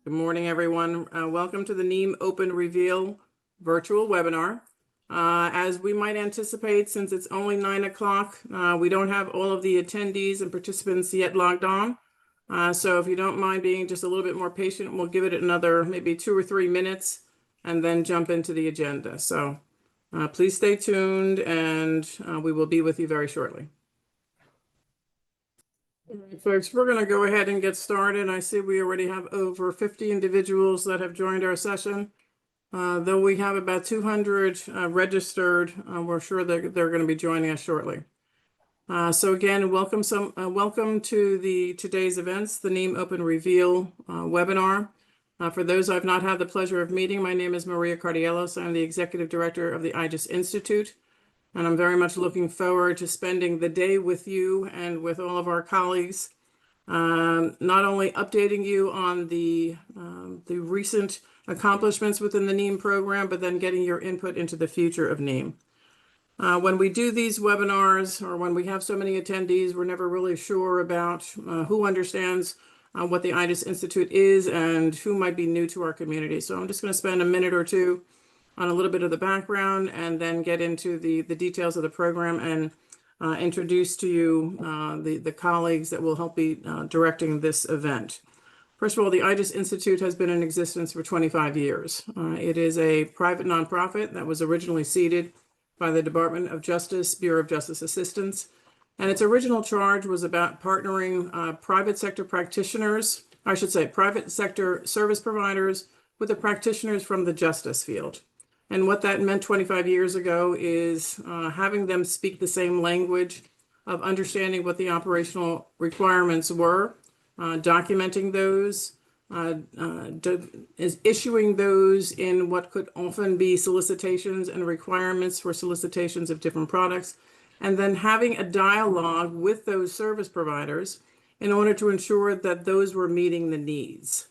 Good morning, everyone. Welcome to the NIEMOpen Reveal virtual webinar. As we might anticipate, since it's only 9 o'clock, we don't have all of the attendees and participants yet logged on. So if you don't mind being just a little bit more patient, we'll give it another maybe 2 or 3 minutes and then jump into the agenda. So please stay tuned and we will be with you very shortly. All right, folks, we're going to go ahead and get started. I see we already have over 50 individuals that have joined our session. Though we have about 200 registered, we're sure that they're going to be joining us shortly. So again, welcome to today's events, the NIEMOpen Reveal webinar. For those I've not had the pleasure of meeting, my name is Maria Cardiellos. I'm the Executive Director of the IJIS Institute. And I'm very much looking forward to spending the day with you and with all of our colleagues, not only updating you on the recent accomplishments within the NIEM program, but then getting your input into the future of NIEM. When we do these webinars, or when we have so many attendees, we're never really sure about who understands what the IJIS Institute is and who might be new to our community. So I'm just going to spend a minute or two on a little bit of the background and then get into the details of the program and introduce to you the colleagues that will help be directing this event. First of all, the IJIS Institute has been in existence for 25 years. It is a private nonprofit that was originally seeded by the Department of Justice, Bureau of Justice Assistance. And its original charge was about partnering private sector practitioners, I should say private sector service providers, with the practitioners from the justice field. And what that meant 25 years ago is having them speak the same language of understanding what the operational requirements were, documenting those, is issuing those in what could often be solicitations and requirements for solicitations of different products, and then having a dialogue with those service providers in order to ensure that those were meeting the needs.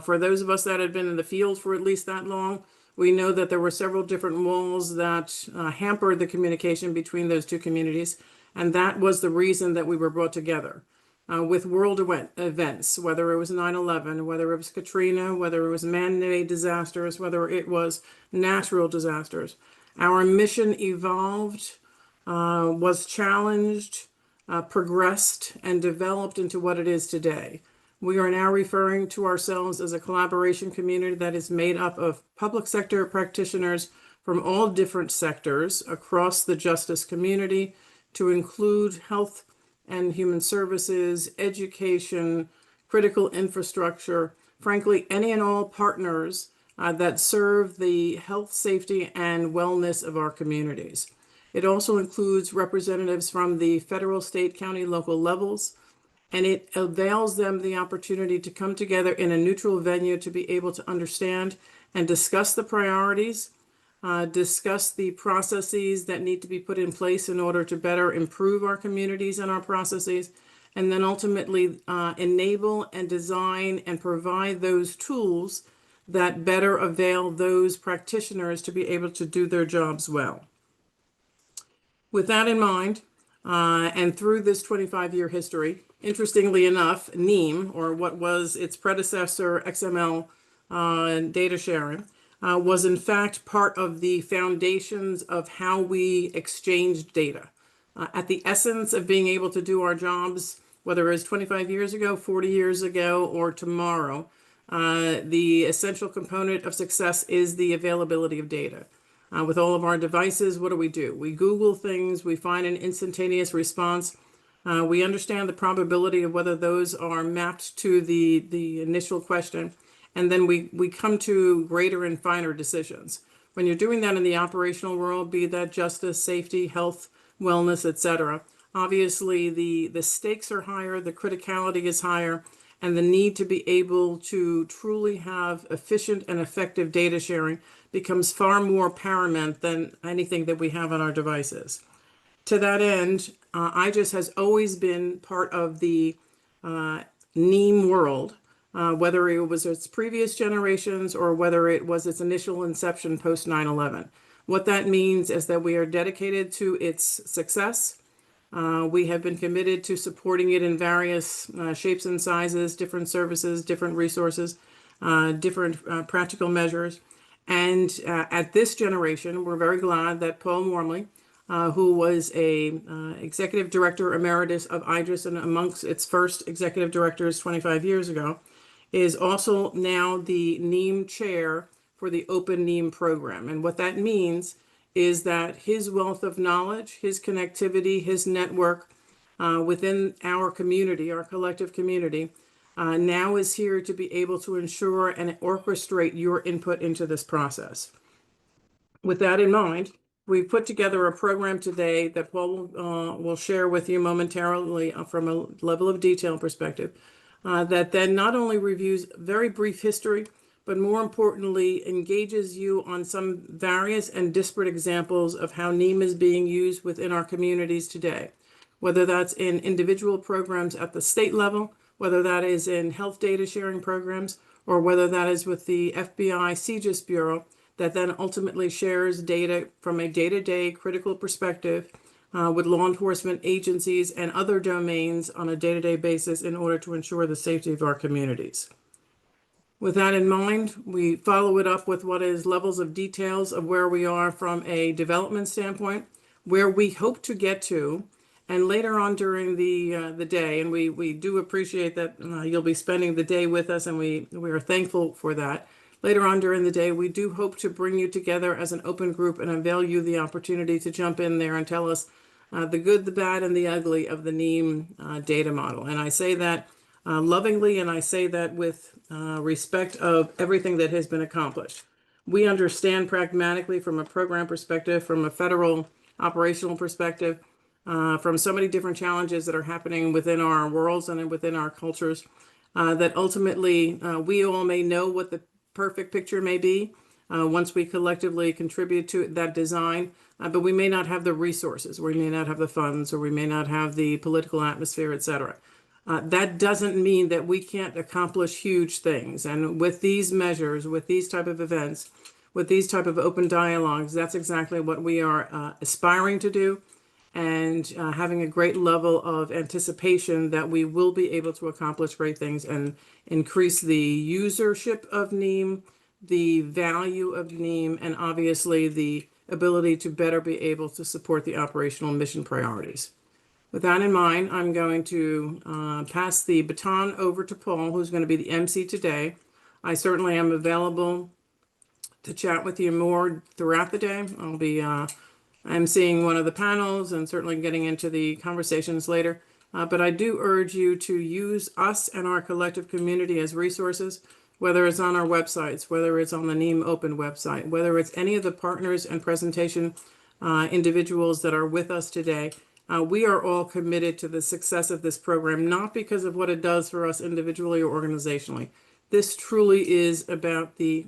For those of us that had been in the field for at least that long, we know that there were several different walls that hampered the communication between those two communities. And that was the reason that we were brought together with world events, whether it was 9/11, whether it was Katrina, whether it was man-made disasters, whether it was natural disasters. Our mission evolved, was challenged, progressed, and developed into what it is today. We are now referring to ourselves as a collaboration community that is made up of public sector practitioners from all different sectors across the justice community, to include health and human services, education, critical infrastructure, frankly, any and all partners that serve the health, safety, and wellness of our communities. It also includes representatives from the federal, state, county, local levels, and it avails them the opportunity to come together in a neutral venue to be able to understand and discuss the priorities, discuss the processes that need to be put in place in order to better improve our communities and our processes, and then ultimately enable and design and provide those tools that better avail those practitioners to be able to do their jobs well. With that in mind, and through this 25-year history, interestingly enough, NIEM, or what was its predecessor, XML data sharing, was in fact part of the foundations of how we exchanged data. At the essence of being able to do our jobs, whether it was 25 years ago, 40 years ago, or tomorrow, the essential component of success is the availability of data. With all of our devices, what do? We Google things, we find an instantaneous response. We understand the probability of whether those are mapped to the initial question, and then we come to greater and finer decisions. When you're doing that in the operational world, be that justice, safety, health, wellness, etc., obviously the stakes are higher, the criticality is higher, and the need to be able to truly have efficient and effective data sharing becomes far more paramount than anything that we have on our devices. To that end, IJIS has always been part of the NIEM world, whether it was its previous generations or whether it was its initial inception post 9/11. What that means is that we are dedicated to its success. We have been committed to supporting it in various shapes and sizes, different services, different resources, different practical measures. And at this generation, we're very glad that Paul Wormley, who was a executive director emeritus of IJIS and amongst its first executive directors 25 years ago, is also now the NIEM chair for the Open NIEM program. And what that means is that his wealth of knowledge, his connectivity, his network within our community, our collective community, now is here to be able to ensure and orchestrate your input into this process. With that in mind, we've put together a program today that Paul will share with you momentarily from a level of detail perspective, that then not only reviews very brief history, but more importantly, engages you on some various and disparate examples of how NIEM is being used within our communities today, whether that's in individual programs at the state level, whether that is in health data sharing programs, or whether that is with the FBI CJIS Bureau that then ultimately shares data from a day-to-day critical perspective with law enforcement agencies and other domains on a day-to-day basis in order to ensure the safety of our communities. With that in mind, we follow it up with what is levels of details of where we are from a development standpoint, where we hope to get to, and later on during the day, and we do appreciate that you'll be spending the day with us, and we are thankful for that. Later on during the day, we do hope to bring you together as an open group and avail you the opportunity to jump in there and tell us the good, the bad, and the ugly of the NIEM data model. And I say that lovingly, and I say that with respect of everything that has been accomplished. We understand pragmatically from a program perspective, from a federal operational perspective, from so many different challenges that are happening within our worlds and within our cultures, that ultimately we all may know what the perfect picture may be once we collectively contribute to that design, but we may not have the resources, or we may not have the funds, or we may not have the political atmosphere, et cetera. That doesn't mean that we can't accomplish huge things. And with these measures, with these type of events, with these type of open dialogues, that's exactly what we are aspiring to do, and having a great level of anticipation that we will be able to accomplish great things and increase the usership of NIEM, the value of NIEM, and obviously the ability to better be able to support the operational mission priorities. With that in mind, I'm going to pass the baton over to Paul, who's going to be the MC today. I certainly am available to chat with you more throughout the day. I'll be emceeing one of the panels and certainly getting into the conversations later. But I do urge you to use us and our collective community as resources, whether it's on our websites, whether it's on the NIEMOpen website, whether it's any of the partners and presentation individuals that are with us today. We are all committed to the success of this program, not because of what it does for us individually or organizationally. This truly is about the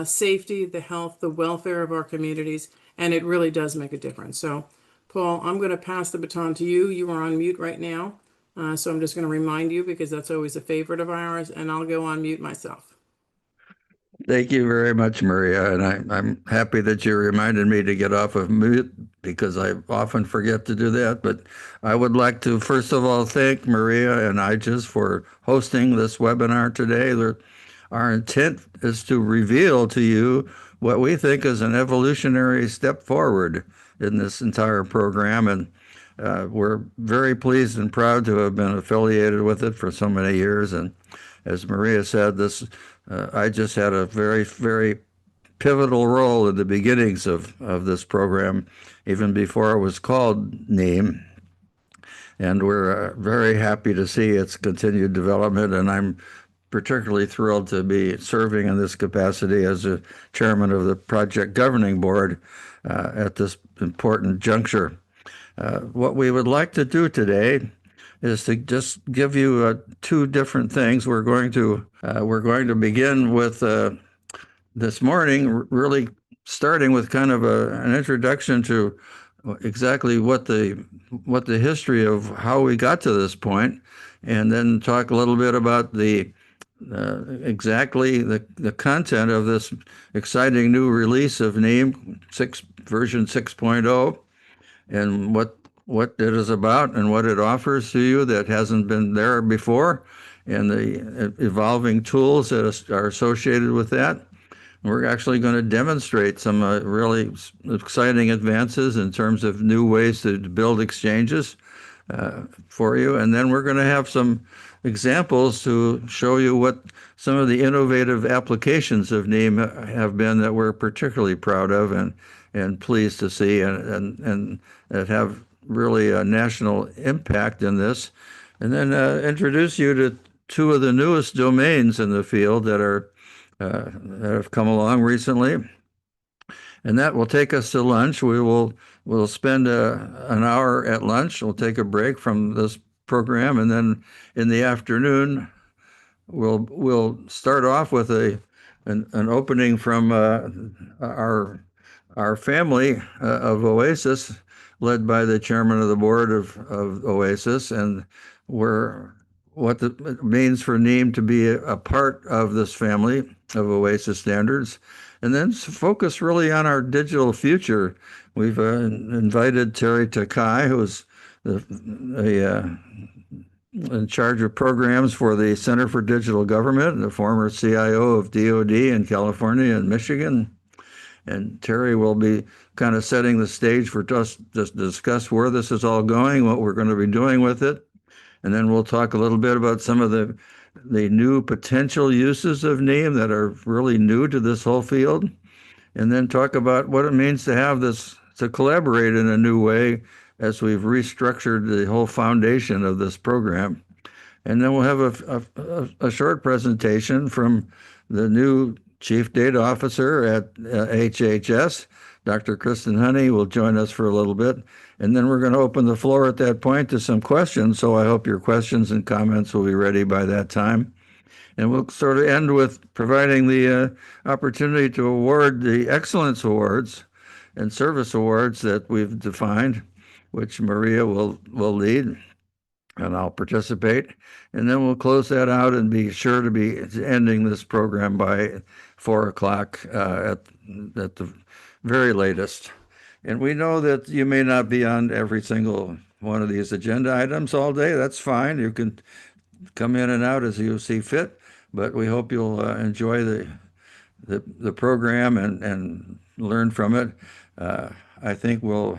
safety, the health, the welfare of our communities, and it really does make a difference. So, Paul, I'm going to pass the baton to you. You are on mute right now. So I'm just going to remind you, because that's always a favorite of ours, and I'll go on mute myself. Thank you very much, Maria. And I'm happy that you reminded me to get off of mute, because I often forget to do that. But I would like to, first of all, thank Maria and IJIS for hosting this webinar today. Our intent is to reveal to you what we think is an evolutionary step forward in this entire program. And we're very pleased and proud to have been affiliated with it for so many years. And as Maria said, I just had a very, very pivotal role in the beginnings of this program, even before it was called NIEM. And we're very happy to see its continued development. And I'm particularly thrilled to be serving in this capacity as a chairman of the project governing board at this important juncture. What we would like to do today is to just give you two different things. We're going to begin with this morning, really starting with kind of an introduction to exactly what the history of how we got to this point, and then talk a little bit about exactly the content of this exciting new release of NIEM version 6.0, and what what it is about and what it offers to you that hasn't been there before, and the evolving tools that are associated with that. We're actually going to demonstrate some really exciting advances in terms of new ways to build exchanges for you. And then we're going to have some examples to show you what some of the innovative applications of NIEM have been that we're particularly proud of and pleased to see and that have really a national impact in this. And then introduce you to two of the newest domains in the field that have come along recently, and that will take us to lunch. We'll spend an hour at lunch. We'll take a break from this program, and then in the afternoon, we'll start off with an opening from our family of OASIS, led by the chairman of the board of OASIS, and what it means for NIEM to be a part of this family of OASIS standards, and then focus really on our digital future. We've invited Terry Takai, who's in charge of programs for the Center for Digital Government, the former CIO of DoD in California and Michigan. And Terry will be kind of setting the stage for us to discuss where this is all going, what we're going to be doing with it. And then we'll talk a little bit about some of the new potential uses of NIEM that are really new to this whole field. And then talk about what it means to have this, to collaborate in a new way as we've restructured the whole foundation of this program. And then we'll have a short presentation from the new Chief Data Officer at HHS. Dr. Kristen Honey will join us for a little bit, and then we're going to open the floor at that point to some questions, so I hope your questions and comments will be ready by that time. And we'll sort of end with providing the opportunity to award the Excellence Awards and Service Awards that we've defined, which Maria will lead, and I'll participate. And then we'll close that out and be sure to be ending this program by 4 o'clock at the very latest. And we know that you may not be on every single one of these agenda items all day. That's fine. You can come in and out as you see fit, but we hope you'll enjoy the program and learn from it. I think we're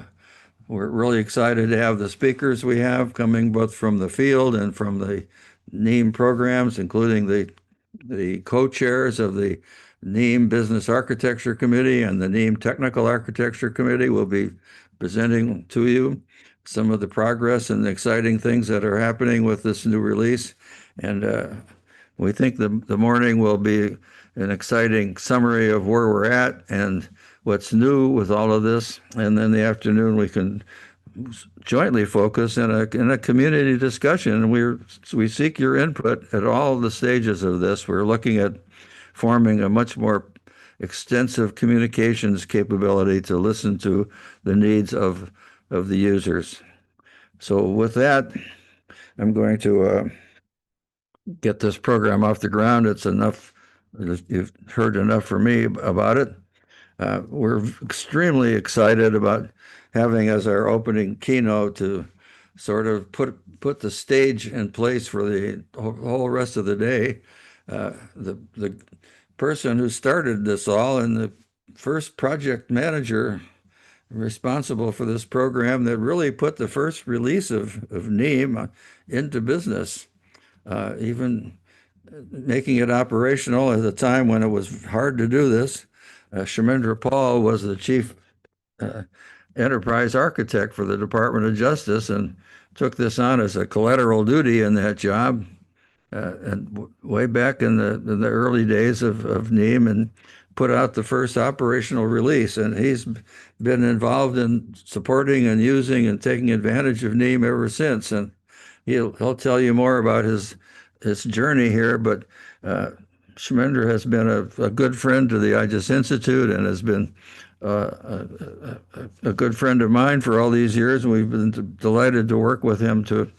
really excited to have the speakers we have coming both from the field and from the NIEM programs, including the co-chairs of the NIEM Business Architecture Committee and the NIEM Technical Architecture Committee will be presenting to you some of the progress and the exciting things that are happening with this new release. And we think the morning will be an exciting summary of where we're at and what's new with all of this. And then the afternoon we can jointly focus in a community discussion. And we seek your input at all the stages of this. We're looking at forming a much more extensive communications capability to listen to the needs of the users. So with that, I'm going to get this program off the ground. It's enough. You've heard enough from me about it. We're extremely excited about having as our opening keynote to sort of put the stage in place for the whole rest of the day. The person who started this all and the first project manager responsible for this program that really put the first release of NIEM into business, even making it operational at a time when it was hard to do this. Shamendra Paul was the chief enterprise architect for the Department of Justice and took this on as a collateral duty in that job. And way back in the early days of NIEM, and put out the first operational release. And he's been involved in supporting and using and taking advantage of NIEM ever since. And he'll tell you more about his journey here. But Shmender has been a good friend to the IJIS Institute and has been a good friend of mine for all these years. And we've been delighted to work with him to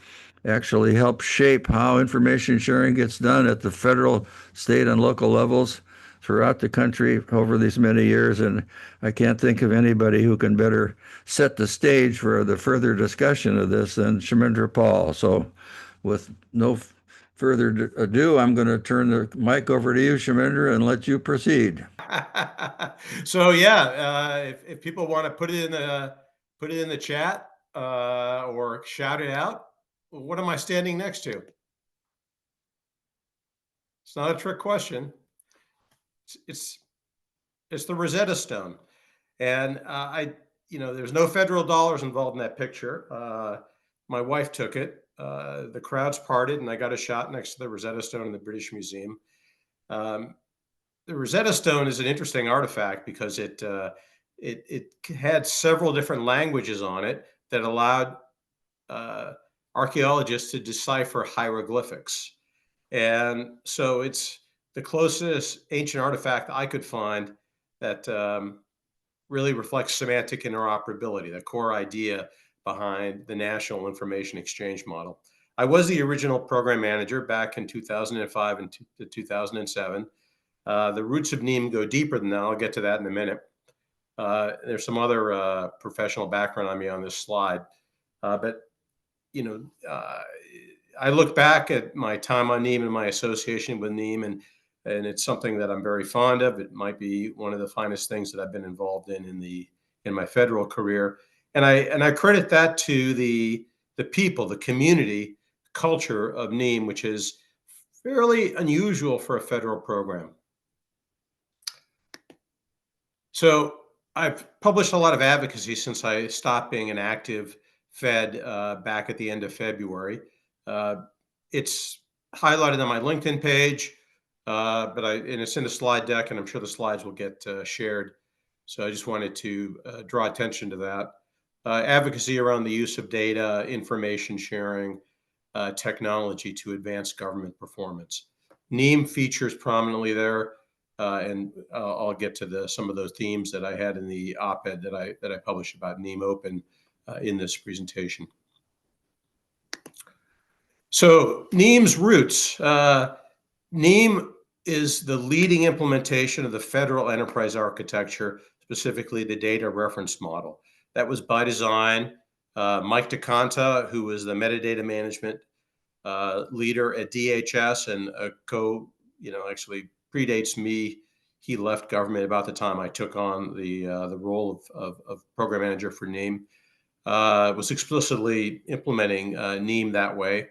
actually help shape how information sharing gets done at the federal, state, and local levels throughout the country over these many years, and I can't think of anybody who can better set the stage for the further discussion of this than Shimendra Paul. So with no further ado, I'm going to turn the mic over to you, Shimendra, and let you proceed. So yeah, if people want to put it in the chat or shout it out, what am I standing next to? It's not a trick question. It's the Rosetta Stone, and there's no federal dollars involved in that picture. My wife took it. The crowds parted, and I got a shot next to the Rosetta Stone in the British Museum. The Rosetta Stone is an interesting artifact because it had several different languages on it that allowed archaeologists to decipher hieroglyphics. And so it's the closest ancient artifact I could find that really reflects semantic interoperability, the core idea behind the National Information Exchange Model. I was the original program manager back in 2005 and 2007. The roots of NIEM go deeper than that. I'll get to that in a minute. There's some other professional background on me on this slide. But I look back at my time on NIEM and my association with NIEM, and it's something that I'm very fond of. It might be one of the finest things that I've been involved in my federal career. And I credit that to the people, the community culture of NIEM, which is fairly unusual for a federal program. So I've published a lot of advocacy since I stopped being an active Fed back at the end of February. It's highlighted on my LinkedIn page, and it's in the slide deck, and I'm sure the slides will get shared. So I just wanted to draw attention to that. Advocacy around the use of data, information sharing, technology to advance government performance. NIEM features prominently there. And I'll get to some of those themes that I had in the op-ed that I published about NIEMOpen in this presentation. So NIEM's roots. NIEM is the leading implementation of the federal enterprise architecture, specifically the data reference model. That was by design. Mike DeConta, who was the metadata management leader at DHS and actually predates me. He left government about the time I took on the role of program manager for NIEM. Was explicitly implementing NIEM that way.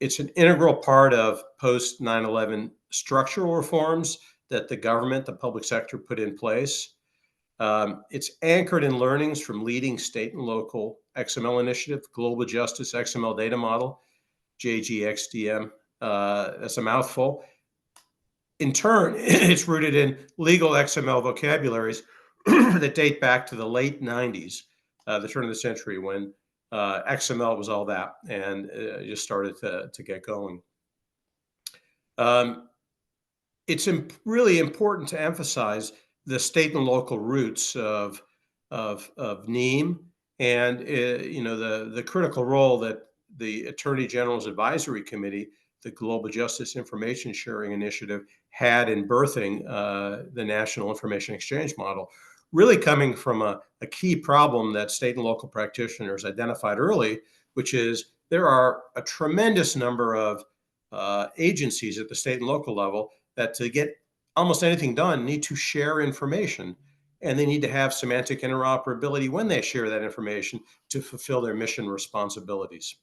It's an integral part of post 9/11 structural reforms that the government, the public sector put in place. It's anchored in learnings from leading state and local XML initiative, Global Justice XML Data Model, JGXDM. That's a mouthful. In turn, it's rooted in legal XML vocabularies that date back to the late 90s, the turn of the century, when XML was all that and just started to get going. It's really important to emphasize the state and local roots of NIEM and the critical role that the Attorney General's Advisory Committee, the Global Justice Information Sharing Initiative, had in birthing the National Information Exchange Model, really coming from a key problem that state and local practitioners identified early, which is there are a tremendous number of agencies at the state and local level that, to get almost anything done, need to share information, and they need to have semantic interoperability when they share that information to fulfill their mission responsibilities.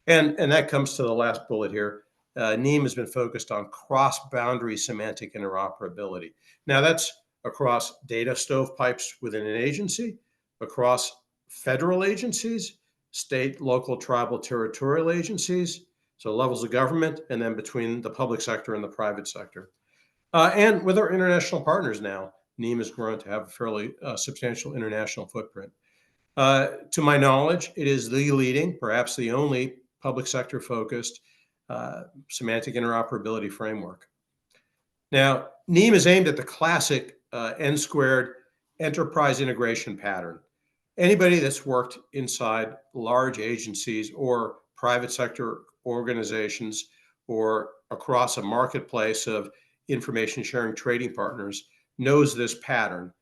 And that comes to the last bullet here. NIEM has been focused on cross-boundary semantic interoperability. Now that's across data stovepipes within an agency, across federal agencies, state, local, tribal, territorial agencies, so levels of government, and then between the public sector and the private sector. And with our international partners now, NIEM has grown to have a fairly substantial international footprint. To my knowledge, it is the leading, perhaps the only, public sector focused semantic interoperability framework. Now, NIEM is aimed at the classic N-squared enterprise integration pattern. Anybody that's worked inside large agencies or private sector organizations or across a marketplace of information sharing trading partners knows this pattern.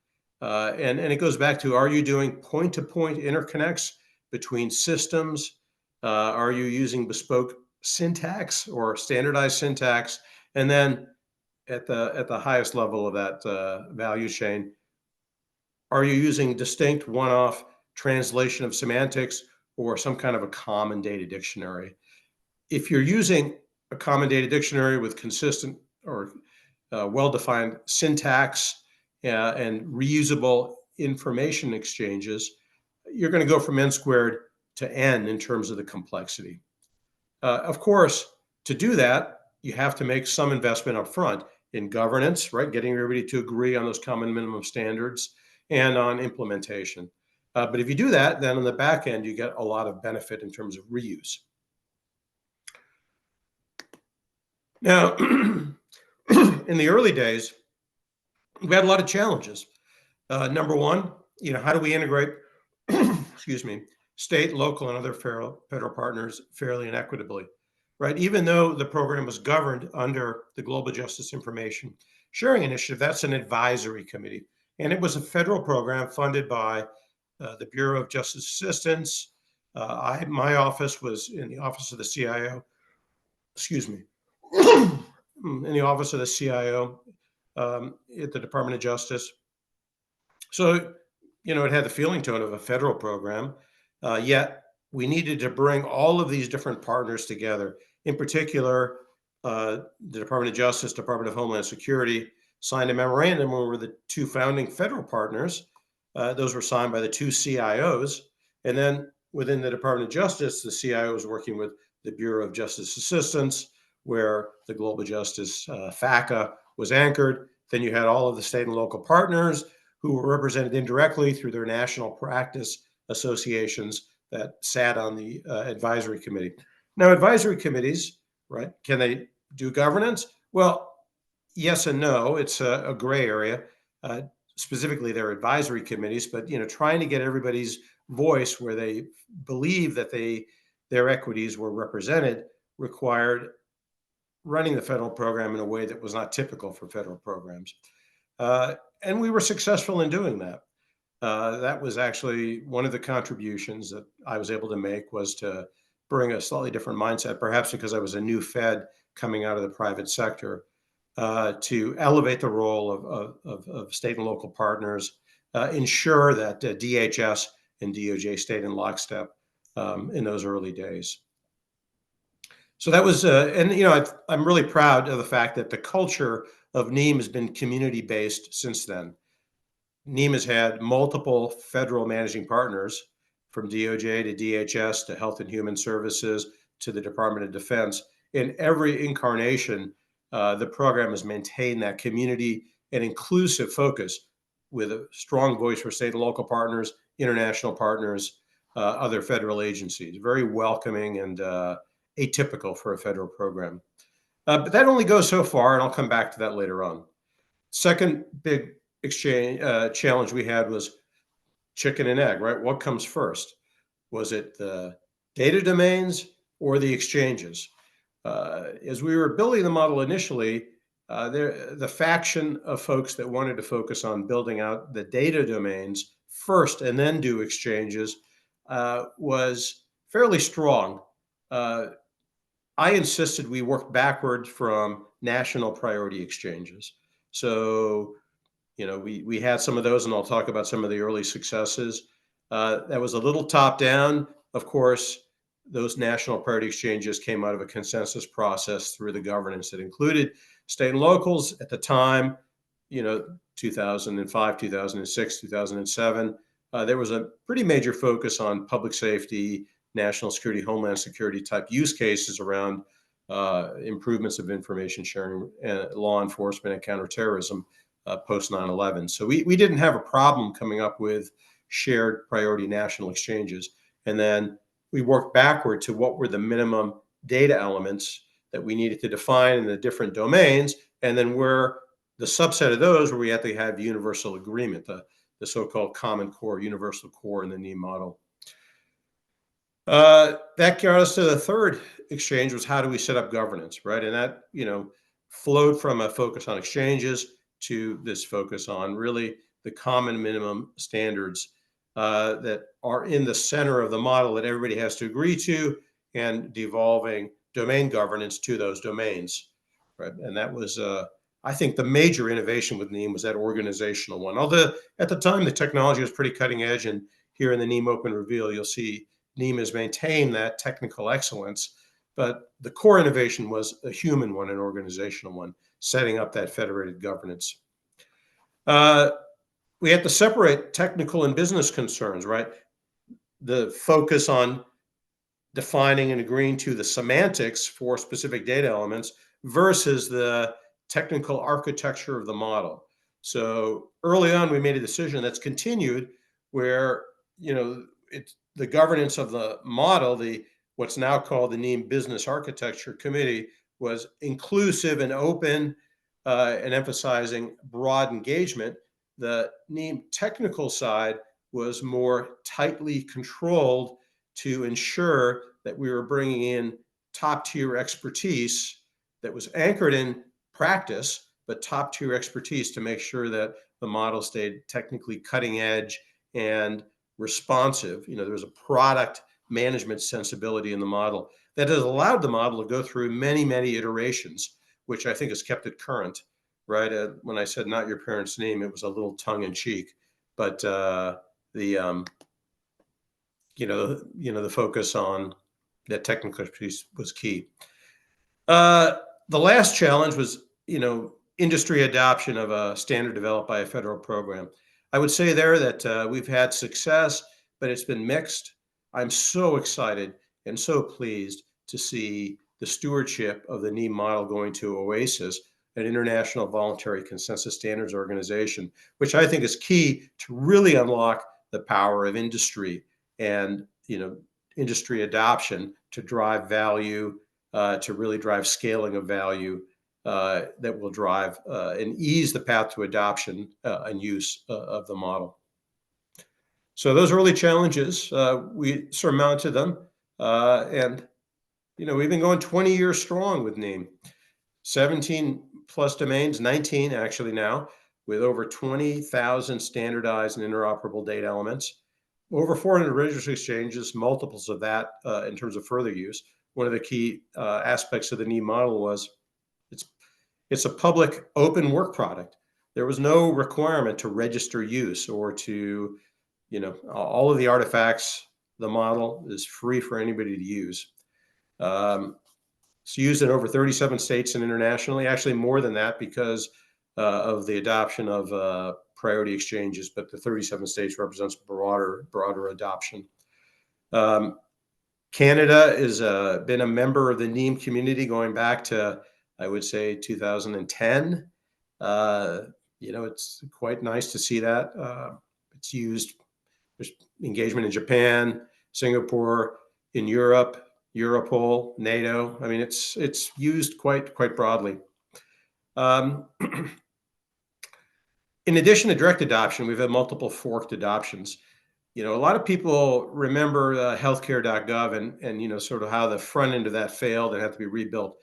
And it goes back to, are you doing point-to-point interconnects between systems? Are you using bespoke syntax or standardized syntax? And then at the highest level of that value chain, are you using distinct one-off translation of semantics or some kind of a common data dictionary? If you're using a common data dictionary with consistent or well-defined syntax and reusable information exchanges, you're going to go from n squared to n in terms of the complexity. Of course, to do that, you have to make some investment up front in governance, right? Getting everybody to agree on those common minimum standards and on implementation. But if you do that, then on the back end, you get a lot of benefit in terms of reuse. Now, in the early days, we had a lot of challenges. Number one, how do we integrate, excuse me, state, local, and other federal partners fairly and equitably, right? Even though the program was governed under the Global Justice Information Sharing Initiative, that's an advisory committee. And it was a federal program funded by the Bureau of Justice Assistance. My office was in the Office of the CIO, excuse me, in the Office of the CIO at the Department of Justice. So, it had the feeling tone of a federal program, yet we needed to bring all of these different partners together. In particular, the Department of Justice, Department of Homeland Security signed a memorandum where we're the two founding federal partners. Those were signed by the two CIOs. And then within the Department of Justice, the CIO was working with the Bureau of Justice Assistance, where the Global Justice FACA was anchored. Then you had all of the state and local partners who were represented indirectly through their national practice associations that sat on the advisory committee. Now, advisory committees, right, can they do governance? Well, yes and no. It's a gray area. Specifically, they're advisory committees, but trying to get everybody's voice where they believe that their equities were represented required running the federal program in a way that was not typical for federal programs. And we were successful in doing that. That was actually one of the contributions that I was able to make, was to bring a slightly different mindset, perhaps because I was a new Fed coming out of the private sector, to elevate the role of state and local partners, ensure that DHS and DOJ stayed in lockstep in those early days. So that was, and I'm really proud of the fact that the culture of NIEM has been community-based since then. NIEM has had multiple federal managing partners, from DOJ to DHS to Health and Human Services to the Department of Defense. In every incarnation, the program has maintained that community and inclusive focus with a strong voice for state and local partners, international partners, other federal agencies. Very welcoming and atypical for a federal program. But that only goes so far, and I'll come back to that later on. Second big challenge we had was chicken and egg, right? What comes first? Was it the data domains or the exchanges? As we were building the model initially, the faction of folks that wanted to focus on building out the data domains first and then do exchanges was fairly strong. I insisted we work backward from national priority exchanges. So, we had some of those, and I'll talk about some of the early successes. That was a little top down. Of course, those national priority exchanges came out of a consensus process through the governance that included state and locals at the time, 2005, 2006, 2007. There was a pretty major focus on public safety, national security, homeland security type use cases around improvements of information sharing, law enforcement, and counterterrorism post 9/11. So we didn't have a problem coming up with shared priority national exchanges. And then we worked backward to what were the minimum data elements that we needed to define in the different domains, and then where the subset of those where we had to have universal agreement, the so-called common core, universal core in the NIEM model. That got us to the third exchange, was how do we set up governance, right? And that, flowed from a focus on exchanges to this focus on really the common minimum standards that are in the center of the model that everybody has to agree to, and devolving domain governance to those domains, right? And that was, I think, the major innovation with NIEM was that organizational one. Although at the time the technology was pretty cutting edge, and here in the NIEMOpen Reveal, you'll see NIEM has maintained that technical excellence, but the core innovation was a human one, an organizational one, setting up that federated governance. We had to separate technical and business concerns, right? The focus on defining and agreeing to the semantics for specific data elements versus the technical architecture of the model. So early on, we made a decision that's continued where, it's the governance of the model, what's now called the NIEM Business Architecture Committee, was inclusive and open and emphasizing broad engagement. The NIEM technical side was more tightly controlled to ensure that we were bringing in top-tier expertise that was anchored in practice, but top-tier expertise to make sure that the model stayed technically cutting edge and responsive. There was a product management sensibility in the model that has allowed the model to go through many, many iterations, which I think has kept it current, right? When I said not your parents' name, it was a little tongue in cheek, but the focus on that technical expertise was key. The last challenge was, industry adoption of a standard developed by a federal program. I would say there that we've had success, but it's been mixed. I'm so excited and so pleased to see the stewardship of the NIEM model going to OASIS, an international voluntary consensus standards organization, which I think is key to really unlock the power of industry and industry adoption to drive value, to really drive scaling of value that will drive and ease the path to adoption and use of the model. So those early challenges, we surmounted them, and we've been going 20 years strong with NIEM, 17 plus domains, 19 actually now, with over 20,000 standardized and interoperable data elements, over 400 registry exchanges, multiples of that in terms of further use. One of the key aspects of the NIEM model was it's a public open work product. There was no requirement to register use or to, all of the artifacts, the model is free for anybody to use. It's used in over 37 states and internationally, actually more than that because of the adoption of priority exchanges, but the 37 states represents broader adoption. Canada has been a member of the NIEM community going back to, I would say, 2010. It's quite nice to see that. It's used, there's engagement in Japan, Singapore, in Europe, Europol, NATO. I mean, it's used quite broadly. In addition to direct adoption, we've had multiple forked adoptions. A lot of people remember healthcare.gov and sort of how the front end of that failed and had to be rebuilt.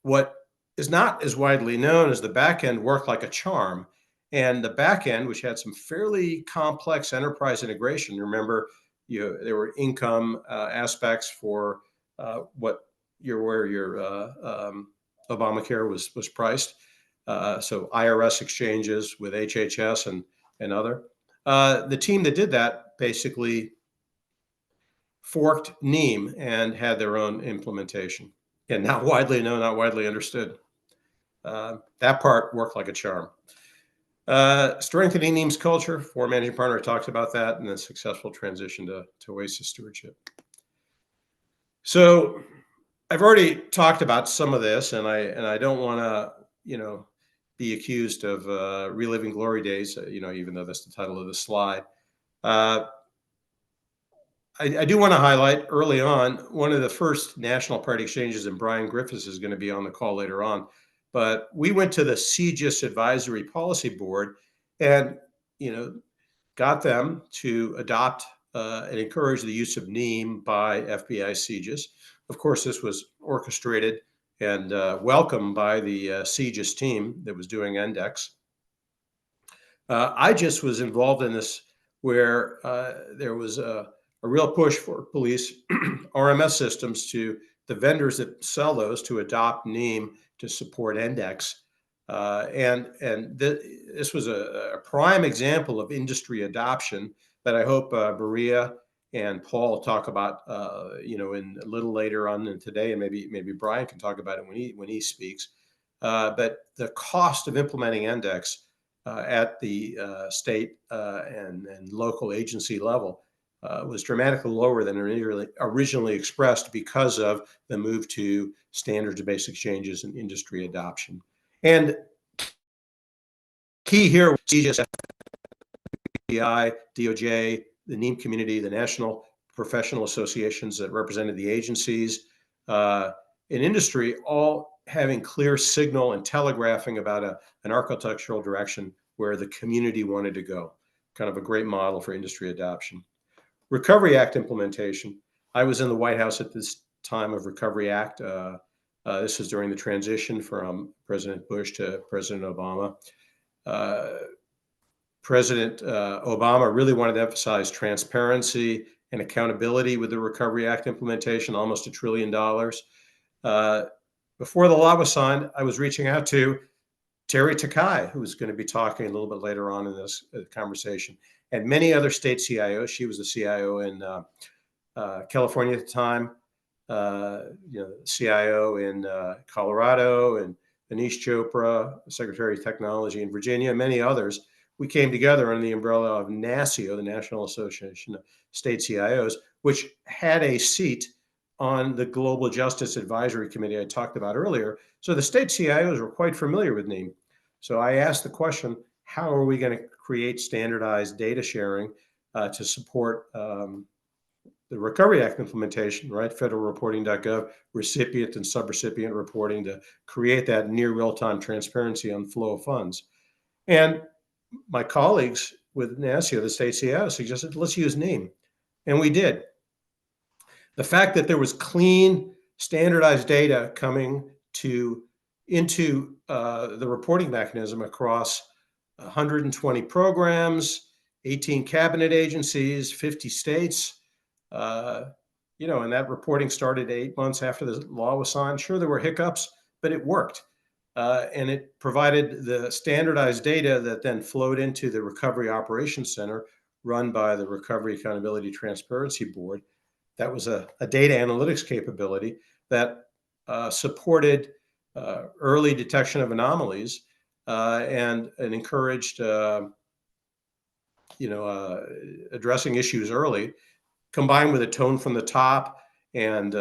What is not as widely known as the back end worked like a charm. And the back end, which had some fairly complex enterprise integration, remember, there were income aspects for where your Obamacare was priced. So IRS exchanges with HHS and other. The team that did that basically forked NIEM and had their own implementation. And not widely known, not widely understood. That part worked like a charm. Strengthening NIEM's culture for managing partner, I talked about that, and then successful transition to OASIS stewardship. So I've already talked about some of this, and I don't want to, be accused of reliving glory days, even though that's the title of the slide. I do want to highlight early on, one of the first national priority exchanges, and Brian Griffiths is going to be on the call later on, but we went to the CJIS Advisory Policy Board and, got them to adopt and encourage the use of NIEM by FBI CJIS. Of course, this was orchestrated and welcomed by the CJIS team that was doing index. IJIS was involved in this, where there was a real push for police RMS systems to the vendors that sell those to adopt NIEM to support index. This was a prime example of industry adoption that I hope Maria and Paul talk about, in a little later on in today, and maybe Brian can talk about it when he speaks. But the cost of implementing index at the state and local agency level was dramatically lower than originally expressed because of the move to standards-based exchanges and industry adoption. And key here was CJIS, FBI, DOJ, the NIEM community, the national professional associations that represented the agencies in industry, all having clear signal and telegraphing about an architectural direction where the community wanted to go. Kind of a great model for industry adoption. Recovery Act implementation. I was in the White House at this time of Recovery Act. This was during the transition from President Bush to President Obama. President Obama really wanted to emphasize transparency and accountability with the Recovery Act implementation, almost $1 trillion. Before the law was signed, I was reaching out to Terry Takai, who's going to be talking a little bit later on in this conversation, and many other state CIOs. She was the CIO in California at the time, CIO in Colorado, and Anish Chopra, Secretary of Technology in Virginia, many others. We came together under the umbrella of NASCIO, the National Association of State CIOs, which had a seat on the Global Justice Advisory Committee I talked about earlier. So the state CIOs were quite familiar with NIEM. So I asked the question, how are we going to create standardized data sharing to support the Recovery Act implementation, right? Federalreporting.gov, recipient and subrecipient reporting to create that near real-time transparency on flow of funds. And my colleagues with NASCIO, the state CIO, suggested, let's use NIEM. And we did. The fact that there was clean, standardized data coming into the reporting mechanism across 120 programs, 18 cabinet agencies, 50 states, and that reporting started 8 months after the law was signed. Sure, there were hiccups, but it worked. And it provided the standardized data that then flowed into the Recovery Operations Center run by the Recovery Accountability Transparency Board. That was a data analytics capability that supported early detection of anomalies and encouraged addressing issues early, combined with a tone from the top and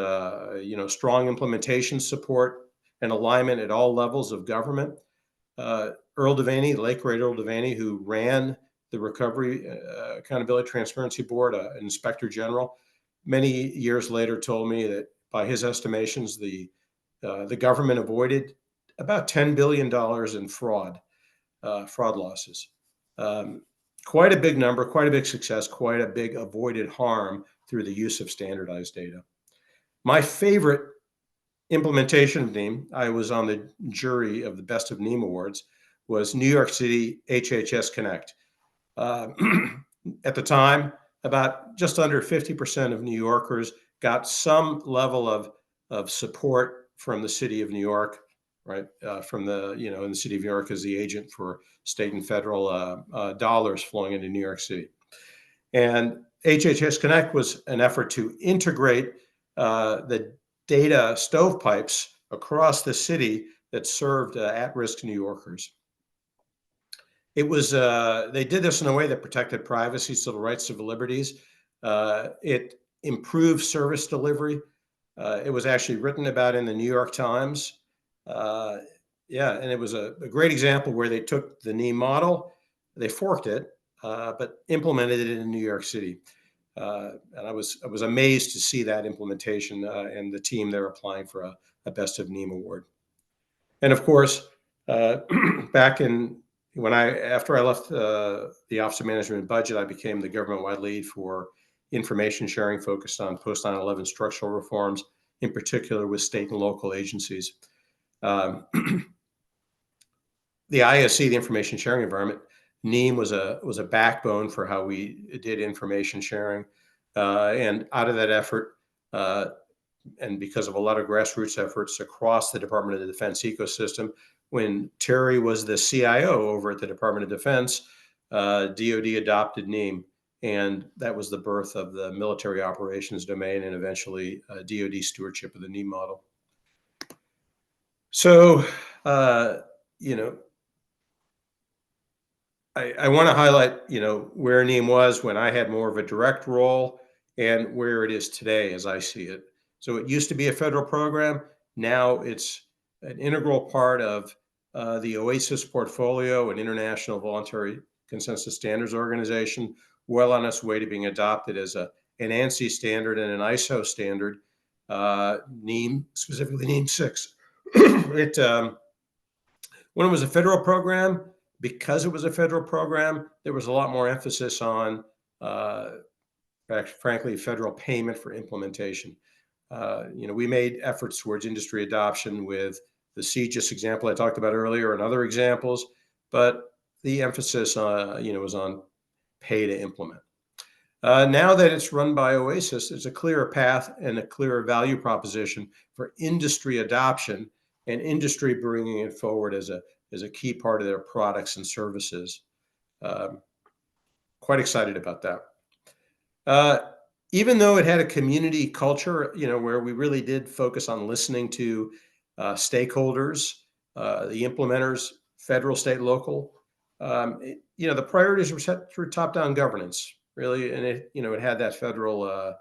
strong implementation support and alignment at all levels of government. Earl Devaney, late great Earl Devaney, who ran the Recovery Accountability Transparency Board, an inspector general, many years later told me that by his estimations, the government avoided about $10 billion in fraud losses. Quite a big number, quite a big success, quite a big avoided harm through the use of standardized data. My favorite implementation of NIEM, I was on the jury of the Best of NIEM Awards, was New York City HHS Connect. At the time, about just under 50% of New Yorkers got some level of support from the city of New York, right? In the city of New York as the agent for state and federal dollars flowing into New York City. And HHS Connect was an effort to integrate the data stovepipes across the city that served at-risk New Yorkers. It was they did this in a way that protected privacy, civil rights, civil liberties. It improved service delivery. It was actually written about in the New York Times. And it was a great example where they took the NIEM model, they forked it, but implemented it in New York City. And I was amazed to see that implementation and the team there applying for a Best of NIEM award. And of course, after I left the Office of Management and Budget, I became the government-wide lead for information sharing focused on post 9/11 structural reforms, in particular with state and local agencies. Um, the ISE, the information sharing environment, NIEM was a backbone for how we did information sharing. And out of that effort, and because of a lot of grassroots efforts across the Department of Defense ecosystem, when Terry was the CIO over at the Department of Defense, DoD adopted NIEM. And that was the birth of the military operations domain and eventually DoD stewardship of the NIEM model. So, you know, I want to highlight, you know, where NIEM was when I had more of a direct role and where it is today as I see it. So it used to be a federal program. Now it's an integral part of the OASIS portfolio, an international voluntary consensus standards organization, well on its way to being adopted as an ANSI standard and an ISO standard, NIEM, specifically NIEM 6. When it was a federal program, because it was a federal program, there was a lot more emphasis on, frankly, federal payment for implementation. You know, we made efforts towards industry adoption with the CJIS example I talked about earlier and other examples, but the emphasis, you know, was on pay to implement. Now that it's run by OASIS, there's a clearer path and a clearer value proposition for industry adoption and industry bringing it forward as a key part of their products and services. Quite excited about that. Even though it had a community culture, you know, where we really did focus on listening to stakeholders, the implementers, federal, state, local, you know, the priorities were set through top-down governance, really, and it, you know, it had that federal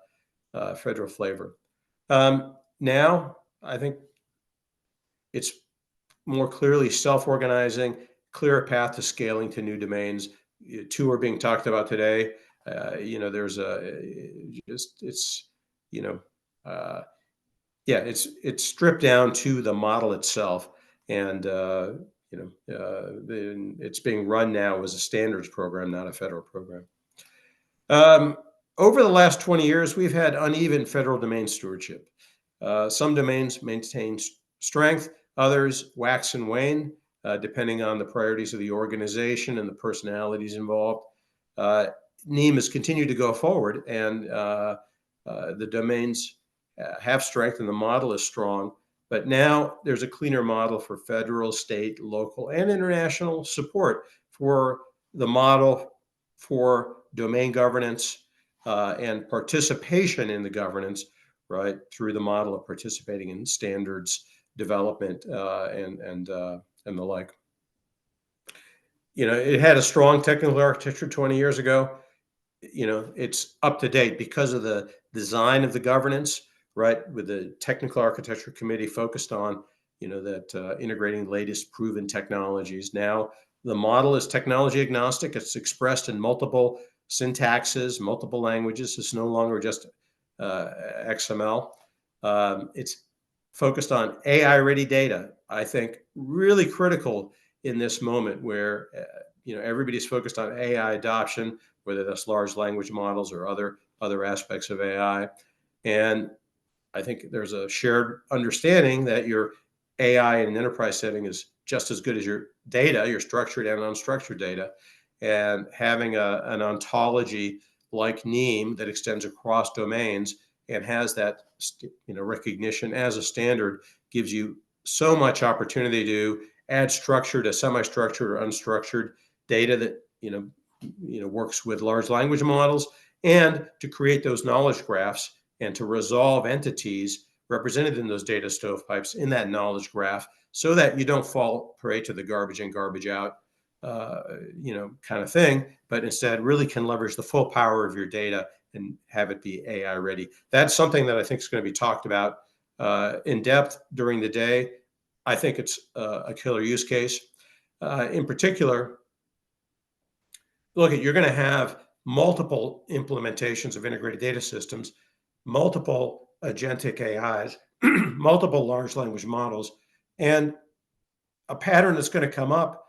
federal flavor. Now, I think it's more clearly self-organizing, clearer path to scaling to new domains. Two are being talked about today. You know, there's it's, you know, yeah, it's stripped down to the model itself, and you know, it's being run now as a standards program, not a federal program. Over the last 20 years, we've had uneven federal domain stewardship. Some domains maintain strength, others wax and wane, depending on the priorities of the organization and the personalities involved. NIEM has continued to go forward, and the domains have strength and the model is strong, but now there's a cleaner model for federal, state, local, and international support for the model for domain governance and participation in the governance, right, through the model of participating in standards development and the like. You know, it had a strong technical architecture 20 years ago. You know, it's up to date because of the design of the governance, right, with the technical architecture committee focused on, you know, that integrating latest proven technologies. Now, the model is technology agnostic. It's expressed in multiple syntaxes, multiple languages. It's no longer just XML. It's focused on AI-ready data. I think really critical in this moment where you know, everybody's focused on AI adoption, whether that's large language models or other aspects of AI. And I think there's a shared understanding that your AI in an enterprise setting is just as good as your data, your structured and unstructured data. And having an ontology like NIEM that extends across domains and has that, you know, recognition as a standard gives you so much opportunity to add structure to semi-structured or unstructured data that you know works with large language models, and to create those knowledge graphs and to resolve entities represented in those data stovepipes in that knowledge graph, so that you don't fall prey to the garbage in, garbage out, you know, kind of thing, but instead really can leverage the full power of your data and have it be AI ready. That's something that I think is going to be talked about in depth during the day. I think it's a killer use case. In particular, look, you're going to have multiple implementations of integrated data systems, multiple agentic AIs, multiple large language models, and a pattern that's going to come up.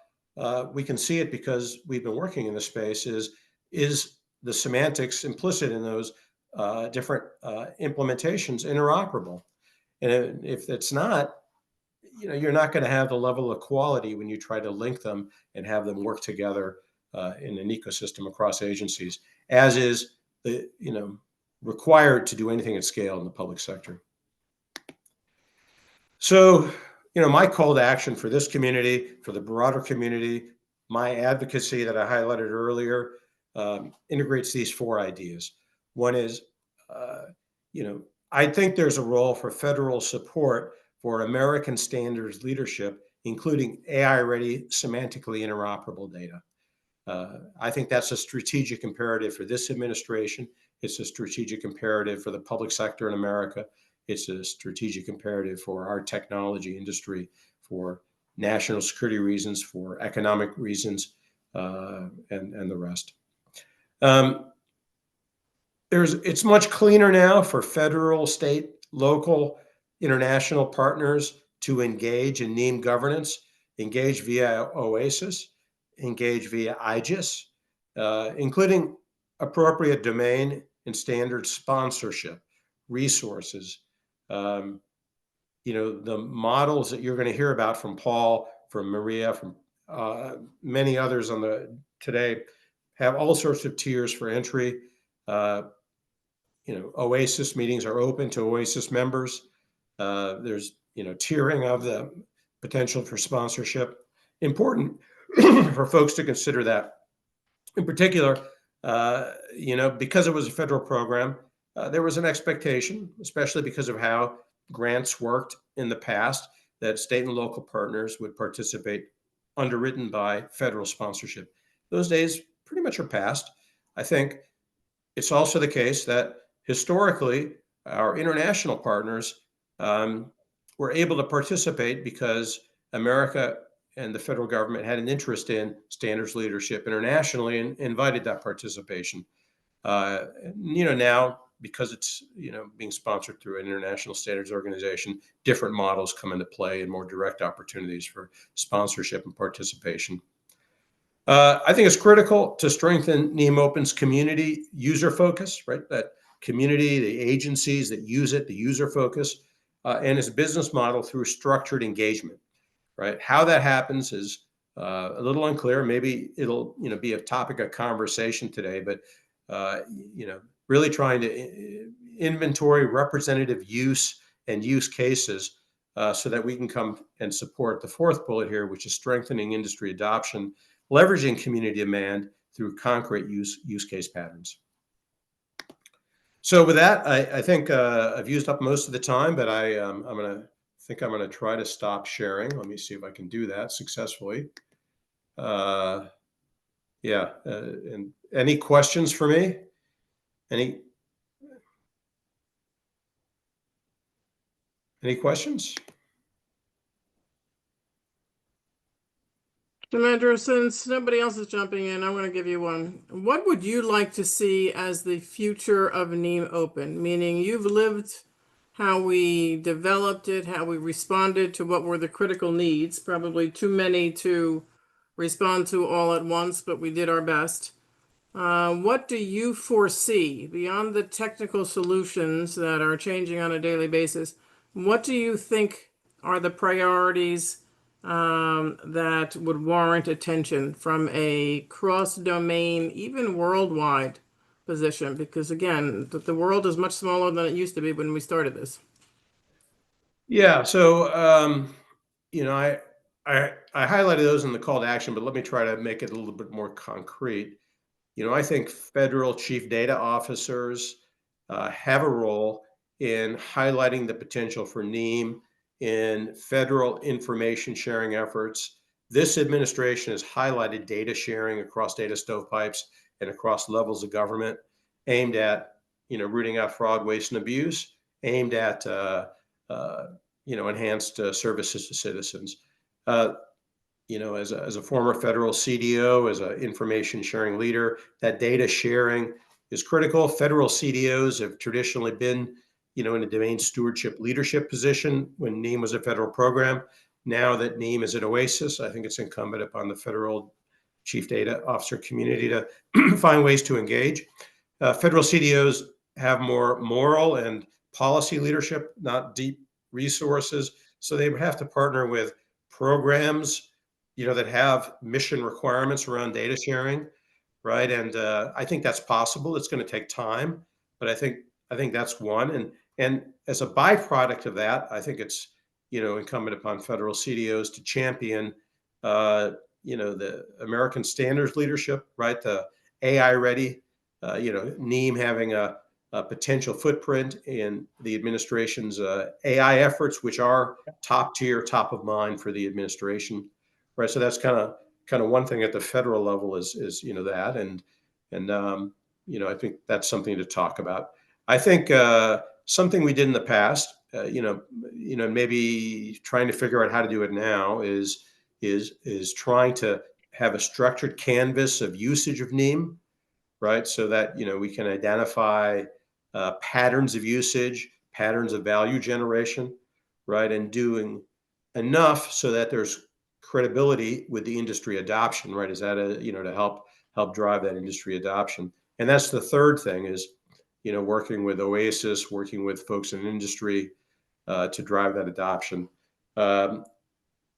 We can see it because we've been working in this space. Is the semantics implicit in those different implementations interoperable? And if it's not, you're not going to have the level of quality when you try to link them and have them work together in an ecosystem across agencies, as is the required to do anything at scale in the public sector. So, my call to action for this community, for the broader community, my advocacy that I highlighted earlier, integrates these 4 ideas. One is, I think there's a role for federal support for American standards leadership, including AI-ready, semantically interoperable data. I think that's a strategic imperative for this administration. It's a strategic imperative for the public sector in America. It's a strategic imperative for our technology industry, for national security reasons, for economic reasons, and the rest. It's much cleaner now for federal, state, local, international partners to engage in NIEM governance, engage via OASIS, engage via IJIS, including appropriate domain and standard sponsorship, resources. The models that you're going to hear about from Paul, from Maria, from many others today have all sorts of tiers for entry. OASIS meetings are open to OASIS members. There's, tiering of the potential for sponsorship. Important for folks to consider that. In particular, because it was a federal program, there was an expectation, especially because of how grants worked in the past, that state and local partners would participate underwritten by federal sponsorship. Those days pretty much are past. I think it's also the case that historically, our international partners were able to participate because America and the federal government had an interest in standards leadership internationally and invited that participation. Now, because it's being sponsored through an international standards organization, different models come into play and more direct opportunities for sponsorship and participation. I think it's critical to strengthen NIEMOpen's community user focus, right? That community, the agencies that use it, the user focus, and its business model through structured engagement, right? How that happens is a little unclear. Maybe it'll be a topic of conversation today, but really trying to inventory representative use and use cases so that we can come and support the 4th bullet here, which is strengthening industry adoption, leveraging community demand through concrete use case patterns. So with that, I think I've used up most of the time, but I'm going to try to stop sharing. Let me see if I can do that successfully. And any questions for me? Any questions? Commander, since nobody else is jumping in, I'm going to give you one. What would you like to see as the future of NIEMOpen? Meaning you've lived how we developed it, how we responded to what were the critical needs, probably too many to respond to all at once, but we did our best. What do you foresee beyond the technical solutions that are changing on a daily basis? What do you think are the priorities that would warrant attention from a cross-domain, even worldwide position? Because again, the world is much smaller than it used to be when we started this. Yeah, so I highlighted those in the call to action, but let me try to make it a little bit more concrete. I think federal chief data officers have a role in highlighting the potential for NIEM in federal information sharing efforts. This administration has highlighted data sharing across data stovepipes and across levels of government, aimed at rooting out fraud, waste, and abuse, aimed at enhanced services to citizens. As a former federal CDO, as an information sharing leader, that data sharing is critical. Federal CDOs have traditionally been, in a domain stewardship leadership position when NIEM was a federal program. Now that NIEM is at OASIS, I think it's incumbent upon the federal chief data officer community to find ways to engage. Federal CDOs have more moral and policy leadership, not deep resources. So they would have to partner with programs, that have mission requirements around data sharing, right? And I think that's possible. It's going to take time, but I think that's one. And as a byproduct of that, I think it's incumbent upon federal CDOs to champion the American standards leadership, right? The AI ready, NIEM having a potential footprint in the administration's AI efforts, which are top tier, top of mind for the administration, right? So that's kind of one thing at the federal level is that, and I think that's something to talk about. I think something we did in the past, maybe trying to figure out how to do it now is trying to have a structured canvas of usage of NIEM, right? So that we can identify patterns of usage, patterns of value generation, right, and doing enough so that there's credibility with the industry adoption, right? Is that to help drive that industry adoption? And that's the third thing is working with OASIS, working with folks in industry to drive that adoption. That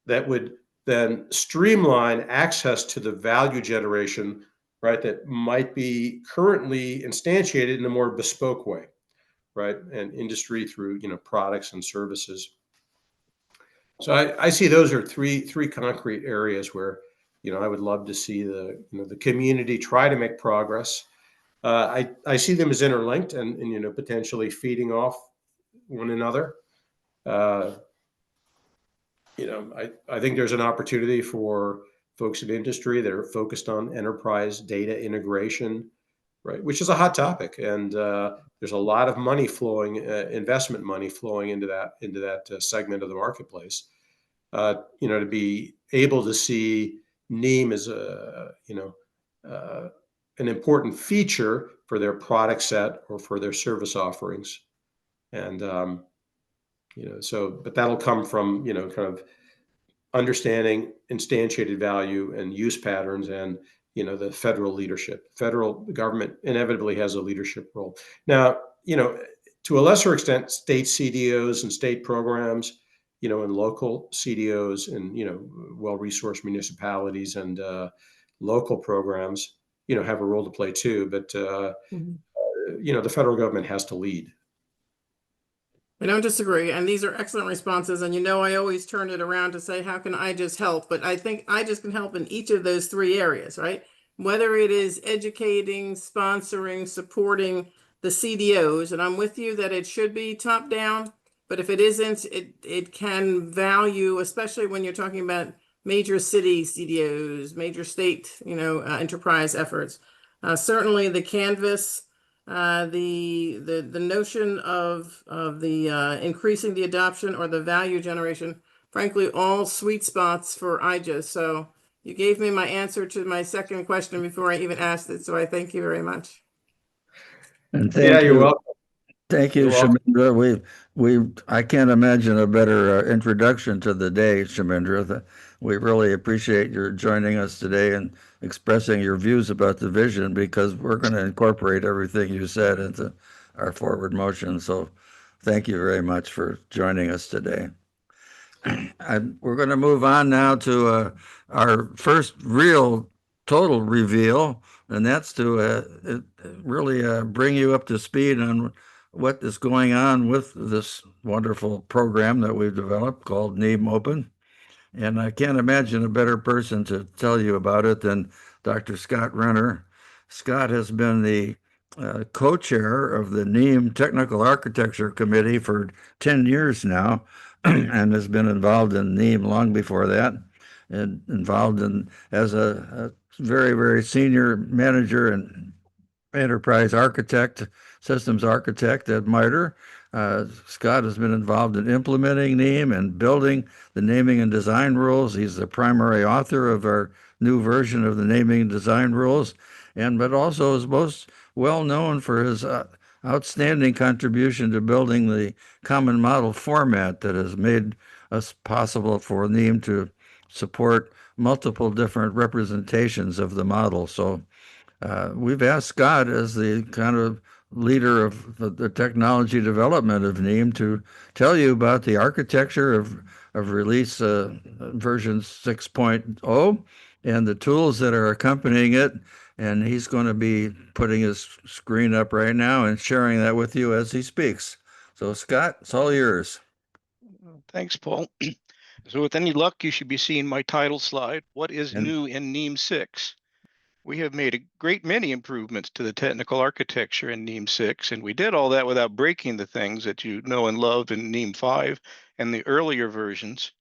would then streamline access to the value generation, right, that might be currently instantiated in a more bespoke way, right, and industry through products and services. So I see those are three concrete areas where I would love to see the the community try to make progress. I see them as interlinked and potentially feeding off one another. I think there's an opportunity for folks in industry that are focused on enterprise data integration, right, which is a hot topic, and there's a lot of money flowing, investment money flowing into that segment of the marketplace. To be able to see NIEM as an important feature for their product set or for their service offerings, and but that'll come from kind of understanding instantiated value and use patterns, and the federal leadership. Federal government inevitably has a leadership role. Now, to a lesser extent, state CDOs and state programs, and local CDOs and well-resourced municipalities and local programs, have a role to play too. But the federal government has to lead. I don't disagree, and these are excellent responses. And I always turn it around to say, how can I just help? But I think I just can help in each of those three areas, right? Whether it is educating, sponsoring, supporting the CDOs, and I'm with you that it should be top down, but if it isn't, it can value, especially when you're talking about major city CDOs, major state, enterprise efforts. Certainly the canvas. The notion of the increasing the adoption or the value generation, frankly, all sweet spots for IJIS. So you gave me my answer to my second question before I even asked it. So I thank you very much. And thank you. You're welcome. Thank you, Shamindra. I can't imagine a better introduction to the day, Shamindra. We really appreciate your joining us today and expressing your views about the vision, because we're going to incorporate everything you said into our forward motion. So thank you very much for joining us today. We're going to move on now to our first real total reveal, and that's to really bring you up to speed on what is going on with this wonderful program that we've developed called NIEMOpen. And I can't imagine a better person to tell you about it than Dr. Scott Renner. Scott has been the co-chair of the NIEM Technical Architecture Committee for 10 years now, and has been involved in NIEM long before that, and involved as a very, very senior manager and enterprise architect, systems architect at MITRE. Scott has been involved in implementing NIEM and building the naming and design rules. He's the primary author of our new version of the naming and design rules, but also is most well known for his outstanding contribution to building the common model format that has made us possible for NIEM to support multiple different representations of the model. So we've asked Scott, as the kind of leader of the technology development of NIEM, to tell you about the architecture of release version 6.0 and the tools that are accompanying it. And he's going to be putting his screen up right now and sharing that with you as he speaks. So Scott, it's all yours. Thanks, Paul. So with any luck, you should be seeing my title slide. What is And- new in NIEM 6? We have made a great many improvements to the technical architecture in NIEM 6, and we did all that without breaking the things that you know and love in NIEM 5 and the earlier versions.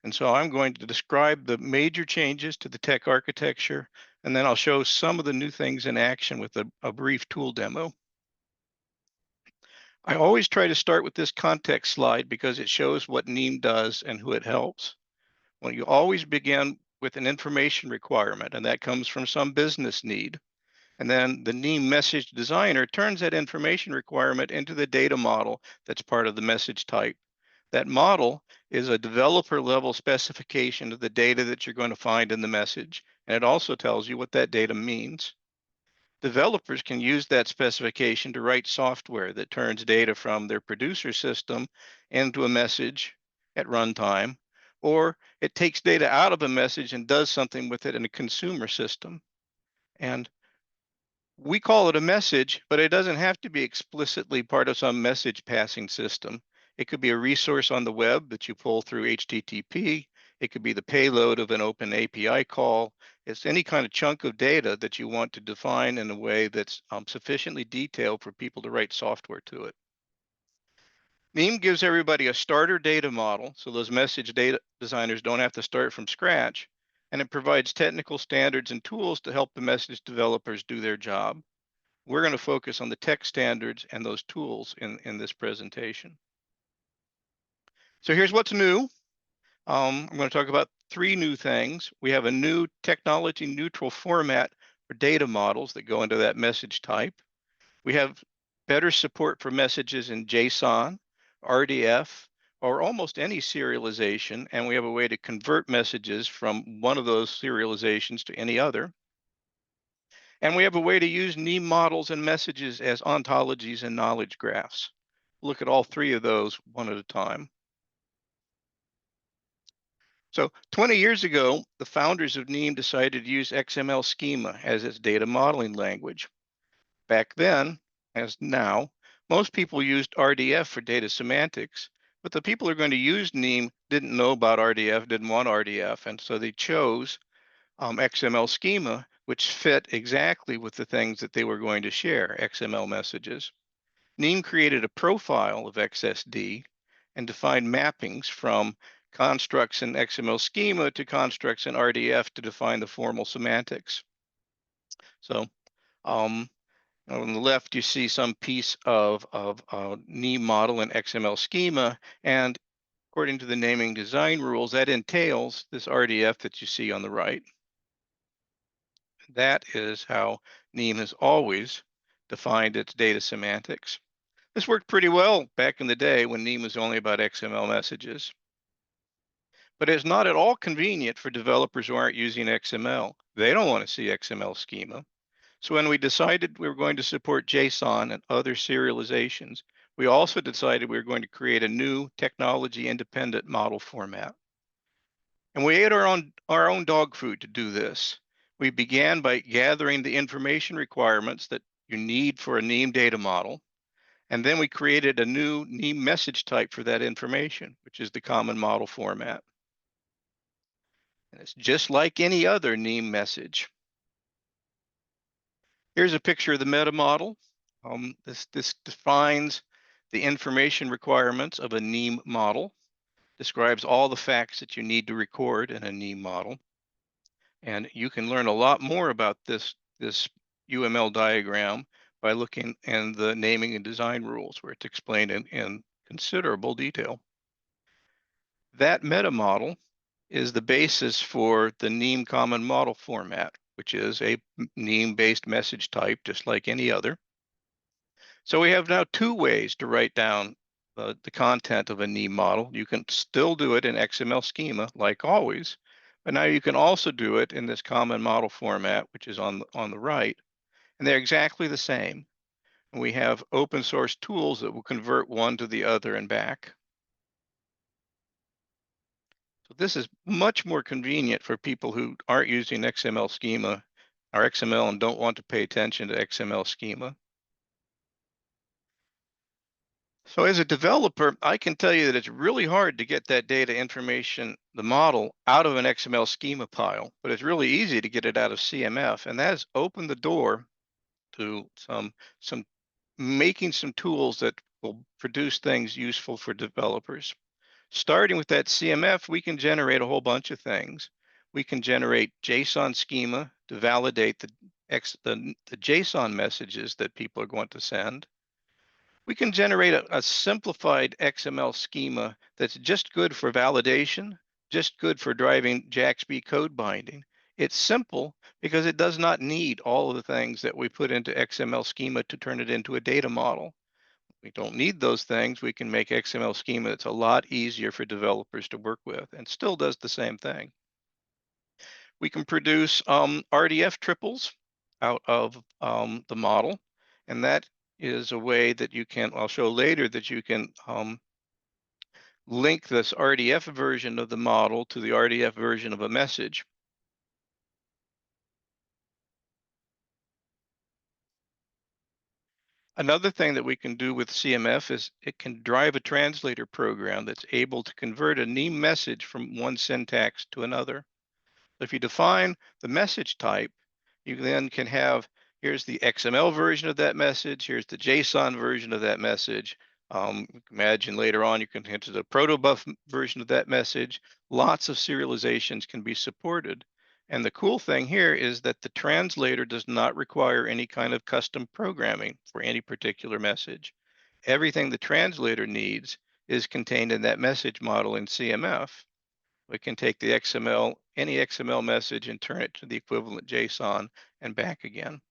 And so I'm going to describe the major changes to the tech architecture, and then I'll show some of the new things in action with a brief tool demo. I always try to start with this context slide because it shows what NIEM does and who it helps. Well, you always begin with an information requirement, and that comes from some business need. And then the NIEM message designer turns that information requirement into the data model that's part of the message type. That model is a developer level specification of the data that you're going to find in the message. And it also tells you what that data means. Developers can use that specification to write software that turns data from their producer system into a message at runtime, or it takes data out of a message and does something with it in a consumer system. And we call it a message, but it doesn't have to be explicitly part of some message passing system. It could be a resource on the web that you pull through HTTP. It could be the payload of an open API call. It's any kind of chunk of data that you want to define in a way that's sufficiently detailed for people to write software to it. NIEM gives everybody a starter data model, so those message data designers don't have to start from scratch, and it provides technical standards and tools to help the message developers do their job. We're going to focus on the tech standards and those tools in this presentation. So here's what's new. I'm going to talk about 3 new things. We have a new technology neutral format for data models that go into that message type. We have better support for messages in JSON, RDF, or almost any serialization, and we have a way to convert messages from one of those serializations to any other. And we have a way to use NIEM models and messages as ontologies and knowledge graphs. Look at all 3 of those one at a time. So 20 years ago, the founders of NIEM decided to use XML schema as its data modeling language. Back then, as now, most people used RDF for data semantics, but the people who are going to use NIEM didn't know about RDF, didn't want RDF, and so they chose XML schema, which fit exactly with the things that they were going to share, XML messages. NIEM created a profile of XSD and defined mappings from constructs in XML schema to constructs in RDF to define the formal semantics. So on the left, you see some piece of NIEM model in XML schema, and according to the naming design rules, that entails this RDF that you see on the right. That is how NIEM has always defined its data semantics. This worked pretty well back in the day when NIEM was only about XML messages. But it's not at all convenient for developers who aren't using XML. They don't want to see XML schema. So when we decided we were going to support JSON and other serializations, we also decided we were going to create a new technology-independent model format. And we ate our own dog food to do this. We began by gathering the information requirements that you need for a NIEM data model. And then we created a new NIEM message type for that information, which is the common model format. And it's just like any other NIEM message. Here's a picture of the meta model. This defines the information requirements of a NIEM model, describes all the facts that you need to record in a NIEM model. And you can learn a lot more about this UML diagram by looking in the naming and design rules, where it's explained in considerable detail. That meta model is the basis for the NIEM common model format, which is a NIEM-based message type, just like any other. So we have now 2 ways to write down the content of a NIEM model. You can still do it in XML schema, like always, but now you can also do it in this common model format, which is on the right, and they're exactly the same. And we have open source tools that will convert one to the other and back. So this is much more convenient for people who aren't using XML schema or XML and don't want to pay attention to XML schema. So as a developer, I can tell you that it's really hard to get that data information, the model, out of an XML schema pile, but it's really easy to get it out of CMF, and that has opened the door to making some tools that will produce things useful for developers. Starting with that CMF, we can generate a whole bunch of things. We can generate JSON schema to validate the JSON messages that people are going to send. We can generate a simplified XML schema that's just good for validation, just good for driving JAXB code binding. It's simple because it does not need all of the things that we put into XML schema to turn it into a data model. We don't need those things. We can make XML schema that's a lot easier for developers to work with and still does the same thing. We can produce RDF triples out of the model, and that is a way that you can, I'll show later, that you can link this RDF version of the model to the RDF version of a message. Another thing that we can do with CMF is it can drive a translator program that's able to convert a NIEM message from one syntax to another. If you define the message type, you then can have, here's the XML version of that message, here's the JSON version of that message. Imagine later on you can enter the protobuf version of that message. Lots of serializations can be supported. And the cool thing here is that the translator does not require any kind of custom programming for any particular message. Everything the translator needs is contained in that message model in CMF. We can take the XML, any XML message, and turn it to the equivalent JSON and back again.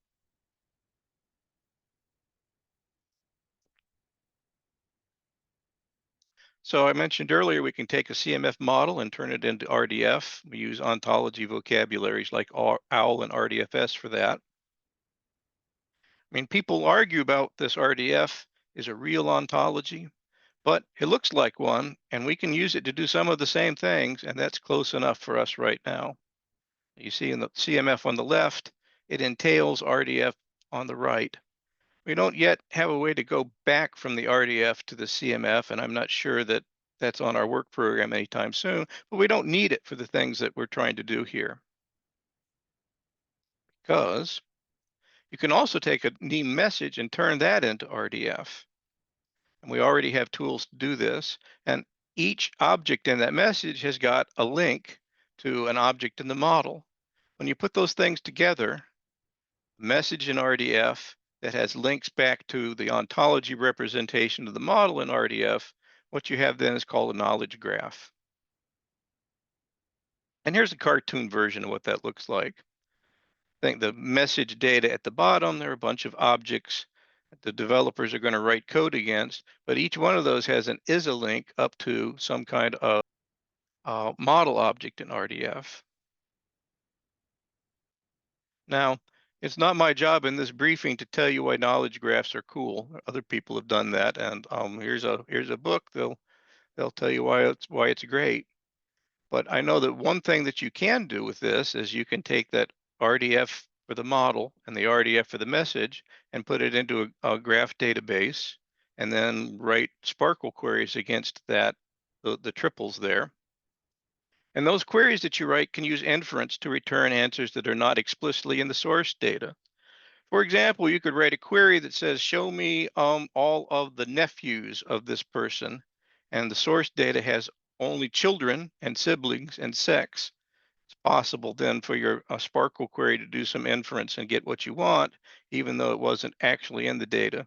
So I mentioned earlier, we can take a CMF model and turn it into RDF. We use ontology vocabularies like OWL and RDFS for that. I mean, people argue about this RDF is a real ontology, but it looks like one, and we can use it to do some of the same things, and that's close enough for us right now. You see in the CMF on the left, it entails RDF on the right. We don't yet have a way to go back from the RDF to the CMF, and I'm not sure that that's on our work program anytime soon, but we don't need it for the things that we're trying to do here. Because you can also take a NIEM message and turn that into RDF. And we already have tools to do this. And each object in that message has got a link to an object in the model. When you put those things together, message in RDF that has links back to the ontology representation of the model in RDF, what you have then is called a knowledge graph. And here's a cartoon version of what that looks like. Think the message data at the bottom, there are a bunch of objects that the developers are going to write code against, but each one of those has an ISA link up to some kind of model object in RDF. Now, it's not my job in this briefing to tell you why knowledge graphs are cool. Other people have done that, and here's a book. They'll tell you why it's great. But I know that one thing that you can do with this is you can take that RDF for the model and the RDF for the message and put it into a graph database, and then write Sparkle queries against that, the triples there. And those queries that you write can use inference to return answers that are not explicitly in the source data. For example, you could write a query that says, show me all of the nephews of this person, and the source data has only children and siblings and sex. It's possible then for your Sparkle query to do some inference and get what you want, even though it wasn't actually in the data.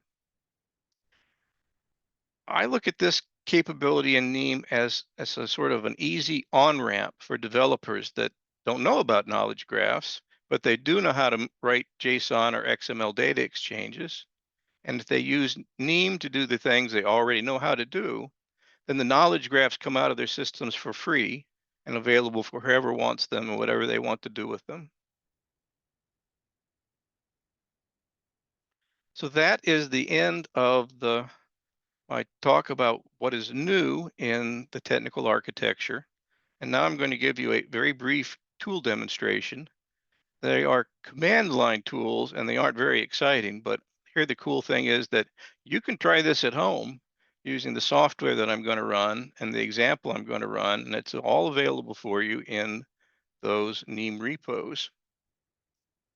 I look at this capability in NIEM as a sort of an easy on-ramp for developers that don't know about knowledge graphs, but they do know how to write JSON or XML data exchanges. And if they use NIEM to do the things they already know how to do, then the knowledge graphs come out of their systems for free and available for whoever wants them and whatever they want to do with them. So that is the end of my talk about what is new in the technical architecture. And now I'm going to give you a very brief tool demonstration. They are command line tools and they aren't very exciting, but here the cool thing is that you can try this at home using the software that I'm going to run and the example I'm going to run, and it's all available for you in those NIEM repos.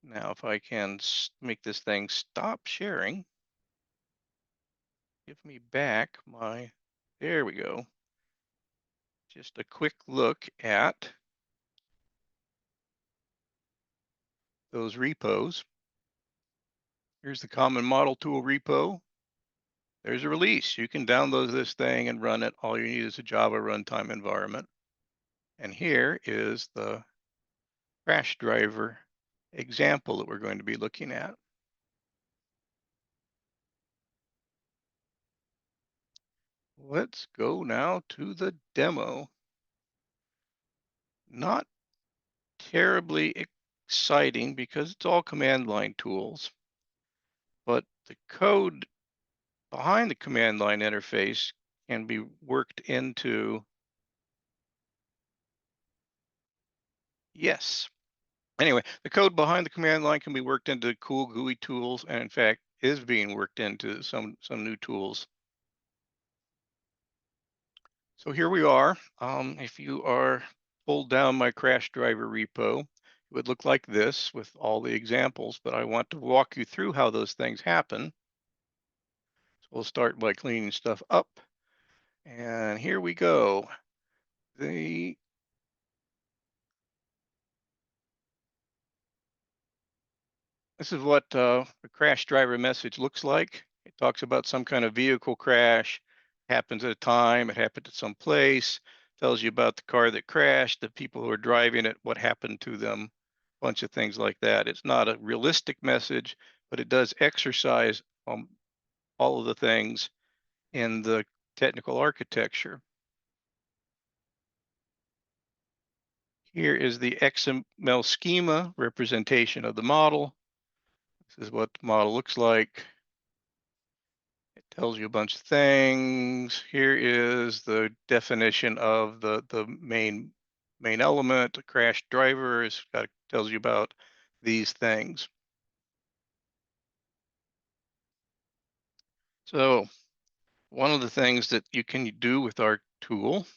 Now, if I can make this thing stop sharing, give me back there we go. Just a quick look at those repos. Here's the common model tool repo. There's a release. You can download this thing and run it. All you need is a Java runtime environment. And here is the crash driver example that we're going to be looking at. Let's go now to the demo. Not terribly exciting because it's all command line tools, but the code behind the command line interface can be worked into, yes. Anyway, the code behind the command line can be worked into cool GUI tools, and in fact is being worked into some new tools. So here we are. If you are pulled down my crash driver repo, it would look like this with all the examples, but I want to walk you through how those things happen. So we'll start by cleaning stuff up. And here we go. This is what the crash driver message looks like. It talks about some kind of vehicle crash, happens at a time, it happened at some place, tells you about the car that crashed, the people who are driving it, what happened to them, a bunch of things like that. It's not a realistic message, but it does exercise all of the things in the technical architecture. Here is the XML schema representation of the model. This is what the model looks like. It tells you a bunch of things. Here is the definition of the main element. The crash driver tells you about these things. So one of the things that you can do with our tool,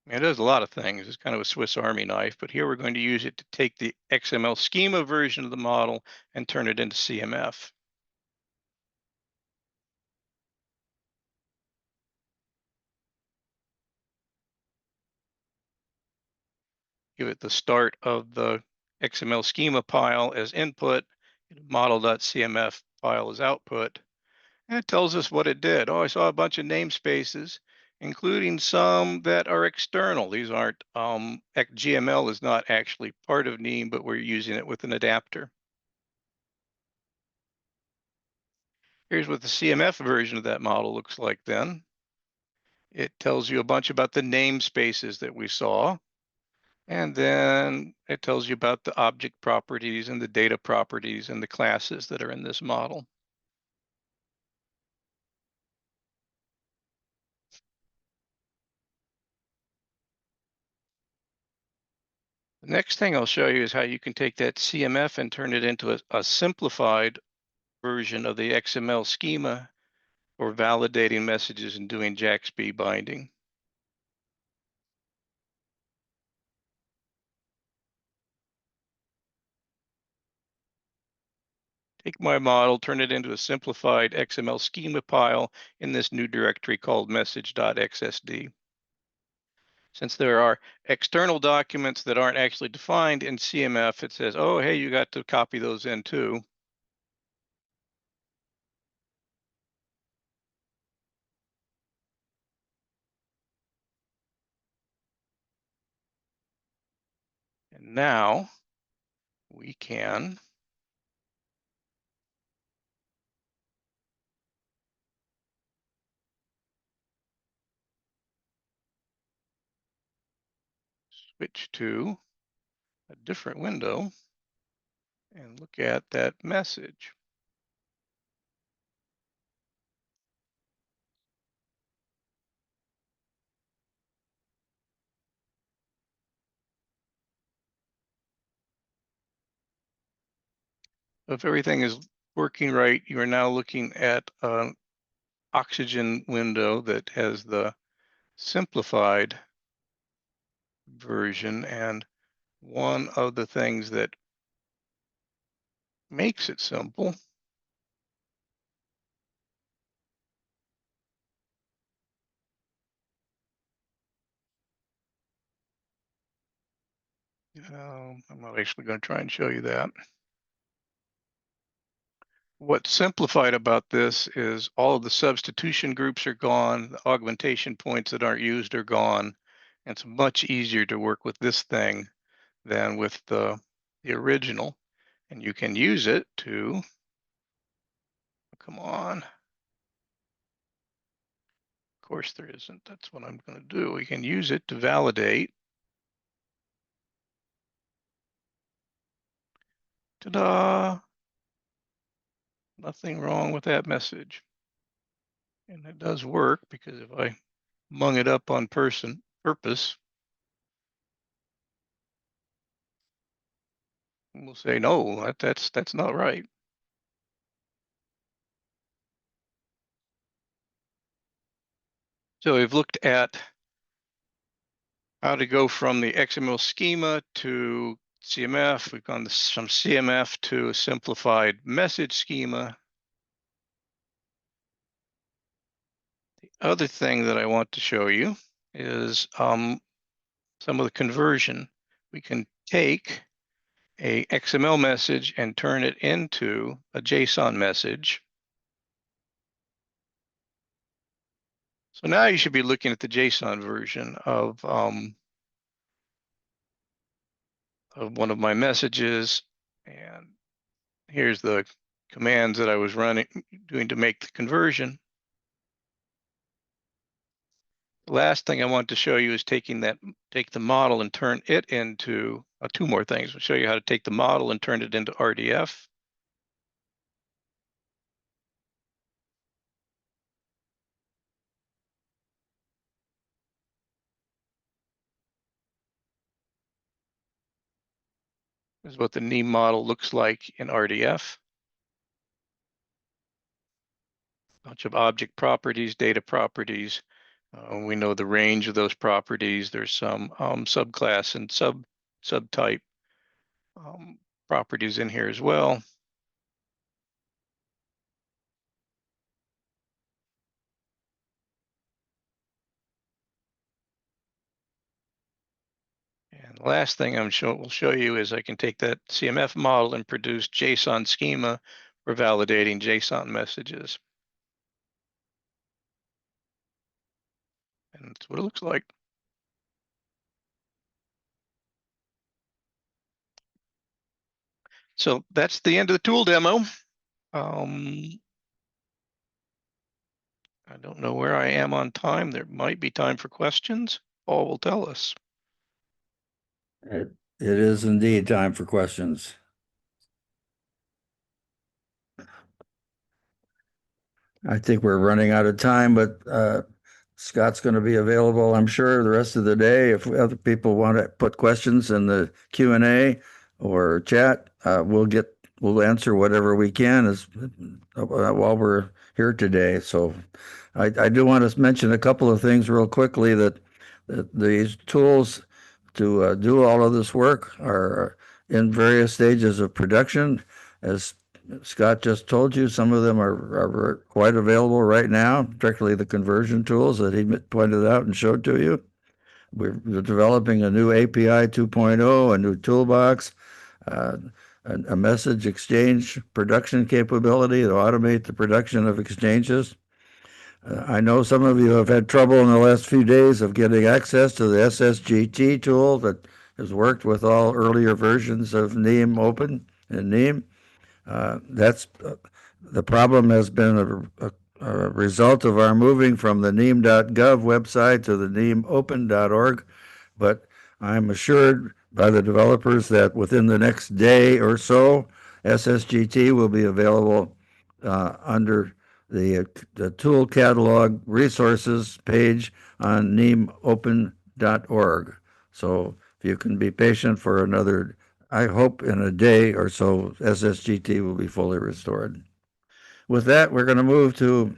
it does a lot of things. It's kind of a Swiss Army knife, but here we're going to use it to take the XML schema version of the model and turn it into CMF. Give it the start of the XML schema pile as input, model.cmf file as output, and it tells us what it did. Oh, I saw a bunch of namespaces, including some that are external. These aren't, GML is not actually part of NIEM, but we're using it with an adapter. Here's what the CMF version of that model looks like then. It tells you a bunch about the namespaces that we saw. And then it tells you about the object properties and the data properties and the classes that are in this model. The next thing I'll show you is how you can take that CMF and turn it into a simplified version of the XML schema for validating messages and doing JAXB binding. Take my model, turn it into a simplified XML schema pile in this new directory called message.xsd. Since there are external documents that aren't actually defined in CMF, it says, oh, hey, you got to copy those in too. And now we can switch to a different window. and look at that message. If everything is working right, you are now looking at an Oxygen window that has the simplified version, and one of the things that makes it simple I'm not actually going to try and show you that. What's simplified about this is all of the substitution groups are gone, the augmentation points that aren't used are gone. And it's much easier to work with this thing than with the original. And you can use it to, come on. Of course there isn't. That's what I'm going to do. We can use it to validate. Ta-da! Nothing wrong with that message. And it does work because if I mung it up on purpose, we'll say, no, that's not right. So we've looked at how to go from the XML schema to CMF. We've gone from CMF to a simplified message schema. The other thing that I want to show you is some of the conversion. We can take a XML message and turn it into a JSON message. So now you should be looking at the JSON version of one of my messages. And here's the commands that I was doing to make the conversion. The last thing I want to show you is take the model and turn it into two more things. We'll show you how to take the model and turn it into RDF. This is what the NIEM model looks like in RDF. Bunch of object properties, data properties. We know the range of those properties. There's some subclass and subtype properties in here as well. And the last thing we'll show you is I can take that CMF model and produce JSON schema for validating JSON messages. And that's what it looks like. So that's the end of the tool demo. I don't know where I am on time. There might be time for questions. Paul will tell us. It is indeed time for questions. I think we're running out of time, but Scott's going to be available, I'm sure, the rest of the day. If other people want to put questions in the Q&A or chat, we'll answer whatever we can while we're here today. So I do want to mention a couple of things real quickly that these tools to do all of this work are in various stages of production. As Scott just told you, some of them are quite available right now, particularly the conversion tools that he pointed out and showed to you. We're developing a new API 2.0, a new toolbox, a message exchange production capability to automate the production of exchanges. I know some of you have had trouble in the last few days of getting access to the SSGT tool that has worked with all earlier versions of NIEMOpen and NIEM. That's the problem has been a result of our moving from the NIEM.gov website to the NIEMOpen.org. But I'm assured by the developers that within the next day or so, SSGT will be available under the tool catalog resources page on NIEMOpen.org. So if you can be patient for another, I hope in a day or so, SSGT will be fully restored. With that, we're going to move to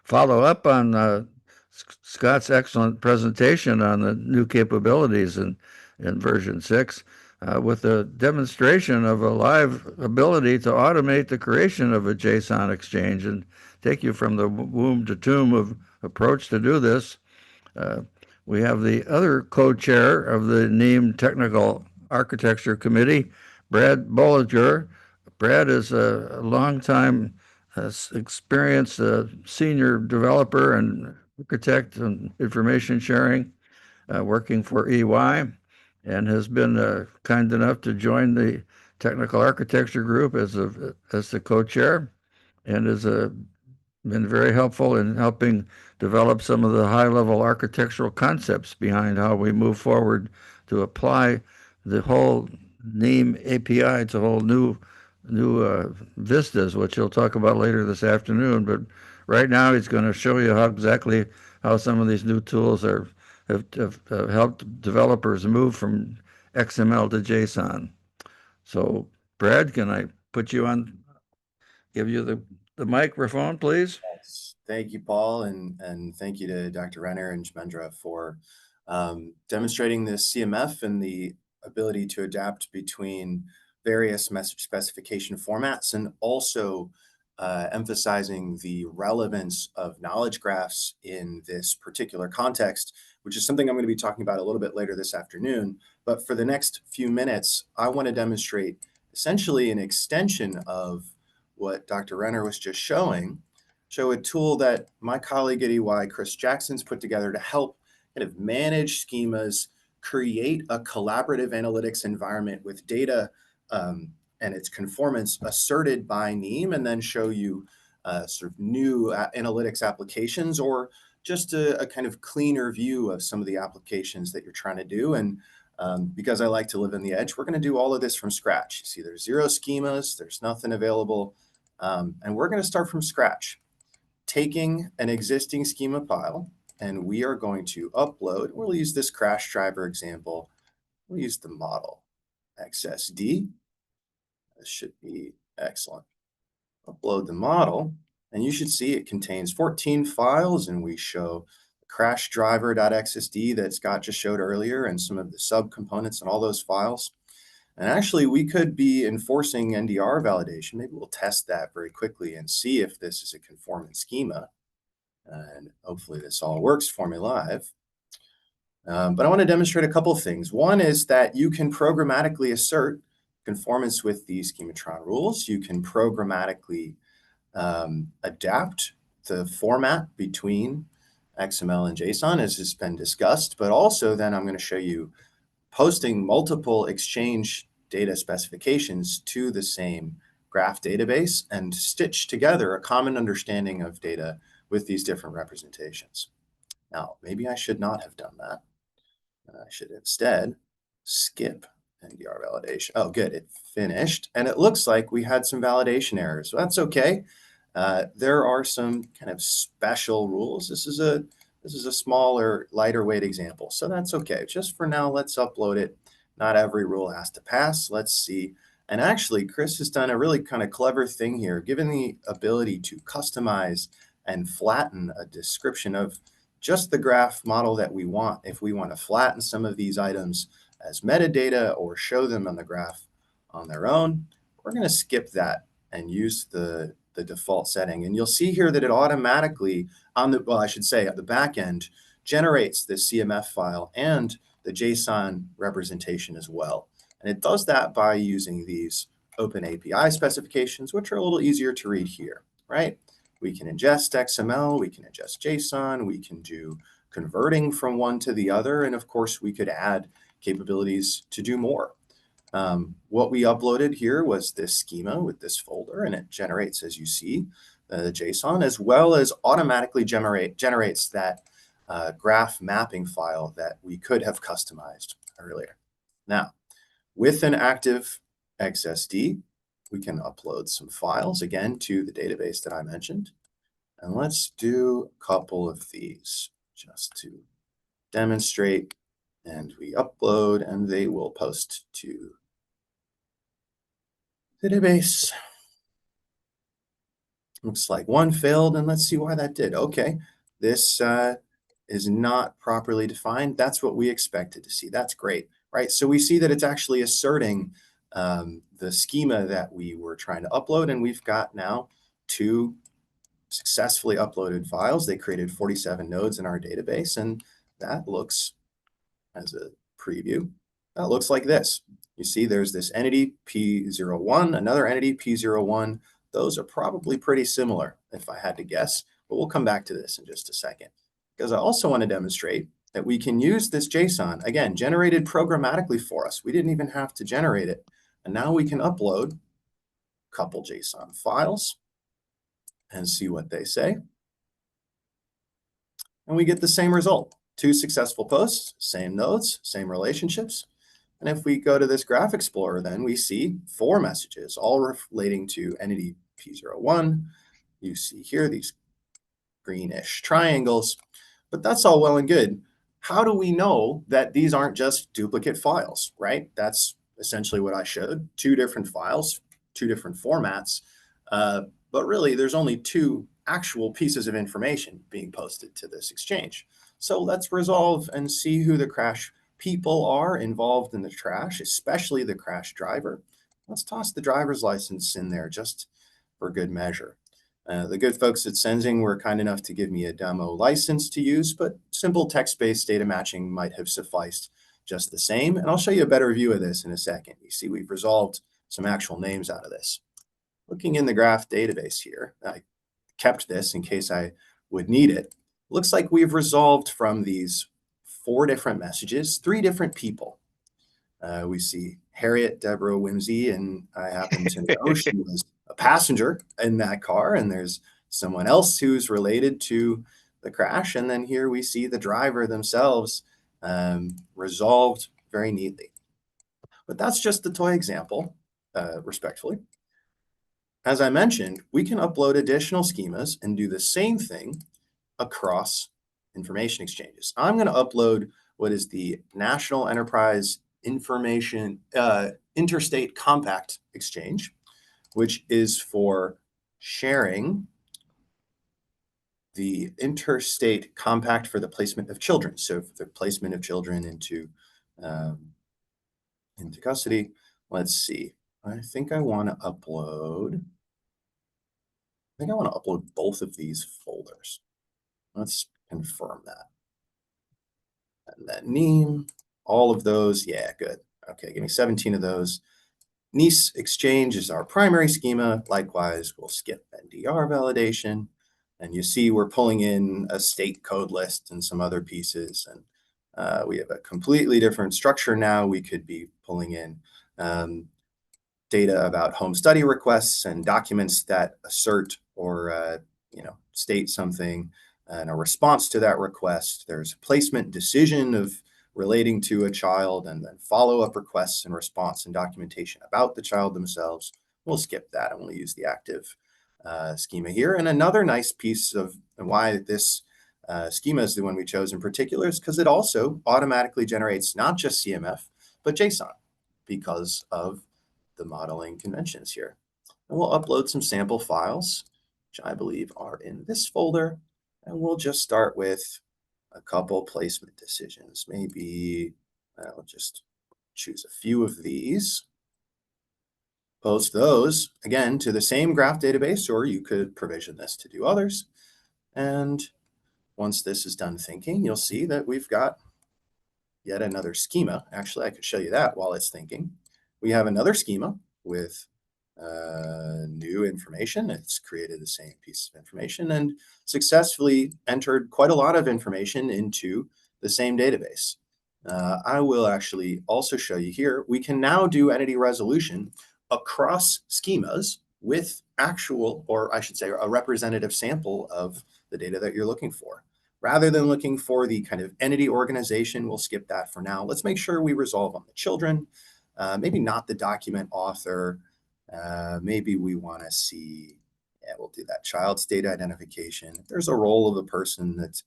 follow up on Scott's excellent presentation on the new capabilities in version 6 with a demonstration of a live ability to automate the creation of a JSON exchange and take you from the womb to tomb of approach to do this. We have the other co-chair of the NIEM Technical Architecture Committee, Brad Bollinger. Brad is a longtime experienced senior developer and architect and information sharing, working for EY, and has been kind enough to join the technical architecture group as the co-chair, and has been very helpful in helping develop some of the high-level architectural concepts behind how we move forward to apply the whole NIEM API to whole new vistas, which he'll talk about later this afternoon. But right now, he's going to show you exactly how some of these new tools have helped developers move from XML to JSON. So, Brad, can I put you on? Give you the microphone, please. Yes. Thank you, Paul, and thank you to Dr. Renner and Jmendra for demonstrating this CMF and the ability to adapt between various message specification formats, and also emphasizing the relevance of knowledge graphs in this particular context, which is something I'm going to be talking about a little bit later this afternoon. But for the next few minutes, I want to demonstrate essentially an extension of what Dr. Renner was just showing, show a tool that my colleague at EY, Chris Jackson's put together to help kind of manage schemas, create a collaborative analytics environment with data and its conformance asserted by NIEM, and then show you sort of new analytics applications, or just a kind of cleaner view of some of the applications that you're trying to do. And because I like to live in the edge, we're going to do all of this from scratch. You see, there's 0 schemas, there's nothing available. And we're going to start from scratch, taking an existing schema file, and we are going to upload. We'll use this crash driver example. We'll use the model XSD. This should be excellent. Upload the model, and you should see it contains 14 files, and we show crash driver.xsd that Scott just showed earlier, and some of the subcomponents and all those files. And actually, we could be enforcing NDR validation. Maybe we'll test that very quickly and see if this is a conformant schema. And hopefully this all works for me live. But I want to demonstrate a couple of things. One is that you can programmatically assert conformance with the schematron rules. You can programmatically adapt the format between XML and JSON, as has been discussed. But also then I'm going to show you posting multiple exchange data specifications to the same graph database and stitch together a common understanding of data with these different representations. Now, maybe I should not have done that. I should instead skip NDR validation. Oh, good, it finished. And it looks like we had some validation errors. So that's okay. There are some kind of special rules. This is a smaller, lighter weight example. So that's okay. Just for now, let's upload it. Not every rule has to pass. Let's see. And actually, Chris has done a really kind of clever thing here, given the ability to customize and flatten a description of just the graph model that we want. If we want to flatten some of these items as metadata or show them on the graph on their own, we're going to skip that and use the default setting. And you'll see here that it automatically on the, well, I should say at the back end, generates the CMF file and the JSON representation as well. And it does that by using these open API specifications, which are a little easier to read here, right? We can ingest XML, we can ingest JSON, we can do converting from one to the other, and of course we could add capabilities to do more. What we uploaded here was this schema with this folder, and it generates, as you see, the JSON, as well as automatically generates that graph mapping file that we could have customized. earlier. Now, with an active XSD, we can upload some files again to the database that I mentioned. And let's do a couple of these just to demonstrate. And we upload and they will post to the database. Looks like one failed, and let's see why that did. Okay, this is not properly defined. That's what we expected to see. That's great, right? So we see that it's actually asserting the schema that we were trying to upload, and we've got now 2 successfully uploaded files. They created 47 nodes in our database, and that looks, as a preview, that looks like this. You see there's this entity P01, another entity P01. Those are probably pretty similar, if I had to guess, but we'll come back to this in just a second, because I also want to demonstrate that we can use this JSON, again, generated programmatically for us. We didn't even have to generate it. And now we can upload a couple JSON files and see what they say. And we get the same result. 2 successful posts, same nodes, same relationships. And if we go to this Graph Explorer, then we see 4 messages, all relating to entity P01. You see here these greenish triangles, but that's all well and good. How do we know that these aren't just duplicate files, right? That's essentially what I showed, 2 different files, 2 different formats, but really there's only 2 actual pieces of information being posted to this exchange. So let's resolve and see who the crash people are involved in the crash, especially the crash driver. Let's toss the driver's license in there just for good measure. The good folks at Sensing were kind enough to give me a demo license to use, but simple text-based data matching might have sufficed just the same. And I'll show you a better view of this in a second. You see we've resolved some actual names out of this. Looking in the graph database here, I kept this in case I would need it. Looks like we've resolved from these 4 different messages, 3 different people. We see Harriet, Deborah, Whimsy, and I happen to know she was a passenger in that car, and there's someone else who's related to the crash. And then here we see the driver themselves resolved very neatly. But that's just the toy example, respectfully. As I mentioned, we can upload additional schemas and do the same thing across information exchanges. I'm going to upload what is the National Enterprise Information Interstate Compact Exchange, which is for sharing the interstate compact for the placement of children. So for the placement of children into custody. Let's see. I think I want to upload both of these folders. Let's confirm that. And then NIEM, all of those. Yeah, good. Okay, give me 17 of those. NIES exchange is our primary schema. Likewise, we'll skip NDR validation. And you see we're pulling in a state code list and some other pieces. And we have a completely different structure now. We could be pulling in data about home study requests and documents that assert or state something and a response to that request. There's a placement decision of relating to a child, and then follow-up requests and response and documentation about the child themselves. We'll skip that and we'll use the active schema here. And another nice piece of why this schema is the one we chose in particular is because it also automatically generates not just CMF, but JSON because of the modeling conventions here. And we'll upload some sample files, which I believe are in this folder. And we'll just start with a couple placement decisions. Maybe I'll just choose a few of these. Post those, again, to the same graph database, or you could provision this to do others. And once this is done thinking, you'll see that we've got yet another schema. Actually, I could show you that while it's thinking. We have another schema with new information. It's created the same piece of information and successfully entered quite a lot of information into the same database. I will actually also show you here, we can now do entity resolution across schemas with actual, or I should say, a representative sample of the data that you're looking for. rather than looking for the kind of entity organization, we'll skip that for now. Let's make sure we resolve on the children, maybe not the document author. Maybe we want to see, yeah, we'll do that child's data identification. If there's a role of the person that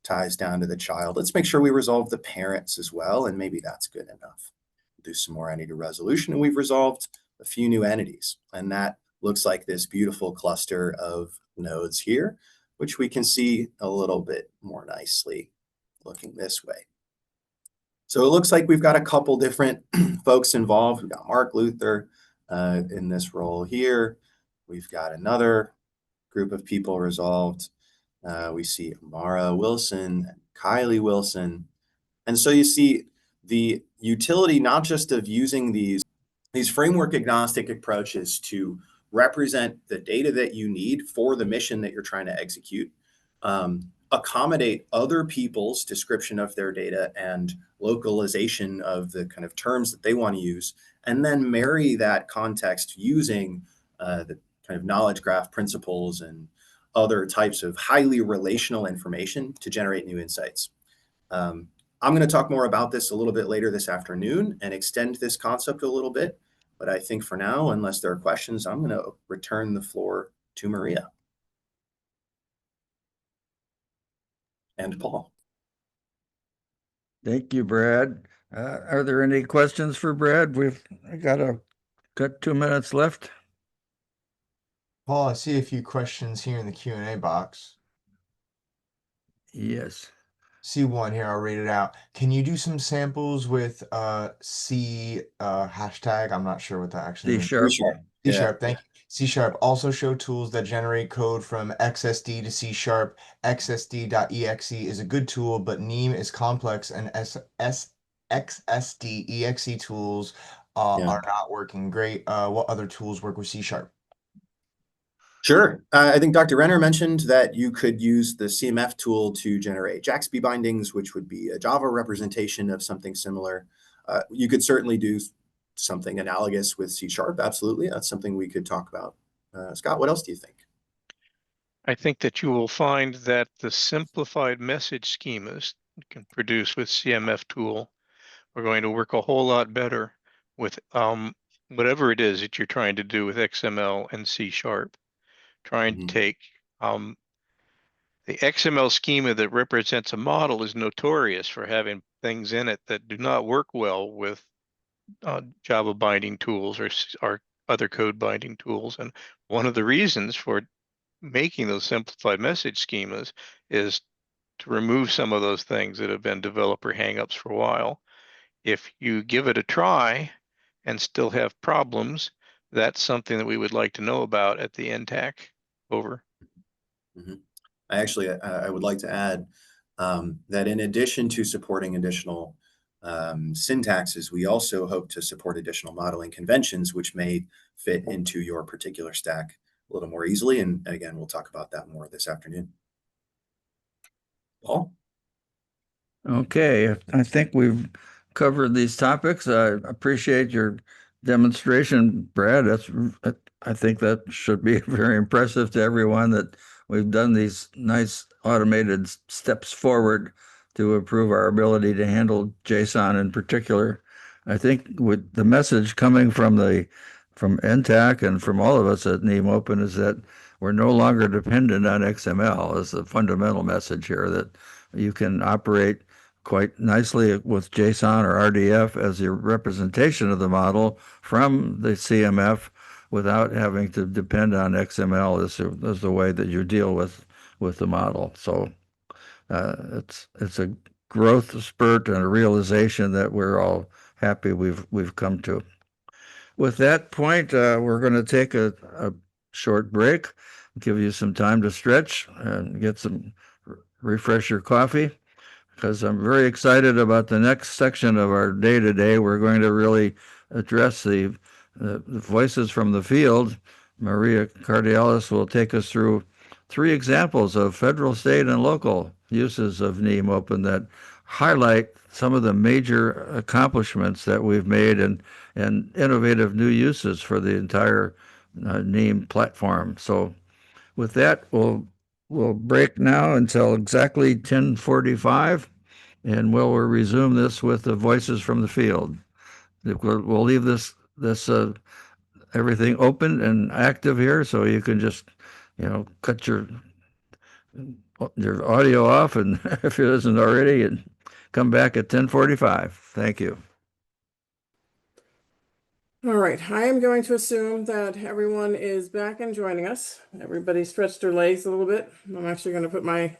ties down to the child, let's make sure we resolve the parents as well, and maybe that's good enough. We'll do some more entity resolution, and we've resolved a few new entities, and that looks like this beautiful cluster of nodes here, which we can see a little bit more nicely looking this way. So it looks like we've got a couple different folks involved. We've got Mark Luther in this role here. We've got another group of people resolved. We see Amara Wilson and Kylie Wilson. And so you see the utility not just of using these framework agnostic approaches to represent the data that you need for the mission that you're trying to execute, accommodate other people's description of their data and localization of the kind of terms that they want to use, and then marry that context using the kind of knowledge graph principles and other types of highly relational information to generate new insights. I'm going to talk more about this a little bit later this afternoon and extend this concept a little bit. But I think for now, unless there are questions, I'm going to return the floor to Maria and Paul. Thank you, Brad. Are there any questions for Brad? We've got 2 minutes left. Paul, I see a few questions here in the Q&A box. Yes. See one here, I'll read it out. Can you do some samples with C hashtag? I'm not sure what that actually means. C#. C sharp, thank you. C#. Also show tools that generate code from XSD to C#. XSD.exe is a good tool, but NIEM is complex and XSD.exe tools are not working great. What other tools work with C#? Sure. I think Dr. Renner mentioned that you could use the CMF tool to generate JAXB bindings, which would be a Java representation of something similar. You could certainly do something analogous with C#. Absolutely. That's something we could talk about. Scott, what else do you think? I think that you will find that the simplified message schemas you can produce with CMF tool are going to work a whole lot better with whatever it is that you're trying to do with XML and C#. Trying to take the XML schema that represents a model is notorious for having things in it that do not work well with Java binding tools or other code binding tools. And one of the reasons for making those simplified message schemas is to remove some of those things that have been developer hangups for a while. If you give it a try and still have problems, that's something that we would like to know about at the NTAC. Over. I would like to add that in addition to supporting additional syntaxes, we also hope to support additional modeling conventions, which may fit into your particular stack a little more easily. And again, we'll talk about that more this afternoon. Paul? Okay, I think we've covered these topics. I appreciate your demonstration, Brad. I think that should be very impressive to everyone that we've done these nice automated steps forward to improve our ability to handle JSON in particular. I think with the message coming from NTAC and from all of us at NIEMOpen is that we're no longer dependent on XML as the fundamental message here, that you can operate quite nicely with JSON or RDF as your representation of the model from the CMF without having to depend on XML as the way that you deal with the model. So it's a growth spurt and a realization that we're all happy we've come to. With that point, we're going to take a short break, give you some time to stretch and get some refresh your coffee, because I'm very excited about the next section of our day today. We're going to really address the voices from the field. Maria Cardialis will take us through 3 examples of federal, state, and local uses of NIEMOpen that highlight some of the major accomplishments that we've made and innovative new uses for the entire NIEM platform. So with that, we'll we'll break now until exactly 10:45, and we'll resume this with the voices from the field. We'll leave this everything open and active here, so you can just, cut your audio off, and if it isn't already, and come back at 10:45. Thank you. All right, I am going to assume that everyone is back and joining us. Everybody stretched their legs a little bit. I'm actually going to put my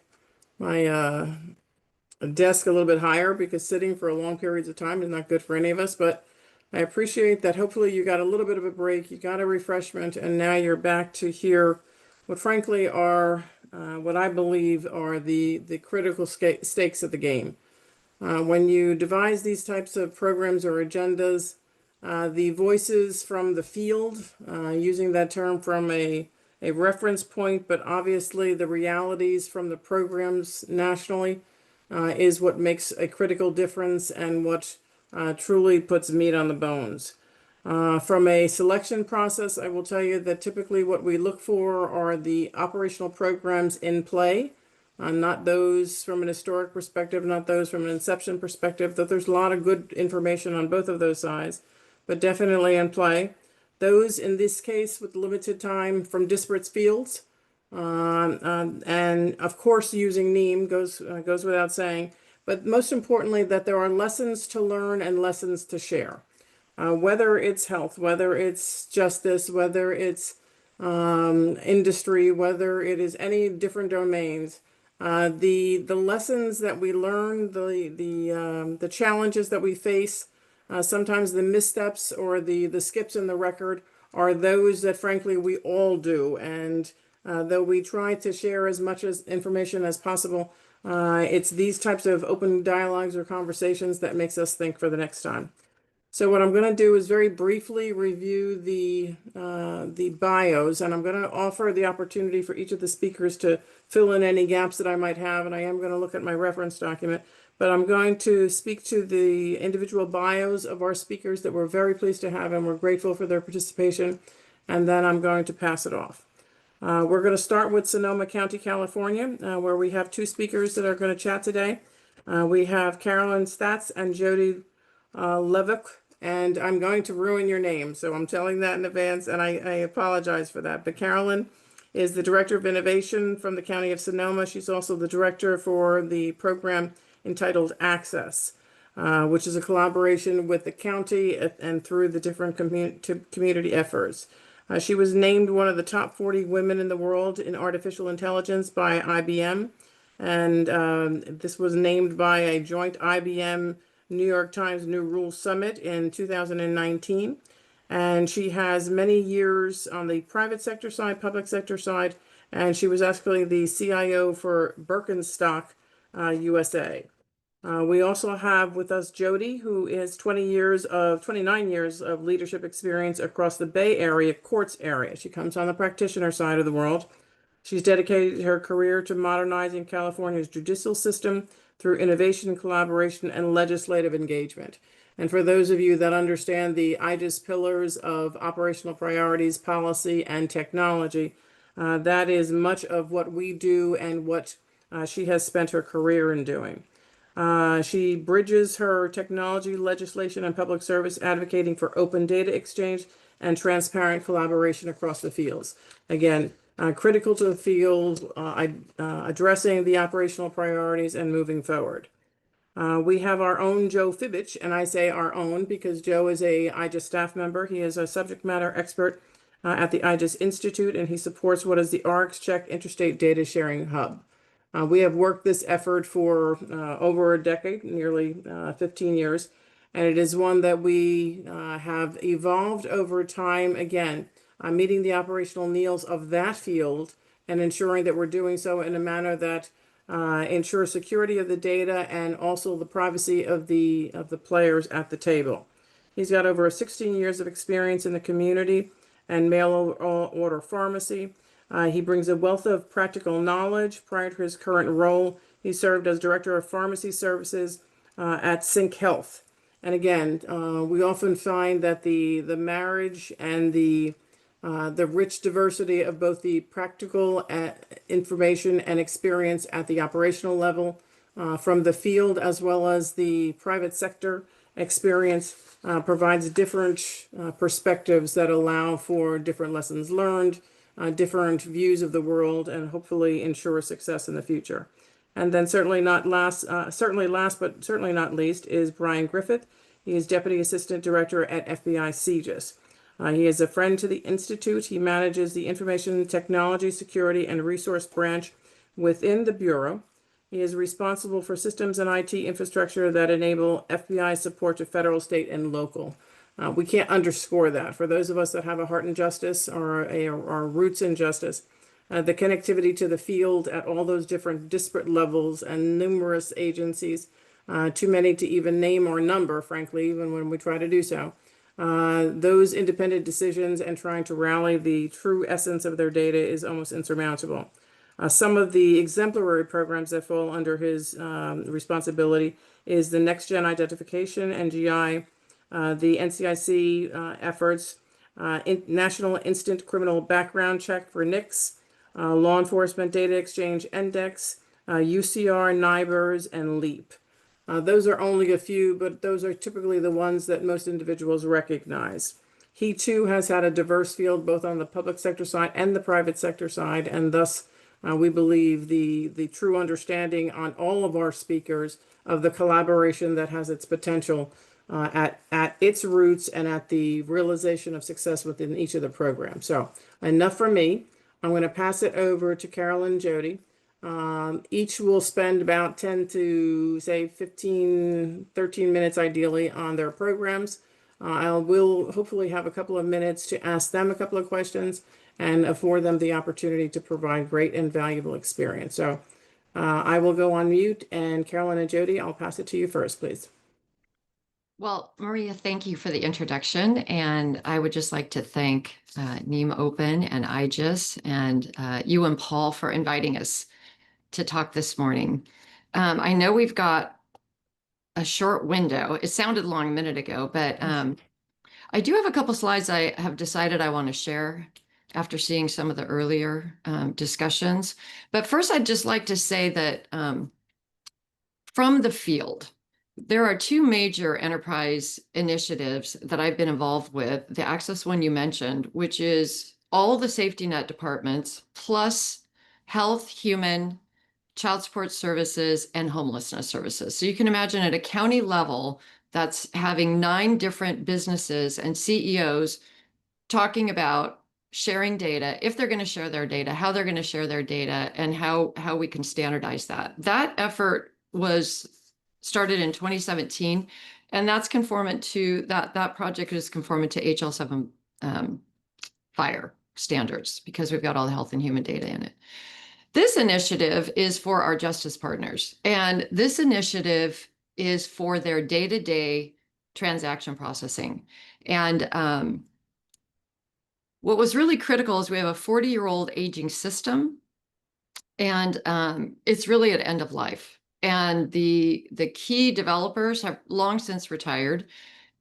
desk a little bit higher because sitting for long periods of time is not good for any of us. But I appreciate that. Hopefully you got a little bit of a break, you got a refreshment, and now you're back to hear what frankly are what I believe are the critical stakes of the game. When you devise these types of programs or agendas, the voices from the field, using that term from a reference point, but obviously the realities from the programs nationally is what makes a critical difference and what truly puts meat on the bones. From a selection process, I will tell you that typically what we look for are the operational programs in play, not those from an historic perspective, not those from an inception perspective, though there's a lot of good information on both of those sides, but definitely in play. Those, in this case, with limited time from disparate fields, and of course using NIEM goes without saying, but most importantly that there are lessons to learn and lessons to share. Whether it's health, whether it's justice, whether it's industry, whether it is any different domains, the lessons that we learn, the challenges that we face, sometimes the missteps or the skips in the record are those that frankly we all do. And though we try to share as much as information as possible, it's these types of open dialogues or conversations that makes us think for the next time. So what I'm going to do is very briefly review the bios, and I'm going to offer the opportunity for each of the speakers to fill in any gaps that I might have, and I am going to look at my reference document. But I'm going to speak to the individual bios of our speakers that we're very pleased to have, and we're grateful for their participation, and then I'm going to pass it off. We're going to start with Sonoma County, California, where we have two speakers that are going to chat today. We have Carolyn Statz and Jody Levick. And I'm going to ruin your name, so I'm telling that in advance, and I apologize for that. But Carolyn is the Director of Innovation from the County of Sonoma. She's also the Director for the program entitled Access, which is a collaboration with the county and through the different community efforts. She was named one of the top 40 women in the world in artificial intelligence by IBM, and this was named by a joint IBM New York Times New Rules Summit in 2019. And she has many years on the private sector side, public sector side, and she was actually the CIO for Birkenstock USA. We also have with us Jody, who has 29 years of leadership experience across the Bay Area courts area. She comes on the practitioner side of the world. She's dedicated her career to modernizing California's judicial system through innovation, collaboration, and legislative engagement. And for those of you that understand the IJIS pillars of operational priorities, policy, and technology, that is much of what we do and what she has spent her career in doing. She bridges her technology, legislation, and public service advocating for open data exchange and transparent collaboration across the fields. Again, critical to the field, addressing the operational priorities and moving forward. We have our own Joe Fibich, and I say our own because Joe is a IJIS staff member. He is a subject matter expert at the IJIS Institute, and he supports what is the RxCheck Interstate Data Sharing Hub. We have worked this effort for over a decade, nearly 15 years, and it is one that we have evolved over time, again, meeting the operational needs of that field and ensuring that we're doing so in a manner that ensures security of the data and also the privacy of the players at the table. He's got over 16 years of experience in the community and mail order pharmacy. He brings a wealth of practical knowledge. Prior to his current role, he served as Director of Pharmacy Services at Sync Health. And again, we often find that the marriage and the the rich diversity of both the practical information and experience at the operational level from the field as well as the private sector experience provides different perspectives that allow for different lessons learned, different views of the world, and hopefully ensure success in the future. And then certainly last but certainly not least is Brian Griffith. He is Deputy Assistant Director at FBI CJIS. He is a friend to the Institute. He manages the Information Technology, Security, and Resource Branch within the Bureau. He is responsible for systems and IT infrastructure that enable FBI support to federal, state, and local. We can't underscore that. For those of us that have a heart in justice or our roots in justice, the connectivity to the field at all those different disparate levels and numerous agencies, too many to even name or number, frankly, even when we try to do so. Those independent decisions and trying to rally the true essence of their data is almost insurmountable. Some of the exemplary programs that fall under his responsibility is the Next Gen Identification, NGI, the NCIC efforts, National Instant Criminal Background Check for NICS, Law Enforcement Data Exchange Index, UCR, NIBRS, and LEAP. Those are only a few, but those are typically the ones that most individuals recognize. He too has had a diverse field both on the public sector side and the private sector side, and thus we believe the true understanding on all of our speakers of the collaboration that has its potential at its roots and at the realization of success within each of the programs. So enough from me. I'm going to pass it over to Carol and Jody. Each will spend about 10 to say 15, 13 minutes ideally on their programs. I will hopefully have a couple of minutes to ask them a couple of questions and afford them the opportunity to provide great and valuable experience. So I will go on mute, and Carolyn and Jody, I'll pass it to you first, please. Well, Maria, thank you for the introduction. And I would just like to thank NIEMOpen and IJIS and you and Paul for inviting us to talk this morning. I know we've got a short window. It sounded long a minute ago, but I do have a couple slides I have decided I want to share after seeing some of the earlier discussions. But first, I'd just like to say that from the field, there are two major enterprise initiatives that I've been involved with. The Access one you mentioned, which is all the safety net departments, plus health, human, child support services, and homelessness services. So you can imagine at a county level, that's having 9 different businesses and CEOs talking about sharing data, if they're going to share their data, how they're going to share their data, and how we can standardize that. That effort was started in 2017, and that's conformant to that project is conformant to HL7 fire standards because we've got all the health and human data in it. This initiative is for our justice partners, and this initiative is for their day-to-day transaction processing. And what was really critical is we have a 40-year-old aging system, and it's really at end of life. And the key developers have long since retired,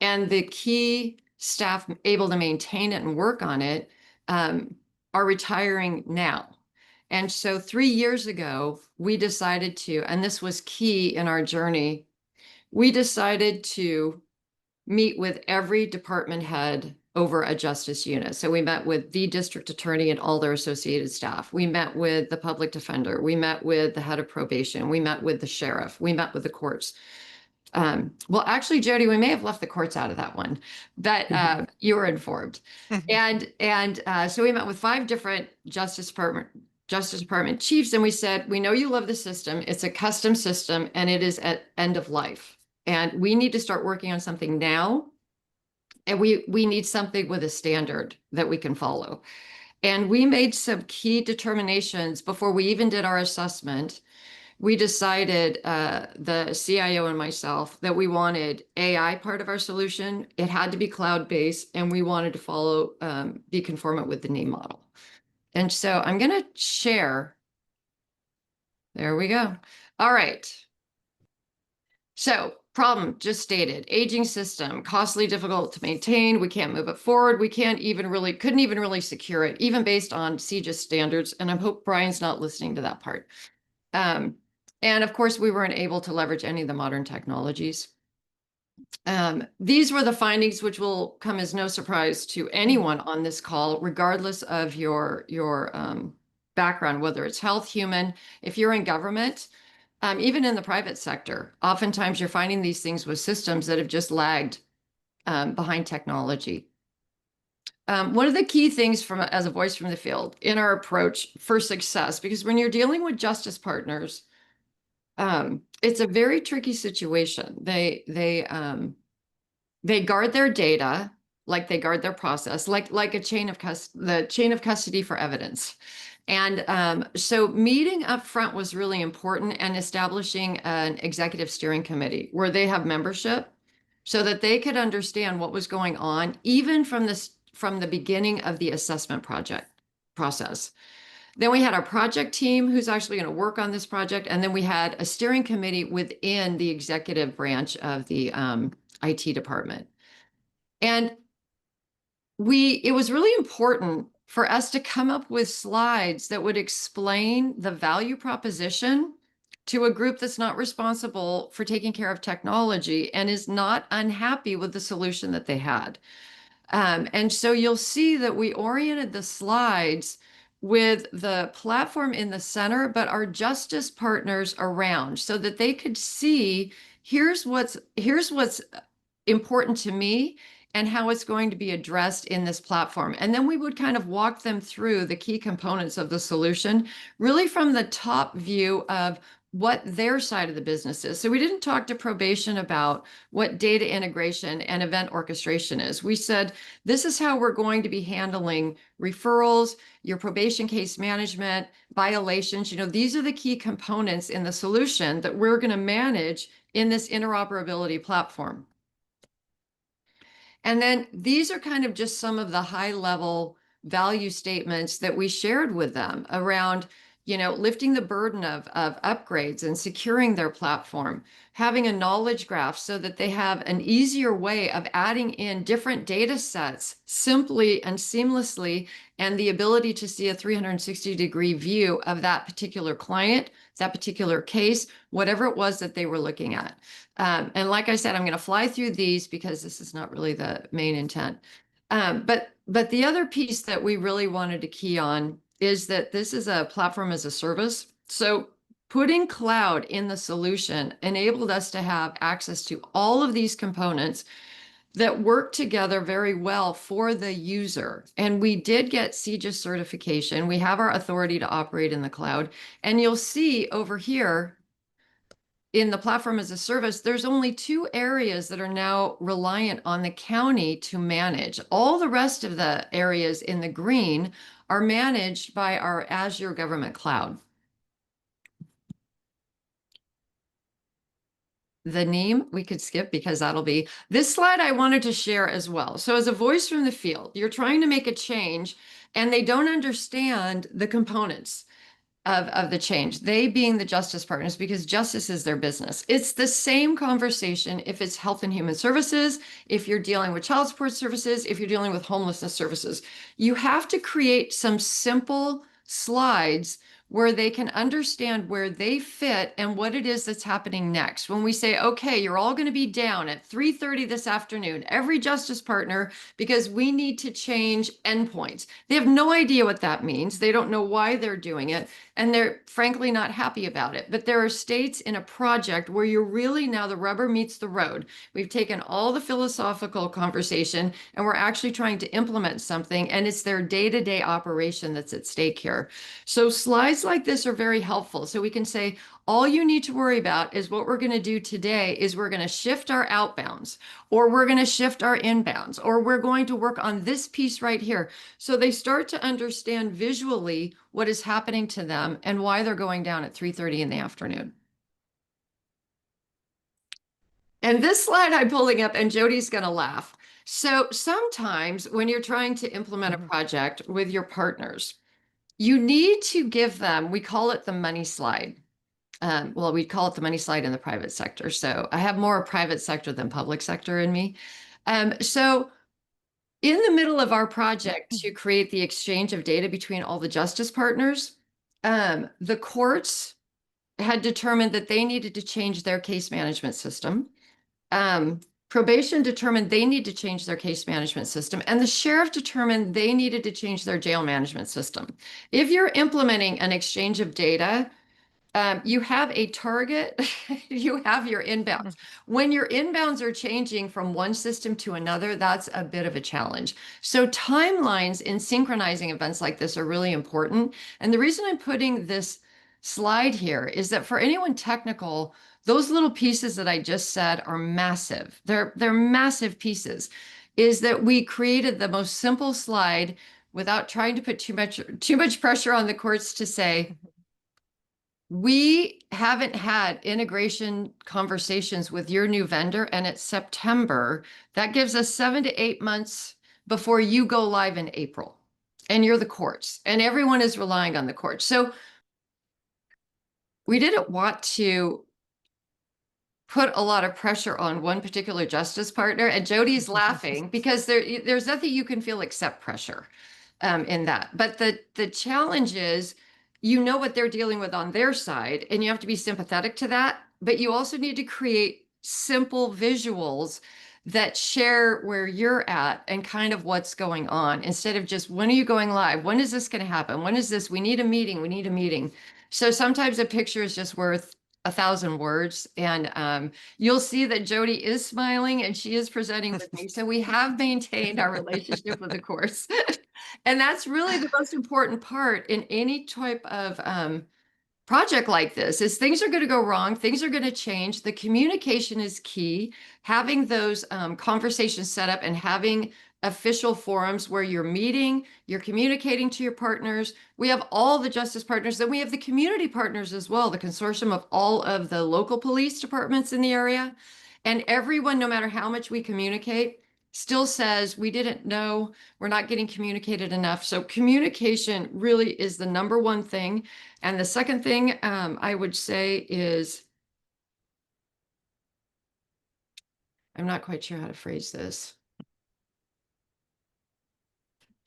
and the key staff able to maintain it and work on it are retiring now. And so 3 years ago, we decided to, and this was key in our journey, we decided to meet with every department head over a justice unit. So we met with the district attorney and all their associated staff. We met with the public defender. We met with the head of probation. We met with the sheriff. We met with the courts. Well, actually, Jody, we may have left the courts out of that one, but you were informed. And so we met with 5 different Justice Department chiefs, and we said, we know you love the system. It's a custom system, and it is at end of life. And we need to start working on something now. And we need something with a standard that we can follow. And we made some key determinations before we even did our assessment. We decided, the CIO and myself, that we wanted AI part of our solution. It had to be cloud-based, and we wanted to follow, be conformant with the NIEM model. And so I'm going to share. There we go. All right. So Problem just stated, aging system, costly, difficult to maintain. We can't move it forward. We couldn't even really secure it, even based on CJIS standards. And I hope Brian's not listening to that part. And of course, we weren't able to leverage any of the modern technologies. These were the findings, which will come as no surprise to anyone on this call, regardless of your background, whether it's health, human, if you're in government, even in the private sector. Oftentimes you're finding these things with systems that have just lagged behind technology. One of the key things as a voice from the field in our approach for success, because when you're dealing with justice partners, it's a very tricky situation. They guard their data like they guard their process, like the chain of custody for evidence. And so meeting up front was really important, and establishing an executive steering committee where they have membership so that they could understand what was going on, even from the beginning of the assessment process. Then we had our project team who's actually going to work on this project. And then we had a steering committee within the executive branch of the IT department. And it was really important for us to come up with slides that would explain the value proposition to a group that's not responsible for taking care of technology and is not unhappy with the solution that they had. And so you'll see that we oriented the slides with the platform in the center, but our justice partners around, so that they could see, here's what's important to me and how it's going to be addressed in this platform. And then we would kind of walk them through the key components of the solution, really from the top view of what their side of the business is. So we didn't talk to probation about what data integration and event orchestration is. We said, this is how we're going to be handling referrals, your probation case management, violations. These are the key components in the solution that we're going to manage in this interoperability platform. And then these are kind of just some of the high level value statements that we shared with them around, lifting the burden of upgrades and securing their platform, having a knowledge graph so that they have an easier way of adding in different data sets simply and seamlessly, and the ability to see a 360-degree view of that particular client, that particular case, whatever it was that they were looking at. And like I said, I'm going to fly through these because this is not really the main intent. But the other piece that we really wanted to key on is that this is a platform as a service. So putting cloud in the solution enabled us to have access to all of these components that work together very well for the user. And we did get CJIS certification. We have our authority to operate in the cloud. And you'll see over here in the platform as a service, there's only 2 areas that are now reliant on the county to manage. All the rest of the areas in the green are managed by our Azure government cloud. The NIEM, we could skip because this slide I wanted to share as well. So as a voice from the field, you're trying to make a change and they don't understand the components of the change, they being the justice partners, because justice is their business. It's the same conversation if it's health and human services, if you're dealing with child support services, if you're dealing with homelessness services. You have to create some simple slides where they can understand where they fit and what it is that's happening next. When we say, okay, you're all going to be down at 3:30 this afternoon, every justice partner, because we need to change endpoints. They have no idea what that means. They don't know why they're doing it. And they're frankly not happy about it. But there are states in a project where you're really, now the rubber meets the road. We've taken all the philosophical conversation and we're actually trying to implement something, and it's their day-to-day operation that's at stake here. So slides like this are very helpful. So we can say, all you need to worry about is what we're going to do today is we're going to shift our outbounds, or we're going to shift our inbounds, or we're going to work on this piece right here. So they start to understand visually what is happening to them and why they're going down at 3:30 in the afternoon. And this slide I'm pulling up, and Jody's going to laugh. So sometimes when you're trying to implement a project with your partners, you need to give them, we call it the money slide. well, we call it the money slide in the private sector. So I have more private sector than public sector in me. So in the middle of our project to create the exchange of data between all the justice partners, the courts had determined that they needed to change their case management system. Probation determined they need to change their case management system, and the sheriff determined they needed to change their jail management system. If you're implementing an exchange of data, you have a target, you have your inbounds. When your inbounds are changing from one system to another, that's a bit of a challenge. So timelines in synchronizing events like this are really important. And the reason I'm putting this slide here is that for anyone technical, those little pieces that I just said are massive. They're massive pieces. Is that we created the most simple slide without trying to put too much pressure on the courts to say, we haven't had integration conversations with your new vendor, and it's September. That gives us 7 to 8 months before you go live in April. And you're the courts, and everyone is relying on the courts. So we didn't want to put a lot of pressure on one particular justice partner. And Jody's laughing because there's nothing you can feel except pressure in that. But the challenge is, you know what they're dealing with on their side, and you have to be sympathetic to that. But you also need to create simple visuals that share where you're at and kind of what's going on, instead of just, when are you going live? When is this going to happen? When is this? We need a meeting. We need a meeting. So sometimes a picture is just worth 1,000 words. And you'll see that Jody is smiling and she is presenting with me. So we have maintained our relationship with the course. And that's really the most important part in any type of project like this, is things are going to go wrong. Things are going to change. The communication is key. Having those conversations set up and having official forums where you're meeting, you're communicating to your partners. We have all the justice partners, then we have the community partners as well, the consortium of all of the local police departments in the area. And everyone, no matter how much we communicate, still says, we didn't know, we're not getting communicated enough. So communication really is the number one thing. And the second thing I would say is, I'm not quite sure how to phrase this.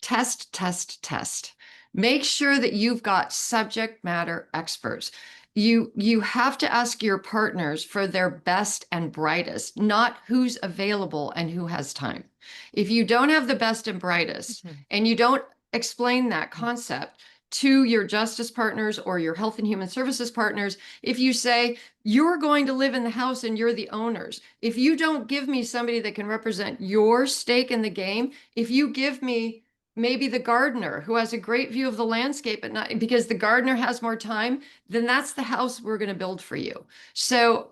Test, test, test. Make sure that you've got subject matter experts. You have to ask your partners for their best and brightest, not who's available and who has time. If you don't have the best and brightest, and you don't explain that concept to your justice partners or your health and human services partners, if you say, you're going to live in the house and you're the owners, if you don't give me somebody that can represent your stake in the game, if you give me maybe the gardener who has a great view of the landscape, but not because the gardener has more time, then that's the house we're going to build for you. So,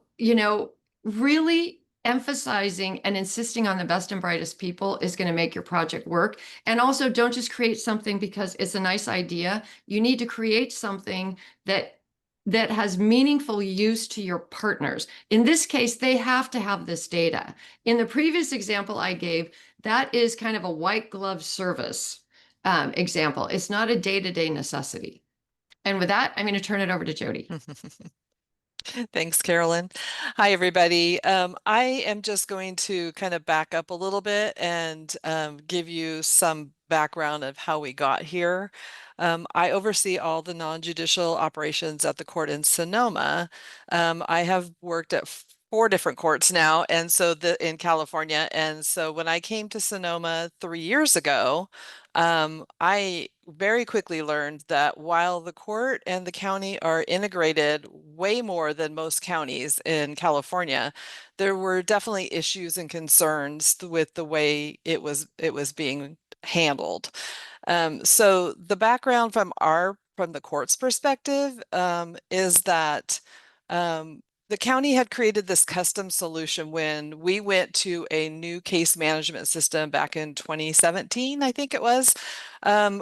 really emphasizing and insisting on the best and brightest people is going to make your project work. And also, don't just create something because it's a nice idea. You need to create something that has meaningful use to your partners. In this case, they have to have this data. In the previous example I gave, that is kind of a white glove service example. It's not a day-to-day necessity. And with that, I'm going to turn it over to Jody. Thanks, Carolyn. Hi, everybody. I am just going to kind of back up a little bit and give you some background of how we got here. I oversee all the non-judicial operations at the court in Sonoma. I have worked at 4 different courts now, and so in California. And so when I came to Sonoma 3 years ago, I very quickly learned that while the court and the county are integrated way more than most counties in California, there were definitely issues and concerns with the way it was being handled. So the background from the court's perspective is that the county had created this custom solution when we went to a new case management system back in 2017, I think it was,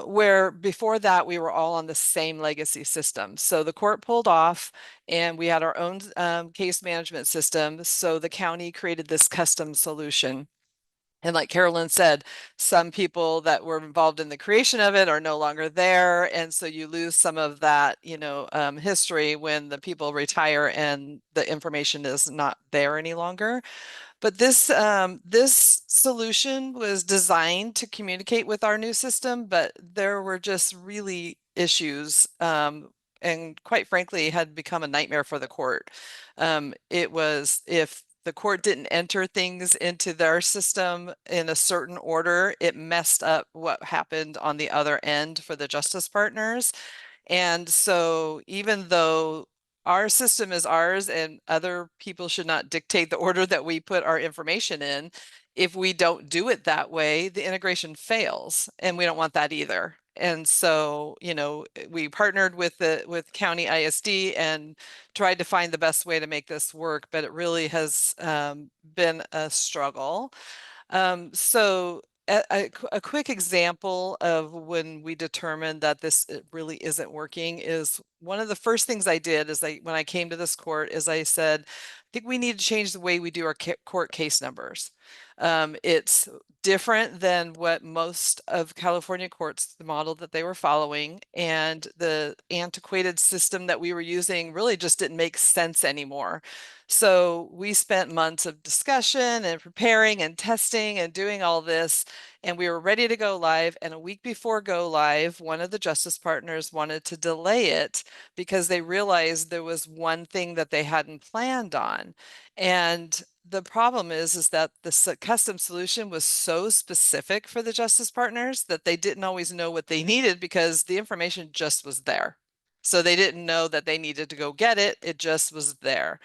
where before that we were all on the same legacy system. So the court pulled off and we had our own case management system. So the county created this custom solution. And like Carolyn said, some people that were involved in the creation of it are no longer there. And so you lose some of that, history when the people retire and the information is not there any longer. But this solution was designed to communicate with our new system, but there were just really issues, and quite frankly, had become a nightmare for the court. It was if the court didn't enter things into their system in a certain order, it messed up what happened on the other end for the justice partners. And so even though our system is ours and other people should not dictate the order that we put our information in, if we don't do it that way, the integration fails, and we don't want that either. And so, we partnered with County ISD and tried to find the best way to make this work, but it really has been a struggle. So a quick example of when we determined that this really isn't working is one of the first things I did is when I came to this court is I said, I think we need to change the way we do our court case numbers. It's different than what most of California courts, the model that they were following, and the antiquated system that we were using really just didn't make sense anymore. So we spent months of discussion and preparing and testing and doing all this, and we were ready to go live. And a week before go live, one of the justice partners wanted to delay it because they realized there was one thing that they hadn't planned on. And the problem is that the custom solution was so specific for the justice partners that they didn't always know what they needed because the information just was there. So they didn't know that they needed to go get it. It just was there.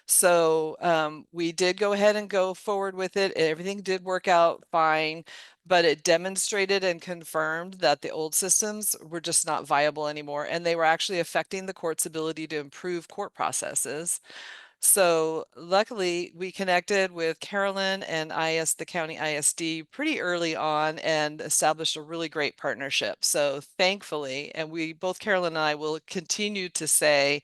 So we did go ahead and go forward with it. Everything did work out fine, but it demonstrated and confirmed that the old systems were just not viable anymore, and they were actually affecting the court's ability to improve court processes. So luckily we connected with Carolyn and the County ISD pretty early on and established a really great partnership. So thankfully, and both Carolyn and I will continue to say,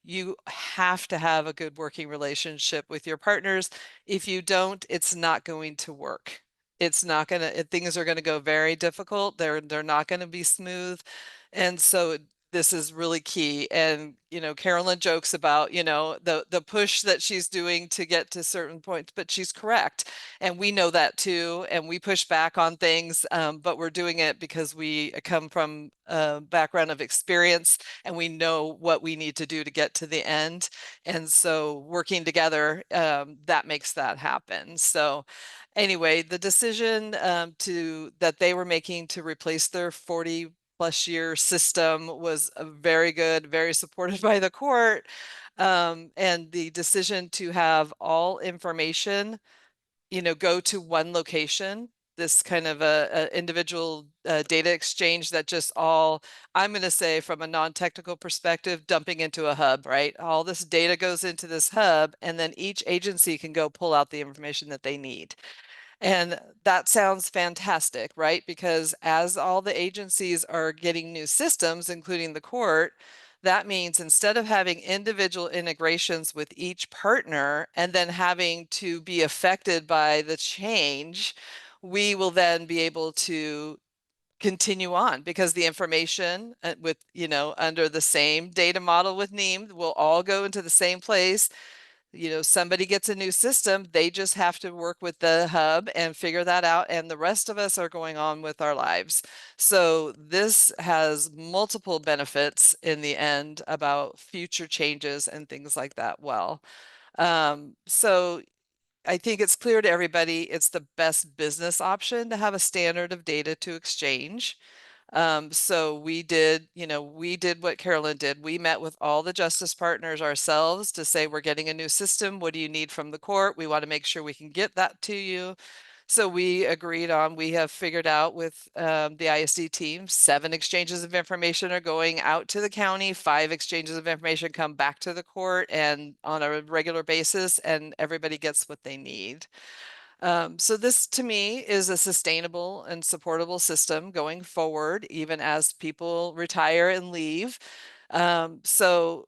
you have to have a good working relationship with your partners. If you don't, it's not going to work. It's not going to, things are going to go very difficult. They're not going to be smooth. And so this is really key. And, Carolyn jokes about, the push that she's doing to get to certain points, but she's correct. And we know that too. And we push back on things, but we're doing it because we come from a background of experience and we know what we need to do to get to the end. And so working together, that makes that happen. So anyway, the decision that they were making to replace their 40+ year system was very good, very supported by the court. And the decision to have all information, go to one location, this kind of a individual data exchange that just all, I'm going to say from a non-technical perspective, dumping into a hub, right? All this data goes into this hub, and then each agency can go pull out the information that they need. And that sounds fantastic, right? Because as all the agencies are getting new systems, including the court, that means instead of having individual integrations with each partner and then having to be affected by the change, we will then be able to continue on because the information with, under the same data model with NIEM will all go into the same place. Somebody gets a new system, they just have to work with the hub and figure that out. And the rest of us are going on with our lives. So this has multiple benefits in the end about future changes and things like that. So I think it's clear to everybody, it's the best business option to have a standard of data to exchange. So we did what Carolyn did. We met with all the justice partners ourselves to say, we're getting a new system. What do you need from the court? We want to make sure we can get that to you. So we agreed on, we have figured out with the ISD team, 7 exchanges of information are going out to the county, 5 exchanges of information come back to the court and on a regular basis, and everybody gets what they need. So this to me is a sustainable and supportable system going forward, even as people retire and leave. So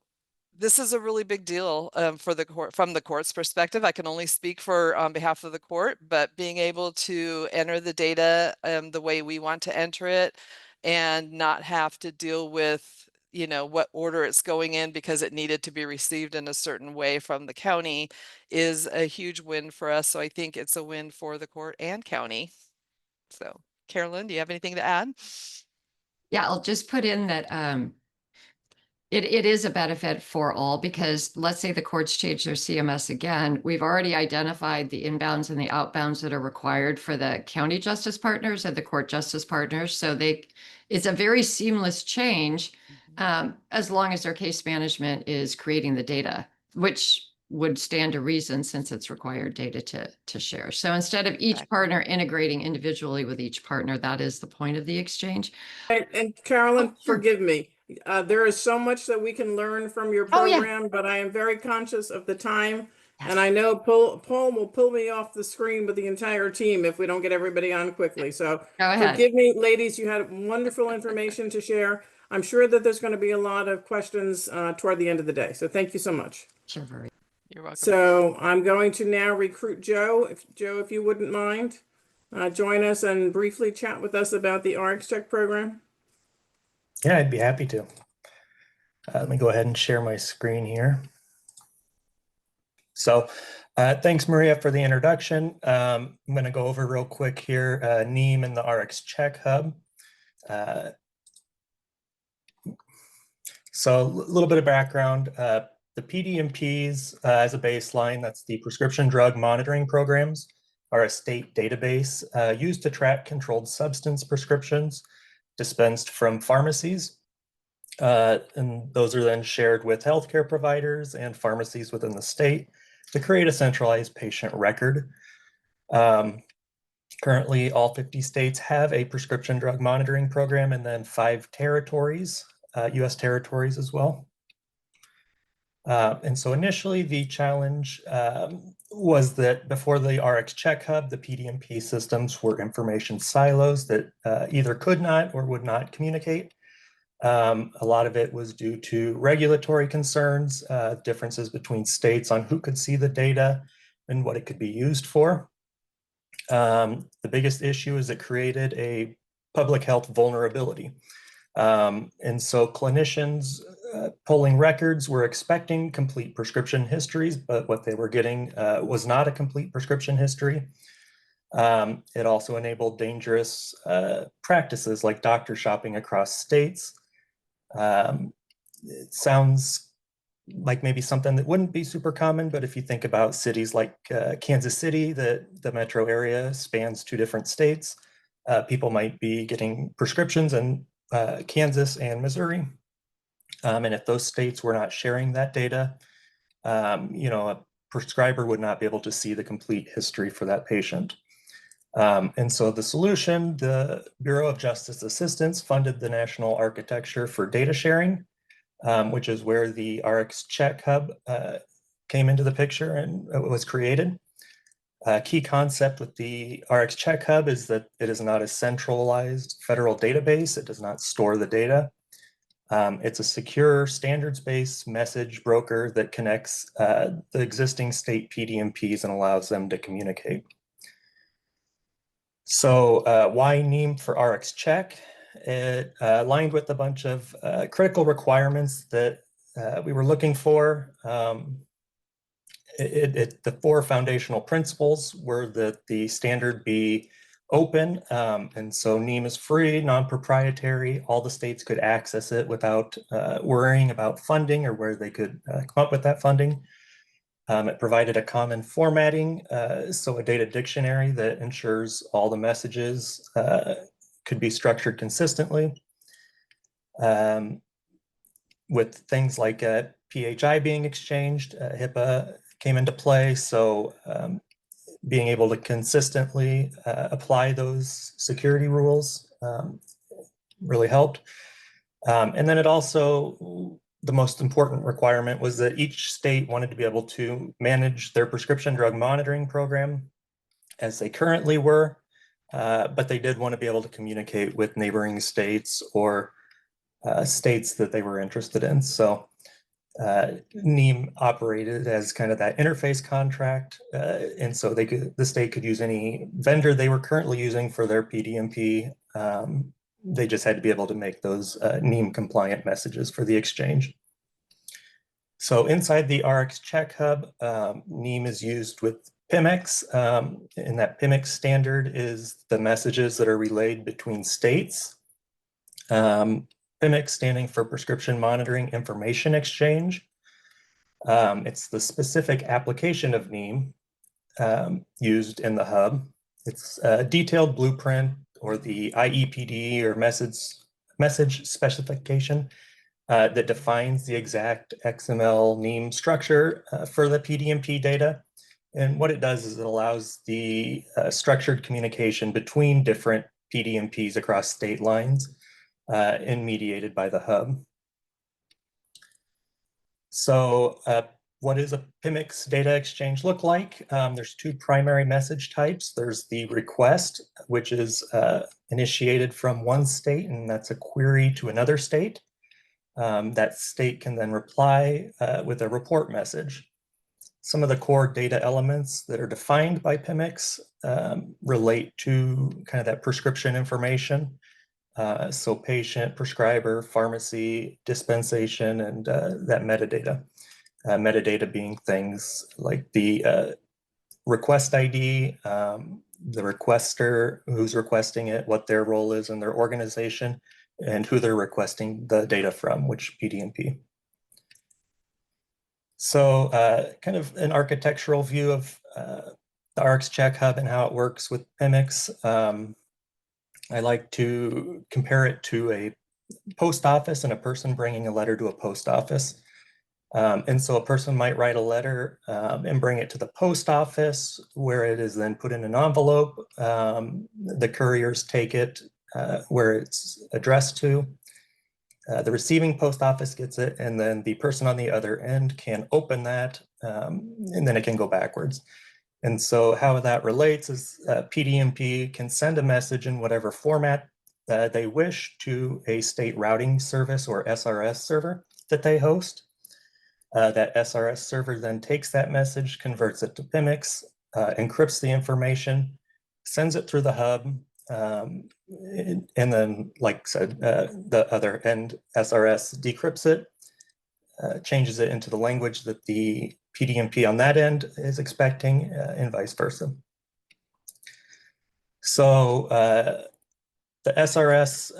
this is a really big deal for the court, from the court's perspective. I can only speak for on behalf of the court, but being able to enter the data the way we want to enter it and not have to deal with, you know, what order it's going in because it needed to be received in a certain way from the county is a huge win for us. So I think it's a win for the court and county. So Carolyn, do you have anything to add? Yeah, I'll just put in that it is a benefit for all, because let's say the courts change their CMS again. We've already identified the inbounds and the outbounds that are required for the county justice partners and the court justice partners. So it's a very seamless change as long as their case management is creating the data, which would stand to reason since it's required data to share. So instead of each partner integrating individually with each partner, that is the point of the exchange. And Carolyn, Oh, sure. forgive me. There is so much that we can learn from your Oh, yeah. program, but I am very conscious of the time. And I know Paul will pull me off the screen with the entire team if we don't get everybody on quickly. So Go ahead. forgive me, ladies, you had wonderful information to share. I'm sure that there's going to be a lot of questions toward the end of the day. So thank you so much. Sure, very. You're welcome. So I'm going to now recruit Joe. Joe, if you wouldn't mind, join us and briefly chat with us about the RxCheck program. Yeah, I'd be happy to. Let me go ahead and share my screen here. So thanks, Maria, for the introduction. I'm going to go over real quick here, NIEM and the RxCheck Hub. So a little bit of background. The PDMPs as a baseline, that's the prescription drug monitoring programs, are a state database used to track controlled substance prescriptions dispensed from pharmacies. And those are then shared with healthcare providers and pharmacies within the state to create a centralized patient record. Currently, all 50 states have a prescription drug monitoring program, and then 5 territories, US territories as well. And so initially the challenge was that before the RxCheck Hub, the PDMP systems were information silos that either could not or would not communicate. A lot of it was due to regulatory concerns, differences between states on who could see the data and what it could be used for. The biggest issue is it created a public health vulnerability. And so clinicians pulling records were expecting complete prescription histories, but what they were getting was not a complete prescription history. It also enabled dangerous practices like doctor shopping across states. It sounds like maybe something that wouldn't be super common, but if you think about cities like Kansas City, the metro area spans 2 different states. People might be getting prescriptions in Kansas and Missouri. And if those states were not sharing that data, you know, a prescriber would not be able to see the complete history for that patient. And so the solution, the Bureau of Justice Assistance funded the National Architecture for Data Sharing, which is where the RxCheck Hub came into the picture and it was created. A key concept with the RxCheck Hub is that it is not a centralized federal database. It does not store the data. It's a secure, standards-based message broker that connects the existing state PDMPs and allows them to communicate. So why NIEM for RxCheck? It aligned with a bunch of critical requirements that we were looking for. The 4 foundational principles were that the standard be open, and so NIEM is free, non-proprietary. All the states could access it without worrying about funding or where they could come up with that funding. It provided a common formatting, so a data dictionary that ensures all the messages could be structured consistently. With things like PHI being exchanged, HIPAA came into play, so being able to consistently apply those security rules really helped. And then it also, the most important requirement was that each state wanted to be able to manage their prescription drug monitoring program as they currently were, but they did want to be able to communicate with neighboring states or states that they were interested in. So NIEM operated as kind of that interface contract, and so the state could use any vendor they were currently using for their PDMP. They just had to be able to make those NIEM compliant messages for the exchange. So inside the RxCheck hub, NIEM is used with PIMX, and that PIMX standard is the messages that are relayed between states. PIMX standing for Prescription Monitoring Information Exchange. It's the specific application of NIEM used in the hub. It's a detailed blueprint or the IEPD or message specification that defines the exact XML NIEM structure for the PDMP data. And what it does is it allows the structured communication between different PDMPs across state lines and mediated by the hub. So what does a PIMX data exchange look like? There's two primary message types. There's the request, which is initiated from one state, and that's a query to another state. That state can then reply with a report message. Some of the core data elements that are defined by PIMX relate to kind of that prescription information. So patient, prescriber, pharmacy, dispensation, and that metadata. Metadata being things like the request ID, the requester, who's requesting it, what their role is in their organization, and who they're requesting the data from, which PDMP. So kind of an architectural view of the RxCheck hub and how it works with PIMX. I like to compare it to a post office and a person bringing a letter to a post office. And so a person might write a letter and bring it to the post office, where it is then put in an envelope. The couriers take it where it's addressed to. The receiving post office gets it, and then the person on the other end can open that, and then it can go backwards. And so how that relates is PDMP can send a message in whatever format they wish to a state routing service or SRS server that they host. That SRS server then takes that message, converts it to PIMX, encrypts the information, sends it through the hub, and then, like I said, the other end SRS decrypts it, changes it into the language that the PDMP on that end is expecting, and vice versa. So the SRS,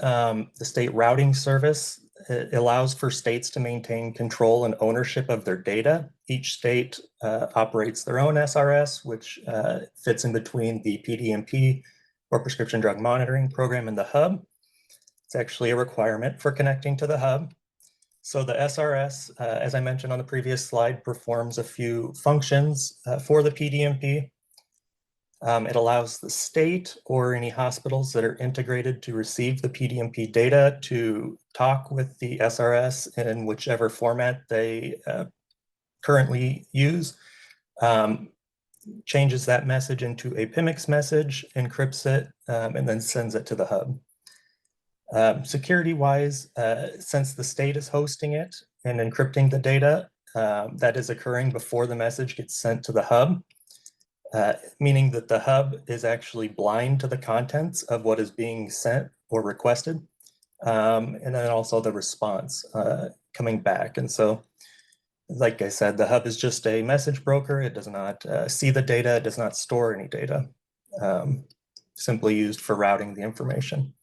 the state routing service, it allows for states to maintain control and ownership of their data. Each state operates their own SRS, which fits in between the PDMP or Prescription Drug Monitoring Program and the hub. It's actually a requirement for connecting to the hub. So the SRS, as I mentioned on the previous slide, performs a few functions for the PDMP. It allows the state or any hospitals that are integrated to receive the PDMP data to talk with the SRS in whichever format they currently use, changes that message into a PIMX message, encrypts it, and then sends it to the hub. Security-wise, since the state is hosting it and encrypting the data, that is occurring before the message gets sent to the hub. Meaning that the hub is actually blind to the contents of what is being sent or requested, and then also the response coming back. And so, like I said, the hub is just a message broker. It does not see the data. It does not store any data, simply used for routing the information.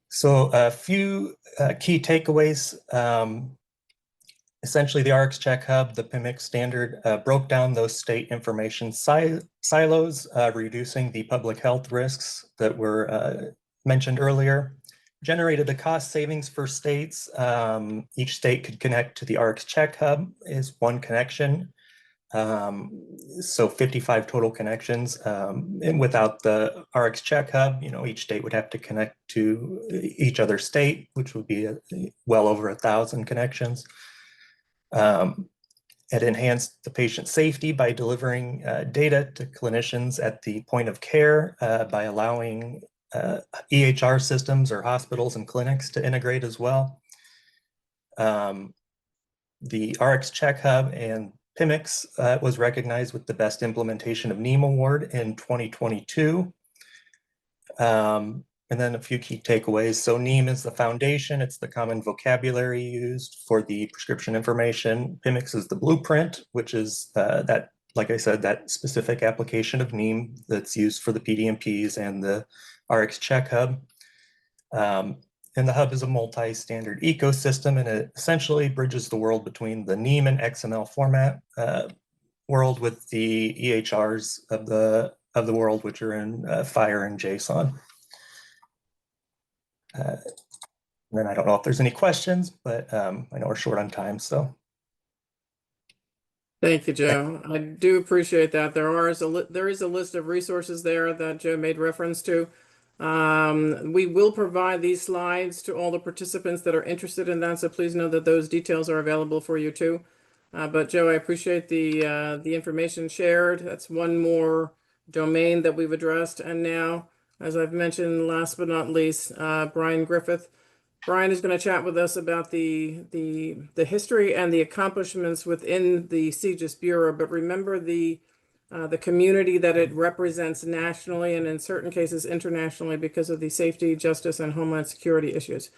So a few key takeaways. Essentially, the RxCheck hub, the PIMX standard, broke down those state information silos, reducing the public health risks that were mentioned earlier, generated a cost savings for states. Each state could connect to the RxCheck hub is one connection. So 55 total connections. And without the RxCheck hub, each state would have to connect to each other state, which would be well over 1,000 connections. It enhanced the patient safety by delivering data to clinicians at the point of care by allowing EHR systems or hospitals and clinics to integrate as well. The RxCheck Hub and PIMIX was recognized with the Best Implementation of NIEM Award in 2022. And then a few key takeaways. So NIEM is the foundation. It's the common vocabulary used for the prescription information. PIMIX is the blueprint, which is that, like I said, that specific application of NIEM that's used for the PDMPs and the RxCheck Hub. And the hub is a multi-standard ecosystem, and it essentially bridges the world between the NIEM and XML format world with the EHRs of the world, which are in FHIR and JSON. Then I don't know if there's any questions, but I know we're short on time, so. Thank you, Joe. I do appreciate that. There is a list of resources there that Joe made reference to. We will provide these slides to all the participants that are interested in that, so please know that those details are available for you too. But Joe, I appreciate the information shared. That's one more domain that we've addressed. And now, as I've mentioned, last but not least, Brian Griffith. Brian is going to chat with us about the history and the accomplishments within the CJIS Bureau. But remember the community that it represents nationally and in certain cases internationally because of the safety, justice, and homeland security issues.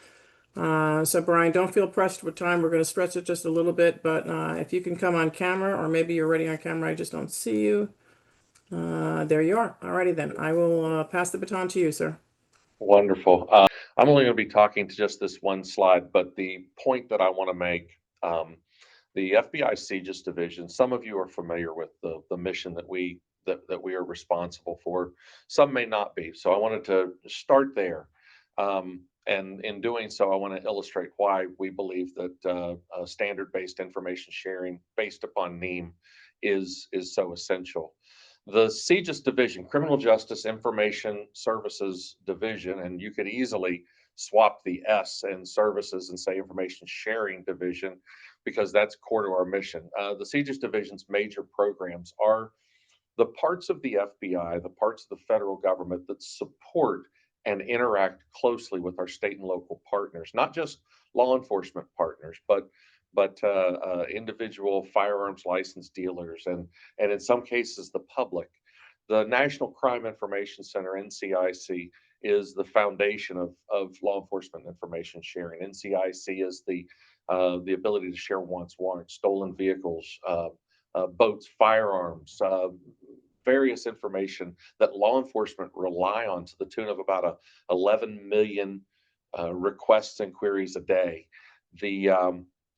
So Brian, don't feel pressed with time. We're going to stretch it just a little bit, but if you can come on camera, or maybe you're already on camera, I just don't see you. There you are. Alrighty then. I will pass the baton to you, sir. Wonderful. I'm only going to be talking to just this one slide, but the point that I want to make, the FBI CJIS division, some of you are familiar with the mission that we are responsible for. Some may not be. So I wanted to start there. And in doing so, I want to illustrate why we believe that standard-based information sharing based upon NIEM is so essential. The CJIS division, Criminal Justice Information Services Division, and you could easily swap the S in services and say Information Sharing Division, because that's core to our mission. The CJIS division's major programs are the parts of the FBI, the parts of the federal government that support and interact closely with our state and local partners, not just law enforcement partners, but individual firearms license dealers and in some cases the public. The National Crime Information Center, NCIC, is the foundation of law enforcement information sharing. NCIC is the ability to share warrants, stolen vehicles, boats, firearms, various information that law enforcement rely on to the tune of about 11 million requests and queries a day. The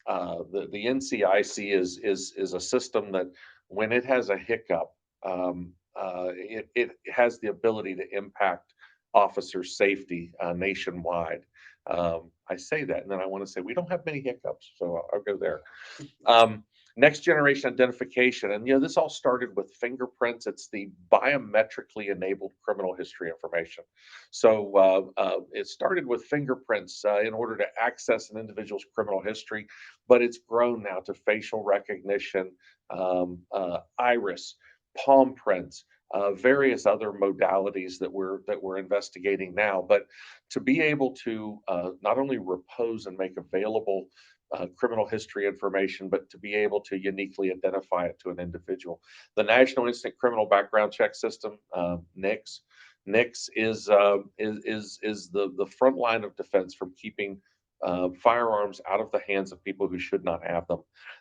NCIC is a system that when it has a hiccup, it has the ability to impact officer safety nationwide. I say that, and then I want to say we don't have many hiccups, so I'll go there. Next generation identification, and this all started with fingerprints. It's the biometrically enabled criminal history information. So it started with fingerprints in order to access an individual's criminal history, but it's grown now to facial recognition, iris, palm prints, various other modalities that we're investigating now. But to be able to not only repose and make available criminal history information, but to be able to uniquely identify it to an individual. The National Instant Criminal Background Check System, NICS. NICS is the front line of defense from keeping firearms out of the hands of people who should not have them.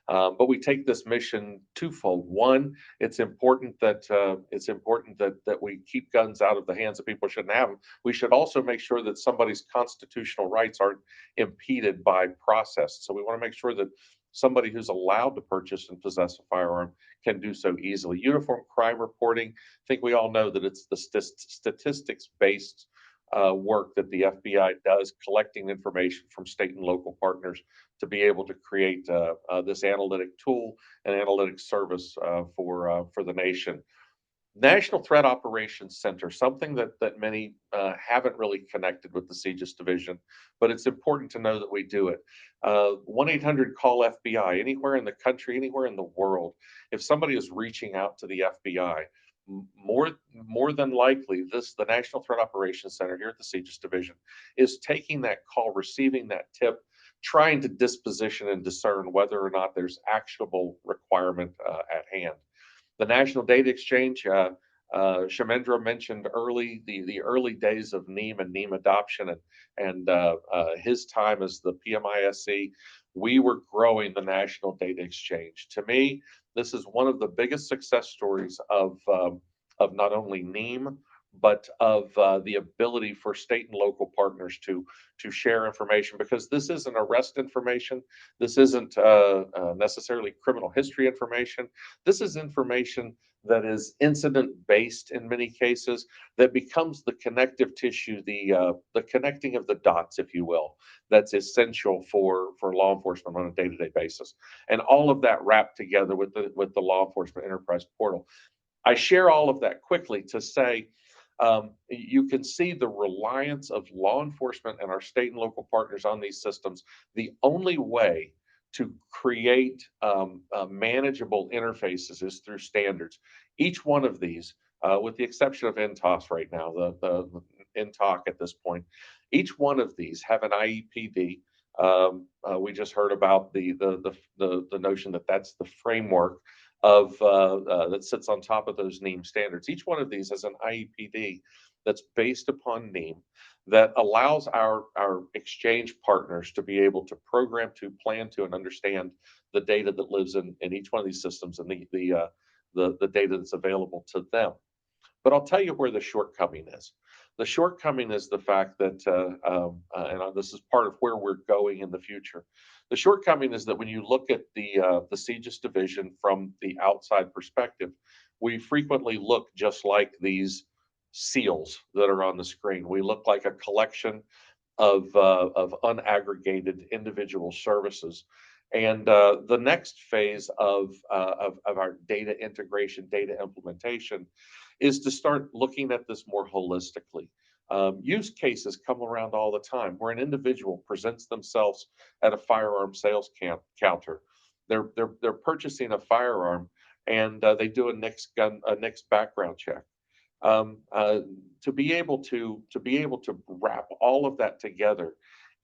But we take this mission twofold. One, it's important that we keep guns out of the hands of people who shouldn't have them. We should also make sure that somebody's constitutional rights aren't impeded by process. So we want to make sure that somebody who's allowed to purchase and possess a firearm can do so easily. Uniform crime reporting, I think we all know that it's the statistics-based work that the FBI does, collecting information from state and local partners to be able to create this analytic tool and analytic service for the nation. National Threat Operations Center, something that many haven't really connected with the CJIS division, but it's important to know that we do it. 1-800-CALL-FBI, anywhere in the country, anywhere in the world. If somebody is reaching out to the FBI, more than likely, the National Threat Operations Center here at the CJIS division is taking that call, receiving that tip, trying to disposition and discern whether or not there's actionable requirement at hand. The National Data Exchange, Shemendra mentioned the early days of NIEM and NIEM adoption, and his time as the PMISC. We were growing the National Data Exchange. To me, this is one of the biggest success stories of not only NIEM, but of the ability for state and local partners to share information, because this isn't arrest information. This isn't necessarily criminal history information. This is information that is incident based in many cases, that becomes the connective tissue, the connecting of the dots, if you will, that's essential for law enforcement on a day-to-day basis. And all of that wrapped together with the Law Enforcement Enterprise Portal. I share all of that quickly to say, you can see the reliance of law enforcement and our state and local partners on these systems. The only way to create manageable interfaces is through standards. Each one of these, with the exception of NTOS right now, the NTOC at this point, each one of these have an IEPD. We just heard about the notion that that's the framework of that sits on top of those NIEM standards. Each one of these has an IEPD that's based upon NIEM, that allows our exchange partners to be able to program to, plan to, and understand the data that lives in each one of these systems, and the data that's available to them. But I'll tell you where the shortcoming is. The shortcoming is the fact that, and this is part of where we're going in the future. The shortcoming is that when you look at the CJIS division from the outside perspective, we frequently look just like these seals that are on the screen. We look like a collection of unaggregated individual services. And the next phase of our data integration, data implementation, is to start looking at this more holistically. Use cases come around all the time where an individual presents themselves at a firearm sales counter. They're purchasing a firearm, and they do a NICS background check. To be able to wrap all of that together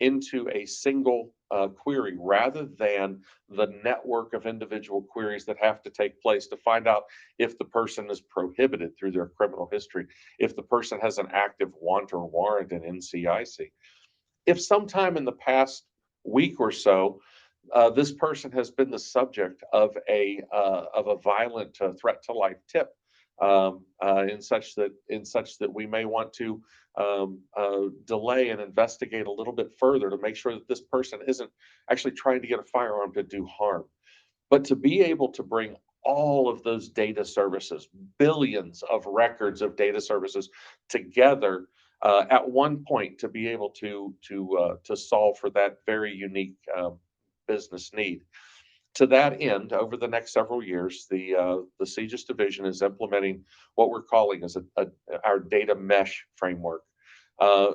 into a single query, rather than the network of individual queries that have to take place to find out if the person is prohibited through their criminal history, if the person has an active want or warrant in NCIC. If sometime in the past week or so, this person has been the subject of a violent threat to life tip, in such that we may want to delay and investigate a little bit further to make sure that this person isn't actually trying to get a firearm to do harm. But to be able to bring all of those data services, billions of records of data services together at one point, to be able to solve for that very unique business need. To that end, over the next several years, the CJIS division is implementing what we're calling as our data mesh framework.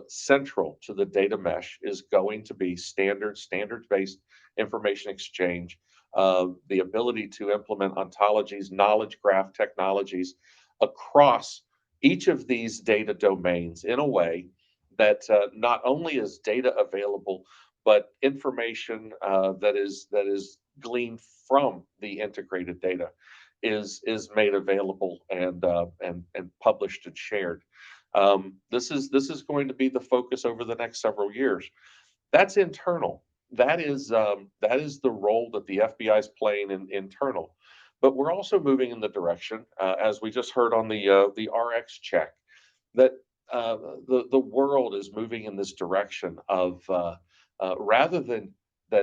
Central to the data mesh is going to be standards-based information exchange, the ability to implement ontologies, knowledge graph technologies across each of these data domains in a way that not only is data available, but information that is gleaned from the integrated data is made available and published and shared. This is going to be the focus over the next several years. That's internal. That is the role that the FBI is playing in internal. But we're also moving in the direction, as we just heard on the RxCheck, that the world is moving in this direction of rather than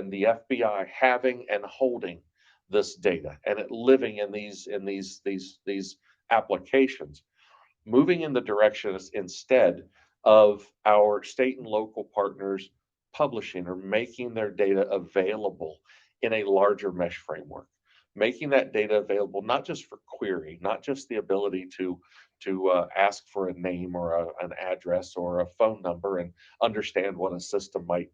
the FBI having and holding this data and it living in these applications, moving in the direction instead of our state and local partners publishing or making their data available in a larger mesh framework, making that data available not just for query, not just the ability to ask for a name or an address or a phone number and understand what a system might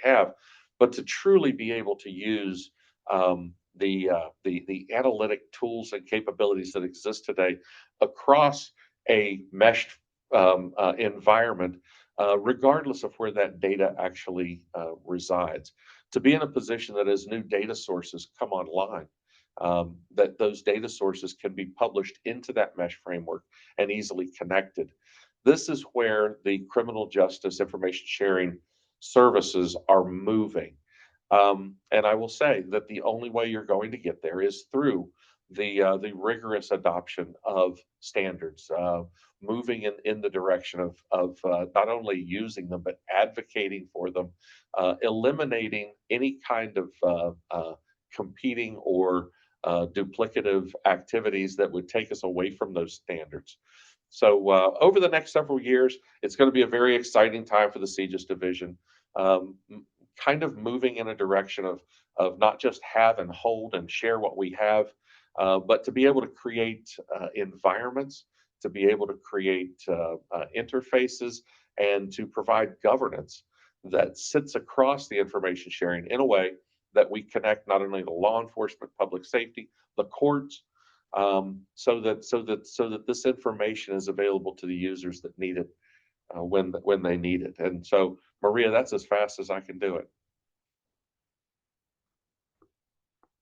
have, but to truly be able to use the analytic tools and capabilities that exist today across a meshed environment regardless of where that data actually resides. To be in a position that as new data sources come online, that those data sources can be published into that mesh framework and easily connected. This is where the criminal justice information sharing services are moving. And I will say that the only way you're going to get there is through the rigorous adoption of standards, moving in the direction of not only using them, but advocating for them, eliminating any kind of competing or duplicative activities that would take us away from those standards. So over the next several years, it's going to be a very exciting time for the CJIS division, kind of moving in a direction of not just have and hold and share what we have, but to be able to create environments, to be able to create interfaces, and to provide governance that sits across the information sharing in a way that we connect not only the law enforcement, public safety, the courts, so that this information is available to the users that need it when they need it. And so, Maria, that's as fast as I can do it.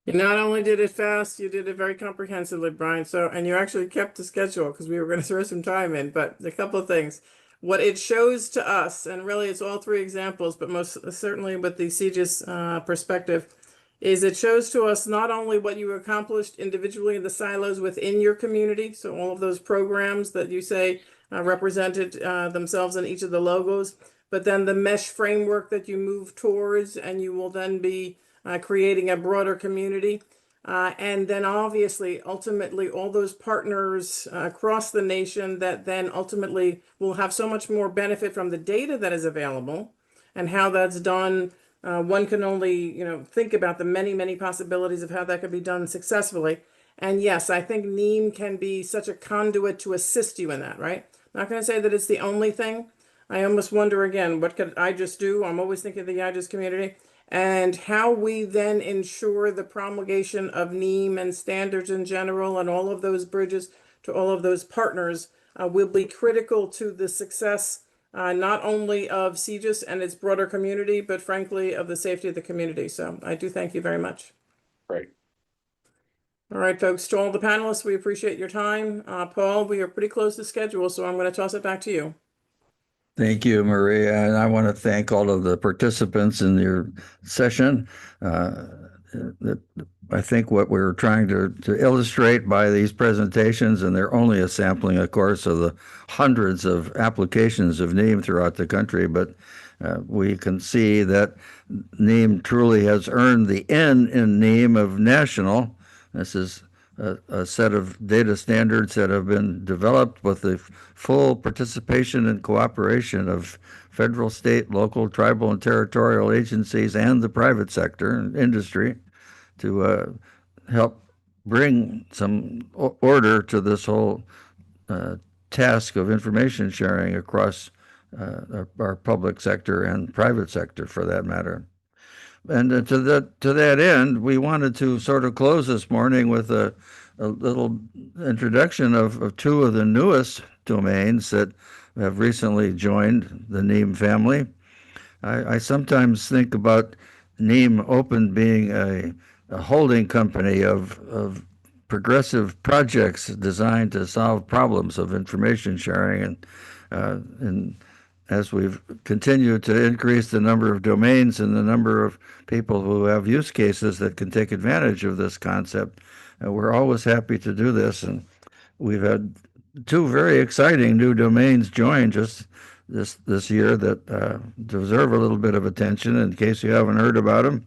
You not only did it fast, you did it very comprehensively, Brian. So, and you actually kept the schedule because we were going to throw some time in. But a couple of things. What it shows to us, and really it's all three examples, but most certainly with the CJIS perspective, is it shows to us not only what you accomplished individually in the silos within your community, so all of those programs that you say represented themselves in each of the logos, but then the mesh framework that you move towards, and you will then be creating a broader community. And then obviously, ultimately, all those partners across the nation that then ultimately will have so much more benefit from the data that is available and how that's done. One can only, think about the many, many possibilities of how that could be done successfully. And yes, I think NIEM can be such a conduit to assist you in that, right? I'm not going to say that it's the only thing. I almost wonder again, what could IJIS do? I'm always thinking of the IJIS community and how we then ensure the promulgation of NIEM and standards in general and all of those bridges to all of those partners will be critical to the success not only of CJIS and its broader community, but frankly of the safety of the community. So I do thank you very much. Great. All right, folks, to all the panelists, we appreciate your time. Paul, we are pretty close to schedule, so I'm going to toss it back to you. Thank you, Maria. And I want to thank all of the participants in your session. I think what we're trying to illustrate by these presentations, and they're only a sampling, of course, of the hundreds of applications of NIEM throughout the country, but we can see that NIEM truly has earned the N in NIEM of national. This is a set of data standards that have been developed with the full participation and cooperation of federal, state, local, tribal, and territorial agencies and the private sector and industry to help bring some order to this whole task of information sharing across our public sector and private sector, for that matter. And to that end, we wanted to sort of close this morning with a little introduction of two of the newest domains that have recently joined the NIEM family. I sometimes think about NIEMOpen being a holding company of progressive projects designed to solve problems of information sharing, and as we've continued to increase the number of domains and the number of people who have use cases that can take advantage of this concept, we're always happy to do this. And we've had two very exciting new domains join just this year that deserve a little bit of attention in case you haven't heard about them.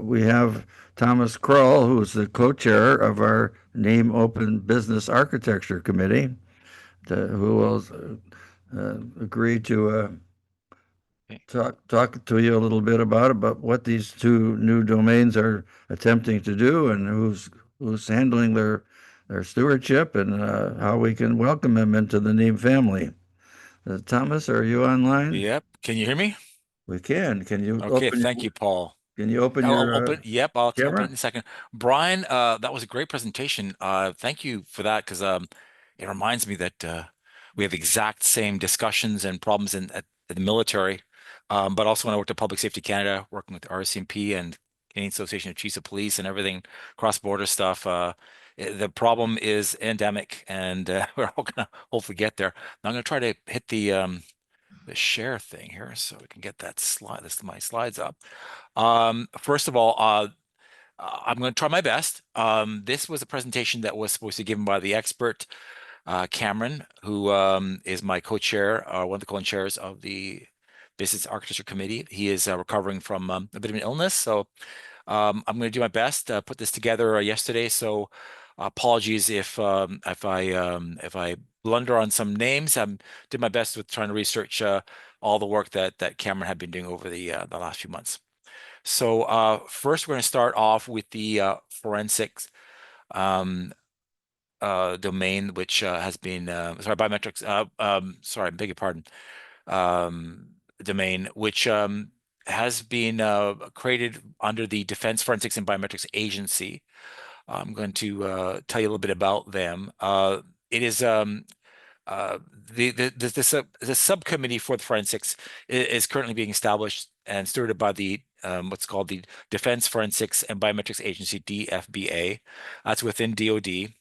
We have Thomas Kroll, who's the co-chair of our NIEMOpen Business Architecture Committee, who will agree to talk to you a little bit about what these two new domains are attempting to do and who's handling their stewardship and how we can welcome them into the NIEM family. Thomas, are you online? Yep. Can you hear me? We can. Can you Okay, open? thank you, Paul. Can you open I'll your open. Yep, I'll open camera? it in a second. Brian, that was a great presentation. Thank you for that because it reminds me that we have the exact same discussions and problems at the military. But also when I worked at Public Safety Canada, working with RCMP and Canadian Association of Chiefs of Police and everything, cross-border stuff, the problem is endemic, and we're all gonna hopefully get there. Now I'm gonna try to hit the share thing here so we can get that slide, my slides up. First of all, I'm going to try my best. This was a presentation that was supposed to be given by the expert, Cameron, who is my co-chair, one of the co-chairs of the Business Architecture Committee. He is recovering from a bit of an illness, so I'm going to do my best. Put this together yesterday, so apologies if I blunder on some names. I did my best with trying to research all the work that Cameron had been doing over the last few months. So first, we're going to start off with the forensics domain, which has been sorry, biometrics. Sorry, I beg your pardon. Domain, which has been created under the Defense Forensics and Biometrics Agency. I'm going to tell you a little bit about them. It is the subcommittee for the forensics is currently being established and stewarded by the what's called the Defense Forensics and Biometrics Agency, DFBA. That's within DoD.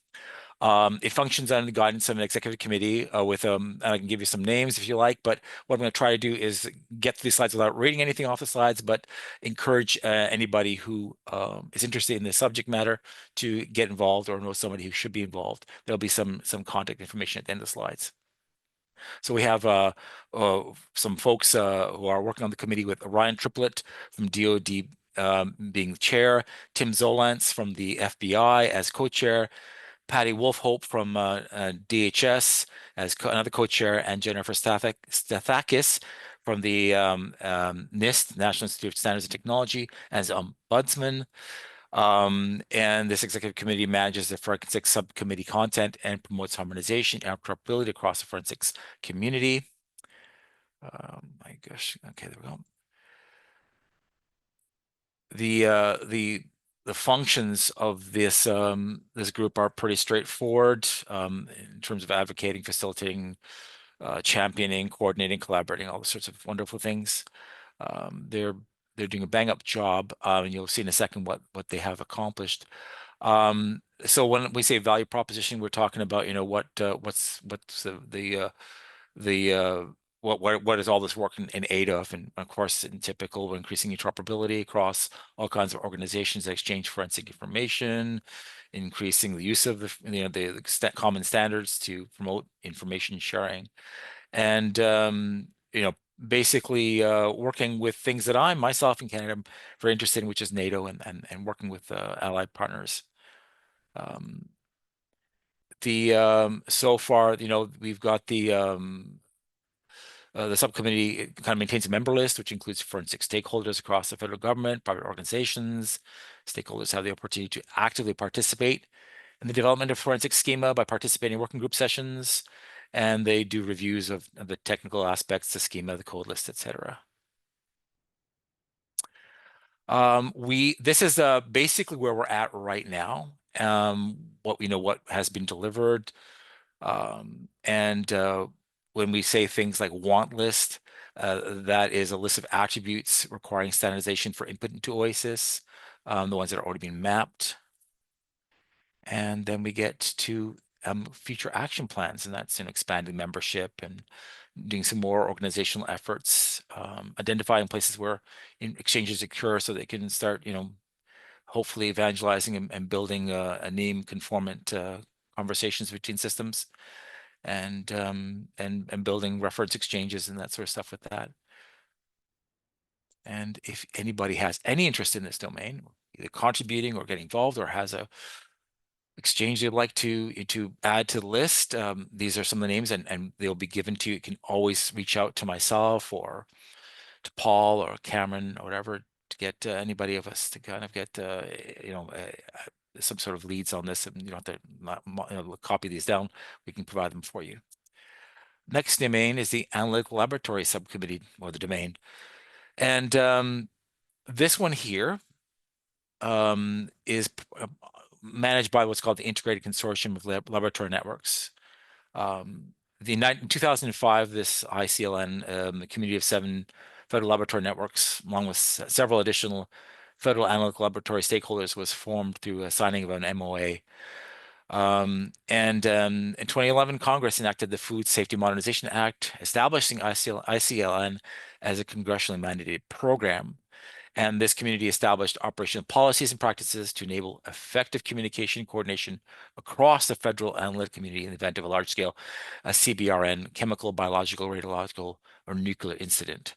It functions under the guidance of an executive committee with and I can give you some names if you like, but what I'm going to try to do is get to these slides without reading anything off the slides, but encourage anybody who is interested in the subject matter to get involved or know somebody who should be involved. There'll be some contact information at the end of the slides. So we have some folks who are working on the committee with Ryan Triplett from DoD being the chair, Tim Zolantz from the FBI as co-chair, Patty Wolfhope from DHS as another co-chair, and Jennifer Stathakis from the NIST, National Institute of Standards and Technology, as ombudsman. And this executive committee manages the forensics subcommittee content and promotes harmonization and interoperability across the forensics community. My gosh, okay, there we go. The functions of this this group are pretty straightforward in terms of advocating, facilitating, championing, coordinating, collaborating, all the sorts of wonderful things. They're doing a bang-up job, and you'll see in a second what they have accomplished. So when we say value proposition, we're talking about, you know, what's what is all this work in aid of? And of course, in typical, increasing interoperability across all kinds of organizations that exchange forensic information, increasing the use of the common standards to promote information sharing, and basically working with things that I myself in Canada am very interested in, which is NATO and working with allied partners. So far, we've got the subcommittee kind of maintains a member list, which includes forensic stakeholders across the federal government, private organizations. Stakeholders have the opportunity to actively participate in the development of forensic schema by participating in working group sessions, and they do reviews of the technical aspects, the schema, the code list, etc. This is basically where we're at right now. What has been delivered, and when we say things like want list, that is a list of attributes requiring standardization for input into OASIS, the ones that are already being mapped. And then we get to future action plans, and that's expanding membership and doing some more organizational efforts, identifying places where exchanges occur so they can start, hopefully evangelizing and building a NIEM conformant conversations between systems, and building reference exchanges and that sort of stuff with that. And if anybody has any interest in this domain, either contributing or getting involved or has a exchange they'd like to add to the list, these are some of the names, and they'll be given to you. You can always reach out to myself or to Paul or Cameron or whatever to get anybody of us to kind of get some sort of leads on this, and you don't have to copy these down. We can provide them for you. Next domain is the Analytical Laboratory Subcommittee, or the domain. And this one here is managed by what's called the Integrated Consortium of Laboratory Networks. In 2005, this ICLN, a community of 7 federal laboratory networks, along with several additional federal analytical laboratory stakeholders, was formed through a signing of an MOA. In 2011, Congress enacted the Food Safety Modernization Act, establishing ICLN as a congressionally mandated program. And this community established operational policies and practices to enable effective communication and coordination across the federal analytic community in the event of a large-scale CBRN, chemical, biological, radiological, or nuclear incident.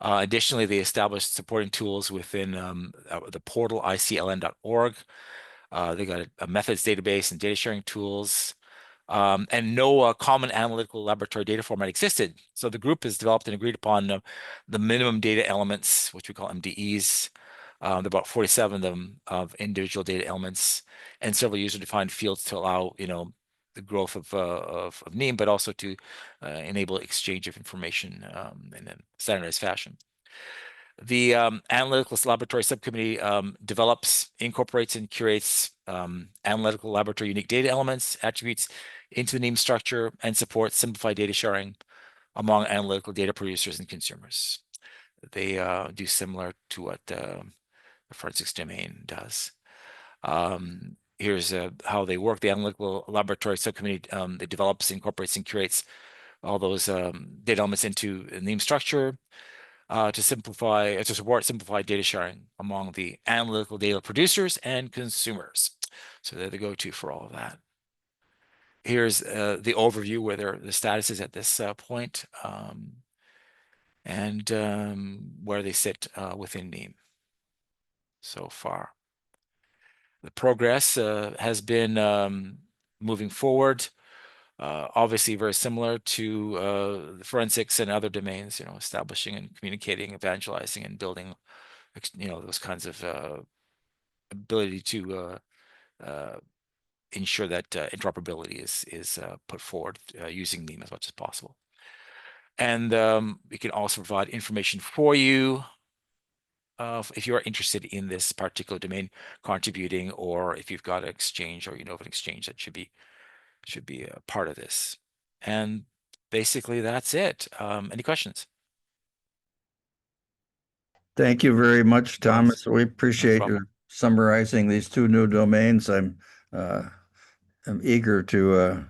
Additionally, they established supporting tools within the portal icln.org. They got a methods database and data sharing tools. And no common analytical laboratory data format existed. So the group has developed and agreed upon the minimum data elements, which we call MDEs. There are about 47 of them of individual data elements and several user-defined fields to allow, the growth of NIEM, but also to enable exchange of information in a standardized fashion. The Analytical Laboratory Subcommittee develops, incorporates, and curates analytical laboratory unique data elements, attributes into the NIEM structure, and supports simplified data sharing among analytical data producers and consumers. They do similar to what the forensics domain does. Here's how they work. The Analytical Laboratory Subcommittee, it develops, incorporates, and curates all those data elements into the NIEM structure to support simplified data sharing among the analytical data producers and consumers. So they're the go-to for all of that. Here's the overview where the status is at this point and where they sit within NIEM so far. The progress has been moving forward. Obviously very similar to the forensics and other domains, establishing and communicating, evangelizing, and building, those kinds of ability to ensure that interoperability is put forward using NIEM as much as possible. And we can also provide information for you if you are interested in this particular domain contributing, or if you've got an exchange or of an exchange that should be a part of this. And basically that's it. Any questions? Thank you very much, Thomas. We appreciate you summarizing these 2 new domains. I'm eager to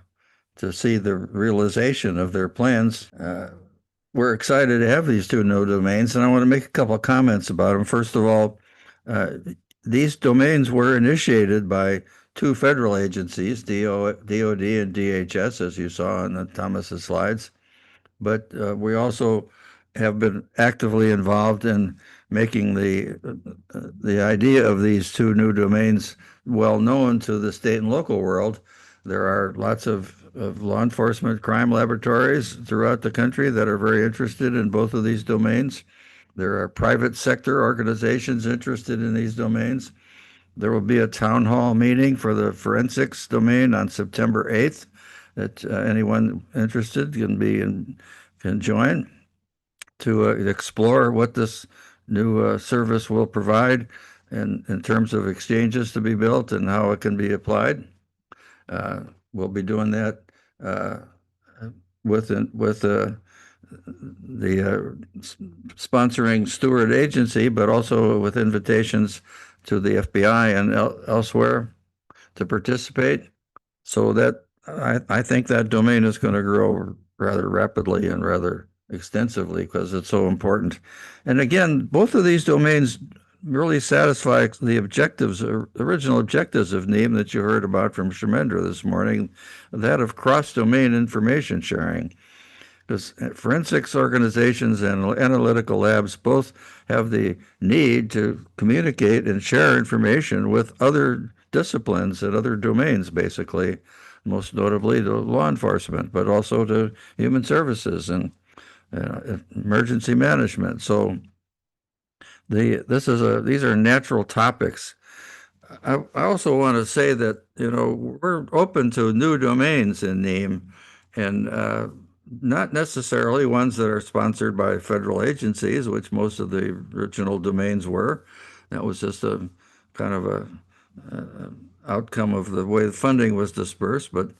see the realization of their plans. We're excited to have these 2 new domains, and I want to make a couple of comments about them. First of all, these domains were initiated by 2 federal agencies, DOD and DHS, as you saw on Thomas's slides. But we also have been actively involved in making the idea of these 2 new domains well known to the state and local world. There are lots of law enforcement crime laboratories throughout the country that are very interested in both of these domains. There are private sector organizations interested in these domains. There will be a town hall meeting for the forensics domain on September 8th that anyone interested can join to explore what this new service will provide in terms of exchanges to be built and how it can be applied. We'll be doing that with the sponsoring steward agency, but also with invitations to the FBI and elsewhere to participate. So that I think that domain is going to grow rather rapidly and rather extensively because it's so important. And again, both of these domains really satisfy the original objectives of NIEM that you heard about from Shemendra this morning, that of cross-domain information sharing. Because forensics organizations and analytical labs both have the need to communicate and share information with other disciplines and other domains, basically, most notably to law enforcement, but also to human services and emergency management. So these are natural topics. I also want to say that we're open to new domains in NIEM, and not necessarily ones that are sponsored by federal agencies, which most of the original domains were. That was just a kind of a outcome of the way the funding was dispersed. But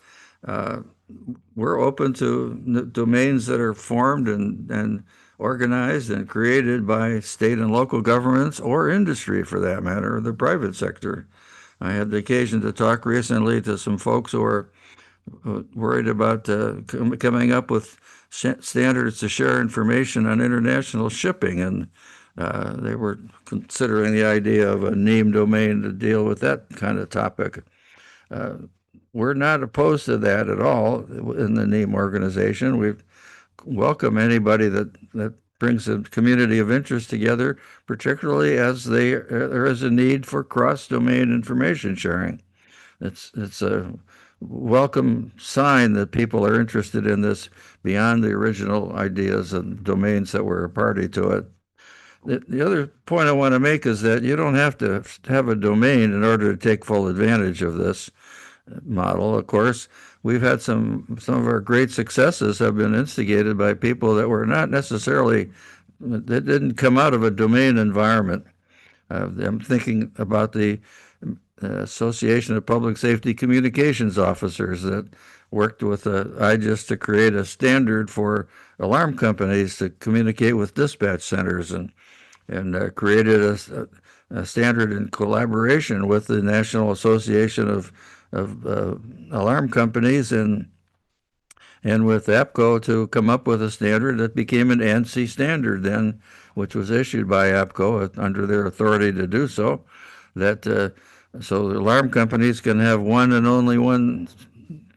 we're open to domains that are formed and organized and created by state and local governments or industry, for that matter, or the private sector. I had the occasion to talk recently to some folks who are worried about coming up with standards to share information on international shipping, and they were considering the idea of a NIEM domain to deal with that kind of topic. We're not opposed to that at all in the NIEM organization. We welcome anybody that brings a community of interest together, particularly as there is a need for cross-domain information sharing. It's a welcome sign that people are interested in this beyond the original ideas and domains that were a party to it. The other point I want to make is that you don't have to have a domain in order to take full advantage of this model. Of course, we've had some of our great successes have been instigated by people that were not necessarily, that didn't come out of a domain environment. I'm thinking about the Association of Public Safety Communications Officers that worked with IJIS to create a standard for alarm companies to communicate with dispatch centers, and created a standard in collaboration with the National Association of Alarm Companies and with APCO to come up with a standard that became an ANSI standard then, which was issued by APCO under their authority to do so, that so the alarm companies can have one and only one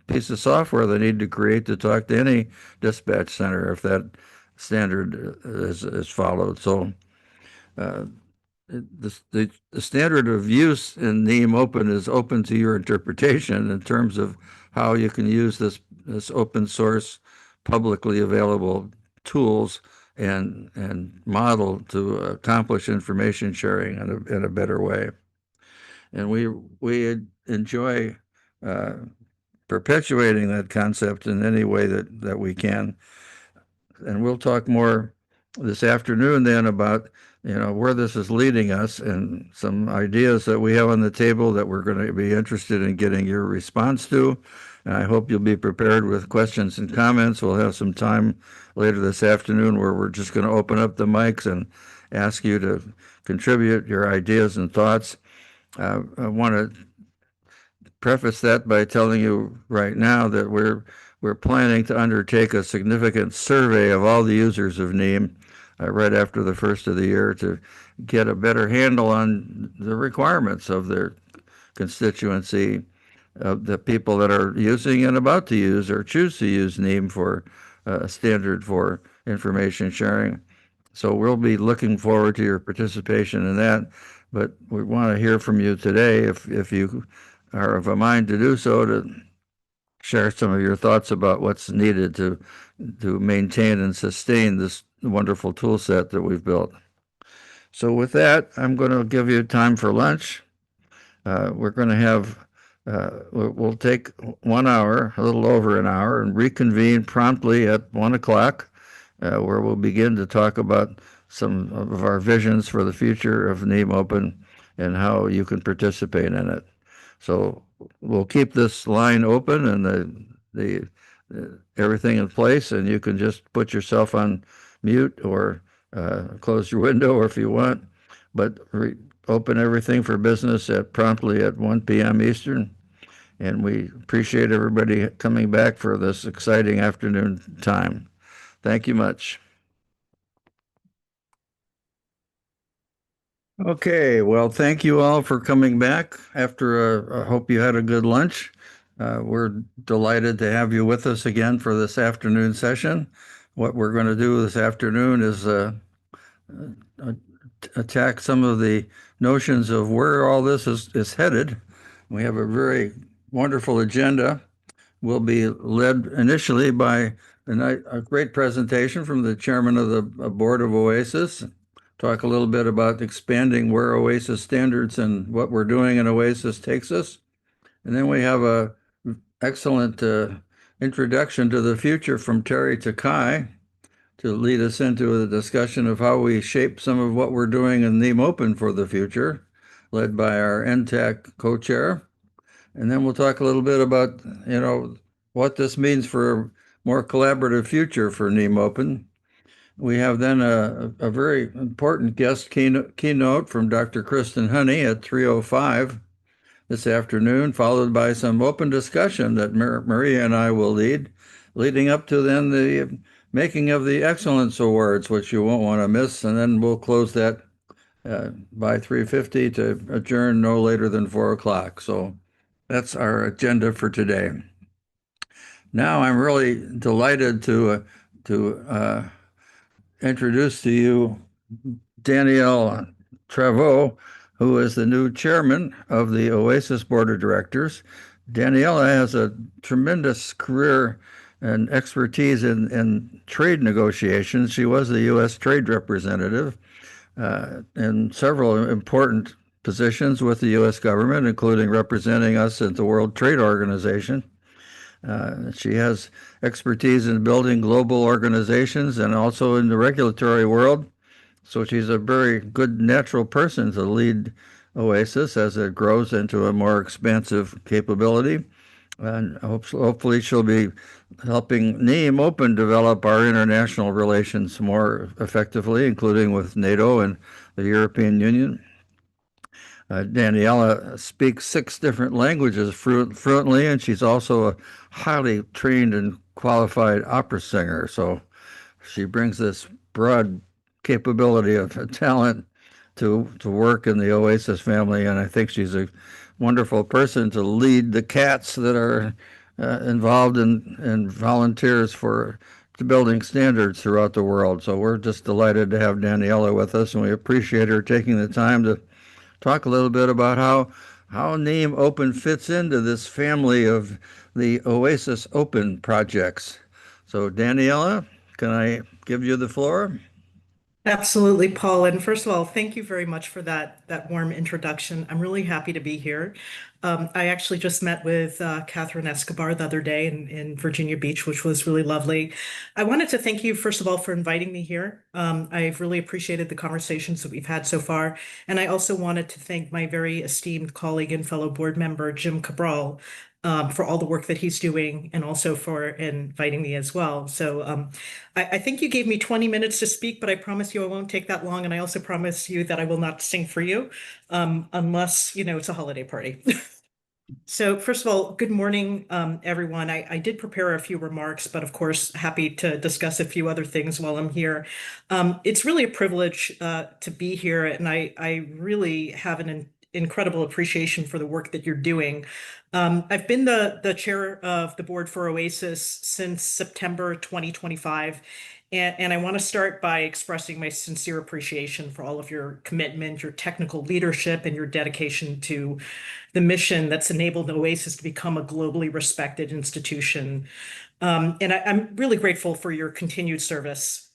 piece of software they need to create to talk to any dispatch center if that standard is followed. So the standard of use in NIEMOpen is open to your interpretation in terms of how you can use this open source, publicly available tools and model to accomplish information sharing in a better way. And we enjoy perpetuating that concept in any way that we can. And we'll talk more this afternoon then about where this is leading us and some ideas that we have on the table that we're going to be interested in getting your response to. And I hope you'll be prepared with questions and comments. We'll have some time later this afternoon where we're just going to open up the mics and ask you to contribute your ideas and thoughts. I want to preface that by telling you right now that we're planning to undertake a significant survey of all the users of NIEM right after the first of the year to get a better handle on the requirements of their constituency, of the people that are using and about to use or choose to use NIEM for a standard for information sharing. So we'll be looking forward to your participation in that, but we want to hear from you today if you are of a mind to do so, to share some of your thoughts about what's needed to maintain and sustain this wonderful tool set that we've built. So with that, I'm going to give you time for lunch. We're going to have, we'll take 1 hour, a little over an hour, and reconvene promptly at 1 o'clock, where we'll begin to talk about some of our visions for the future of NIEMOpen and how you can participate in it. So we'll keep this line open and the everything in place, and you can just put yourself on mute or close your window if you want, but open everything for business promptly at 1 p.m. Eastern. And we appreciate everybody coming back for this exciting afternoon time. Thank you much. Okay, well, thank you all for coming back after I hope you had a good lunch. We're delighted to have you with us again for this afternoon session. What we're going to do this afternoon is attack some of the notions of where all this is headed. We have a very wonderful agenda. We'll be led initially by a great presentation from the chairman of the board of OASIS. Talk a little bit about expanding where OASIS standards and what we're doing in OASIS takes us. And then we have a excellent introduction to the future from Terry Takai to lead us into the discussion of how we shape some of what we're doing in NIEMOpen for the future, led by our NTAC co-chair. And then we'll talk a little bit about, what this means for a more collaborative future for NIEMOpen. We have then a very important guest keynote from Dr. Kristen Honey at 3:05 this afternoon, followed by some open discussion that Maria and I will leading up to then the making of the Excellence Awards, which you won't want to miss, and then we'll close that by 3:50 to adjourn no later than 4 o'clock. So that's our agenda for today. Now I'm really delighted to introduce to you Danielle Travaux, who is the new chairman of the OASIS Board of Directors. Daniela has a tremendous career and expertise in trade negotiations. She was the U.S. trade representative in several important positions with the U.S. government, including representing us at the World Trade Organization. She has expertise in building global organizations and also in the regulatory world. So she's a very good natural person to lead OASIS as it grows into a more expansive capability. And hopefully she'll be helping NIEMOpen develop our international relations more effectively, including with NATO and the European Union. Daniela speaks 6 different languages fluently, and she's also a highly trained and qualified opera singer. So she brings this broad capability of talent to work in the OASIS family, and I think she's a wonderful person to lead the cats that are involved in volunteers for building standards throughout the world. So we're just delighted to have Daniela with us, and we appreciate her taking the time to talk a little bit about how NIEMOpen fits into this family of the OASIS Open projects. So Daniela, can I give you the floor? Absolutely, Paul. And first of all, thank you very much for that warm introduction. I'm really happy to be here. I actually just met with Catherine Escobar the other day in Virginia Beach, which was really lovely. I wanted to thank you, first of all, for inviting me here. I've really appreciated the conversations that we've had so far. And I also wanted to thank my very esteemed colleague and fellow board member, Jim Cabral, for all the work that he's doing and also for inviting me as well. So I think you gave me 20 minutes to speak, but I promise you I won't take that long. And I also promise you that I will not sing for you unless, it's a holiday party. So first of all, good morning, everyone. I did prepare a few remarks, but of course, happy to discuss a few other things while I'm here. It's really a privilege to be here, and I really have an incredible appreciation for the work that you're doing. I've been the chair of the board for OASIS since September 2025. And I want to start by expressing my sincere appreciation for all of your commitment, your technical leadership, and your dedication to the mission that's enabled OASIS to become a globally respected institution. And I'm really grateful for your continued service.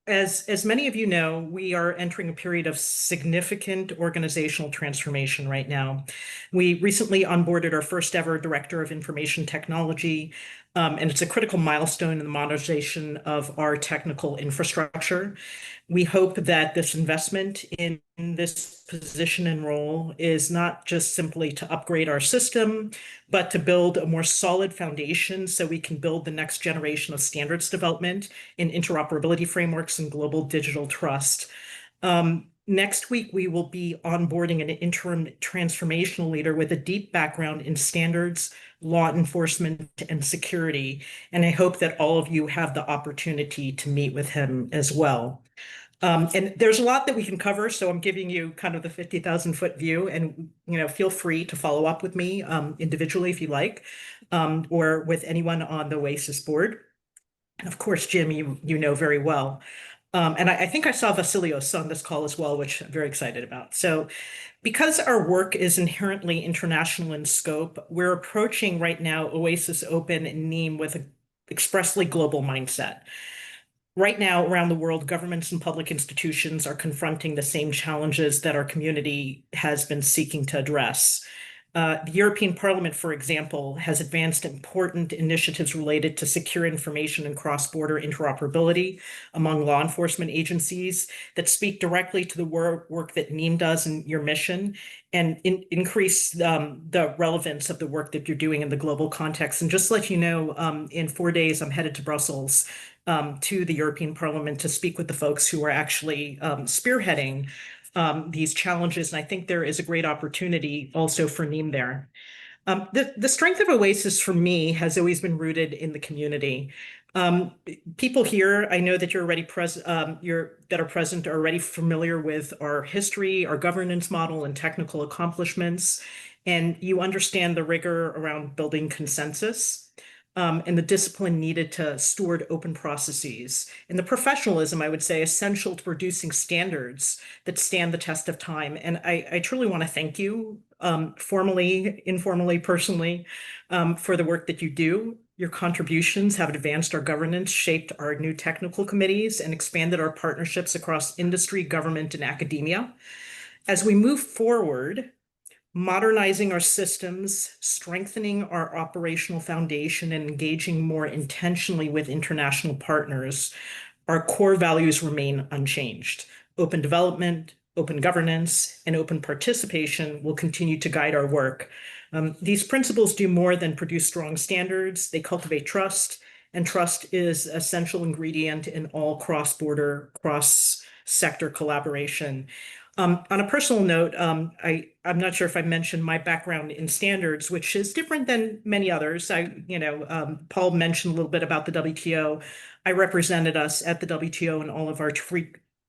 As many of you know, we are entering a period of significant organizational transformation right now. We recently onboarded our first ever director of information technology, and it's a critical milestone in the modernization of our technical infrastructure. We hope that this investment in this position and role is not just simply to upgrade our system, but to build a more solid foundation so we can build the next generation of standards development in interoperability frameworks and global digital trust. Next week, we will be onboarding an interim transformational leader with a deep background in standards, law enforcement, and security. And I hope that all of you have the opportunity to meet with him as well. And there's a lot that we can cover, so I'm giving you kind of the 50,000-foot view, and feel free to follow up with me individually if you like, or with anyone on the OASIS board. And of course, Jim, you know very well. And I think I saw Vasilios on this call as well, which I'm very excited about. So because our work is inherently international in scope, we're approaching right now OASIS Open and NIEM with an expressly global mindset. Right now, around the world, governments and public institutions are confronting the same challenges that our community has been seeking to address. The European Parliament, for example, has advanced important initiatives related to secure information and cross-border interoperability among law enforcement agencies that speak directly to the work that NIEM does in your mission and increase the relevance of the work that you're doing in the global context. And just to let you know, in 4 days, I'm headed to Brussels to the European Parliament to speak with the folks who are actually spearheading these challenges. And I think there is a great opportunity also for NIEM there. The strength of OASIS for me has always been rooted in the community. People here, I know that you're already that are present are already familiar with our history, our governance model, and technical accomplishments, and you understand the rigor around building consensus. And the discipline needed to steward open processes, and the professionalism, I would say, essential to producing standards that stand the test of time. And I truly want to thank you, formally, informally, personally, for the work that you do. Your contributions have advanced our governance, shaped our new technical committees, and expanded our partnerships across industry, government, and academia. As we move forward, modernizing our systems, strengthening our operational foundation, and engaging more intentionally with international partners, our core values remain unchanged. Open development, open governance, and open participation will continue to guide our work. These principles do more than produce strong standards. They cultivate trust, and trust is an essential ingredient in all cross-border, cross-sector collaboration. On a personal note, I'm not sure if I mentioned my background in standards, which is different than many others. Paul mentioned a little bit about the WTO. I represented us at the WTO in all of our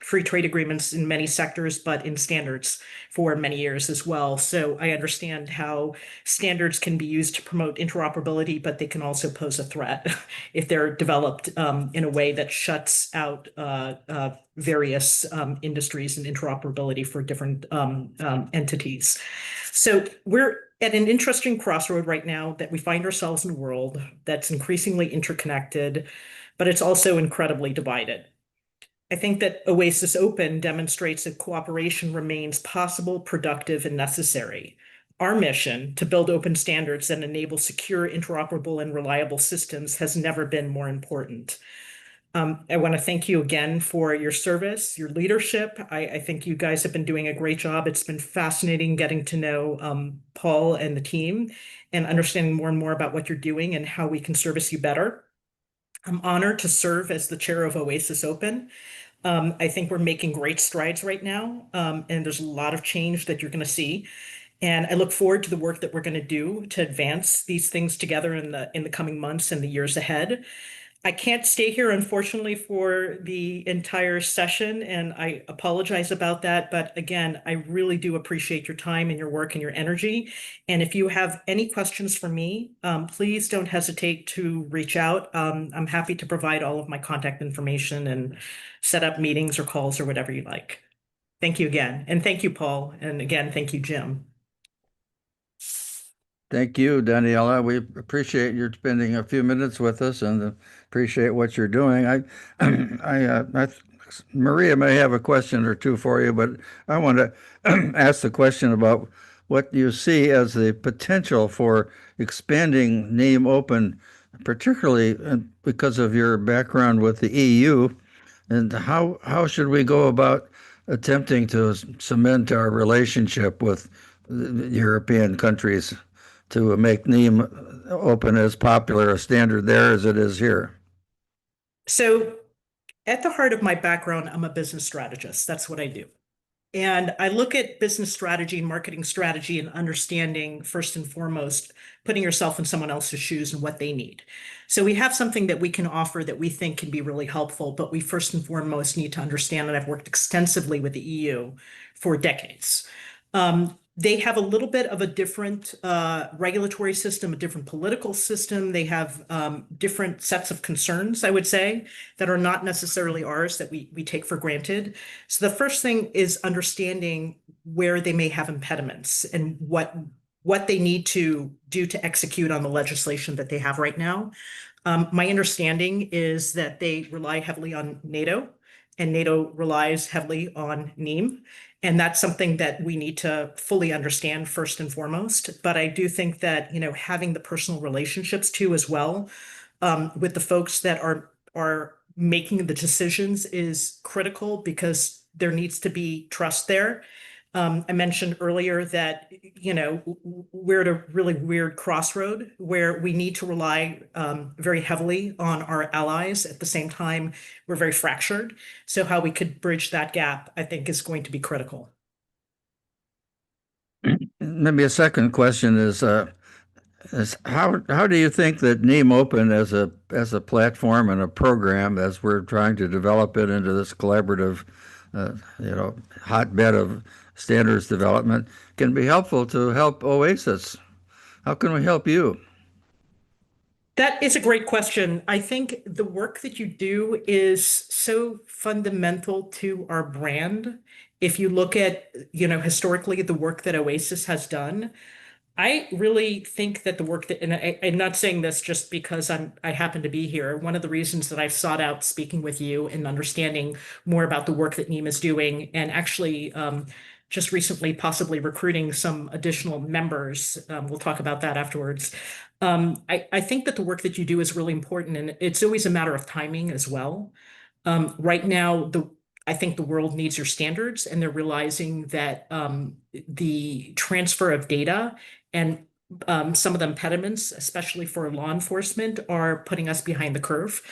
free trade agreements in many sectors, but in standards for many years as well. So I understand how standards can be used to promote interoperability, but they can also pose a threat if they're developed in a way that shuts out various industries and interoperability for different entities. So we're at an interesting crossroad right now that we find ourselves in a world that's increasingly interconnected, but it's also incredibly divided. I think that OASIS Open demonstrates that cooperation remains possible, productive, and necessary. Our mission to build open standards that enable secure, interoperable, and reliable systems has never been more important. I want to thank you again for your service, your leadership. I think you guys have been doing a great job. It's been fascinating getting to know Paul and the team and understanding more and more about what you're doing and how we can service you better. I'm honored to serve as the chair of OASIS Open. I think we're making great strides right now, and there's a lot of change that you're going to see. And I look forward to the work that we're going to do to advance these things together in the coming months and the years ahead. I can't stay here, unfortunately, for the entire session, and I apologize about that. But again, I really do appreciate your time and your work and your energy. And if you have any questions for me, please don't hesitate to reach out. I'm happy to provide all of my contact information and set up meetings or calls or whatever you like. Thank you again. And thank you, Paul. And again, thank you, Jim. Thank you, Daniela. We appreciate your spending a few minutes with us and appreciate what you're doing. Maria may have a question or two for you, but I want to ask the question about what you see as the potential for expanding NIEMOpen, particularly because of your background with the EU, and how should we go about attempting to cement our relationship with the European countries to make NIEMOpen as popular a standard there as it is here? So at the heart of my background, I'm a business strategist. That's what I do. And I look at business strategy and marketing strategy and understanding, first and foremost, putting yourself in someone else's shoes and what they need. So we have something that we can offer that we think can be really helpful, but we first and foremost need to understand, and I've worked extensively with the EU for decades. They have a little bit of a different regulatory system, a different political system. They have different sets of concerns, I would say, that are not necessarily ours that we take for granted. So the first thing is understanding where they may have impediments and what they need to do to execute on the legislation that they have right now. My understanding is that they rely heavily on NATO. and NATO relies heavily on NIEM. And that's something that we need to fully understand first and foremost. But I do think that, having the personal relationships too as well, with the folks that are making the decisions is critical, because there needs to be trust there. I mentioned earlier that, we're at a really weird crossroad where we need to rely very heavily on our allies. At the same time, we're very fractured. So how we could bridge that gap, I think, is going to be critical. Maybe a second question is how do you think that NIEMOpen as a platform and a program, as we're trying to develop it into this collaborative, hotbed of standards development, can be helpful to help OASIS? How can we help you? That is a great question. I think the work that you do is so fundamental to our brand. If you look at, historically the work that OASIS has done, I really think that the work that, and I'm not saying this just because I happen to be here. One of the reasons that I've sought out speaking with you and understanding more about the work that NIEM is doing, and actually just recently possibly recruiting some additional members, we'll talk about that afterwards. I think that the work that you do is really important, and it's always a matter of timing as well. Right now, I think the world needs your standards, and they're realizing that the transfer of data and some of the impediments, especially for law enforcement, are putting us behind the curve.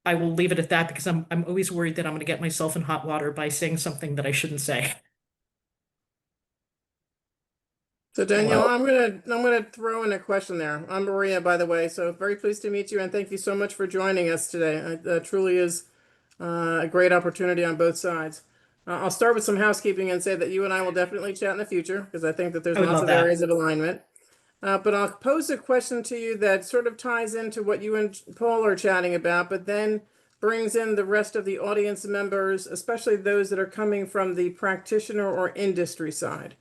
I will leave it at that, because I'm always worried that I'm going to get myself in hot water by saying something that I shouldn't say. So Danielle, I'm gonna throw in a question there. I'm Maria, by the way, so very pleased to meet you, and thank you so much for joining us today. It truly is a great opportunity on both sides. I'll start with some housekeeping and say that you and I will definitely chat in the future, because I think that there's lots of areas of alignment. But I'll pose a question to you that sort of ties into what you and Paul are chatting about, but then brings in the rest of the audience members, especially those that are coming from the practitioner or industry side.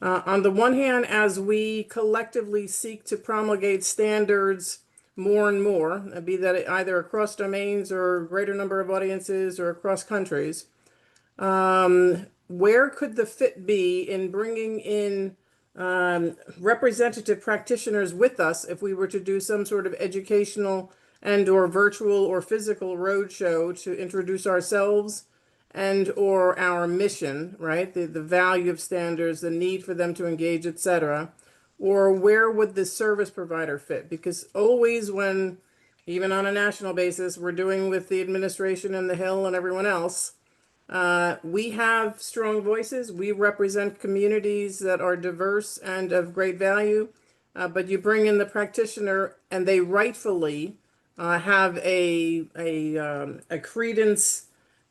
On the one hand, as we collectively seek to promulgate standards more and more, be that either across domains or a greater number of audiences or across countries, where could the fit be in bringing in representative practitioners with us if we were to do some sort of educational and or virtual or physical roadshow to introduce ourselves and or our mission, right? The value of standards, the need for them to engage, etc. Or where would the service provider fit? Because always when, even on a national basis, we're doing with the administration and the Hill and everyone else, we have strong voices. We represent communities that are diverse and of great value, but you bring in the practitioner and they rightfully have a credence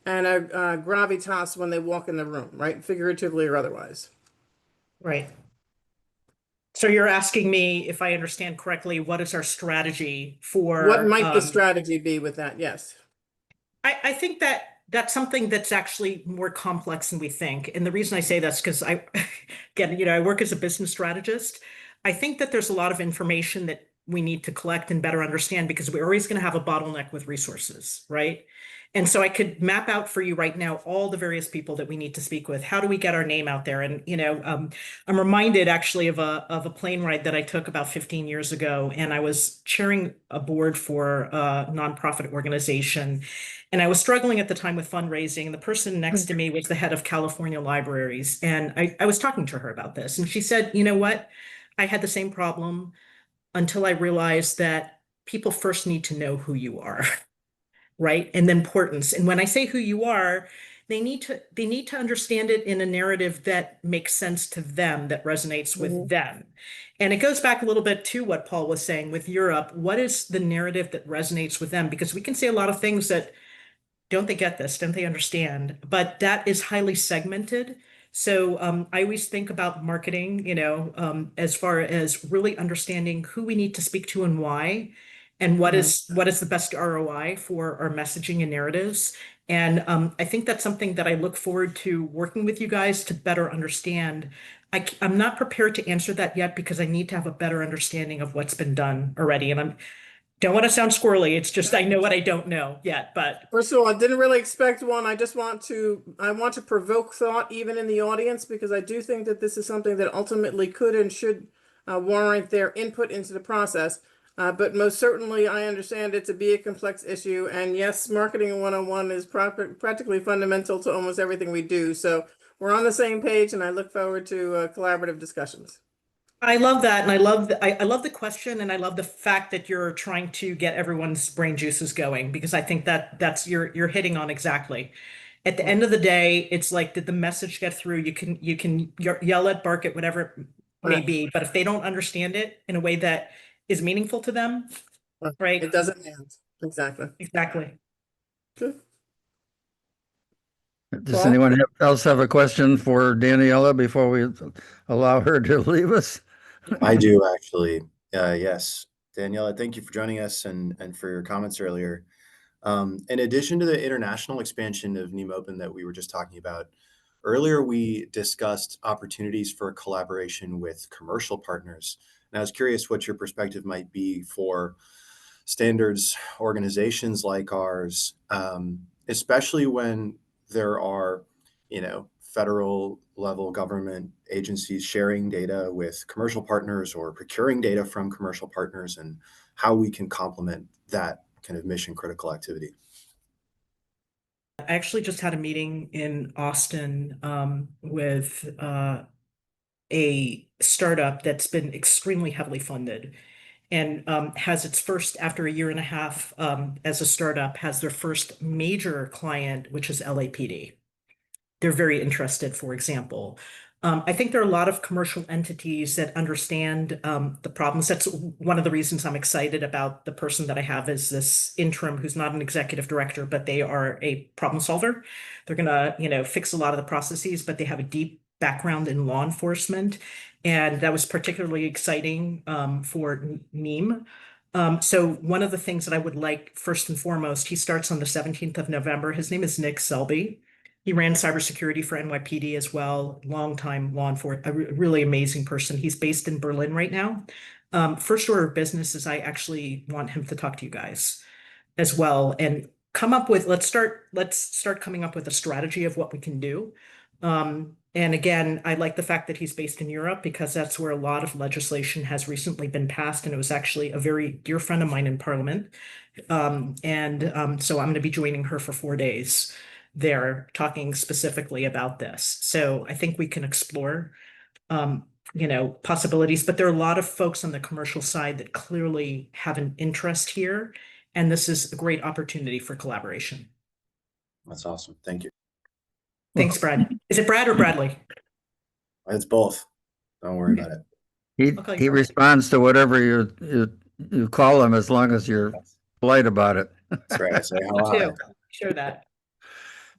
and a gravitas when they walk in the room, right? Figuratively or otherwise. Right. So you're asking me, if I understand correctly, what is our strategy for— What might the strategy be with that? Yes. I think that that's something that's actually more complex than we think. And the reason I say that's because again, I work as a business strategist. I think that there's a lot of information that we need to collect and better understand, because we're always going to have a bottleneck with resources, right? And so I could map out for you right now all the various people that we need to speak with. How do we get our name out there? And I'm reminded actually of a plane ride that I took about 15 years ago, and I was chairing a board for a nonprofit organization, and I was struggling at the time with fundraising. And the person next to me was the head of California Libraries, and I was talking to her about this, and she said, "You know what? I had the same problem until I realized that people first need to know who you are." Right? And the importance. And when I say who you are, they need to understand it in a narrative that makes sense to them, that resonates with them. And it goes back a little bit to what Paul was saying with Europe. What is the narrative that resonates with them? Because we can say a lot of things that, don't they get this? Don't they understand? But that is highly segmented. So I always think about marketing, as far as really understanding who we need to speak to and why, and what is the best ROI for our messaging and narratives. And I think that's something that I look forward to working with you guys to better understand. I'm not prepared to answer that yet, because I need to have a better understanding of what's been done already. And Don't want to sound squirrely. It's just I know what I don't know yet, but First of all, I didn't really expect one. I want to provoke thought even in the audience, because I do think that this is something that ultimately could and should warrant their input into the process. But most certainly, I understand it to be a complex issue. And yes, marketing 101 is practically fundamental to almost everything we do. So we're on the same page, and I look forward to collaborative discussions. I love that, and I love the question, and I love the fact that you're trying to get everyone's brain juices going, because I think that's you're hitting on exactly. At the end of the day, it's like, did the message get through? You can yell at, bark at, whatever it may Right. be, but if they don't understand it in a way that is meaningful to them, right? It doesn't end. Exactly. Exactly. Good. Does Paul? anyone else have a question for Daniela before we allow her to leave us? I do actually. Yes. Daniela, thank you for joining us and for your comments earlier. In addition to the international expansion of NIEMOpen that we were just talking about, earlier we discussed opportunities for collaboration with commercial partners. And I was curious what your perspective might be for standards organizations like ours, especially when there are, federal level government agencies sharing data with commercial partners or procuring data from commercial partners, and how we can complement that kind of mission critical activity. I actually just had a meeting in Austin with a startup that's been extremely heavily funded, and has its first, after a year and a half as a startup, has their first major client, which is LAPD. They're very interested, for example. I think there are a lot of commercial entities that understand the problems. That's one of the reasons I'm excited about the person that I have as this interim, who's not an executive director, but they are a problem solver. They're gonna, fix a lot of the processes, but they have a deep background in law enforcement. And that was particularly exciting for NIEM. So one of the things that I would like, first and foremost, he starts on the 17th of November. His name is Nick Selby. He ran cybersecurity for NYPD as well, longtime law enforcement, a really amazing person. He's based in Berlin right now. First order of business is I actually want him to talk to you guys as well and come up with, let's start coming up with a strategy of what we can do. And again, I like the fact that he's based in Europe, because that's where a lot of legislation has recently been passed. And it was actually a very dear friend of mine in Parliament. So I'm going to be joining her for 4 days there, talking specifically about this. So I think we can explore, possibilities, but there are a lot of folks on the commercial side that clearly have an interest here. And this is a great opportunity for collaboration. That's awesome. Thank you. Thanks, Brad. Is it Brad or Bradley? It's both. Don't worry about it. He responds to whatever you call him, as long as you're polite about it. That's right. I say hello. Sure that.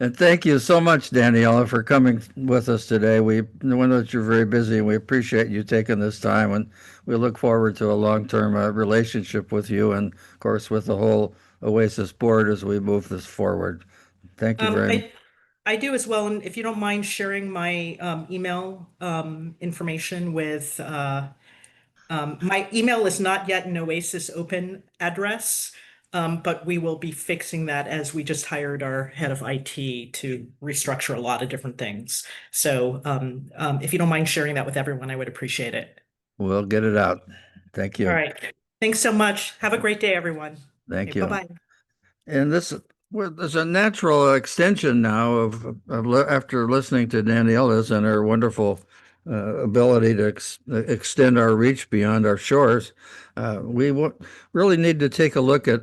And thank you so much, Daniela, for coming with us today. We know that you're very busy, and we appreciate you taking this time, and we look forward to a long-term relationship with you, and of course with the whole OASIS board as we move this forward. Thank you very much. I do as well, and if you don't mind sharing my email information with my email is not yet an OASIS open address, but we will be fixing that as we just hired our head of IT to restructure a lot of different things. So if you don't mind sharing that with everyone, I would appreciate it. We'll get it out. Thank you. All right. Thanks so much. Have a great day, everyone. Thank you. Bye-bye. And there's a natural extension now of after listening to Daniela's and her wonderful ability to extend our reach beyond our shores. We really need to take a look at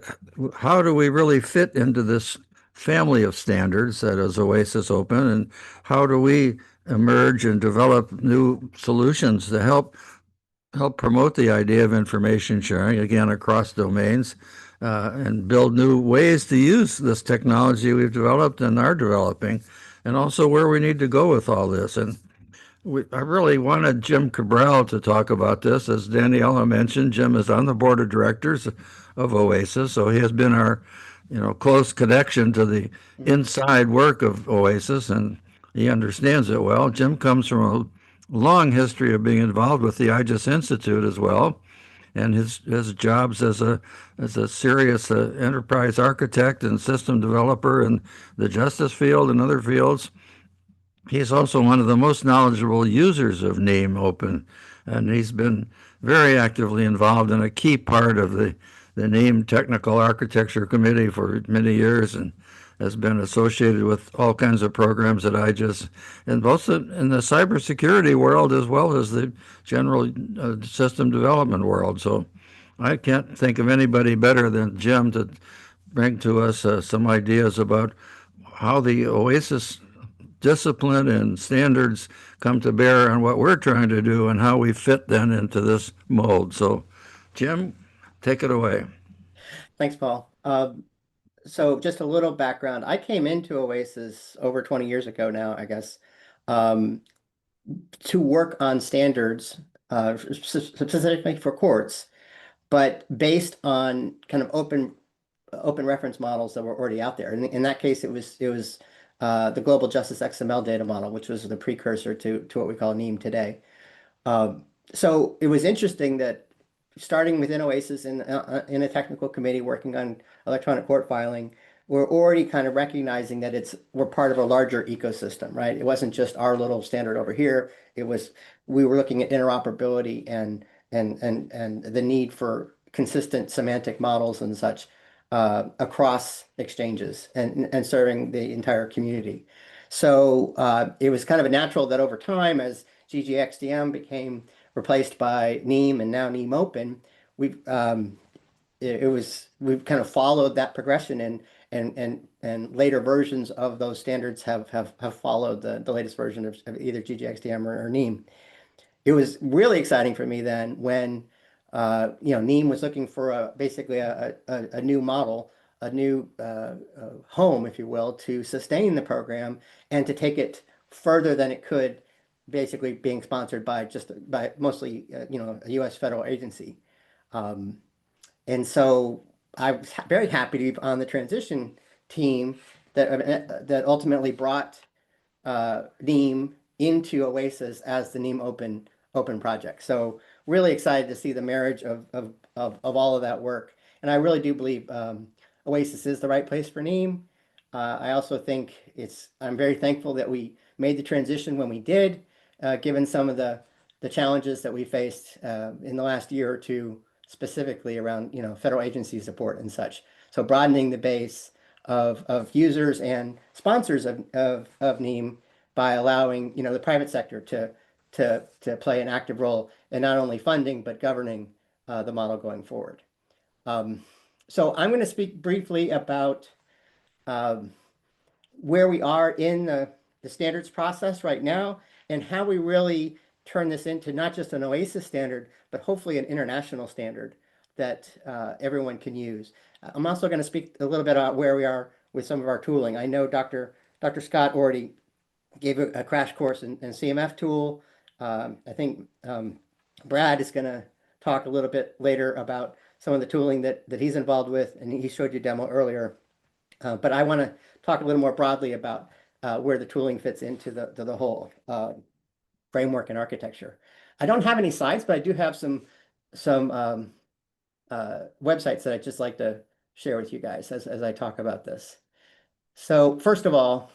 how do we really fit into this family of standards that is OASIS Open, and how do we emerge and develop new solutions to help promote the idea of information sharing, again, across domains, and build new ways to use this technology we've developed and are developing, and also where we need to go with all this. And I really wanted Jim Cabral to talk about this. As Daniela mentioned, Jim is on the board of directors of OASIS, so he has been our close connection to the inside work of OASIS, and he understands it well. Jim comes from a long history of being involved with the IJIS Institute as well, and his jobs as a serious enterprise architect and system developer in the justice field and other fields. He's also one of the most knowledgeable users of NIEMOpen, and he's been very actively involved in a key part of the NIEM Technical Architecture Committee for many years, and has been associated with all kinds of programs at IJIS, and both in the cybersecurity world as well as the general system development world. So I can't think of anybody better than Jim to bring to us some ideas about how the OASIS discipline and standards come to bear on what we're trying to do and how we fit then into this mold. So, Jim, take it away. Thanks, Paul. So just a little background. I came into OASIS over 20 years ago now, I guess, to work on standards specifically for courts, but based on kind of open reference models that were already out there. In that case, it was the Global Justice XML data model, which was the precursor to what we call NIEM today. So it was interesting that starting within OASIS in a technical committee working on electronic court filing, we're already kind of recognizing that we're part of a larger ecosystem, right? It wasn't just our little standard over here. We were looking at interoperability and the need for consistent semantic models and such across exchanges and serving the entire community. So it was kind of a natural that over time, as GGXDM became replaced by NIEM and now NIEMOpen, we've kind of followed that progression, and later versions of those standards have followed the latest version of either GGXDM or NIEM. It was really exciting for me then when NIEM was looking for basically a new model, a new home, if you will, to sustain the program and to take it further than it could, basically being sponsored by mostly a U.S. federal agency. And so I was very happy to be on the transition team that ultimately brought NIEM into OASIS as the NIEMOpen project. So really excited to see the marriage of all of that work. And I really do believe OASIS is the right place for NIEM. I also think I'm very thankful that we made the transition when we did, given some of the challenges that we faced in the last year or two, specifically around federal agency support and such. So broadening the base of users and sponsors of NIEM by allowing the private sector to play an active role in not only funding but governing the model going forward. So I'm going to speak briefly about where we are in the standards process right now and how we really turn this into not just an OASIS standard, but hopefully an international standard that everyone can use. I'm also going to speak a little bit about where we are with some of our tooling. I know Dr. Scott already gave a crash course in CMF tool. I think Brad is going to talk a little bit later about some of the tooling that he's involved with, and he showed you a demo earlier. But I want to talk a little more broadly about where the tooling fits into the whole framework and architecture. I don't have any slides, but I do have some websites that I'd just like to share with you guys as I talk about this. So first of all,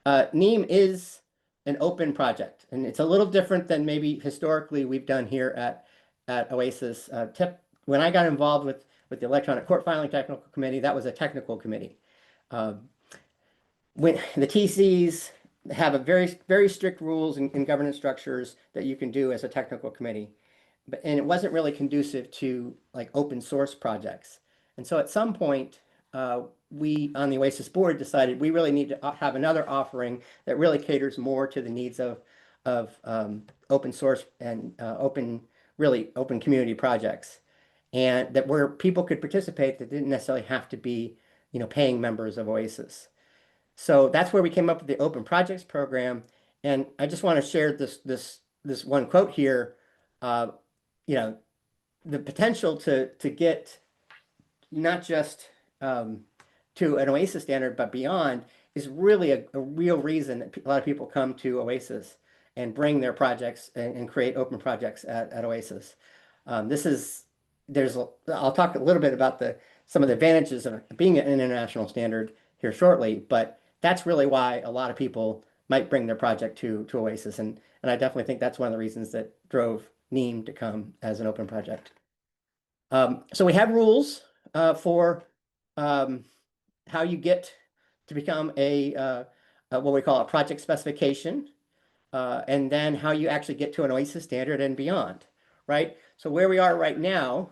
NIEM is an open project, and it's a little different than maybe historically we've done here at OASIS. When I got involved with the Electronic Court Filing Technical Committee, that was a technical committee. When the TCs have a very, very strict rules and governance structures that you can do as a technical committee, and it wasn't really conducive to like open source projects. And so at some point, we on the OASIS board decided we really need to have another offering that really caters more to the needs of open source and open community projects, and that where people could participate that didn't necessarily have to be paying members of OASIS. So that's where we came up with the Open Projects program. And I just want to share this one quote here. The potential to get not just to an OASIS standard, but beyond is really a real reason that a lot of people come to OASIS and bring their projects and create open projects at OASIS. I'll talk a little bit about some of the advantages of being an international standard here shortly, but that's really why a lot of people might bring their project to OASIS. And I definitely think that's one of the reasons that drove NIEM to come as an open project. So we have rules for how you get to become what we call a project specification, and then how you actually get to an OASIS standard and beyond, right? So where we are right now,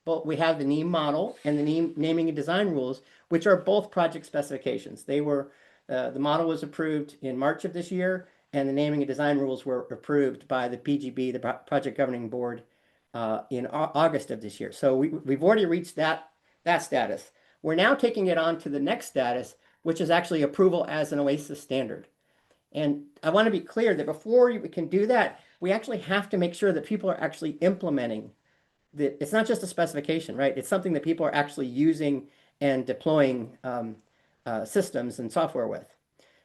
but we have the NIEM model and the NIEM naming and design rules, which are both project specifications. The model was approved in March of this year, and the naming and design rules were approved by the PGB, the Project Governing Board, in August of this year. So we've already reached that status. We're now taking it on to the next status, which is actually approval as an OASIS standard. And I want to be clear that before we can do that, we actually have to make sure that people are actually implementing it's not just a specification, right? It's something that people are actually using and deploying systems and software with.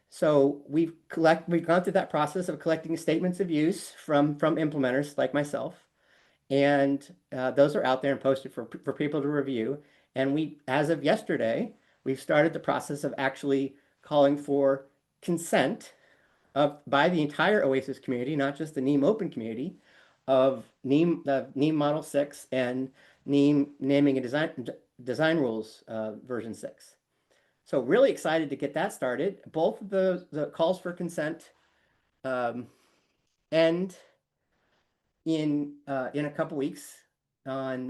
So we've gone through that process of collecting statements of use from implementers like myself, and those are out there and posted for people to review. And as of yesterday, we've started the process of actually calling for consent by the entire OASIS community, not just the NIEMOpen community, of NIEM Model 6 and NIEM Naming and Design Rules version 6. So really excited to get that started. Both of the calls for consent end in a couple weeks on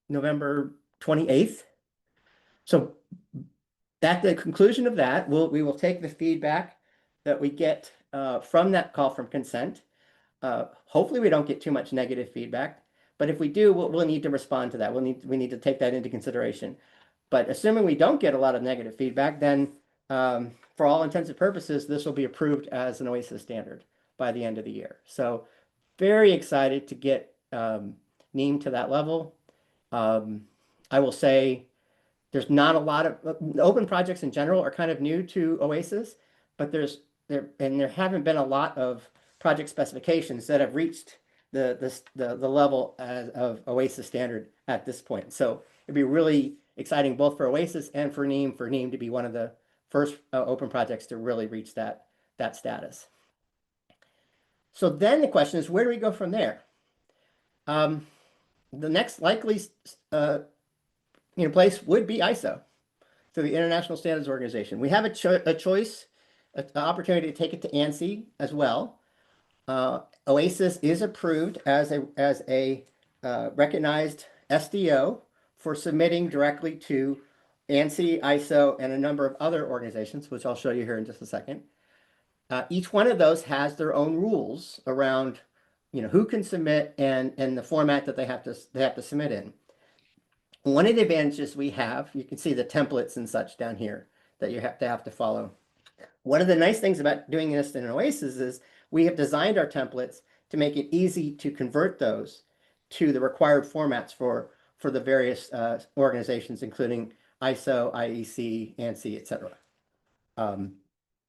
November 28th. So at the conclusion of that, we will take the feedback that we get from that call for consent. Hopefully we don't get too much negative feedback, but if we do, we'll need to respond to that. We need to take that into consideration. But assuming we don't get a lot of negative feedback, then for all intents and purposes, this will be approved as an OASIS standard by the end of the year. So very excited to get NIEM to that level. I will say there's not a lot of open projects in general are kind of new to OASIS, but there haven't been a lot of project specifications that have reached the level of OASIS standard at this point. So it'd be really exciting both for OASIS and for NIEM to be one of the first open projects to really reach that status. So then the question is, where do we go from there? The next likely place would be ISO, so the International Standards Organization. We have a choice, an opportunity to take it to ANSI as well. OASIS is approved as a recognized SDO for submitting directly to ANSI, ISO, and a number of other organizations, which I'll show you here in just a second. Each one of those has their own rules around, who can submit and the format that they have to submit in. One of the advantages we have, you can see the templates and such down here that you have to follow. One of the nice things about doing this in OASIS is we have designed our templates to make it easy to convert those to the required formats for the various organizations, including ISO, IEC, ANSI, etc.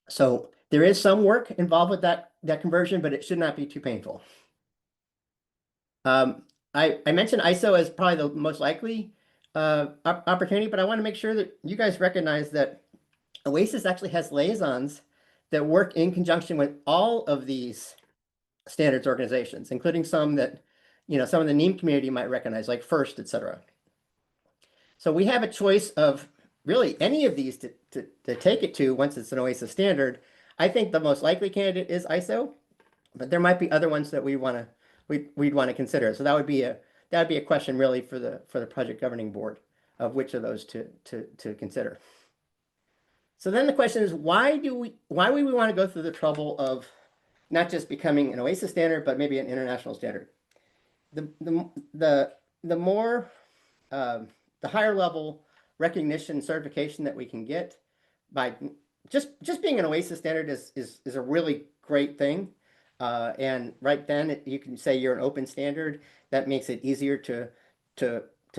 So there is some work involved with that conversion, but it should not be too painful. I mentioned ISO as probably the most likely opportunity, but I want to make sure that you guys recognize that OASIS actually has liaisons that work in conjunction with all of these standards organizations, including some that, some of the NIEM community might recognize, like FIRST, etc. So we have a choice of really any of these to take it to once it's an OASIS standard. I think the most likely candidate is ISO, but there might be other ones that we'd want to consider. So that would be a question really for the project governing board of which of those to consider. So then the question is, why would we want to go through the trouble of not just becoming an OASIS standard, but maybe an international standard? The higher level recognition certification that we can get by just being an OASIS standard is a really great thing. And right then you can say you're an open standard. That makes it easier to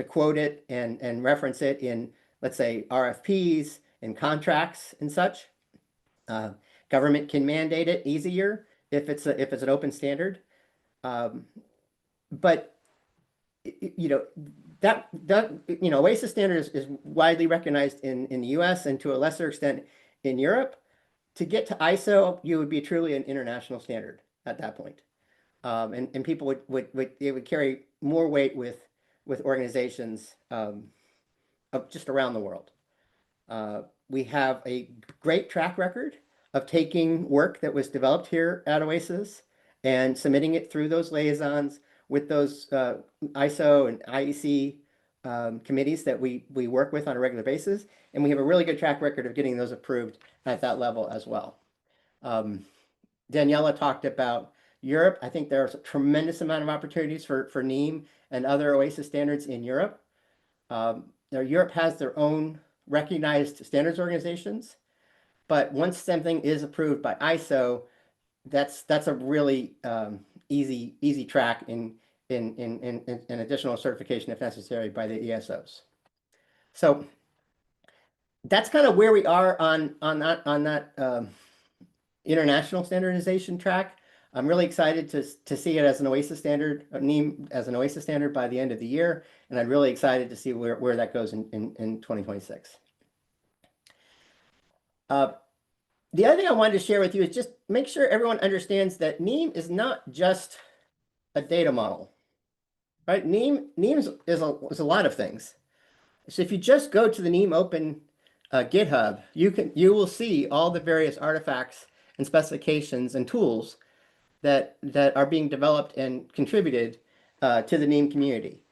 quote it and reference it in, let's say, RFPs and contracts and such. Government can mandate it easier if it's an open standard. But that OASIS standard is widely recognized in the US and to a lesser extent in Europe. To get to ISO, you would be truly an international standard at that point. And people would carry more weight with organizations of just around the world. We have a great track record of taking work that was developed here at OASIS and submitting it through those liaisons with those ISO and IEC committees that we work with on a regular basis. And we have a really good track record of getting those approved at that level as well. Daniela talked about Europe. I think there's a tremendous amount of opportunities for NIEM and other OASIS standards in Europe. Europe has their own recognized standards organizations, but once something is approved by ISO, that's a really easy track in additional certification if necessary by the ESOs. So that's kind of where we are on that international standardization track. I'm really excited to see it as an OASIS standard, NIEM as an OASIS standard by the end of the year, and I'm really excited to see where that goes in 2026. The other thing I wanted to share with you is just make sure everyone understands that NIEM is not just a data model, right? NIEM is a lot of things. So if you just go to the NIEMOpen GitHub, you will see all the various artifacts and specifications and tools that are being developed and contributed to the NIEM community.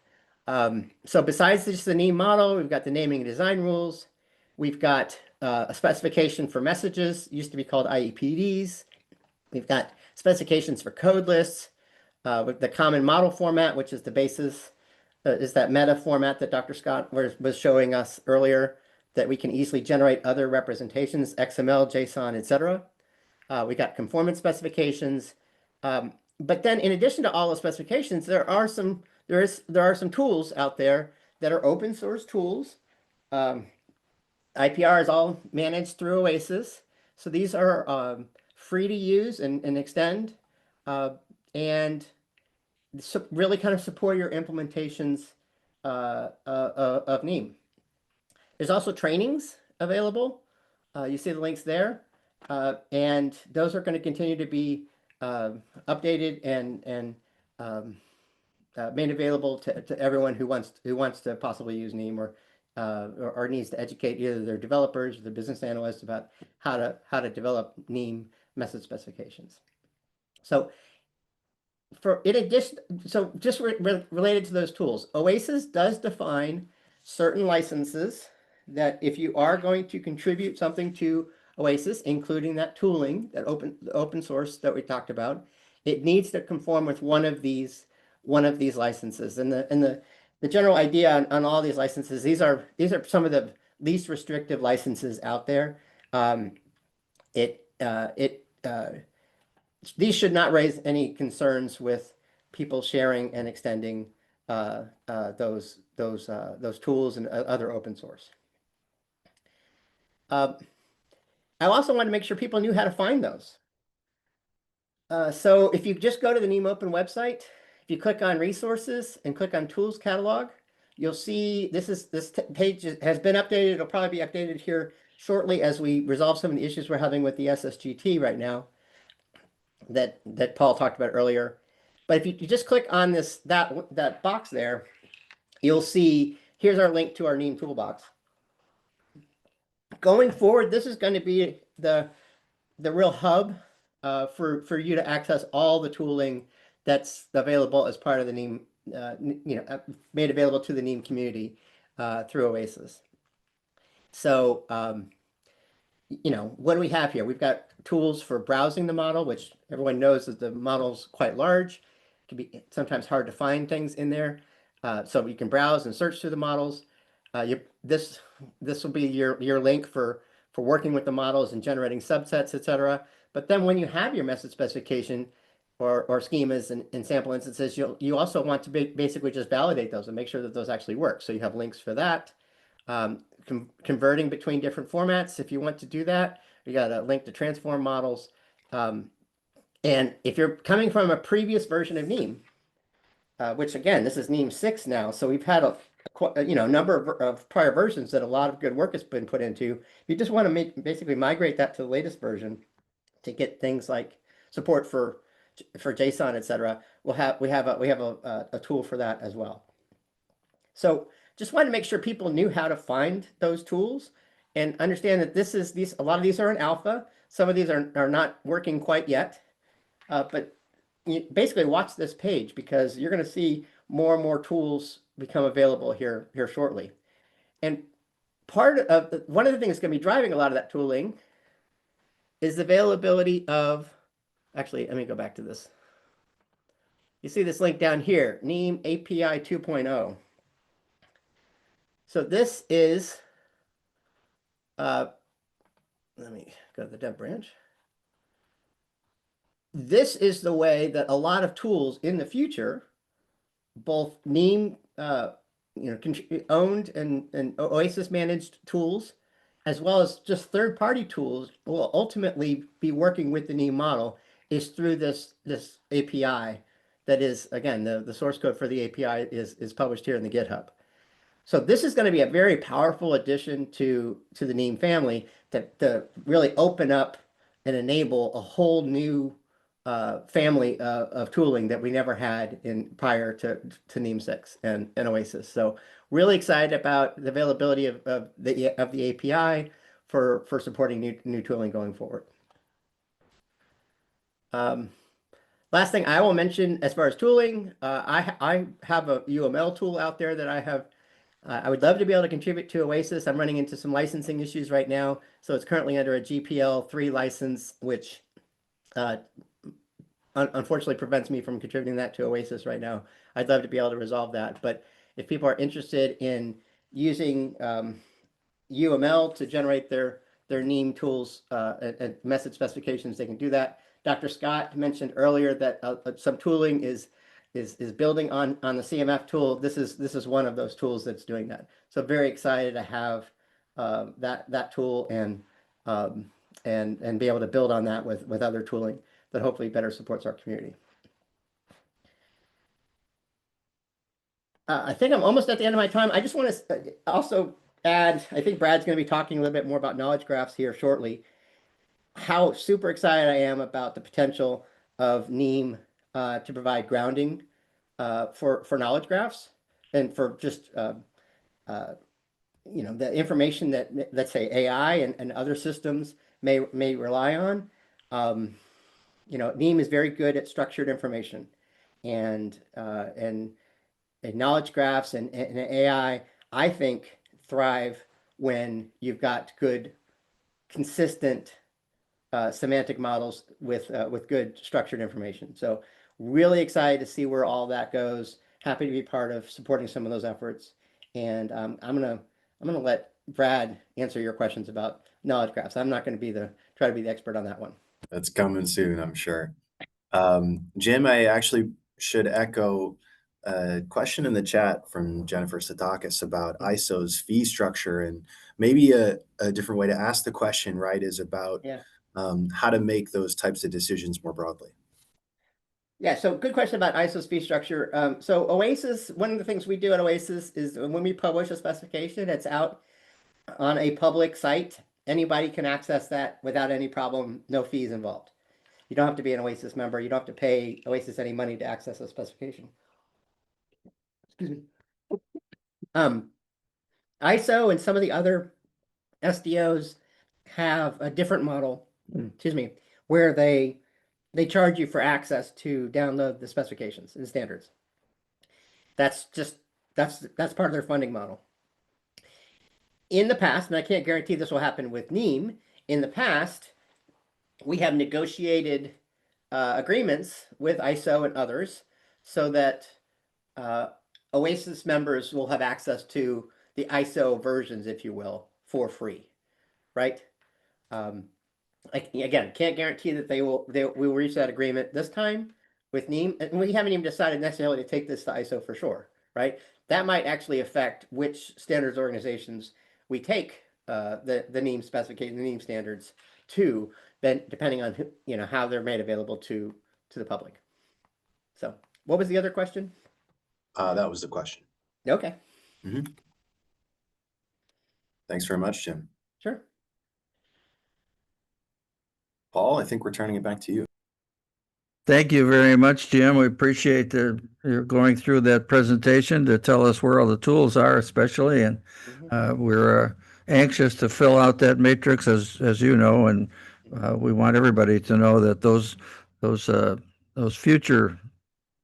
So besides just the NIEM model, we've got the naming and design rules. We've got a specification for messages, used to be called IEPDs. We've got specifications for code lists, with the common model format, which is the basis, is that meta format that Dr. Scott was showing us earlier, that we can easily generate other representations, XML, JSON, etc. We got conformance specifications. But then in addition to all the specifications, there are some tools out there that are open source tools. IPR is all managed through OASIS. So these are free to use and extend, and really kind of support your implementations of NIEM. There's also trainings available. You see the links there. And those are going to continue to be updated and made available to everyone who wants to possibly use NIEM or needs to educate either their developers or the business analysts about how to develop NIEM method specifications. So just related to those tools, OASIS does define certain licenses that if you are going to contribute something to OASIS, including that tooling, that open source that we talked about, it needs to conform with one of these licenses. And the general idea on all these licenses, these are some of the least restrictive licenses out there. These should not raise any concerns with people sharing and extending those tools and other open source. I also want to make sure people knew how to find those. So if you just go to the NIEMOpen website, if you click on resources and click on tools catalog, you'll see this page has been updated. It'll probably be updated here shortly as we resolve some of the issues we're having with the SSGT right now that Paul talked about earlier. But if you just click on that box there, you'll see here's our link to our NIEM toolbox. Going forward, this is going to be the real hub for you to access all the tooling that's available as part of the NIEM, made available to the NIEM community through OASIS. So, what do we have here? We've got tools for browsing the model, which everyone knows that the model's quite large. It can be sometimes hard to find things in there. So you can browse and search through the models. This will be your link for working with the models and generating subsets, etc. But then when you have your method specification or schemas and sample instances, you also want to basically just validate those and make sure that those actually work. So you have links for that. Converting between different formats, if you want to do that, you got a link to transform models. And if you're coming from a previous version of NIEM, which again, this is NIEM 6 now, so we've had a number of prior versions that a lot of good work has been put into. You just want to basically migrate that to the latest version to get things like support for JSON, etc. We have a tool for that as well. So just wanted to make sure people knew how to find those tools and understand that a lot of these are in alpha. Some of these are not working quite yet, but you basically watch this page because you're going to see more and more tools become available here shortly. And one of the things that's going to be driving a lot of that tooling is the availability of, actually, let me go back to this. You see this link down here, NIEM API 2.0. So this is, let me go to the dev branch. This is the way that a lot of tools in the future, both NIEM owned and OASIS managed tools, as well as just third-party tools, will ultimately be working with the NIEM model is through this API. That is, again, the source code for the API is published here in the GitHub. So this is going to be a very powerful addition to the NIEM family to really open up and enable a whole new family of tooling that we never had prior to NIEM 6 and OASIS. So really excited about the availability of the API for supporting new tooling going forward. Last thing I will mention as far as tooling, I have a UML tool out there that I would love to be able to contribute to OASIS. I'm running into some licensing issues right now. So it's currently under a GPL 3 license, which unfortunately prevents me from contributing that to OASIS right now. I'd love to be able to resolve that. But if people are interested in using UML to generate their NIEM tools and message specifications, they can do that. Dr. Scott mentioned earlier that some tooling is building on the CMF tool. This is one of those tools that's doing that. So very excited to have that tool and be able to build on that with other tooling that hopefully better supports our community. I think I'm almost at the end of my time. I just want to also add, I think Brad's going to be talking a little bit more about knowledge graphs here shortly, how super excited I am about the potential of NIEM to provide grounding for knowledge graphs and for just the information that, let's say, AI and other systems may rely on. NIEM is very good at structured information, and knowledge graphs and AI, I think, thrive when you've got good, consistent semantic models with good structured information. So really excited to see where all that goes. Happy to be part of supporting some of those efforts. And I'm gonna let Brad answer your questions about knowledge graphs. I'm not going to try to be the expert on that one. That's coming soon, I'm sure. Jim, I actually should echo a question in the chat from Jennifer Satakis about ISO's fee structure, and maybe a different way to ask the question, right, is about how to make those types of decisions more broadly. Yeah, so good question about ISO's fee structure. So OASIS, one of the things we do at OASIS is when we publish a specification, it's out on a public site. Anybody can access that without any problem, no fees involved. You don't have to be an OASIS member. You don't have to pay OASIS any money to access a specification. Excuse me. ISO and some of the other SDOs have a different model, excuse me, where they charge you for access to download the specifications and standards. That's part of their funding model. In the past, and I can't guarantee this will happen with NIEM, in the past, we have negotiated agreements with ISO and others so that OASIS members will have access to the ISO versions, if you will, for free, right? Again, can't guarantee that we will reach that agreement this time with NIEM, and we haven't even decided necessarily to take this to ISO for sure, right? That might actually affect which standards organizations we take the NIEM specification, the NIEM standards too, then depending on who, how they're made available to the public. So what was the other question? That was the question. Okay, Thanks very much, Jim. sure. Paul, I think we're turning it back to you. Thank you very much, Jim. We appreciate your going through that presentation to tell us where all the tools are, especially, and we're anxious to fill out that matrix, as you know, and we want everybody to know that those future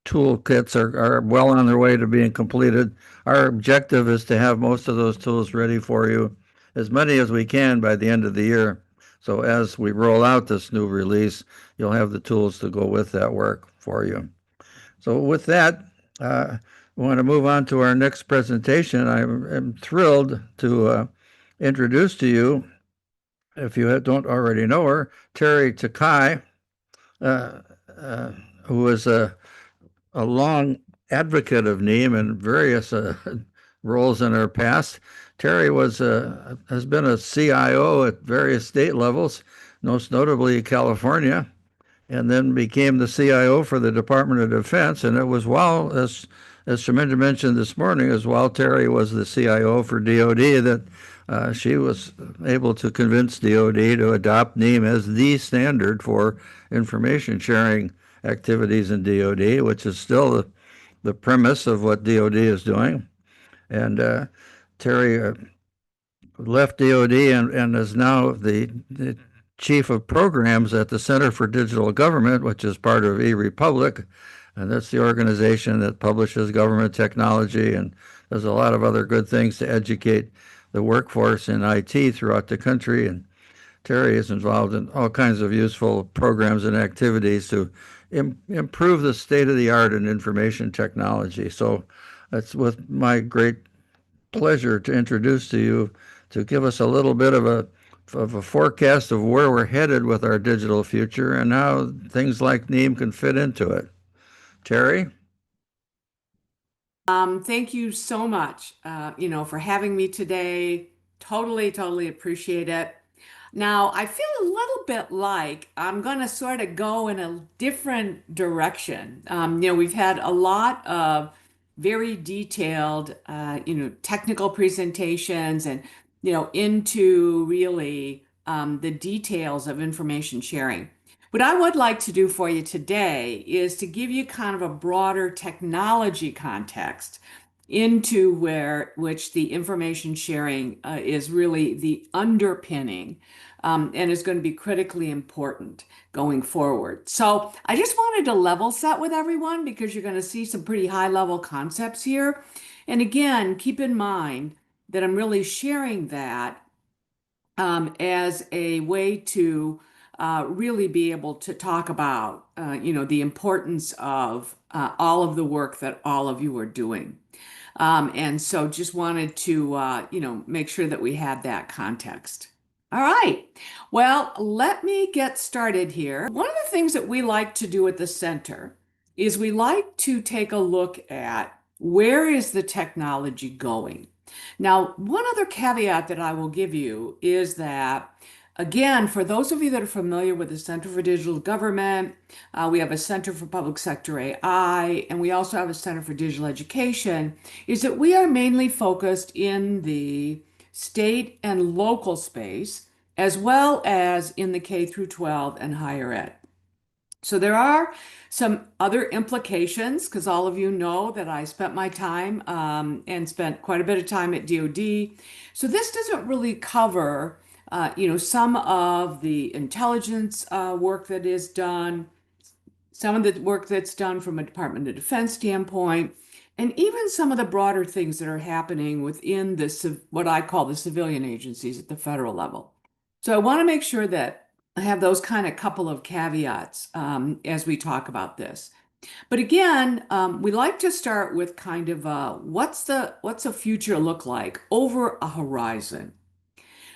toolkits are well on their way to being completed. Our objective is to have most of those tools ready for you, as many as we can by the end of the year. So as we roll out this new release, you'll have the tools to go with that work for you. So with that, we want to move on to our next presentation. I'm thrilled to introduce to you, if you don't already know her, Terry Takai, who is a long advocate of NIEM in various roles in her past. Terry has been a CIO at various state levels, most notably California, and then became the CIO for the Department of Defense. And it was while, as Shemendra mentioned this morning, as while Terry was the CIO for DOD, that she was able to convince DOD to adopt NIEM as the standard for information sharing activities in DOD, which is still the premise of what DOD is doing. And Terry left DOD and is now the chief of programs at the Center for Digital Government, which is part of eRepublic, and that's the organization that publishes government technology and does a lot of other good things to educate the workforce in IT throughout the country. And Terry is involved in all kinds of useful programs and activities to improve the state of the art in information technology. So it's with my great pleasure to introduce to you, to give us a little bit of a forecast of where we're headed with our digital future and how things like NIEM can fit into it. Terry? Thank you so much, for having me today. Totally appreciate it. Now, I feel a little bit like I'm going to sort of go in a different direction. We've had a lot of very detailed, technical presentations and, into really the details of information sharing. What I would like to do for you today is to give you kind of a broader technology context into which the information sharing is really the underpinning and is going to be critically important going forward. So I just wanted to level set with everyone because you're going to see some pretty high level concepts here. And again, keep in mind that I'm really sharing that as a way to really be able to talk about, the importance of all of the work that all of you are doing. And so just wanted to, make sure that we had that context. All right. Well, let me get started here. One of the things that we like to do at the center is we like to take a look at where is the technology going. Now, one other caveat that I will give you is that, again, for those of you that are familiar with the Center for Digital Government, we have a Center for Public Sector AI, and we also have a Center for Digital Education, is that we are mainly focused in the state and local space, as well as in the K through 12 and higher ed. So there are some other implications, because all of you know that I spent my time and spent quite a bit of time at DoD. So this doesn't really cover, some of the intelligence work that is done, some of the work that's done from a Department of Defense standpoint, and even some of the broader things that are happening within what I call the civilian agencies at the federal level. So I want to make sure that I have those kind of couple of caveats as we talk about this. But again, we like to start with kind of what's the future look like over a horizon.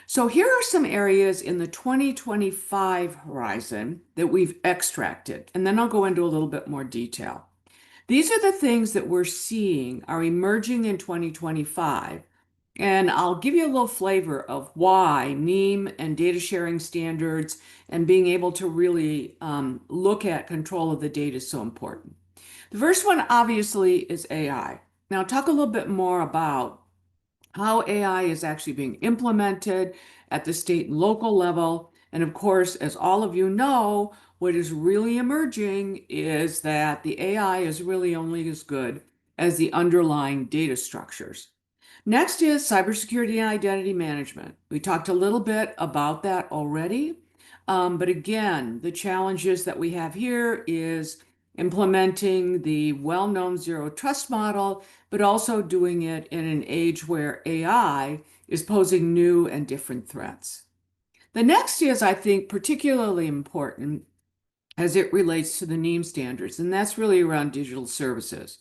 So here are some areas in the 2025 horizon that we've extracted, and then I'll go into a little bit more detail. These are the things that we're seeing are emerging in 2025 And I'll give you a little flavor of why NIEM and data sharing standards and being able to really look at control of the data is so important. The first one, obviously, is AI. Now, talk a little bit more about how AI is actually being implemented at the state and local level. And of course, as all of you know, what is really emerging is that the AI is really only as good as the underlying data structures. Next is cybersecurity and identity management. We talked a little bit about that already. But again, the challenges that we have here is implementing the well-known zero trust model, but also doing it in an age where AI is posing new and different threats. The next is, I think, particularly important as it relates to the NIEM standards, and that's really around digital services.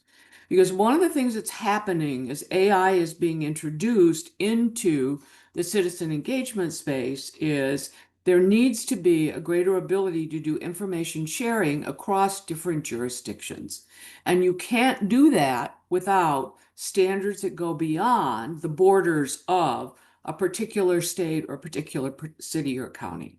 Because one of the things that's happening as AI is being introduced into the citizen engagement space is there needs to be a greater ability to do information sharing across different jurisdictions. And you can't do that without standards that go beyond the borders of a particular state or particular city or county.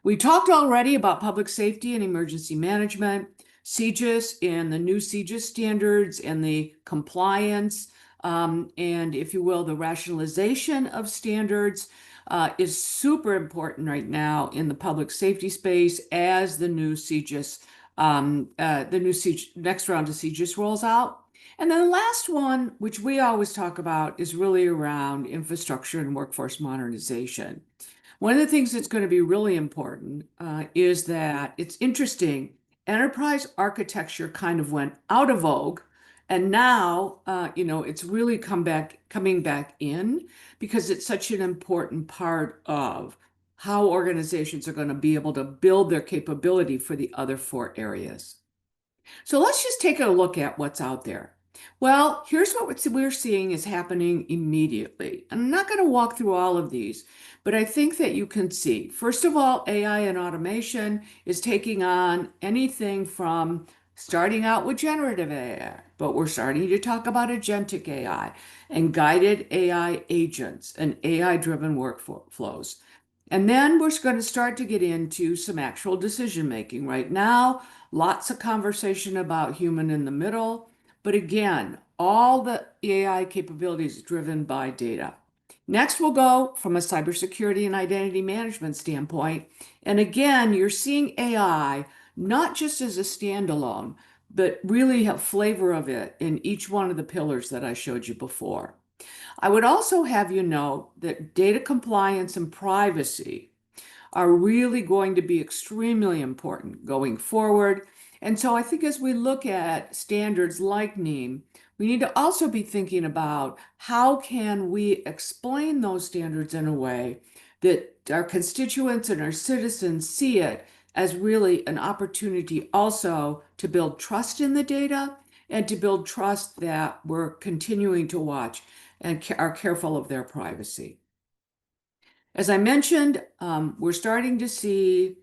We talked already about public safety and emergency management, CJIS and the new CJIS standards and the compliance, and if you will, the rationalization of standards is super important right now in the public safety space as the new CJIS, next round of CJIS rolls out. And then the last one, which we always talk about, is really around infrastructure and workforce modernization. One of the things that's going to be really important is that it's interesting. Enterprise architecture kind of went out of vogue, and now it's really coming back in because it's such an important part of how organizations are going to be able to build their capability for the other four areas. So let's just take a look at what's out there. Well, here's what we're seeing is happening immediately. I'm not going to walk through all of these, but I think that you can see, first of all, AI and automation is taking on anything from starting out with generative AI, but we're starting to talk about agentic AI and guided AI agents and AI-driven workflows. And then we're going to start to get into some actual decision making. Right now, lots of conversation about human in the middle. But again, all the AI capabilities driven by data. Next, we'll go from a cybersecurity and identity management standpoint. And again, you're seeing AI not just as a standalone, but really have flavor of it in each one of the pillars that I showed you before. I would also have you know that data compliance and privacy are really going to be extremely important going forward. And so I think as we look at standards like NIEM, we need to also be thinking about how can we explain those standards in a way that our constituents and our citizens see it as really an opportunity also to build trust in the data and to build trust that we're continuing to watch and are careful of their privacy. As I mentioned, we're starting to see,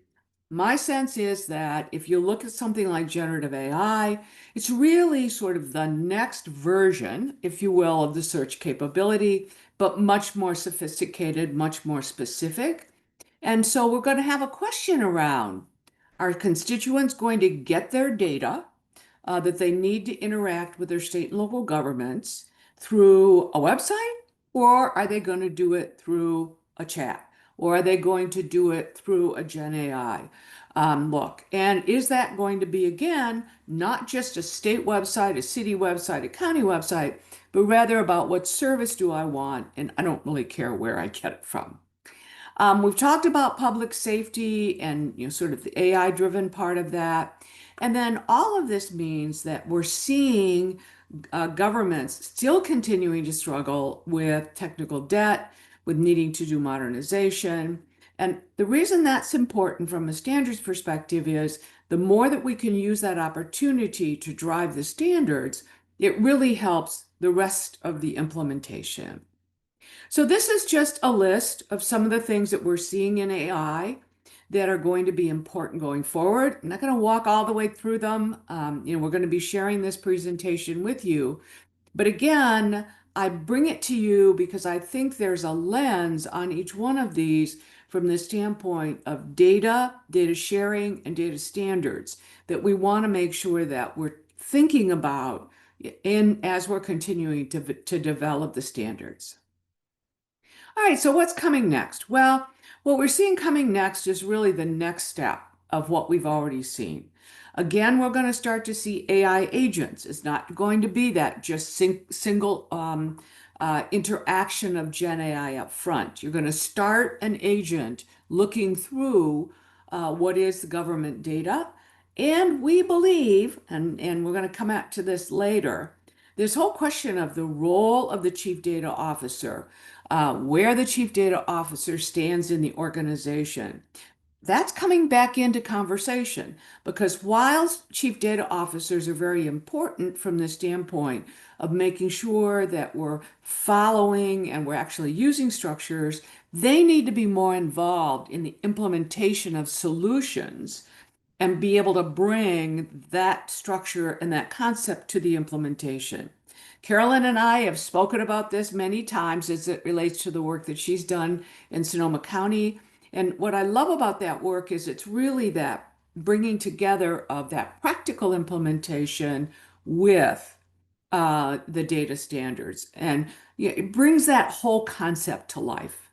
my sense is that if you look at something like generative AI, it's really sort of the next version, if you will, of the search capability, but much more sophisticated, much more specific. And so we're going to have a question around, are constituents going to get their data that they need to interact with their state and local governments through a website, or are they going to do it through a chat? Or are they going to do it through a Gen AI look? And is that going to be, again, not just a state website, a city website, a county website, but rather about what service do I want? And I don't really care where I get it from. We've talked about public safety and sort of the AI-driven part of that. And then all of this means that we're seeing governments still continuing to struggle with technical debt, with needing to do modernization. And the reason that's important from a standards perspective is the more that we can use that opportunity to drive the standards, it really helps the rest of the implementation. So this is just a list of some of the things that we're seeing in AI that are going to be important going forward. I'm not going to walk all the way through them. We're going to be sharing this presentation with you. But again, I bring it to you because I think there's a lens on each one of these from the standpoint of data, data sharing, and data standards that we want to make sure that we're thinking about as we're continuing to develop the standards. All right, so what's coming next? Well, what we're seeing coming next is really the next step of what we've already seen. Again, we're going to start to see AI agents. It's not going to be that just single interaction of Gen AI up front. You're going to start an agent looking through what is the government data. And we believe, and we're going to come back to this later, this whole question of the role of the chief data officer, where the chief data officer stands in the organization. That's coming back into conversation because while chief data officers are very important from the standpoint of making sure that we're following and we're actually using structures, they need to be more involved in the implementation of solutions and be able to bring that structure and that concept to the implementation. Carolyn and I have spoken about this many times as it relates to the work that she's done in Sonoma County. And what I love about that work is it's really that bringing together of that practical implementation with the data standards. And it brings that whole concept to life.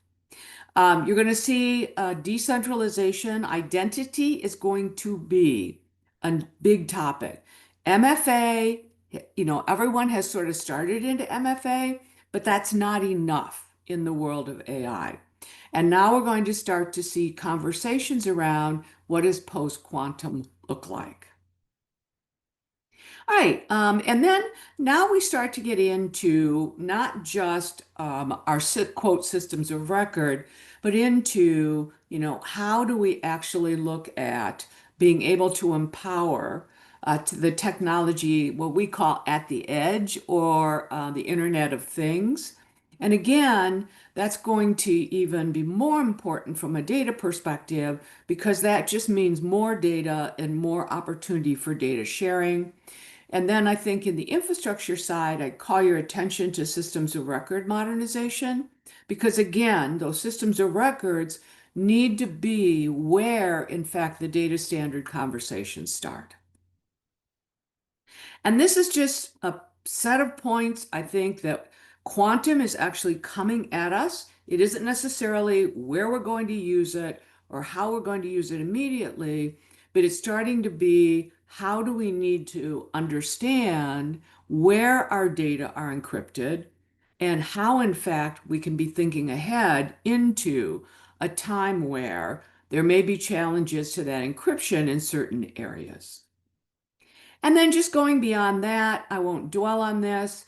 You're going to see decentralization. Identity is going to be a big topic. MFA, everyone has sort of started into MFA, but that's not enough in the world of AI. And now we're going to start to see conversations around what does post-quantum look like. All right, and then now we start to get into not just our quote systems of record, but into, how do we actually look at being able to empower to the technology, what we call at the edge or the Internet of Things. And again, that's going to even be more important from a data perspective because that just means more data and more opportunity for data sharing. And then I think in the infrastructure side, I'd call your attention to systems of record modernization, because again, those systems of records need to be where, in fact, the data standard conversations start. And this is just a set of points, I think, that quantum is actually coming at us. It isn't necessarily where we're going to use it or how we're going to use it immediately, but it's starting to be how do we need to understand where our data are encrypted and how, in fact, we can be thinking ahead into a time where there may be challenges to that encryption in certain areas. And then just going beyond that, I won't dwell on this.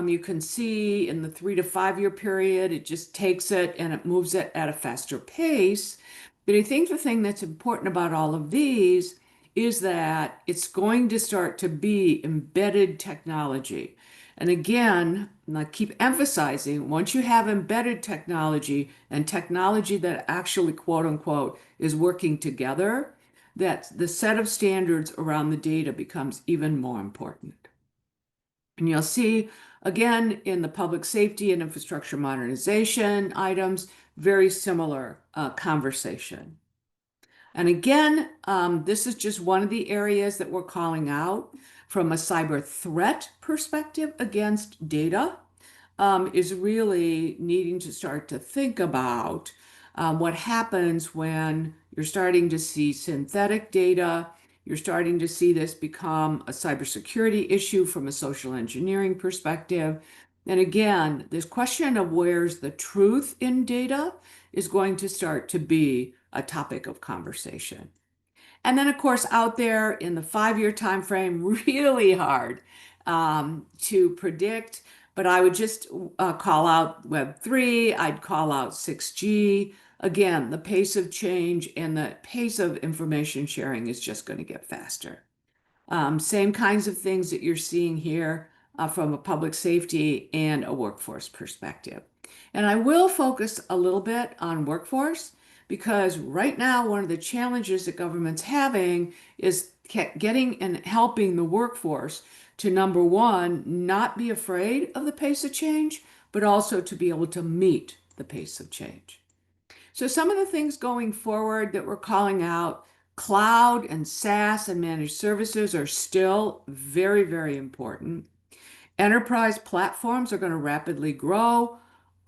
You can see in the 3 to 5 year period, it just takes it and it moves it at a faster pace. But I think the thing that's important about all of these is that it's going to start to be embedded technology. And again, I keep emphasizing, once you have embedded technology and technology that actually, quote unquote, is working together, that the set of standards around the data becomes even more important. And you'll see, again, in the public safety and infrastructure modernization items, very similar conversation. And again, this is just one of the areas that we're calling out from a cyber threat perspective against data, is really needing to start to think about what happens when you're starting to see synthetic data. You're starting to see this become a cybersecurity issue from a social engineering perspective. And again, this question of where's the truth in data is going to start to be a topic of conversation. And then, of course, out there in the 5-year time frame, really hard to predict. But I would just call out Web3, I'd call out 6G. Again, the pace of change and the pace of information sharing is just going to get faster. Same kinds of things that you're seeing here from a public safety and a workforce perspective. And I will focus a little bit on workforce because right now, one of the challenges that government's having is getting and helping the workforce to, number one, not be afraid of the pace of change, but also to be able to meet the pace of change. So some of the things going forward that we're calling out, cloud and SaaS and managed services are still very, very important. Enterprise platforms are going to rapidly grow.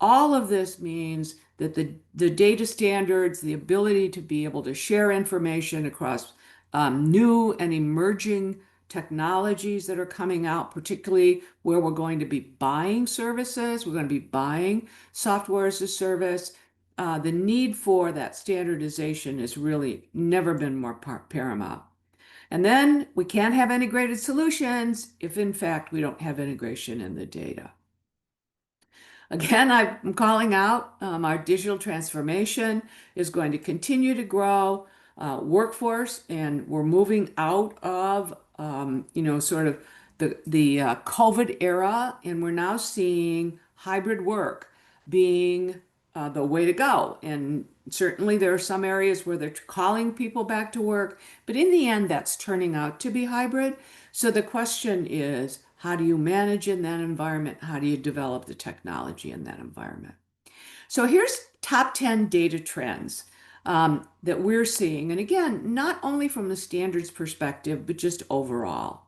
All of this means that the data standards, the ability to be able to share information across new and emerging technologies that are coming out, particularly where we're going to be buying services, we're going to be buying software as a service. The need for that standardization has really never been more paramount. And then we can't have integrated solutions if, in fact, we don't have integration in the data. Again, I'm calling out our digital transformation is going to continue to grow. Workforce, and we're moving out of, sort of the COVID era, and we're now seeing hybrid work being the way to go. And certainly there are some areas where they're calling people back to work, but in the end, that's turning out to be hybrid. So the question is, how do you manage in that environment? How do you develop the technology in that environment? So here's top 10 data trends that we're seeing. And again, not only from the standards perspective, but just overall.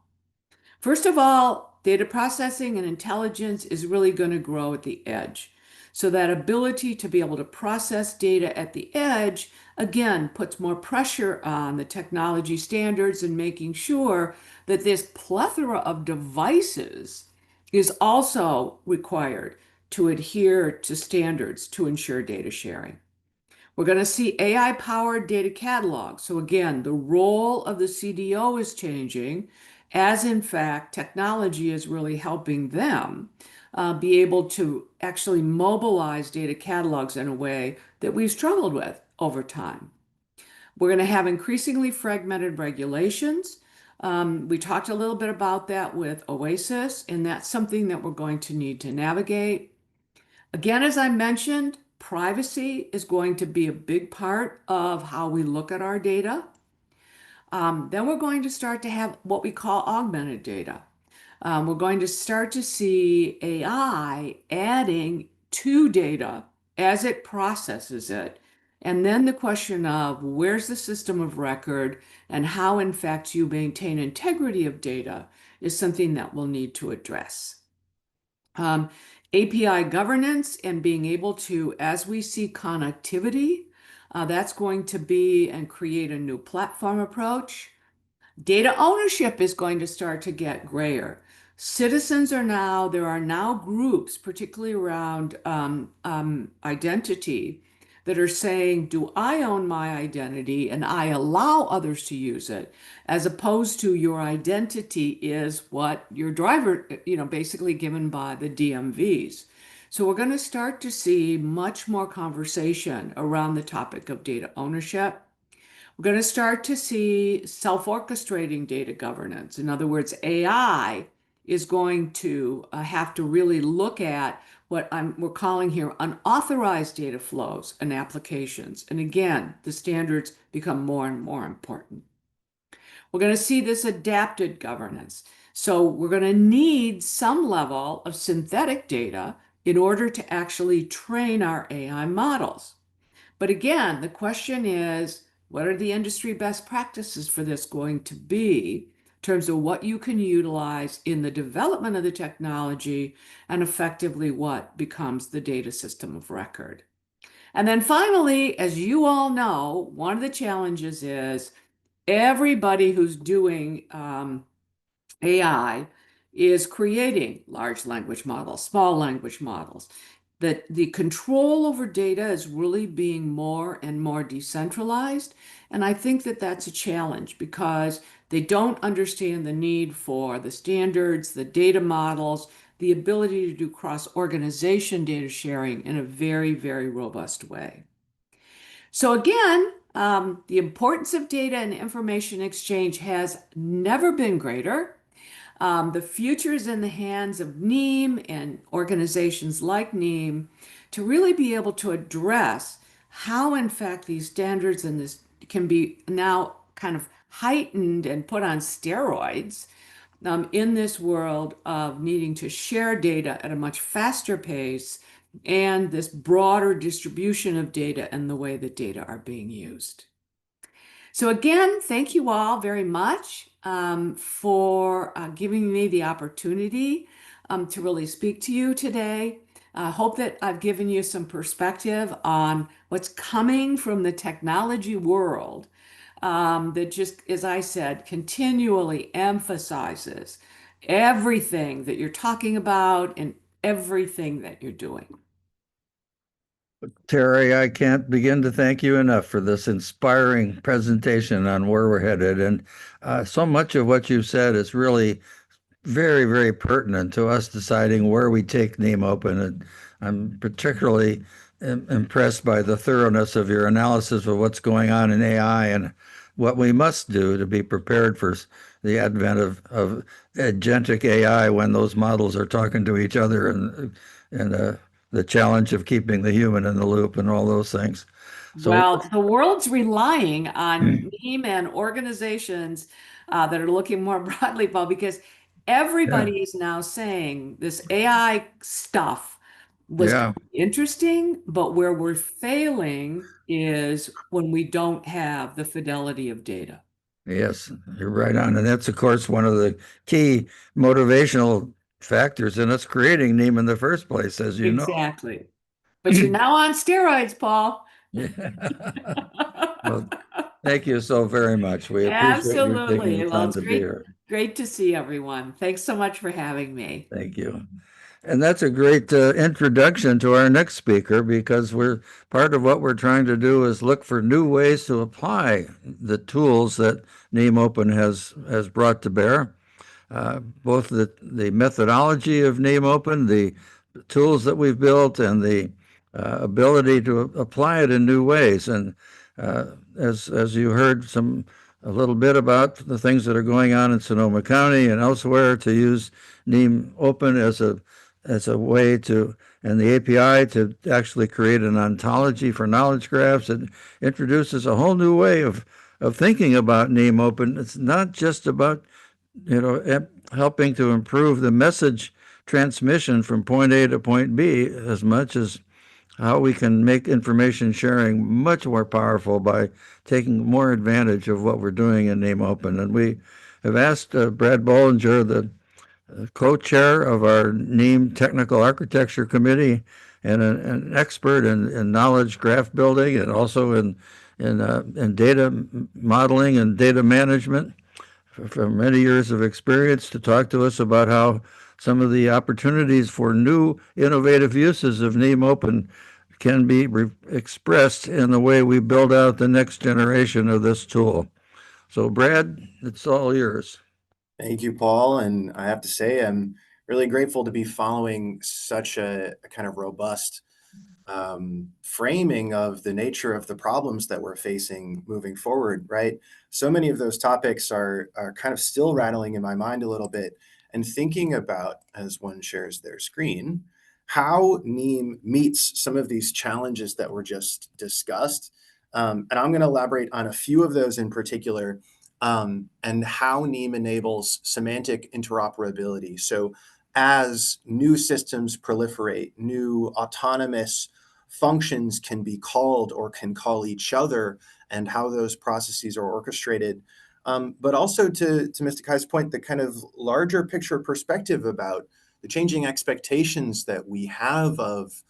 First of all, data processing and intelligence is really going to grow at the edge. So that ability to be able to process data at the edge, again, puts more pressure on the technology standards and making sure that this plethora of devices is also required to adhere to standards to ensure data sharing. We're going to see AI-powered data catalogs. So again, the role of the CDO is changing, as in fact, technology is really helping them be able to actually mobilize data catalogs in a way that we've struggled with over time. We're going to have increasingly fragmented regulations. We talked a little bit about that with OASIS, and that's something that we're going to need to navigate. Again, as I mentioned, privacy is going to be a big part of how we look at our data. Then we're going to start to have what we call augmented data. We're going to start to see AI adding to data as it processes it. And then the question of where's the system of record and how, in fact, you maintain integrity of data is something that we'll need to address. API governance and being able to, as we see connectivity, that's going to be and create a new platform approach. Data ownership is going to start to get grayer. There are now groups, particularly around identity, that are saying, do I own my identity and I allow others to use it, as opposed to your identity is what your driver, basically given by the DMVs. So we're going to start to see much more conversation around the topic of data ownership. We're going to start to see self-orchestrating data governance. In other words, AI is going to have to really look at what we're calling here unauthorized data flows and applications. And again, the standards become more and more important. We're going to see this adapted governance. So we're going to need some level of synthetic data in order to actually train our AI models. But again, the question is, what are the industry best practices for this going to be in terms of what you can utilize in the development of the technology and effectively what becomes the data system of record? And then finally, as you all know, one of the challenges is everybody who's doing AI is creating large language models, small language models. That the control over data is really being more and more decentralized. And I think that that's a challenge because they don't understand the need for the standards, the data models, the ability to do cross-organization data sharing in a very, very robust way. So again, the importance of data and information exchange has never been greater. The future is in the hands of NIEM and organizations like NIEM to really be able to address how, in fact, these standards and this can be now kind of heightened and put on steroids in this world of needing to share data at a much faster pace and this broader distribution of data and the way that data are being used. So again, thank you all very much for giving me the opportunity to really speak to you today. I hope that I've given you some perspective on what's coming from the technology world that just, as I said, continually emphasizes everything that you're talking about and everything that you're doing. Terry, I can't begin to thank you enough for this inspiring presentation on where we're headed. And so much of what you've said is really very, very pertinent to us deciding where we take NIEMOpen. And I'm particularly impressed by the thoroughness of your analysis of what's going on in AI and what we must do to be prepared for the advent of agentic AI when those models are talking to each other and the challenge of keeping the human in the loop and all those things. So, Well, the world's relying on NIEM and organizations that are looking more broadly, Paul, because everybody is now saying this AI stuff was yeah, interesting, but where we're failing is when we don't have the fidelity of data. yes, you're right on. And that's, of course, one of the key motivational factors in us creating NIEM in the first place, as you know. Exactly. But you're now on steroids, Paul. Yeah. Well, thank you so very much. We appreciate you taking Absolutely. the Well, time it's to be here. great to see everyone. Thanks so much for having me. Thank you. And that's a great introduction to our next speaker, because part of what we're trying to do is look for new ways to apply the tools that NIEMOpen has brought to bear. Both the methodology of NIEMOpen, the tools that we've built, and the ability to apply it in new ways. And as you heard a little bit about the things that are going on in Sonoma County and elsewhere to use NIEMOpen as a way to, and the API to actually create an ontology for knowledge graphs. It introduces a whole new way of thinking about NIEMOpen. It's not just about helping to improve the message transmission from point A to point B as much as how we can make information sharing much more powerful by taking more advantage of what we're doing in NIEMOpen. And we have asked Brad Bollinger, the co-chair of our NIEM Technical Architecture Committee and an expert in knowledge graph building and also in data modeling and data management, for many years of experience, to talk to us about how some of the opportunities for new innovative uses of NIEMOpen can be expressed in the way we build out the next generation of this tool. So Brad, it's all yours. Thank you, Paul. And I have to say, I'm really grateful to be following such a kind of robust framing of the nature of the problems that we're facing moving forward, right? So many of those topics are kind of still rattling in my mind a little bit, and thinking about, as one shares their screen, how NIEM meets some of these challenges that were just discussed. And I'm going to elaborate on a few of those in particular, and how NIEM enables semantic interoperability. So as new systems proliferate, new autonomous functions can be called or can call each other, and how those processes are orchestrated. But also to Mr. Kai's point, the kind of larger picture perspective about the changing expectations that we have of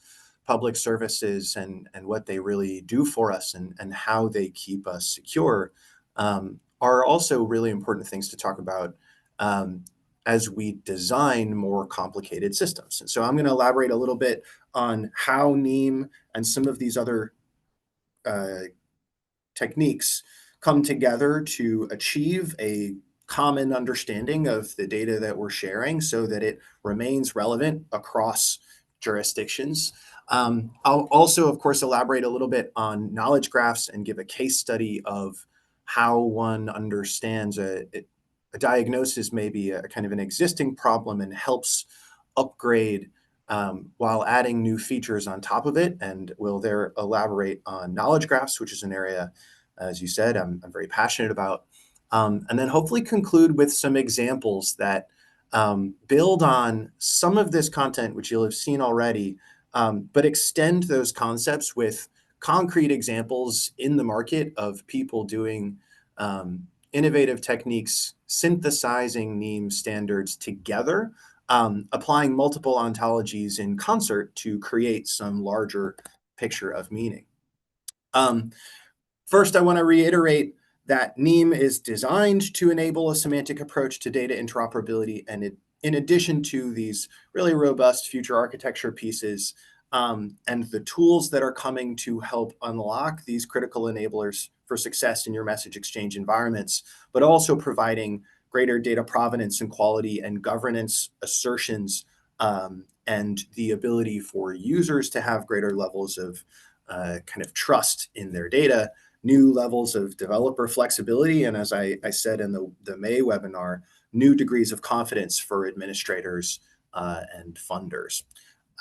public services and what they really do for us and how they keep us secure, are also really important things to talk about as we design more complicated systems. And so I'm going to elaborate a little bit on how NIEM and some of these other techniques come together to achieve a common understanding of the data that we're sharing so that it remains relevant across jurisdictions. I'll also, of course, elaborate a little bit on knowledge graphs and give a case study of how one understands a diagnosis, maybe a kind of an existing problem, and helps upgrade while adding new features on top of it. And we'll there elaborate on knowledge graphs, which is an area, as you said, I'm very passionate about. and then hopefully conclude with some examples that build on some of this content, which you'll have seen already, but extend those concepts with concrete examples in the market of people doing innovative techniques, synthesizing NIEM standards together, applying multiple ontologies in concert to create some larger picture of meaning. First, I want to reiterate that NIEM is designed to enable a semantic approach to data interoperability, and in addition to these really robust future architecture pieces and the tools that are coming to help unlock these critical enablers for success in your message exchange environments, but also providing greater data provenance and quality and governance assertions and the ability for users to have greater levels of kind of trust in their data, new levels of developer flexibility, and as I said in the May webinar, new degrees of confidence for administrators and funders.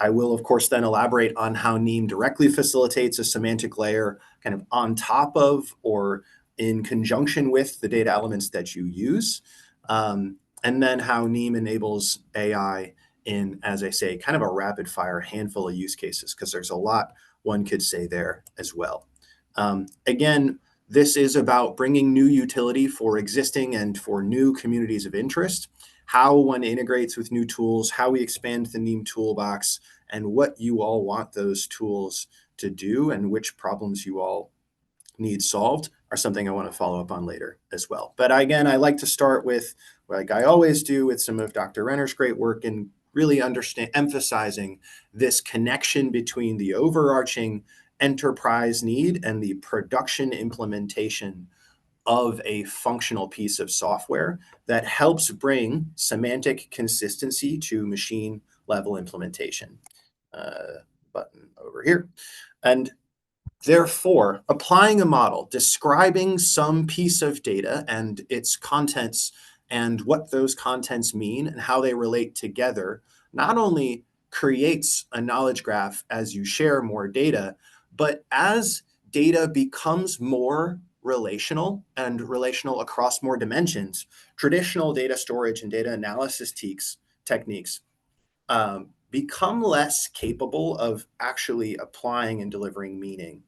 I will, of course, then elaborate on how NIEM directly facilitates a semantic layer kind of on top of or in conjunction with the data elements that you use, and then how NIEM enables AI in, as I say, kind of a rapid fire handful of use cases, because there's a lot one could say there as well. Again, this is about bringing new utility for existing and for new communities of interest, how one integrates with new tools, how we expand the NIEM toolbox, and what you all want those tools to do and which problems you all need solved are something I want to follow up on later as well. But again, I like to start with, like I always do, with some of Dr. Renner's great work and really emphasizing this connection between the overarching enterprise need and the production implementation of a functional piece of software that helps bring semantic consistency to machine level implementation. Button over here. And therefore, applying a model, describing some piece of data and its contents and what those contents mean and how they relate together, not only creates a knowledge graph as you share more data, but as data becomes more relational and relational across more dimensions, traditional data storage and data analysis techniques become less capable of actually applying and delivering meaning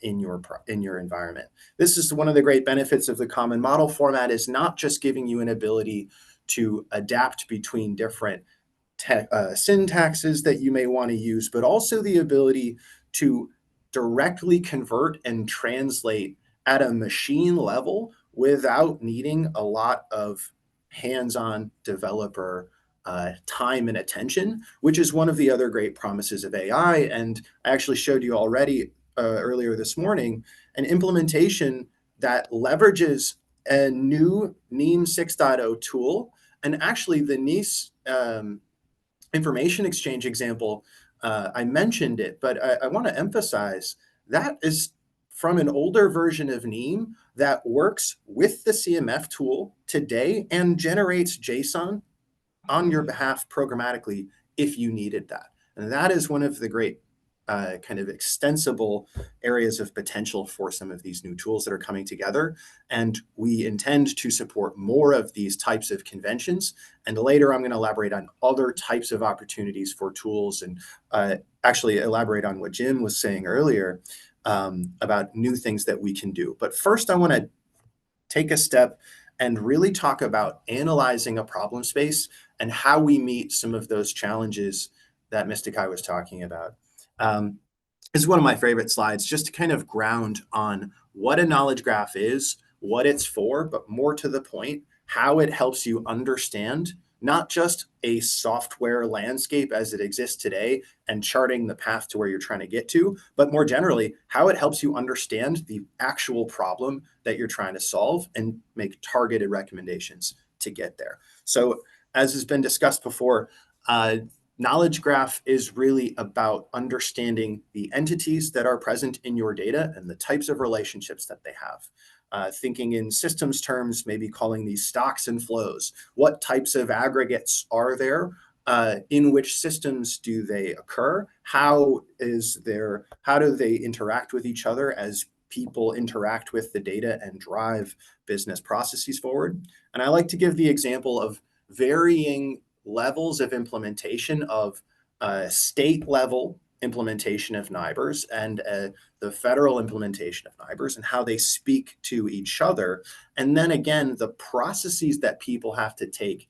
in your environment. This is one of the great benefits of the common model format, is not just giving you an ability to adapt between different syntaxes that you may want to use, but also the ability to directly convert and translate at a machine level without needing a lot of hands-on developer time and attention, which is one of the other great promises of AI. And I actually showed you already earlier this morning an implementation that leverages a new NIEM 6.0 tool. And actually the NIES information exchange example, I mentioned it, but I want to emphasize that is from an older version of NIEM that works with the CMF tool today and generates JSON on your behalf programmatically if you needed that. And that is one of the great kind of extensible areas of potential for some of these new tools that are coming together. And we intend to support more of these types of conventions. And later I'm going to elaborate on other types of opportunities for tools and actually elaborate on what Jim was saying earlier about new things that we can do. But first I want to take a step and really talk about analyzing a problem space and how we meet some of those challenges that Mystikai was talking about. This is one of my favorite slides, just to kind of ground on what a knowledge graph is, what it's for, but more to the point, how it helps you understand not just a software landscape as it exists today and charting the path to where you're trying to get to, but more generally, how it helps you understand the actual problem that you're trying to solve and make targeted recommendations to get there. So as has been discussed before, knowledge graph is really about understanding the entities that are present in your data and the types of relationships that they have. Thinking in systems terms, maybe calling these stocks and flows. What types of aggregates are there? In which systems do they occur? How do they interact with each other as people interact with the data and drive business processes forward. And I like to give the example of varying levels of implementation of state level implementation of NIBRs and the federal implementation of NIBRs and how they speak to each other. And then again, the processes that people have to take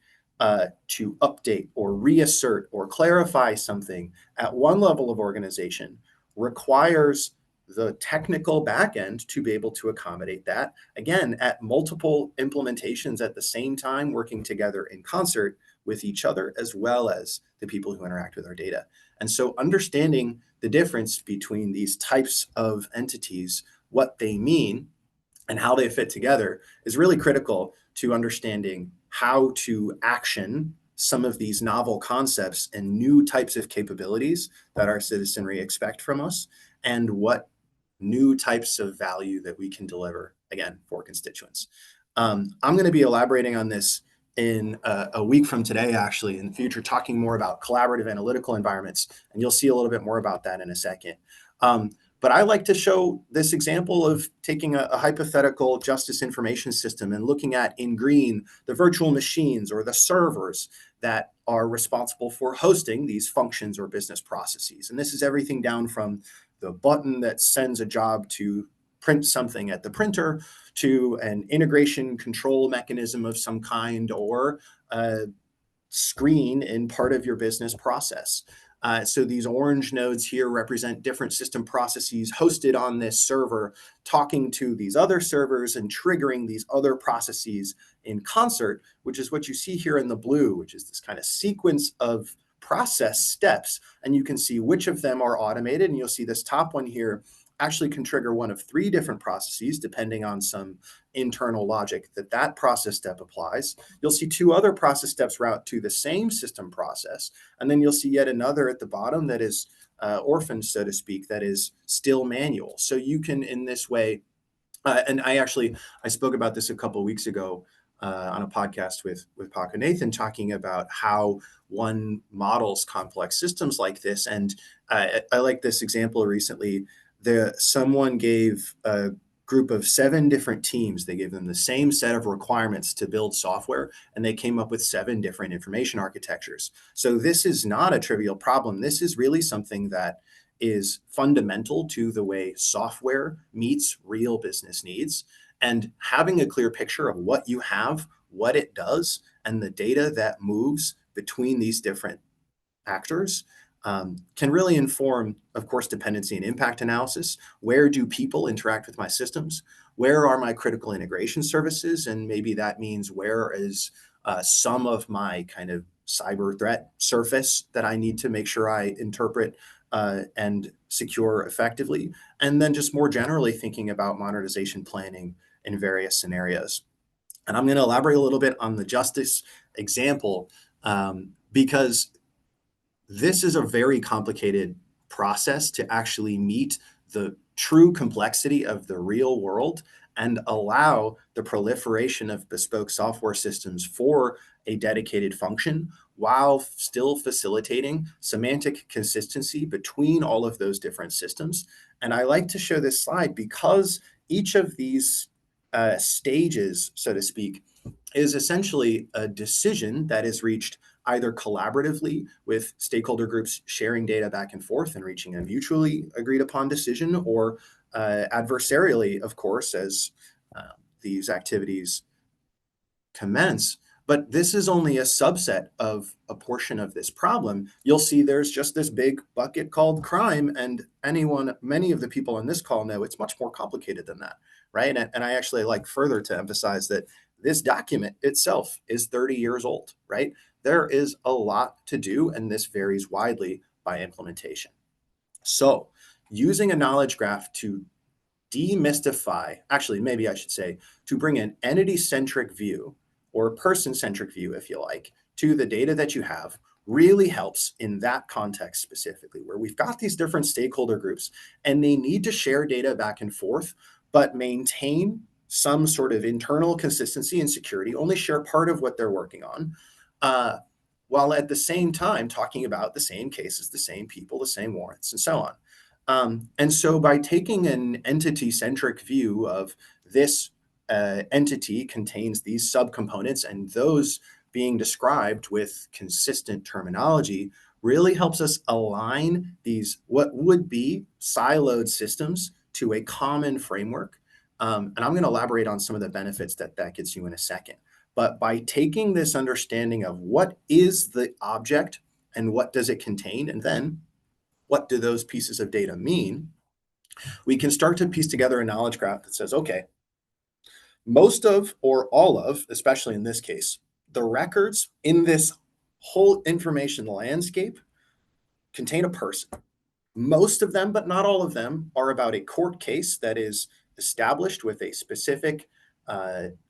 to update or reassert or clarify something at one level of organization requires the technical backend to be able to accommodate that. Again, at multiple implementations at the same time, working together in concert with each other, as well as the people who interact with our data. And so understanding the difference between these types of entities, what they mean, and how they fit together is really critical to understanding how to action some of these novel concepts and new types of capabilities that our citizenry expect from us, and what new types of value that we can deliver, again, for constituents. I'm going to be elaborating on this in a week from today, actually, in the future, talking more about collaborative analytical environments, and you'll see a little bit more about that in a second. But I like to show this example of taking a hypothetical justice information system and looking at, in green, the virtual machines or the servers that are responsible for hosting these functions or business processes. And this is everything down from the button that sends a job to print something at the printer to an integration control mechanism of some kind, or a screen in part of your business process. So these orange nodes here represent different system processes hosted on this server, talking to these other servers and triggering these other processes in concert, which is what you see here in the blue, which is this kind of sequence of process steps. And you can see which of them are automated. And you'll see this top one here actually can trigger one of 3 different processes, depending on some internal logic that process step applies. You'll see 2 other process steps route to the same system process. And then you'll see yet another at the bottom that is orphaned, so to speak, that is still manual. So you can, in this way, and I spoke about this a couple of weeks ago on a podcast with Paco Nathan, talking about how one models complex systems like this. And I like this example recently. Someone gave a group of 7 different teams, they gave them the same set of requirements to build software, and they came up with 7 different information architectures. So this is not a trivial problem. This is really something that is fundamental to the way software meets real business needs. And having a clear picture of what you have, what it does, and the data that moves between these different actors can really inform, of course, dependency and impact analysis. Where do people interact with my systems? Where are my critical integration services? And maybe that means where is some of my kind of cyber threat surface that I need to make sure I interpret and secure effectively. And then just more generally thinking about modernization planning in various scenarios. And I'm going to elaborate a little bit on the justice example because this is a very complicated process to actually meet the true complexity of the real world and allow the proliferation of bespoke software systems for a dedicated function while still facilitating semantic consistency between all of those different systems. And I like to show this slide because each of these stages, so to speak, is essentially a decision that is reached either collaboratively with stakeholder groups sharing data back and forth and reaching a mutually agreed upon decision, or adversarially, of course, as these activities commence. But this is only a subset of a portion of this problem. You'll see there's just this big bucket called crime, and many of the people on this call know it's much more complicated than that, right? And I actually like further to emphasize that this document itself is 30 years old, right? There is a lot to do, and this varies widely by implementation. So using a knowledge graph to demystify, actually, maybe I should say, to bring an entity-centric view or person-centric view, if you like, to the data that you have really helps in that context specifically, where we've got these different stakeholder groups and they need to share data back and forth, but maintain some sort of internal consistency and security, only share part of what they're working on, while at the same time talking about the same cases, the same people, the same warrants, and so on. And so by taking an entity-centric view of this entity contains these subcomponents, and those being described with consistent terminology really helps us align these what would be siloed systems to a common framework. And I'm going to elaborate on some of the benefits that that gets you in a second. But by taking this understanding of what is the object and what does it contain, and then what do those pieces of data mean, we can start to piece together a knowledge graph that says, okay, most of or all of, especially in this case, the records in this whole information landscape contain a person. Most of them, but not all of them, are about a court case that is established with a specific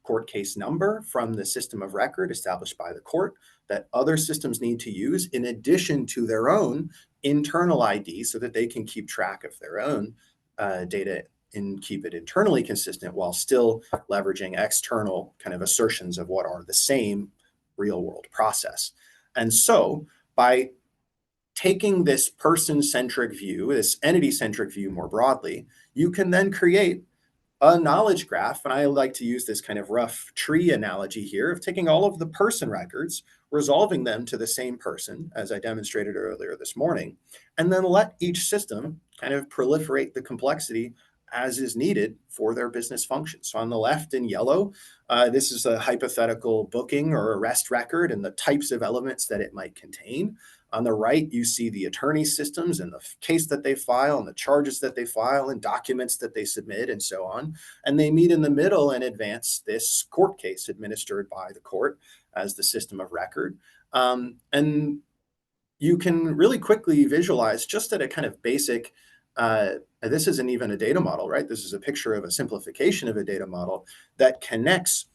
court case number from the system of record established by the court that other systems need to use in addition to their own internal ID so that they can keep track of their own data and keep it internally consistent while still leveraging external kind of assertions of what are the same real world process. And so by taking this person-centric view, this entity-centric view more broadly, you can then create a knowledge graph. And I like to use this kind of rough tree analogy here of taking all of the person records, resolving them to the same person, as I demonstrated earlier this morning, and then let each system kind of proliferate the complexity as is needed for their business function. So on the left in yellow, this is a hypothetical booking or arrest record and the types of elements that it might contain. On the right, you see the attorney systems and the case that they file and the charges that they file and documents that they submit and so on. And they meet in the middle and advance this court case administered by the court as the system of record. And you can really quickly visualize just at a kind of basic, this isn't even a data model, right? This is a picture of a simplification of a data model that connects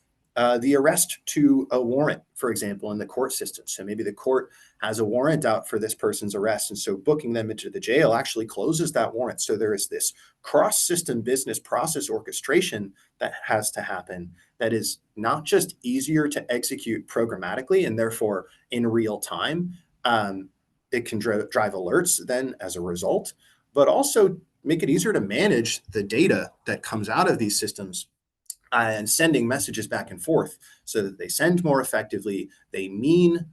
the arrest to a warrant, for example, in the court system. So maybe the court has a warrant out for this person's arrest. And so booking them into the jail actually closes that warrant. So there is this cross-system business process orchestration that has to happen that is not just easier to execute programmatically and therefore in real time. It can drive alerts then as a result, but also make it easier to manage the data that comes out of these systems and sending messages back and forth so that they send more effectively, they mean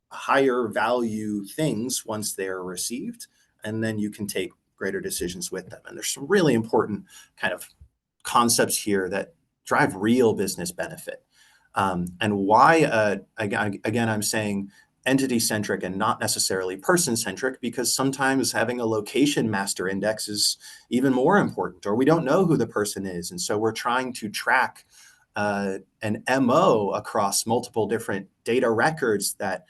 higher value things once they're received, and then you can take greater decisions with them. And there's some really important kind of concepts here that drive real business benefit. And why, again, I'm saying entity-centric and not necessarily person-centric, because sometimes having a location master index is even more important, or we don't know who the person is. And so we're trying to track an MO across multiple different data records that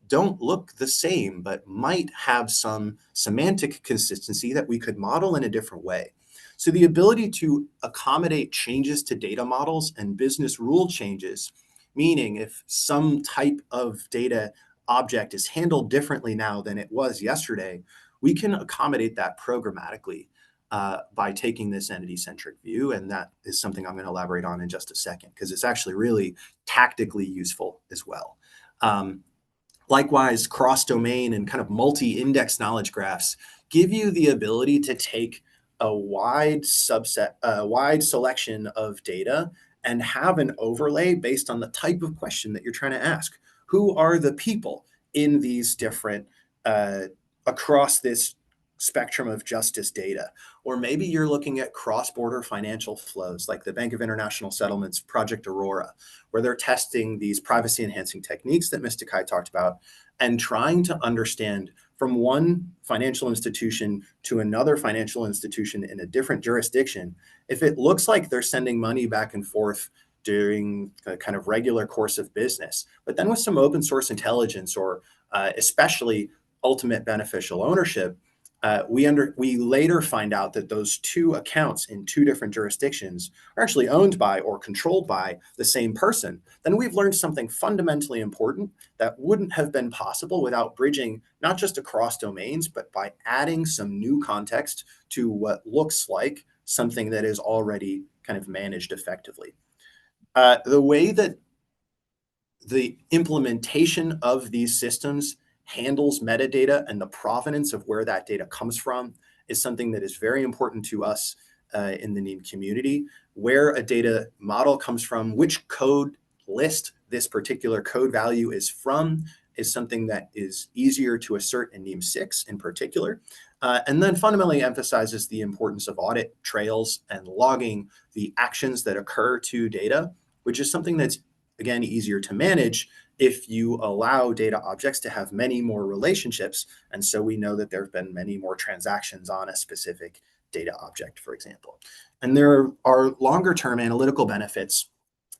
don't look the same, but might have some semantic consistency that we could model in a different way. So the ability to accommodate changes to data models and business rule changes, meaning if some type of data object is handled differently now than it was yesterday, we can accommodate that programmatically by taking this entity-centric view. And that is something I'm going to elaborate on in just a second, because it's actually really tactically useful as well. Likewise, cross-domain and kind of multi-index knowledge graphs give you the ability to take a wide selection of data and have an overlay based on the type of question that you're trying to ask. Who are the people in these different, across this spectrum of justice data? Or maybe you're looking at cross-border financial flows like the Bank of International Settlements Project Aurora, where they're testing these privacy-enhancing techniques that Mr. Kai talked about and trying to understand from one financial institution to another financial institution in a different jurisdiction, if it looks like they're sending money back and forth during a kind of regular course of business, but then with some open source intelligence or especially ultimate beneficial ownership, we later find out that those two accounts in two different jurisdictions are actually owned by or controlled by the same person, then we've learned something fundamentally important that wouldn't have been possible without bridging not just across domains, but by adding some new context to what looks like something that is already kind of managed effectively. The way that the implementation of these systems handles metadata and the provenance of where that data comes from is something that is very important to us in the NIEM community. Where a data model comes from, which code list this particular code value is from, is something that is easier to assert in NIEM 6 in particular. And then fundamentally emphasizes the importance of audit trails and logging the actions that occur to data, which is something that's, again, easier to manage if you allow data objects to have many more relationships. And so we know that there have been many more transactions on a specific data object, for example. And there are longer term analytical benefits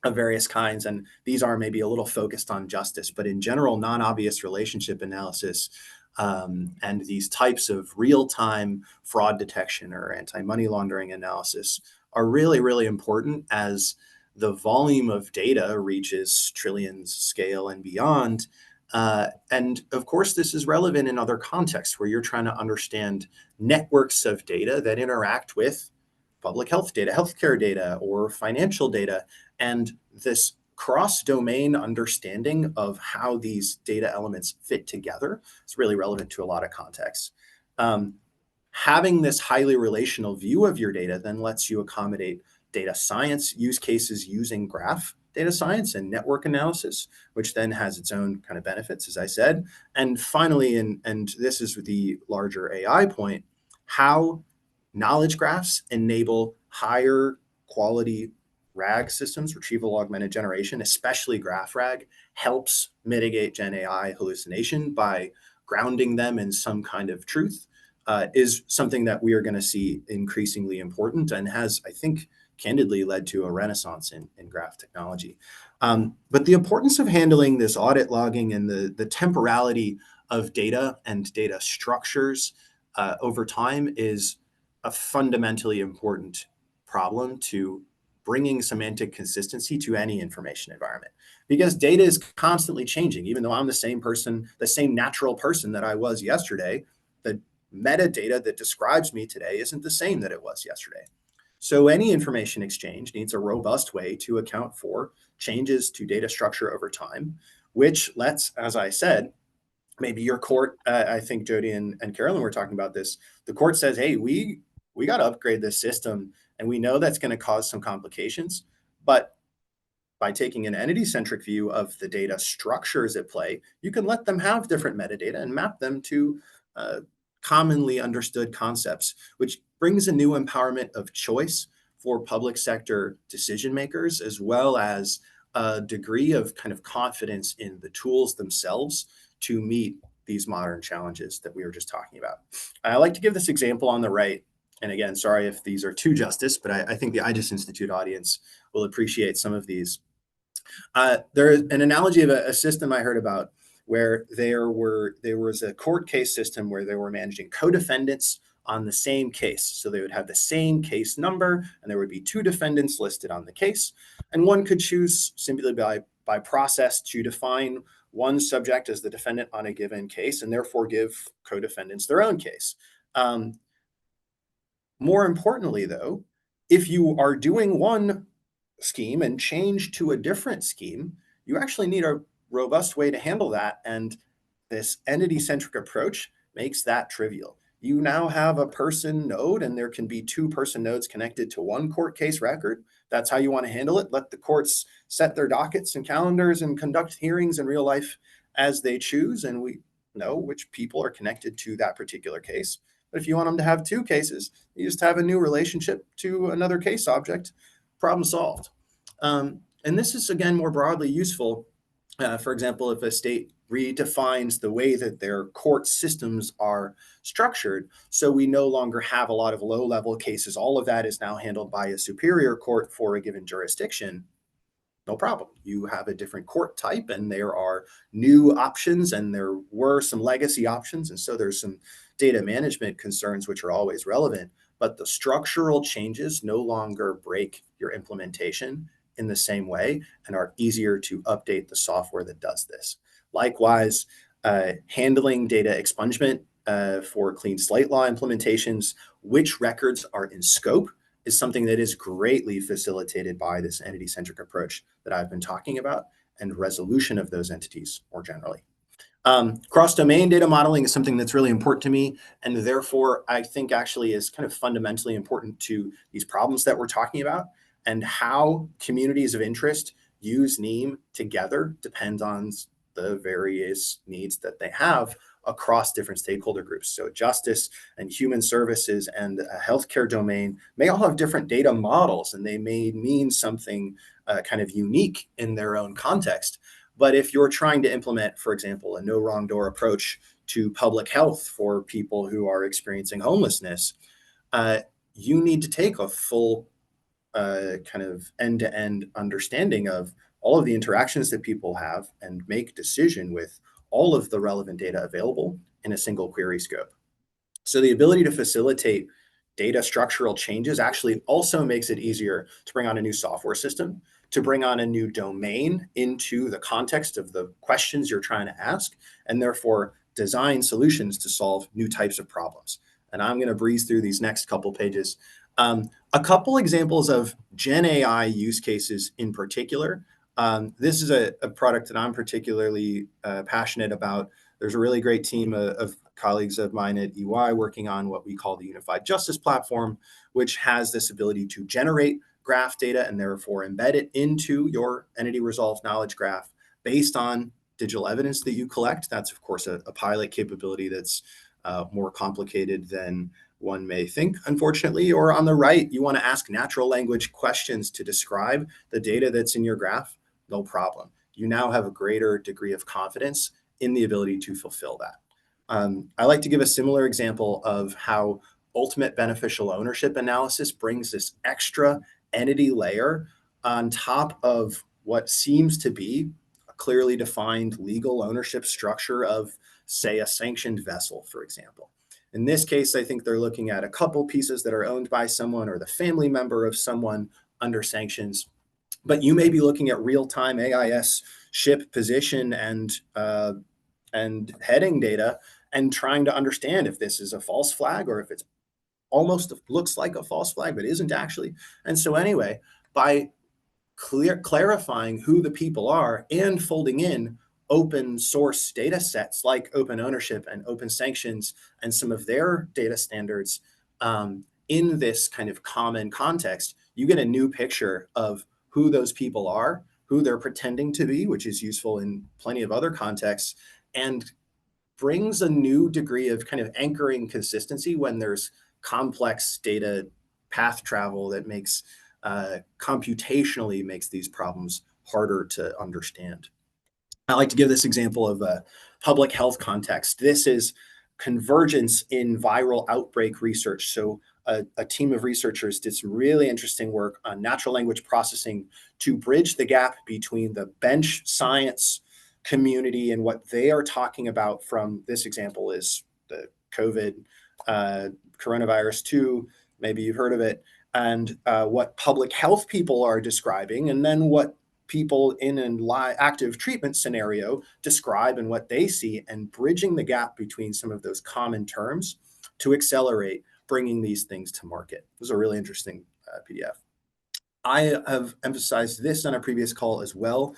of various kinds, and these are maybe a little focused on justice, but in general, non-obvious relationship analysis and these types of real-time fraud detection or anti-money laundering analysis are really, really important as the volume of data reaches trillions scale and beyond. And of course, this is relevant in other contexts where you're trying to understand networks of data that interact with public health data, healthcare data, or financial data. And this cross-domain understanding of how these data elements fit together is really relevant to a lot of contexts. Having this highly relational view of your data then lets you accommodate data science use cases using graph data science and network analysis, which then has its own kind of benefits, as I said. And finally, and this is the larger AI point, how knowledge graphs enable higher quality RAG systems, retrieval augmented generation, especially graph RAG, helps mitigate Gen AI hallucination by grounding them in some kind of truth, is something that we are going to see increasingly important and has, I think, candidly led to a renaissance in graph technology. But the importance of handling this audit logging and the temporality of data and data structures over time is a fundamentally important problem to bringing semantic consistency to any information environment, because data is constantly changing. Even though I'm the same person, the same natural person that I was yesterday, the metadata that describes me today isn't the same that it was yesterday. So any information exchange needs a robust way to account for changes to data structure over time, which lets, as I said, maybe your court, I think Jody and Carolyn were talking about this, the court says, hey, we got to upgrade this system, and we know that's going to cause some complications, but by taking an entity-centric view of the data structures at play, you can let them have different metadata and map them to commonly understood concepts, which brings a new empowerment of choice for public sector decision makers, as well as a degree of kind of confidence in the tools themselves to meet these modern challenges that we were just talking about. I like to give this example on the right. And again, sorry if these are too justice, but I think the IJIS Institute audience will appreciate some of these. There is an analogy of a system I heard about where there was a court case system where they were managing co-defendants on the same case. So they would have the same case number, and there would be two defendants listed on the case. And one could choose simply by process to define one subject as the defendant on a given case, and therefore give co-defendants their own case. More importantly, though, if you are doing one scheme and change to a different scheme, you actually need a robust way to handle that. And this entity-centric approach makes that trivial. You now have a person node, and there can be two person nodes connected to one court case record. That's how you want to handle it. Let the courts set their dockets and calendars and conduct hearings in real life as they choose. And we know which people are connected to that particular case. But if you want them to have two cases, you just have a new relationship to another case object. Problem solved. And this is, again, more broadly useful. For example, if a state redefines the way that their court systems are structured, so we no longer have a lot of low-level cases, all of that is now handled by a superior court for a given jurisdiction, no problem. You have a different court type, and there are new options, and there were some legacy options, and so there's some data management concerns which are always relevant, but the structural changes no longer break your implementation in the same way and are easier to update the software that does this. Likewise, handling data expungement for clean slate law implementations, which records are in scope, is something that is greatly facilitated by this entity-centric approach that I've been talking about, and resolution of those entities more generally. Cross-domain data modeling is something that's really important to me, and therefore I think actually is kind of fundamentally important to these problems that we're talking about, and how communities of interest use NIEM together depends on the various needs that they have across different stakeholder groups. So justice and human services and a healthcare domain may all have different data models, and they may mean something kind of unique in their own context. But if you're trying to implement, for example, a no wrong door approach to public health for people who are experiencing homelessness, you need to take a full kind of end-to-end understanding of all of the interactions that people have and make decision with all of the relevant data available in a single query scope. So the ability to facilitate data structural changes actually also makes it easier to bring on a new software system, to bring on a new domain into the context of the questions you're trying to ask, and therefore design solutions to solve new types of problems. And I'm going to breeze through these next couple pages. A couple examples of Gen AI use cases in particular. This is a product that I'm particularly passionate about. There's a really great team of colleagues of mine at EY working on what we call the Unified Justice Platform, which has this ability to generate graph data and therefore embed it into your entity resolved knowledge graph based on digital evidence that you collect. That's, of course, a pilot capability that's more complicated than one may think, unfortunately. Or on the right, you want to ask natural language questions to describe the data that's in your graph, no problem. You now have a greater degree of confidence in the ability to fulfill that. I like to give a similar example of how ultimate beneficial ownership analysis brings this extra entity layer on top of what seems to be a clearly defined legal ownership structure of, say, a sanctioned vessel, for example. In this case, I think they're looking at a couple pieces that are owned by someone or the family member of someone under sanctions. But you may be looking at real-time AIS ship position and heading data and trying to understand if this is a false flag or if it's almost looks like a false flag, but isn't actually. And so anyway, by clarifying who the people are and folding in open source data sets like open ownership and open sanctions and some of their data standards in this kind of common context, you get a new picture of who those people are, who they're pretending to be, which is useful in plenty of other contexts, and brings a new degree of kind of anchoring consistency when there's complex data path travel that makes computationally makes these problems harder to understand. I like to give this example of a public health context. This is convergence in viral outbreak research. So a team of researchers did some really interesting work on natural language processing to bridge the gap between the bench science community and what they are talking about from this example is the COVID coronavirus 2, maybe you've heard of it, and what public health people are describing, and then what people in an active treatment scenario describe and what they see, and bridging the gap between some of those common terms to accelerate bringing these things to market. This is a really interesting PDF. I have emphasized this on a previous call as well.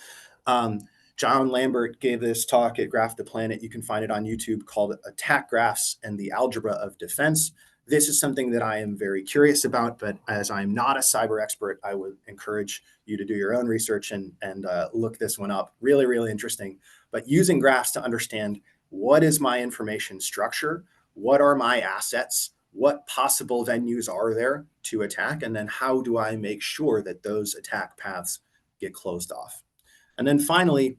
John Lambert gave this talk at Graph the Planet. You can find it on YouTube, called Attack Graphs and the Algebra of Defense. This is something that I am very curious about, but as I'm not a cyber expert, I would encourage you to do your own research and look this one up. Really, really interesting. But using graphs to understand what is my information structure, what are my assets, what possible venues are there to attack, and then how do I make sure that those attack paths get closed off. And then finally,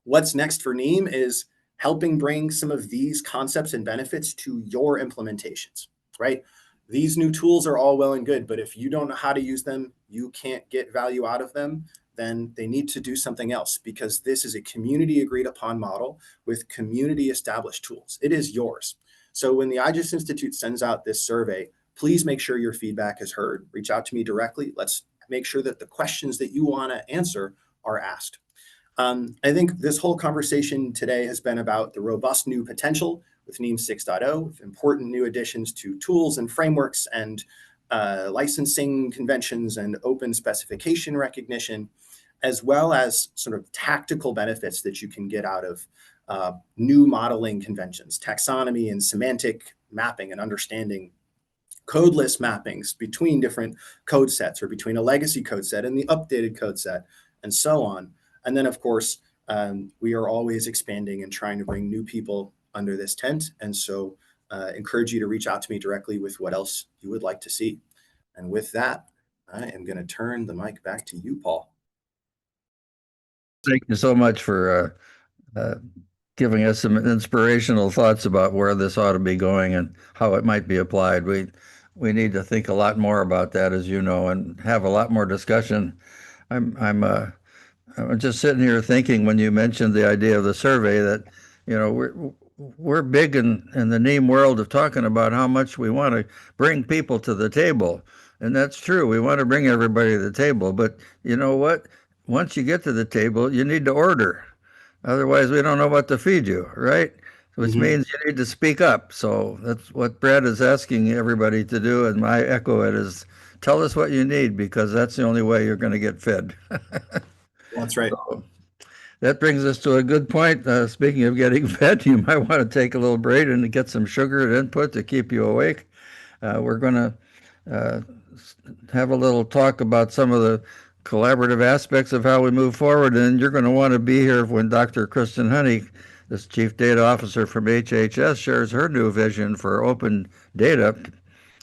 what's next for NIEM is helping bring some of these concepts and benefits to your implementations, right? These new tools are all well and good, but if you don't know how to use them, you can't get value out of them, then they need to do something else, because this is a community agreed upon model with community established tools. It is yours. So when the IJIS Institute sends out this survey, please make sure your feedback is heard. Reach out to me directly. Let's make sure that the questions that you want to answer are asked. I think this whole conversation today has been about the robust new potential with NIEM 6.0, with important new additions to tools and frameworks and licensing conventions and open specification recognition, as well as sort of tactical benefits that you can get out of new modeling conventions, taxonomy and semantic mapping and understanding codeless mappings between different code sets or between a legacy code set and the updated code set and so on. And then of course, we are always expanding and trying to bring new people under this tent. And so encourage you to reach out to me directly with what else you would like to see. And with that, I am going to turn the mic back to you, Paul. Thank you so much for giving us some inspirational thoughts about where this ought to be going and how it might be applied. We need to think a lot more about that, as you know, and have a lot more discussion. I'm just sitting here thinking when you mentioned the idea of the survey that, you know, we're big in the NIEM world of talking about how much we want to bring people to the table. And that's true. We want to bring everybody to the table. But you know what? Once you get to the table, you need to order. Otherwise, we don't know what to feed you, right? Which means you need to speak up. So that's what Brad is asking everybody to do. And my echo it is, tell us what you need, because that's the only way you're going to get fed. That's right. So that brings us to a good point. Speaking of getting fed, you might want to take a little break and get some sugar input to keep you awake. We're going to have a little talk about some of the collaborative aspects of how we move forward. And you're going to want to be here when Dr. Kristen Honey, this Chief Data Officer from HHS, shares her new vision for open data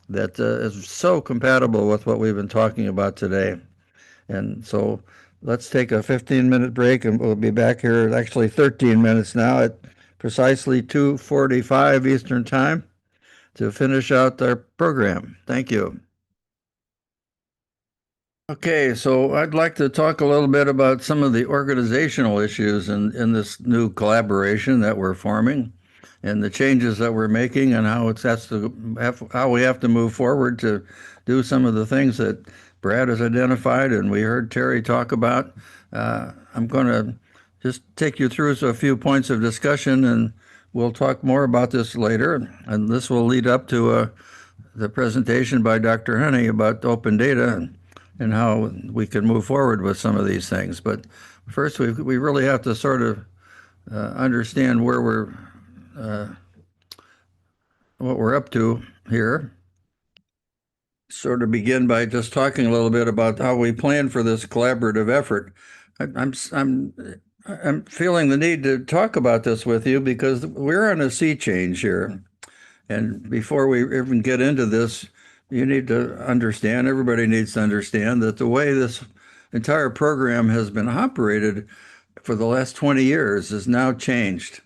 that is so compatible with what we've been talking about today. And so let's take a 15-minute break, and we'll be back here, actually 13 minutes now, at precisely 2:45 Eastern Time to finish out our program. Thank you. Okay, so I'd like to talk a little bit about some of the organizational issues in this new collaboration that we're forming, and the changes that we're making, and how how we have to move forward to do some of the things that Brad has identified and we heard Terry talk about. I'm going to just take you through a few points of discussion, and we'll talk more about this later. And this will lead up to the presentation by Dr. Honey about open data and how we can move forward with some of these things. But first, we really have to sort of understand where what we're up to here. Sort of begin by just talking a little bit about how we plan for this collaborative effort. I'm feeling the need to talk about this with you because we're on a sea change here. And before we even get into this, you need to understand, everybody needs to understand that the way this entire program has been operated for the last 20 years has now changed.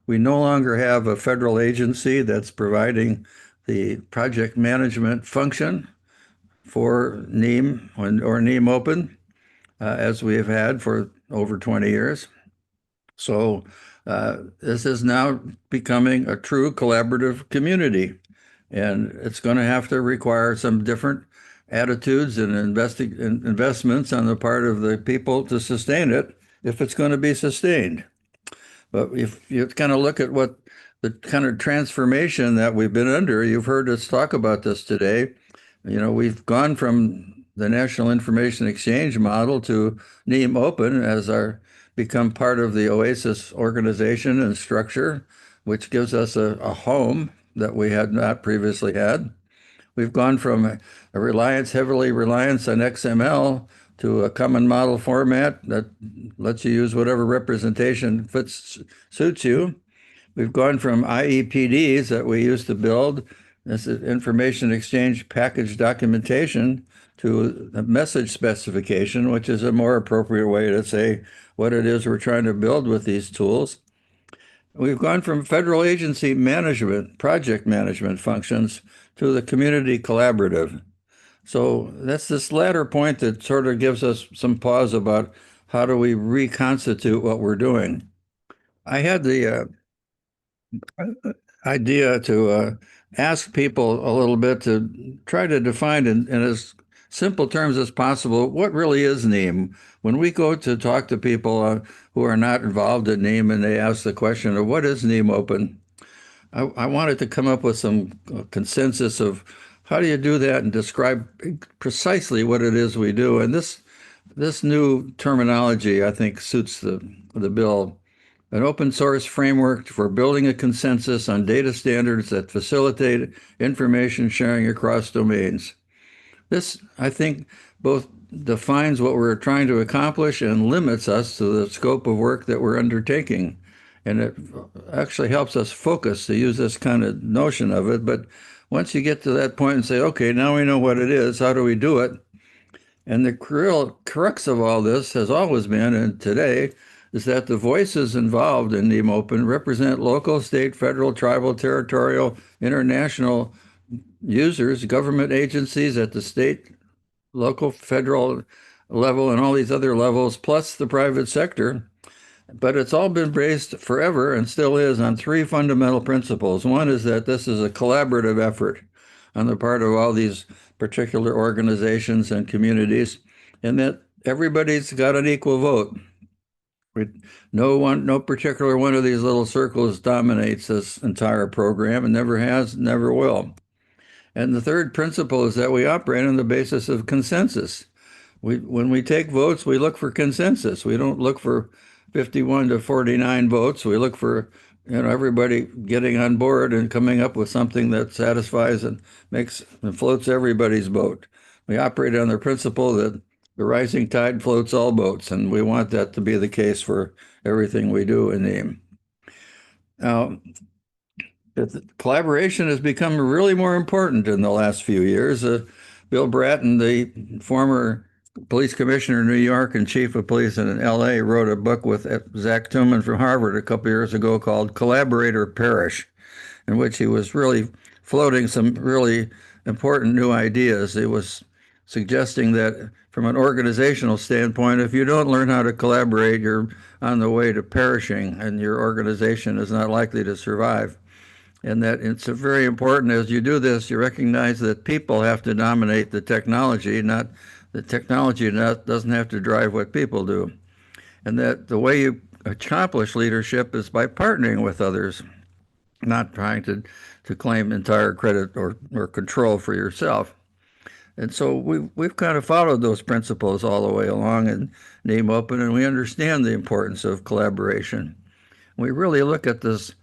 We no longer have a federal agency that's providing the project management function for NIEM or NIEMOpen, as we have had for over 20 years. So this is now becoming a true collaborative community. And it's going to have to require some different attitudes and investments on the part of the people to sustain it, if it's going to be sustained. But if you kind of look at what the kind of transformation that we've been under, you've heard us talk about this today. You know, we've gone from the National Information Exchange model to NIEMOpen as become part of the OASIS organization and structure, which gives us a home that we had not previously had. We've gone from a heavily reliance on XML to a common model format that lets you use whatever representation suits you. We've gone from IEPDs that we used to build, this is information exchange package documentation, to a message specification, which is a more appropriate way to say what it is we're trying to build with these tools. We've gone from federal agency management, project management functions, to the community collaborative. So that's this latter point that sort of gives us some pause about how do we reconstitute what we're doing. I had the idea to ask people a little bit to try to define in as simple terms as possible what really is NIEM. When we go to talk to people who are not involved in NIEM and they ask the question of what is NIEMOpen, I wanted to come up with some consensus of how do you do that and describe precisely what it is we do. And this new terminology, I think, suits the bill an open source framework for building a consensus on data standards that facilitate information sharing across domains. This, I think, both defines what we're trying to accomplish and limits us to the scope of work that we're undertaking. And it actually helps us focus, to use this kind of notion of it. But once you get to that point and say, okay, now we know what it is, how do we do it? And the real crux of all this has always been, and today, is that the voices involved in NIEMOpen represent local, state, federal, tribal, territorial, international users, government agencies at the state, local, federal level, and all these other levels, plus the private sector. But it's all been based forever and still is on three fundamental principles. One is that this is a collaborative effort on the part of all these particular organizations and communities, and that everybody's got an equal vote. No particular one of these little circles dominates this entire program, and never has, never will. And the third principle is that we operate on the basis of consensus. When we take votes, we look for consensus. We don't look for 51 to 49 votes. We look for everybody getting on board and coming up with something that satisfies and makes and floats everybody's boat. We operate on the principle that the rising tide floats all boats, and we want that to be the case for everything we do in NIEM. Now, collaboration has become really more important in the last few years. Bill Bratton, the former police commissioner in New York and chief of police in LA, wrote a book with Zach Tuman from Harvard a couple years ago called Collaborate or Perish, in which he was really floating some really important new ideas. He was suggesting that from an organizational standpoint, if you don't learn how to collaborate, you're on the way to perishing, and your organization is not likely to survive. And that it's very important as you do this, you recognize that people have to dominate the technology, not the technology doesn't have to drive what people do. And that the way you accomplish leadership is by partnering with others, not trying to claim entire credit or control for yourself. And so we've kind of followed those principles all the way along in NIEMOpen, and we understand the importance of collaboration. We really look at this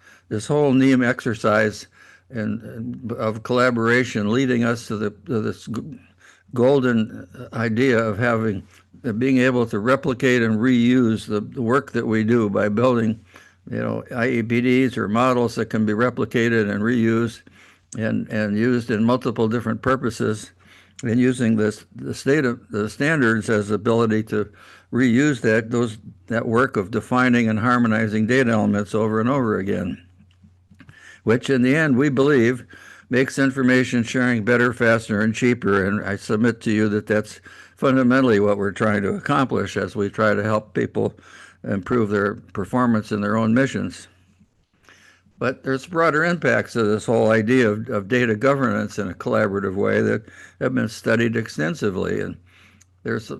whole NIEM exercise and of collaboration leading us to this golden idea of being able to replicate and reuse the work that we do by building, IEPDs or models that can be replicated and reused and used in multiple different purposes, and using the standards as ability to reuse that work of defining and harmonizing data elements over and over again, which in the end we believe makes information sharing better, faster, and cheaper. And I submit to you that that's fundamentally what we're trying to accomplish as we try to help people improve their performance in their own missions. But there's broader impacts of this whole idea of data governance in a collaborative way that have been studied extensively. And there's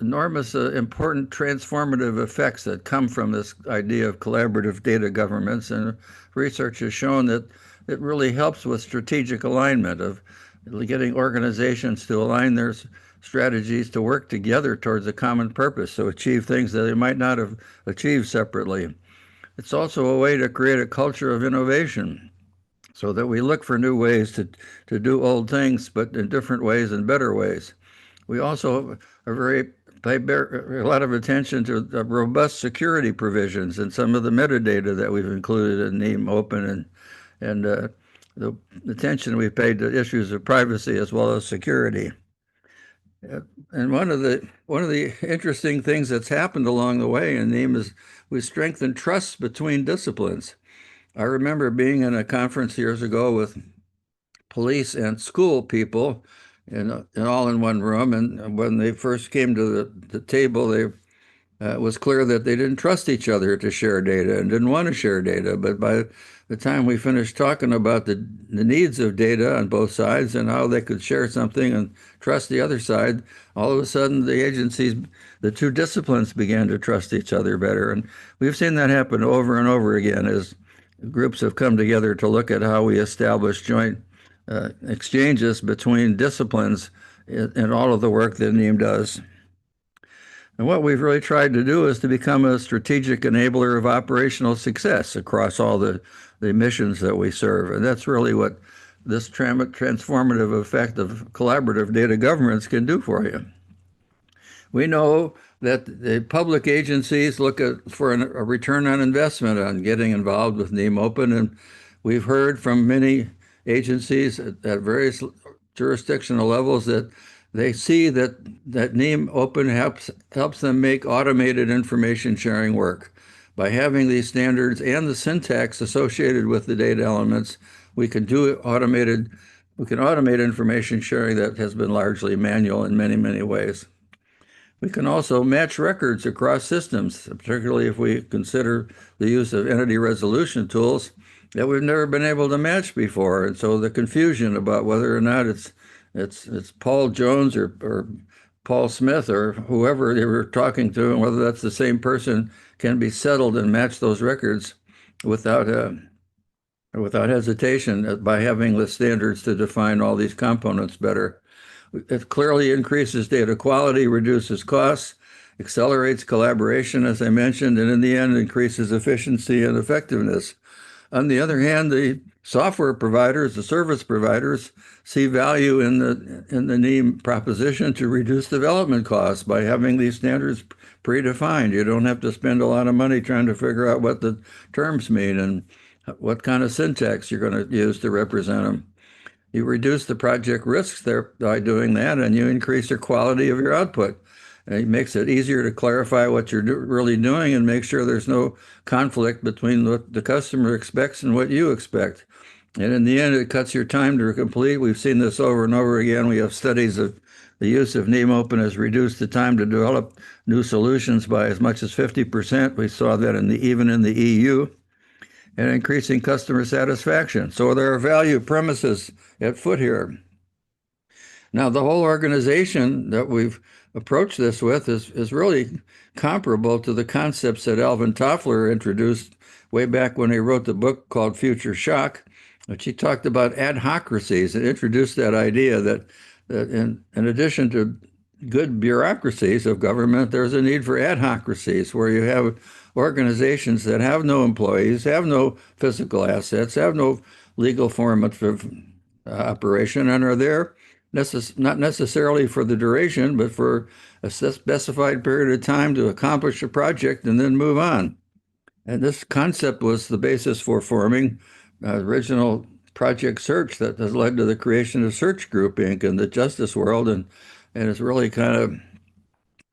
enormous important transformative effects that come from this idea of collaborative data governance. And research has shown that it really helps with strategic alignment of getting organizations to align their strategies to work together towards a common purpose, to achieve things that they might not have achieved separately. It's also a way to create a culture of innovation so that we look for new ways to do old things, but in different ways and better ways. We also pay a lot of attention to the robust security provisions and some of the metadata that we've included in NIEMOpen and the attention we've paid to issues of privacy as well as security. And one of the interesting things that's happened along the way in NIEM is we strengthened trust between disciplines. I remember being in a conference years ago with police and school people and all in one room. And when they first came to the table, it was clear that they didn't trust each other to share data and didn't want to share data. But by the time we finished talking about the needs of data on both sides and how they could share something and trust the other side, all of a sudden the agencies, the two disciplines began to trust each other better. And we've seen that happen over and over again as groups have come together to look at how we establish joint exchanges between disciplines in all of the work that NIEM does. And what we've really tried to do is to become a strategic enabler of operational success across all the missions that we serve. And that's really what this transformative effect of collaborative data governance can do for you. We know that the public agencies look for a return on investment on getting involved with NIEMOpen, and we've heard from many agencies at various jurisdictional levels that they see that NIEMOpen helps them make automated information sharing work. By having these standards and the syntax associated with the data elements, we can automate information sharing that has been largely manual in many, many ways. We can also match records across systems, particularly if we consider the use of entity resolution tools that we've never been able to match before. And so the confusion about whether or not it's Paul Jones or Paul Smith or whoever they were talking to, and whether that's the same person, can be settled and match those records without hesitation by having the standards to define all these components better. It clearly increases data quality, reduces costs, accelerates collaboration, as I mentioned, and in the end, increases efficiency and effectiveness. On the other hand, the software providers, the service providers, see value in the NIEM proposition to reduce development costs by having these standards predefined. You don't have to spend a lot of money trying to figure out what the terms mean and what kind of syntax you're going to use to represent them. You reduce the project risks there by doing that, and you increase the quality of your output. And it makes it easier to clarify what you're really doing and make sure there's no conflict between what the customer expects and what you expect. And in the end, it cuts your time to complete. We've seen this over and over again. We have studies of the use of NIEMOpen has reduced the time to develop new solutions by as much as 50%. We saw that even in the EU. And increasing customer satisfaction. So there are value premises at foot here. Now, the whole organization that we've approached this with is really comparable to the concepts that Alvin Toffler introduced way back when he wrote the book called Future Shock, which he talked about adhocracies and introduced that idea that in addition to good bureaucracies of government, there's a need for adhocracies where you have organizations that have no employees, have no physical assets, have no legal form of operation, and are there not necessarily for the duration, but for a specified period of time to accomplish a project and then move on. And this concept was the basis for forming original Project Search that has led to the creation of Search Group, Inc. in the justice world, and it's really kind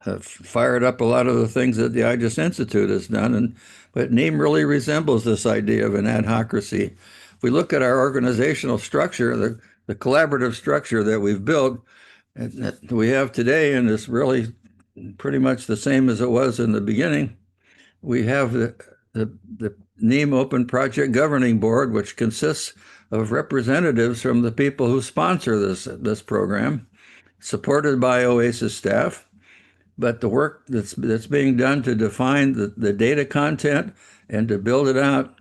of fired up a lot of the things that the IJIS Institute has done. But NIEM really resembles this idea of an adhocracy. If we look at our organizational structure, the collaborative structure that we've built, that we have today, and it's really pretty much the same as it was in the beginning. We have the NIEMOpen Project Governing Board, which consists of representatives from the people who sponsor this program, supported by OASIS staff. But the work that's being done to define the data content and to build it out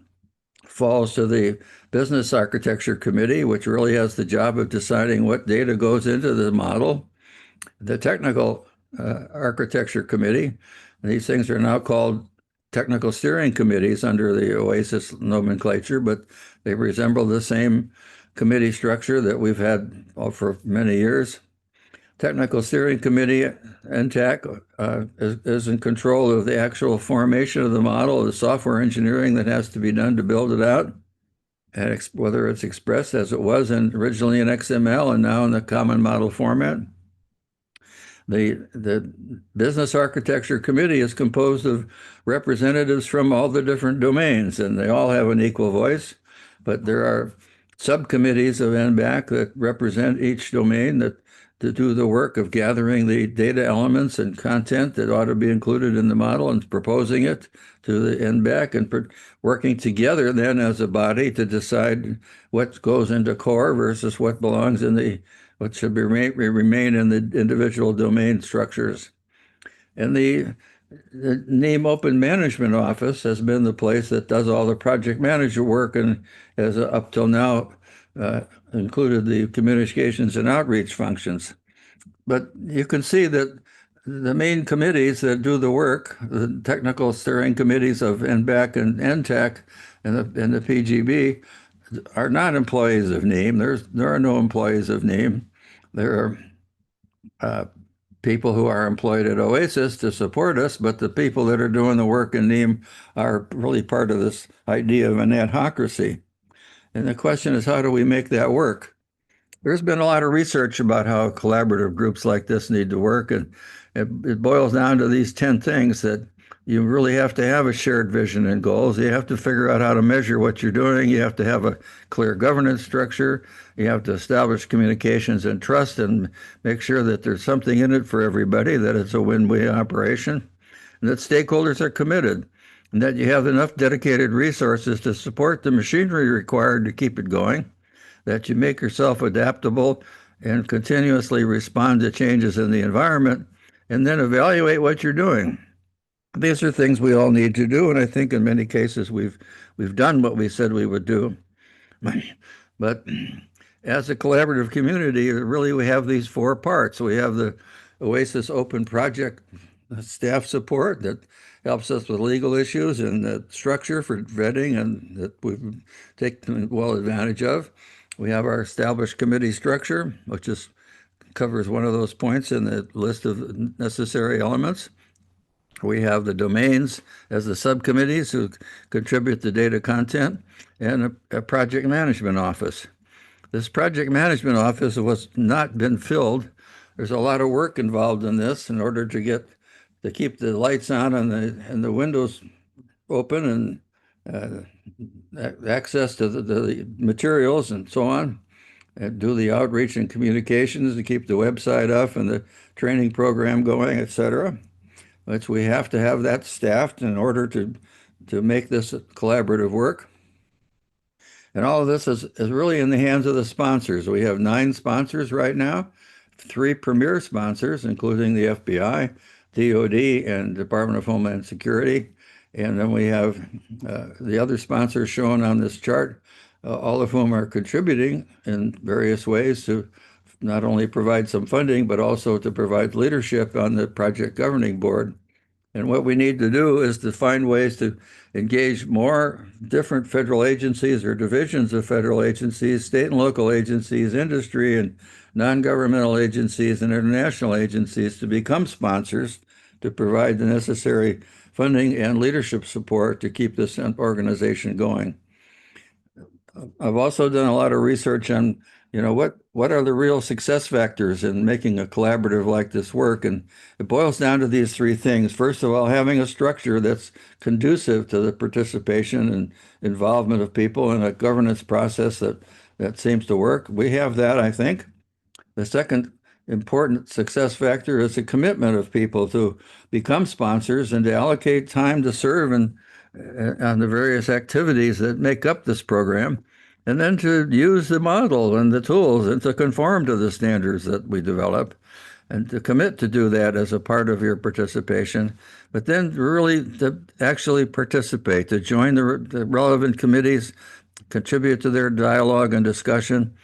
falls to the Business Architecture Committee, which really has the job of deciding what data goes into the model. The Technical Architecture Committee, these things are now called technical steering committees under the OASIS nomenclature, but they resemble the same committee structure that we've had for many years. Technical Steering Committee, NTAC, is in control of the actual formation of the model, the software engineering that has to be done to build it out, and whether it's expressed as it was originally in XML and now in the common model format. The Business Architecture Committee is composed of representatives from all the different domains, and they all have an equal voice, but there are subcommittees of NBAC that represent each domain to do the work of gathering the data elements and content that ought to be included in the model and proposing it to the NBAC and working together then as a body to decide what goes into core versus what belongs in what should remain in the individual domain structures. And the NIEMOpen Management Office has been the place that does all the project manager work and has up till now included the communications and outreach functions. But you can see that the main committees that do the work, the technical steering committees of NBAC and NTEC and the PGB, are not employees of NIEM. There are no employees of NIEM. There are people who are employed at OASIS to support us, but the people that are doing the work in NIEM are really part of this idea of an adhocracy. And the question is, how do we make that work? There's been a lot of research about how collaborative groups like this need to work, and it boils down to these 10 things that you really have to have a shared vision and goals. You have to figure out how to measure what you're doing. You have to have a clear governance structure. You have to establish communications and trust and make sure that there's something in it for everybody, that it's a win-win operation, and that stakeholders are committed, and that you have enough dedicated resources to support the machinery required to keep it going, that you make yourself adaptable and continuously respond to changes in the environment, and then evaluate what you're doing. These are things we all need to do, and I think in many cases we've done what we said we would do. But as a collaborative community, really we have these 4 parts. We have the OASIS Open Project staff support that helps us with legal issues and the structure for vetting, and that we've taken well advantage of. We have our established committee structure, which covers one of those points in the list of necessary elements. We have the domains as the subcommittees who contribute the data content, and a project management office. This project management office was not been filled. There's a lot of work involved in this in order to keep the lights on and the windows open, and access to the materials and so on, and do the outreach and communications to keep the website up and the training program going, etc. Which we have to have that staffed in order to make this collaborative work. And all of this is really in the hands of the sponsors. We have 9 sponsors right now, 3 premier sponsors, including the FBI, DOD, and Department of Homeland Security. And then we have the other sponsors shown on this chart, all of whom are contributing in various ways to not only provide some funding, but also to provide leadership on the project governing board. And what we need to do is to find ways to engage more different federal agencies or divisions of federal agencies, state and local agencies, industry, and non-governmental agencies and international agencies to become sponsors to provide the necessary funding and leadership support to keep this organization going. I've also done a lot of research on, what are the real success factors in making a collaborative like this work? And it boils down to these 3 things. First of all, having a structure that's conducive to the participation and involvement of people in a governance process that seems to work. We have that, I think. The second important success factor is the commitment of people to become sponsors and to allocate time to serve on the various activities that make up this program, and then to use the model and the tools and to conform to the standards that we develop, and to commit to do that as a part of your participation, but then really to actually participate, to join the relevant committees, contribute to their dialogue and discussion,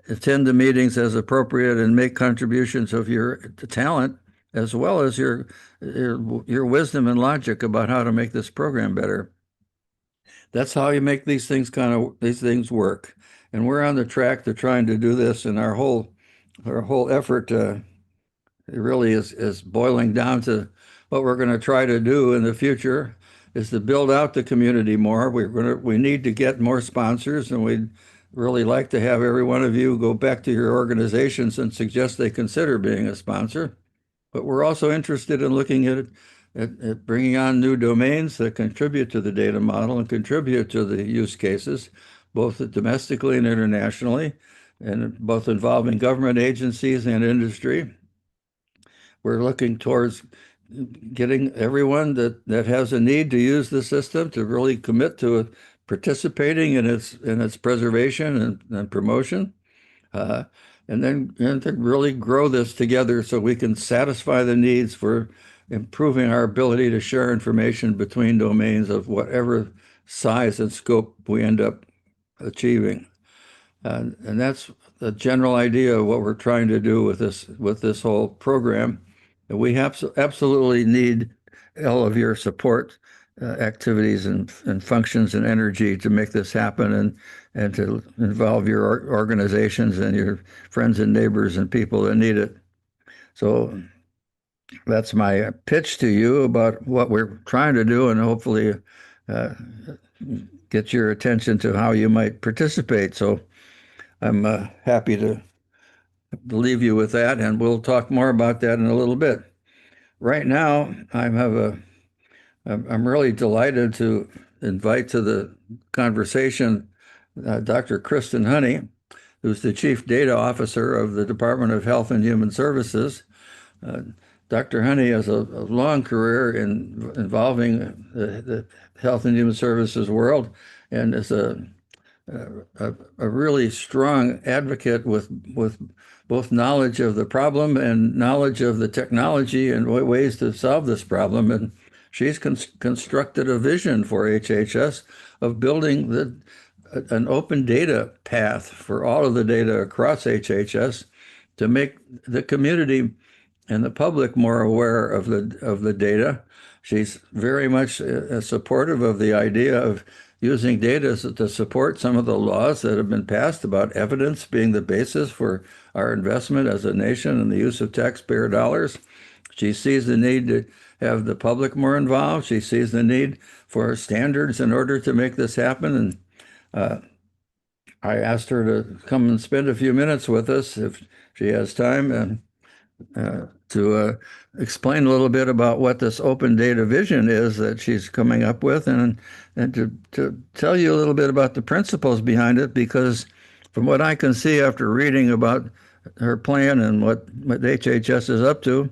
attend the meetings as appropriate, and make contributions of your talent as well as your wisdom and logic about how to make this program better. That's how you make these things work. And we're on the track to trying to do this, and our whole effort it really is boiling down to what we're going to try to do in the future is to build out the community more. We need to get more sponsors, and we'd really like to have every one of you go back to your organizations and suggest they consider being a sponsor. But we're also interested in looking at bringing on new domains that contribute to the data model and contribute to the use cases, both domestically and internationally, and both involving government agencies and industry. We're looking towards getting everyone that has a need to use the system to really commit to participating in its preservation and promotion, and to really grow this together so we can satisfy the needs for improving our ability to share information between domains of whatever size and scope we end up achieving. And that's the general idea of what we're trying to do with this whole program. We absolutely need all of your support, activities and functions and energy to make this happen, and to involve your organizations and your friends and neighbors and people that need it. So that's my pitch to you about what we're trying to do, and hopefully get your attention to how you might participate. So I'm happy to leave you with that, and we'll talk more about that in a little bit. Right now, I'm really delighted to invite to the conversation Dr. Kristen Honey, who's the Chief Data Officer of the Department of Health and Human Services. Dr. Honey has a long career involving the health and human services world, and is a really strong advocate with both knowledge of the problem and knowledge of the technology and ways to solve this problem. And she's constructed a vision for HHS of building an open data path for all of the data across HHS to make the community and the public more aware of the data. She's very much supportive of the idea of using data to support some of the laws that have been passed about evidence being the basis for our investment as a nation and the use of taxpayer dollars. She sees the need to have the public more involved. She sees the need for standards in order to make this happen. And I asked her to come and spend a few minutes with us if she has time, and to explain a little bit about what this open data vision is that she's coming up with, and to tell you a little bit about the principles behind it, because from what I can see after reading about her plan and what HHS is up to,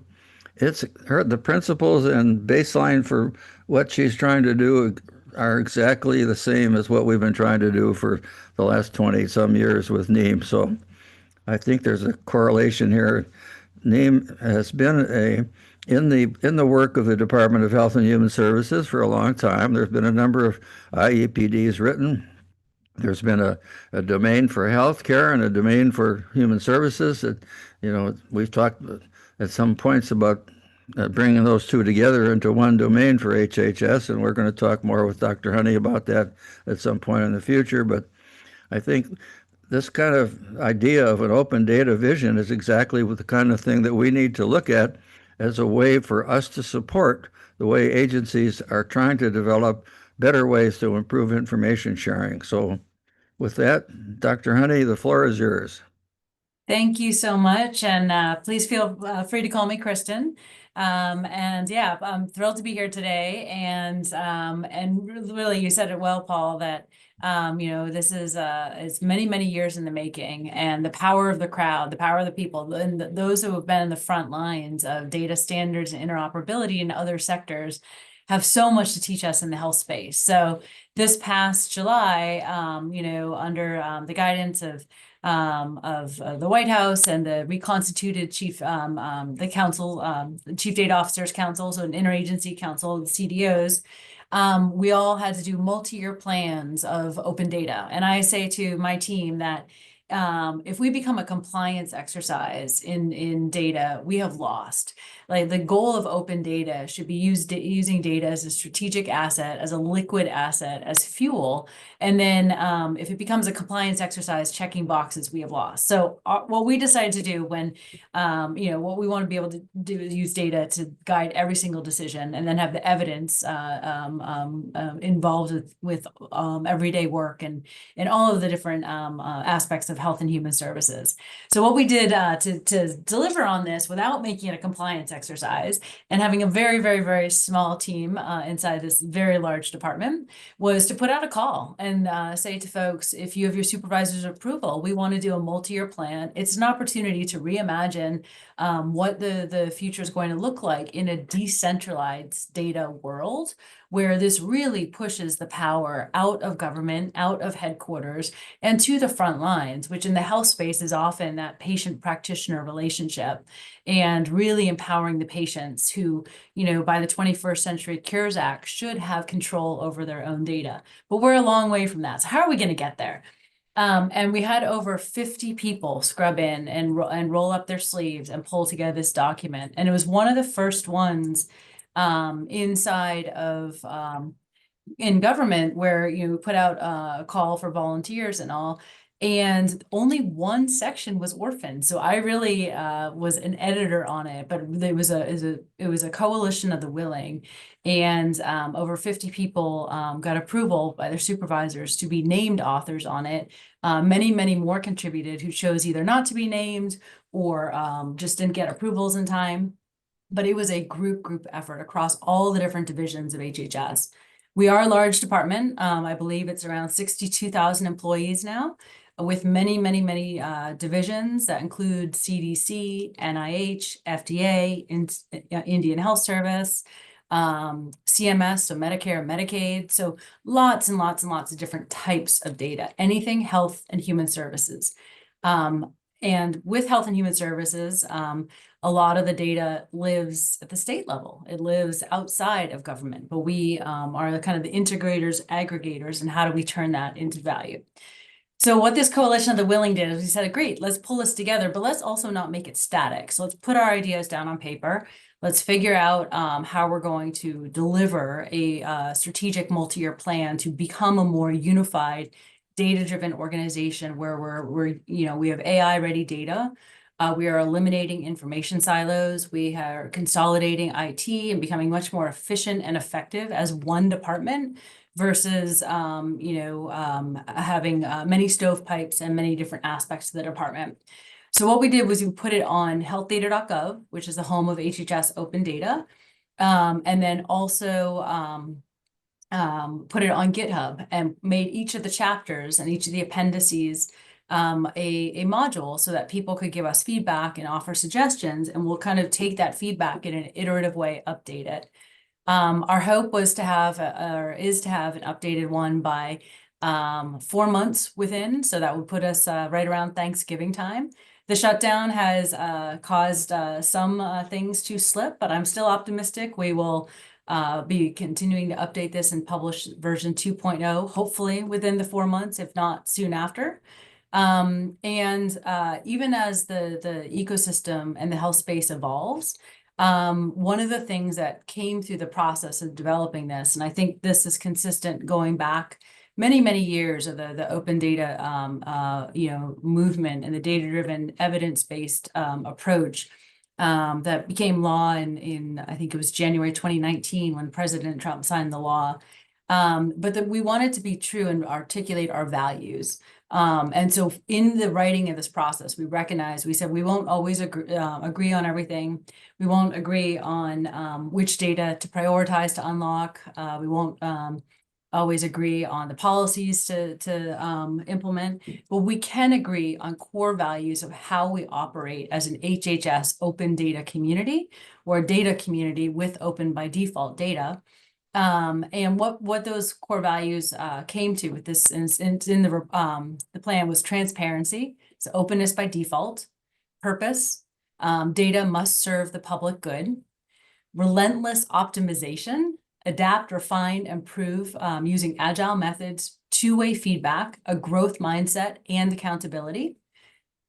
the principles and baseline for what she's trying to do are exactly the same as what we've been trying to do for the last 20 some years with NIEM. So I think there's a correlation here. NIEM has been in the work of the Department of Health and Human Services for a long time. There's been a number of IEPDs written. There's been a domain for healthcare and a domain for human services. We've talked at some points about bringing those two together into one domain for HHS, and we're going to talk more with Dr. Honey about that at some point in the future. But I think this kind of idea of an open data vision is exactly the kind of thing that we need to look at as a way for us to support the way agencies are trying to develop better ways to improve information sharing. So with that, Dr. Honey, the floor is yours. Thank you so much. And please feel free to call me Kristen. And yeah, I'm thrilled to be here today. And really, you said it well, Paul, that this is it's many, many years in the making, and the power of the crowd, the power of the people, and those who have been in the front lines of data standards and interoperability in other sectors have so much to teach us in the health space. So this past July, under the guidance of the White House and the reconstituted Chief Data Officers Council, so an interagency council, the CDOs, we all had to do multi-year plans of open data. And I say to my team that if we become a compliance exercise in data, we have lost. Like, the goal of open data should be using data as a strategic asset, as a liquid asset, as fuel. And then if it becomes a compliance exercise, checking boxes, we have lost. So what we decided to do when, what we want to be able to do is use data to guide every single decision, and then have the evidence involved with everyday work and all of the different aspects of health and human services. So what we did to deliver on this without making it a compliance exercise and having a very, very, very small team inside this very large department was to put out a call and say to folks, if you have your supervisor's approval, we want to do a multi-year plan. It's an opportunity to reimagine what the future is going to look like in a decentralized data world, where this really pushes the power out of government, out of headquarters, and to the front lines, which in the health space is often that patient-practitioner relationship, and really empowering the patients who, by the 21st Century Cures Act, should have control over their own data. But we're a long way from that. So how are we going to get there? And we had over 50 people scrub in and roll up their sleeves and pull together this document. And it was one of the first ones inside of in government where you put out a call for volunteers and all. And only one section was orphaned. So I really was an editor on it, but it was a coalition of the willing. And over 50 people got approval by their supervisors to be named authors on it. Many, many more contributed who chose either not to be named or just didn't get approvals in time. But it was a group effort across all the different divisions of HHS. We are a large department. I believe it's around 62,000 employees now, with many, many, many divisions that include CDC, NIH, FDA, Indian Health Service, CMS, so Medicare, Medicaid. So lots and lots and lots of different types of data, anything health and human services. And with health and human services, a lot of the data lives at the state level. It lives outside of government, but we are kind of the integrators, aggregators, and how do we turn that into value? So what this coalition of the willing did is we said, great, let's pull this together, but let's also not make it static. So let's put our ideas down on paper. Let's figure out how we're going to deliver a strategic multi-year plan to become a more unified, data-driven organization where we have AI-ready data. We are eliminating information silos. We are consolidating IT and becoming much more efficient and effective as one department versus, having many stovepipes and many different aspects of the department. So what we did was we put it on healthdata.gov, which is the home of HHS open data, and then also put it on GitHub and made each of the chapters and each of the appendices a module so that people could give us feedback and offer suggestions, and we'll kind of take that feedback in an iterative way, update it. Our hope was to have is to have an updated one by 4 months within, so that would put us right around Thanksgiving time. The shutdown has caused some things to slip, but I'm still optimistic. We will be continuing to update this and publish version 2.0, hopefully within the 4 months, if not soon after. And even as the ecosystem and the health space evolves, one of the things that came through the process of developing this, and I think this is consistent going back many, many years of the open data, movement and the data-driven, evidence-based approach that became law in I think it was January 2019 when President Trump signed the law. But that we wanted to be true and articulate our values. And so in the writing of this process, we said we won't always agree on everything. We won't agree on which data to prioritize to unlock. We won't always agree on the policies to implement, but we can agree on core values of how we operate as an HHS open data community, or a data community with open by default data. And what those core values came to with this in the plan was transparency, so openness by default, purpose, data must serve the public good, relentless optimization, adapt, refine, improve using agile methods, two-way feedback, a growth mindset, and accountability,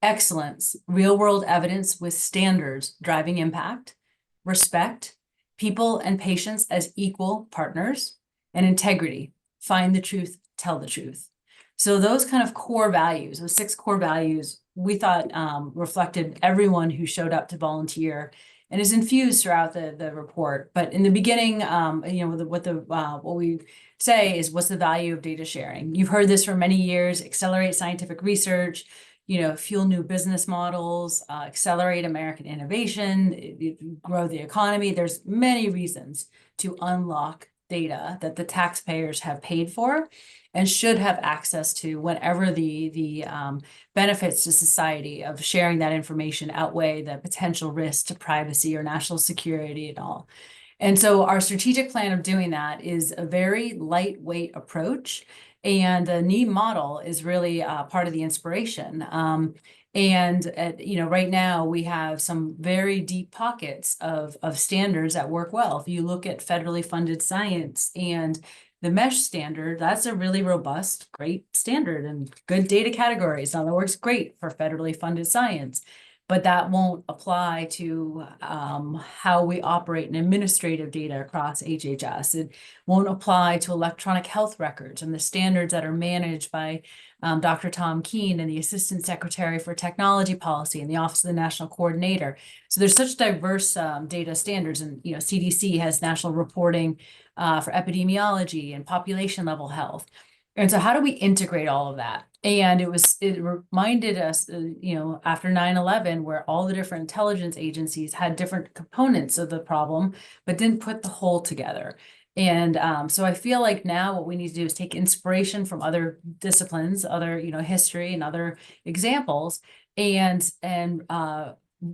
excellence, real-world evidence with standards driving impact, respect, people and patients as equal partners, and integrity, find the truth, tell the truth. So those kind of core values, those 6 core values, we thought reflected everyone who showed up to volunteer, and is infused throughout the report. But in the beginning, what we say is, what's the value of data sharing? You've heard this for many years: accelerate scientific research, fuel new business models, accelerate American innovation, grow the economy. There's many reasons to unlock data that the taxpayers have paid for and should have access to whenever the benefits to society of sharing that information outweigh the potential risks to privacy or national security and all. And so our strategic plan of doing that is a very lightweight approach. And the NIEM model is really part of the inspiration. Right now we have some very deep pockets of standards that work well. If you look at federally funded science and The mesh standard, that's a really robust, great standard and good data categories. Now that works great for federally funded science, but that won't apply to how we operate in administrative data across HHS. It won't apply to electronic health records and the standards that are managed by Dr. Tom Keene and the Assistant Secretary for Technology Policy and the Office of the National Coordinator. So there's such diverse data standards, and CDC has national reporting for epidemiology and population level health. And so how do we integrate all of that? And it reminded us, after 9/11, where all the different intelligence agencies had different components of the problem, but didn't put the whole together. And so I feel like now what we need to do is take inspiration from other disciplines, other, history and other examples, and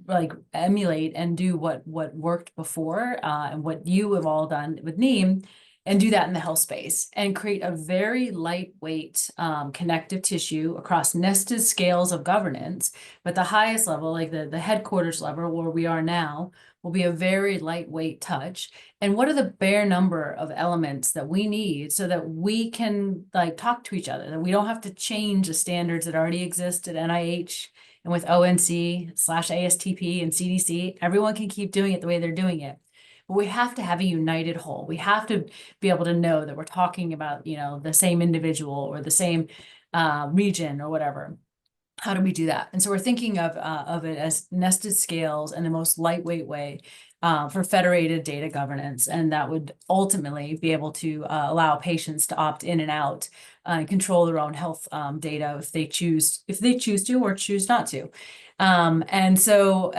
like emulate and do what worked before and what you have all done with NIEM, and do that in the health space and create a very lightweight connective tissue across nested scales of governance. But the highest level, like the headquarters level where we are now, will be a very lightweight touch. And what are the bare number of elements that we need so that we can talk to each other, that we don't have to change the standards that already exist at NIH and with ONC/ASTP and CDC. Everyone can keep doing it the way they're doing it. But we have to have a united whole. We have to be able to know that we're talking about, the same individual or the same region or whatever. How do we do that? And so we're thinking of it as nested scales and the most lightweight way for federated data governance. And that would ultimately be able to allow patients to opt in and out and control their own health data if they choose to or choose not to. And so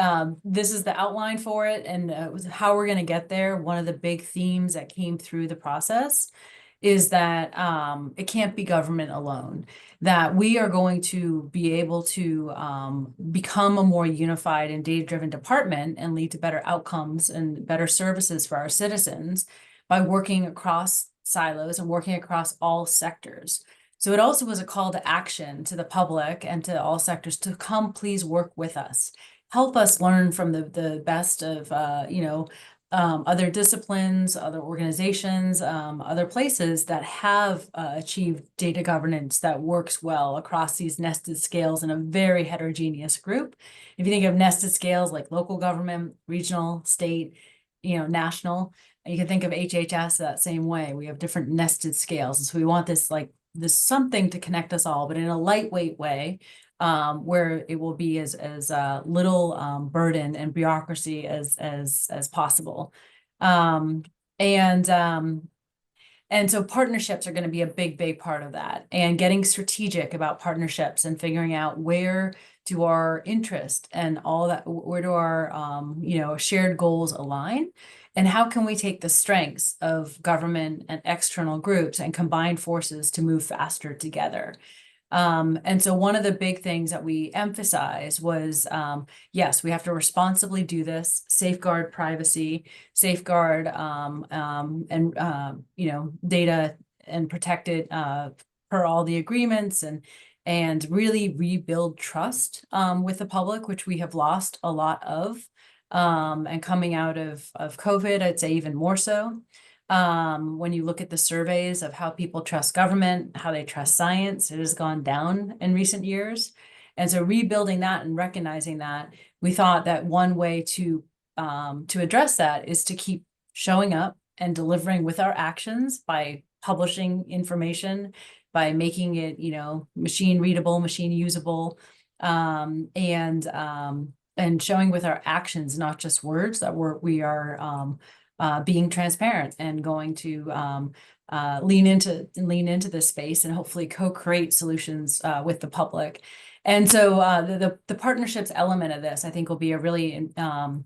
this is the outline for it and how we're going to get there. One of the big themes that came through the process is that it can't be government alone, that we are going to be able to become a more unified and data-driven department and lead to better outcomes and better services for our citizens by working across silos and working across all sectors. So it also was a call to action to the public and to all sectors to come please work with us. Help us learn from the best of, other disciplines, other organizations, other places that have achieved data governance that works well across these nested scales in a very heterogeneous group. If you think of nested scales like local government, regional, state, national, you can think of HHS that same way. We have different nested scales. And so we want this something to connect us all, but in a lightweight way, where it will be as little burden and bureaucracy as possible. And so partnerships are going to be a big part of that, and getting strategic about partnerships and figuring out where do our interest and all that, where do our shared goals align, and how can we take the strengths of government and external groups and combine forces to move faster together. And so one of the big things that we emphasize was, yes, we have to responsibly do this, safeguard privacy, safeguard data and protect it per all the agreements, and really rebuild trust with the public, which we have lost a lot of. And coming out of COVID, I'd say even more so. When you look at the surveys of how people trust government, how they trust science, it has gone down in recent years. And so rebuilding that and recognizing that, we thought that one way to address that is to keep showing up and delivering with our actions by publishing information, by making it, machine readable, machine usable, and showing with our actions, not just words, that we are being transparent and going to lean into this space and hopefully co-create solutions with the public. And so the partnerships element of this, I think, will be a really an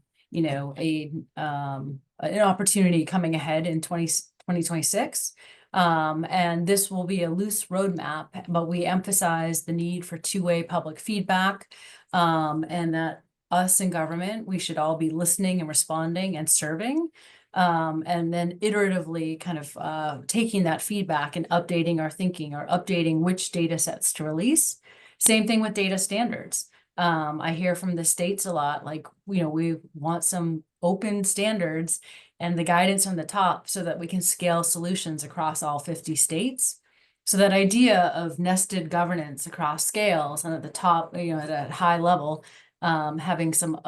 opportunity coming ahead in 2026. And this will be a loose roadmap, but we emphasize the need for two-way public feedback, and that us in government, we should all be listening and responding and serving. And then iteratively kind of taking that feedback and updating our thinking or updating which data sets to release. Same thing with data standards. I hear from the states a lot, like, we want some open standards and the guidance from the top so that we can scale solutions across all 50 states. So that idea of nested governance across scales and at the top, at a high level, having some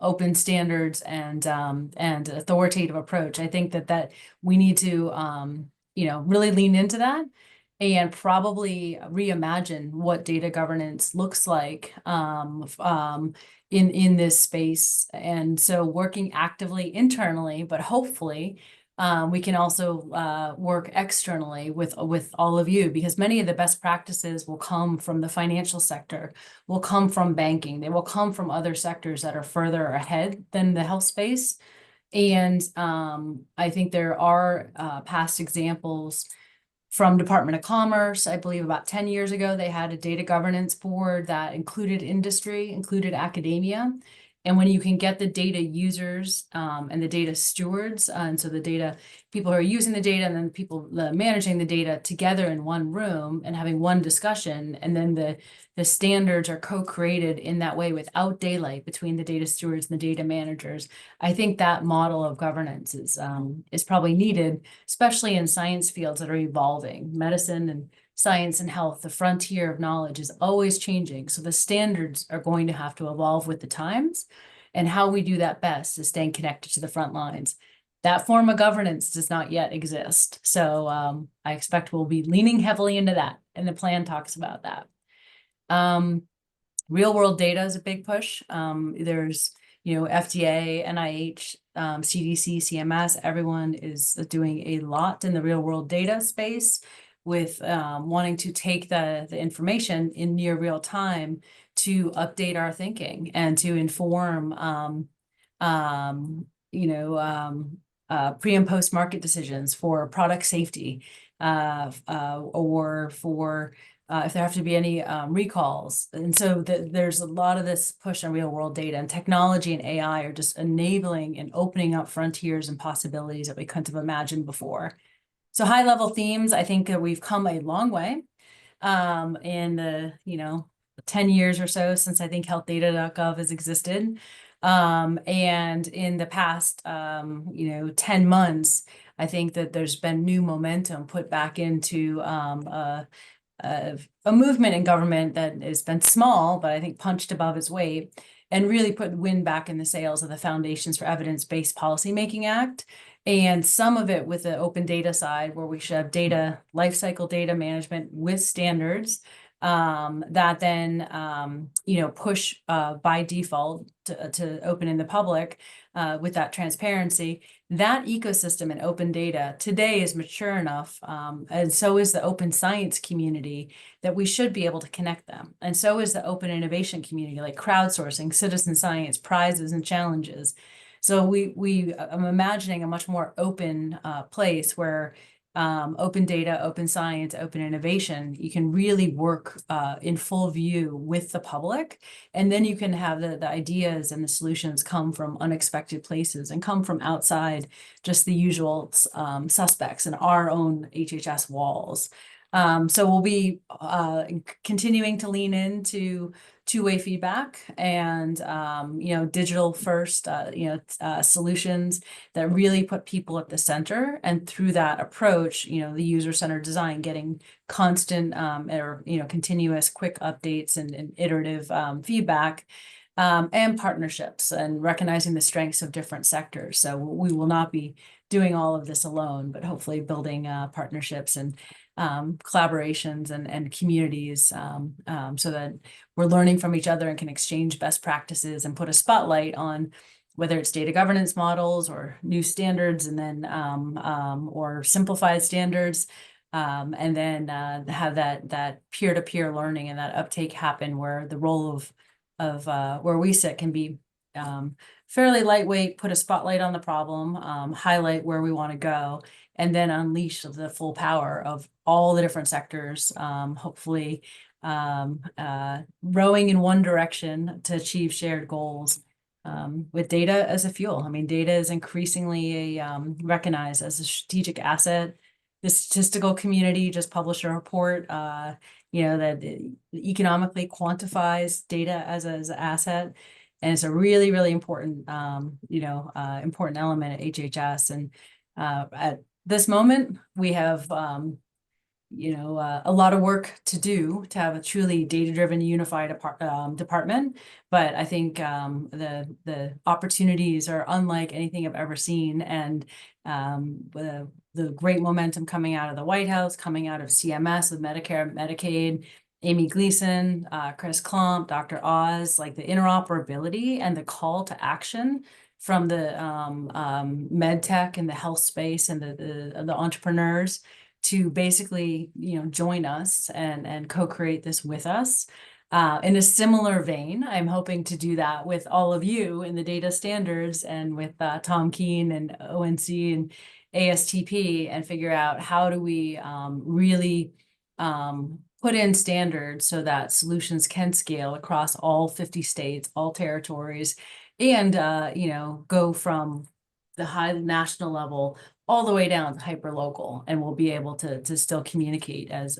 open standards and authoritative approach. I think that we need to really lean into that and probably reimagine what data governance looks like in this space. And so working actively internally, but hopefully we can also work externally with all of you, because many of the best practices will come from the financial sector, will come from banking, they will come from other sectors that are further ahead than the health space. And I think there are past examples from Department of Commerce. I believe about 10 years ago, they had a data governance board that included industry, included academia. And when you can get the data users and the data stewards, and so the data people who are using the data and then the people managing the data together in one room and having one discussion, and then the standards are co-created in that way without daylight between the data stewards and the data managers. I think that model of governance is probably needed, especially in science fields that are evolving. Medicine and science and health, the frontier of knowledge is always changing. So the standards are going to have to evolve with the times. And how we do that best is staying connected to the front lines. That form of governance does not yet exist. So I expect we'll be leaning heavily into that. And the plan talks about that. Real world data is a big push. There's, FDA, NIH, CDC, CMS, everyone is doing a lot in the real world data space with wanting to take the information in near real time to update our thinking and to inform pre and post market decisions for product safety or for if there have to be any recalls. And so there's a lot of this push on real world data, and technology and AI are just enabling and opening up frontiers and possibilities that we couldn't have imagined before. So high level themes, I think that we've come a long way in the 10 years or so since I think healthdata.gov has existed. And in the past 10 months, I think that there's been new momentum put back into a movement in government that has been small, but I think punched above its weight, and really put wind back in the sails of the Foundations for Evidence-Based Policymaking Act. And some of it with the open data side, where we should have data, lifecycle data management with standards that then, push by default to open in the public with that transparency. That ecosystem and open data today is mature enough, and so is the open science community, that we should be able to connect them. And so is the open innovation community, like crowdsourcing, citizen science, prizes and challenges. So I'm imagining a much more open place where open data, open science, open innovation, you can really work in full view with the public. And then you can have the ideas and the solutions come from unexpected places and come from outside just the usual suspects in our own HHS walls. So we'll be continuing to lean into two-way feedback and digital first solutions that really put people at the center, and through that approach, the user-centered design, getting constant or continuous quick updates and iterative feedback, and partnerships, and recognizing the strengths of different sectors. So we will not be doing all of this alone, but hopefully building partnerships and collaborations and communities so that we're learning from each other and can exchange best practices and put a spotlight on whether it's data governance models or new standards, and then or simplified standards, and then have that peer-to-peer learning and that uptake happen, where the role of where we sit can be fairly lightweight, put a spotlight on the problem, highlight where we want to go, and then unleash the full power of all the different sectors, hopefully rowing in one direction to achieve shared goals with data as a fuel. I mean, data is increasingly recognized as a strategic asset the statistical community just published a report, that it economically quantifies data as an asset. And it's a really, really important, important element at HHS. And at this moment, we have, a lot of work to do to have a truly data-driven, unified department. But I think the opportunities are unlike anything I've ever seen, and the great momentum coming out of the White House, coming out of CMS with Medicare, Medicaid, Amy Gleason, Chris Klump, Dr. Oz, like the interoperability and the call to action from the med tech and the health space and the entrepreneurs to basically, join us and co-create this with us. In a similar vein, I'm hoping to do that with all of you in the data standards and with Tom Keene and ONC and ASTP, and figure out how do we really put in standards so that solutions can scale across all 50 states, all territories, and go from the high national level all the way down to hyper local, and we'll be able to still communicate as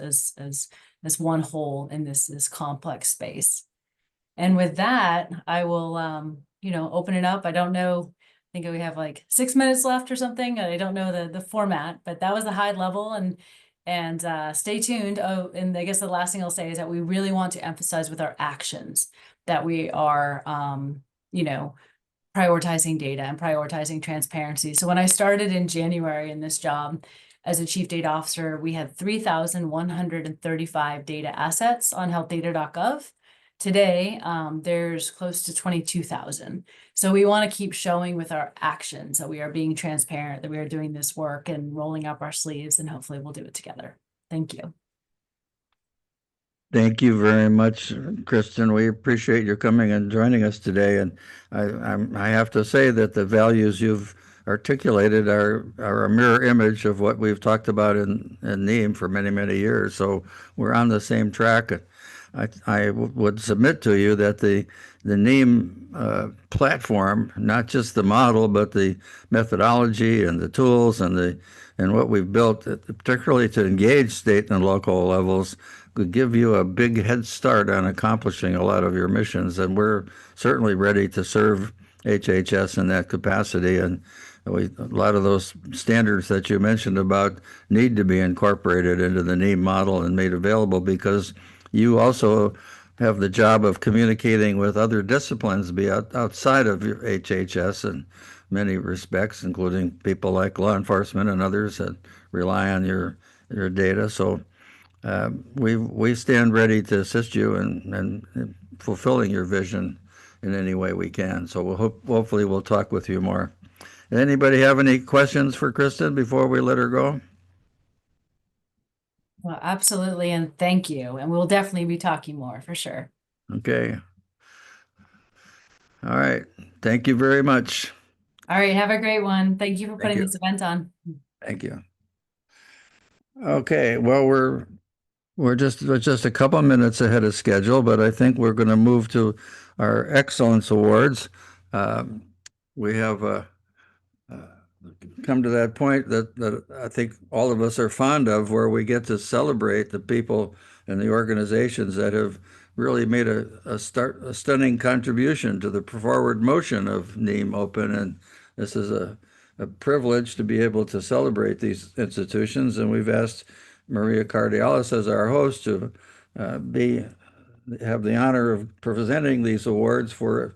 one whole in this complex space. And with that, I will open it up. I don't know, I think we have like 6 minutes left or something. I don't know the format, but that was the high level, and stay tuned. Oh, and I guess the last thing I'll say is that we really want to emphasize with our actions that we are prioritizing data and prioritizing transparency. So when I started in January in this job as a chief data officer, we had 3,135 data assets on healthdata.gov. Today, there's close to 22,000. So we want to keep showing with our actions that we are being transparent, that we are doing this work and rolling up our sleeves, and hopefully we'll do it together. Thank you. Thank you very much, Kristen. We appreciate your coming and joining us today. And I have to say that the values you've articulated are a mirror image of what we've talked about in NIEM for many, many years. So we're on the same track. I would submit to you that the NIEM platform, not just the model, but the methodology and the tools and what we've built, particularly to engage state and local levels, could give you a big head start on accomplishing a lot of your missions. And we're certainly ready to serve HHS in that capacity. And a lot of those standards that you mentioned about need to be incorporated into the NIEM model and made available, because you also have the job of communicating with other disciplines outside of your HHS in many respects, including people like law enforcement and others that rely on your data. So we stand ready to assist you in fulfilling your vision in any way we can. So hopefully we'll talk with you more. Anybody have any questions for Kristen before we let her go? Well, absolutely, and thank you. And we'll definitely be talking more for sure. Okay. All right. Thank you very much. All right. Have a great one. Thank you for putting this event on. Thank you. Okay. Well, we're just a couple of minutes ahead of schedule, but I think we're going to move to our Excellence Awards. We have come to that point that I think all of us are fond of, where we get to celebrate the people and the organizations that have really made a stunning contribution to the forward motion of NIEMOpen. And this is a privilege to be able to celebrate these institutions. And we've asked Maria Cardialis as our host to have the honor of presenting these awards for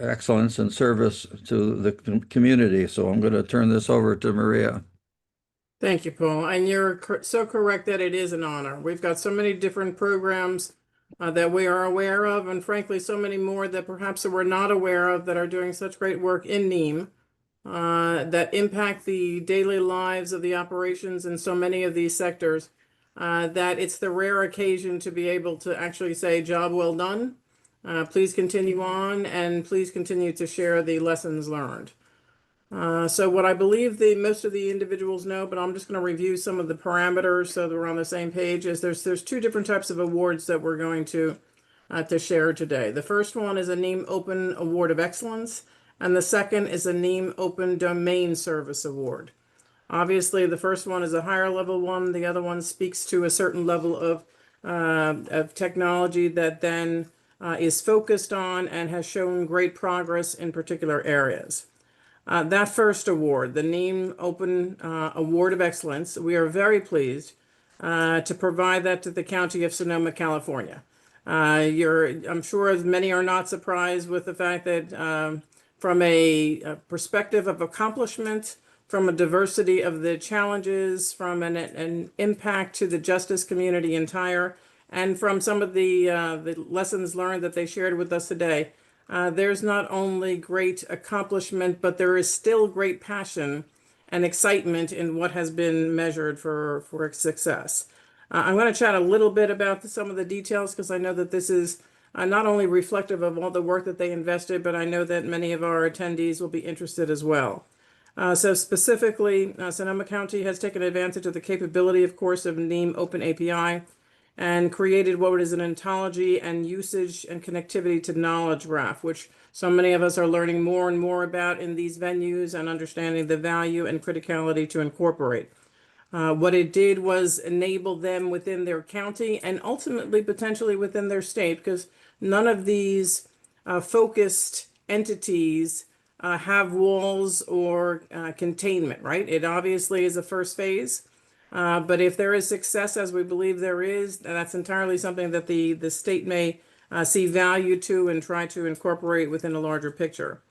excellence and service to the community. So I'm going to turn this over to Maria. Thank you, Paul. And you're so correct that it is an honor. We've got so many different programs that we are aware of, and frankly, so many more that perhaps we're not aware of that are doing such great work in NIEM that impact the daily lives of the operations in so many of these sectors, that it's the rare occasion to be able to actually say, job well done. Please continue on, and please continue to share the lessons learned. So what I believe most of the individuals know, but I'm just going to review some of the parameters so that we're on the same page, is there's two different types of awards that we're going to share today. The first one is a NIEMOpen Award of Excellence, and the second is a NIEMOpen Domain Service Award. Obviously, the first one is a higher level one. The other one speaks to a certain level of technology that then is focused on and has shown great progress in particular areas. That first award, the NIEMOpen Award of Excellence, we are very pleased to provide that to the County of Sonoma, California. I'm sure many are not surprised with the fact that from a perspective of accomplishment, from a diversity of the challenges, from an impact to the justice community entire, and from some of the lessons learned that they shared with us today, there's not only great accomplishment, but there is still great passion and excitement in what has been measured for success. I'm going to chat a little bit about some of the details because I know that this is not only reflective of all the work that they invested, but I know that many of our attendees will be interested as well. So specifically, Sonoma County has taken advantage of the capability, of course, of NIEMOpen API and created what is an ontology and usage and connectivity to knowledge graph, which so many of us are learning more and more about in these venues and understanding the value and criticality to incorporate. What it did was enable them within their county and ultimately potentially within their state, because none of these focused entities have walls or containment, right? It obviously is a first phase. But if there is success, as we believe there is, that's entirely something that the state may see value to and try to incorporate within a larger picture.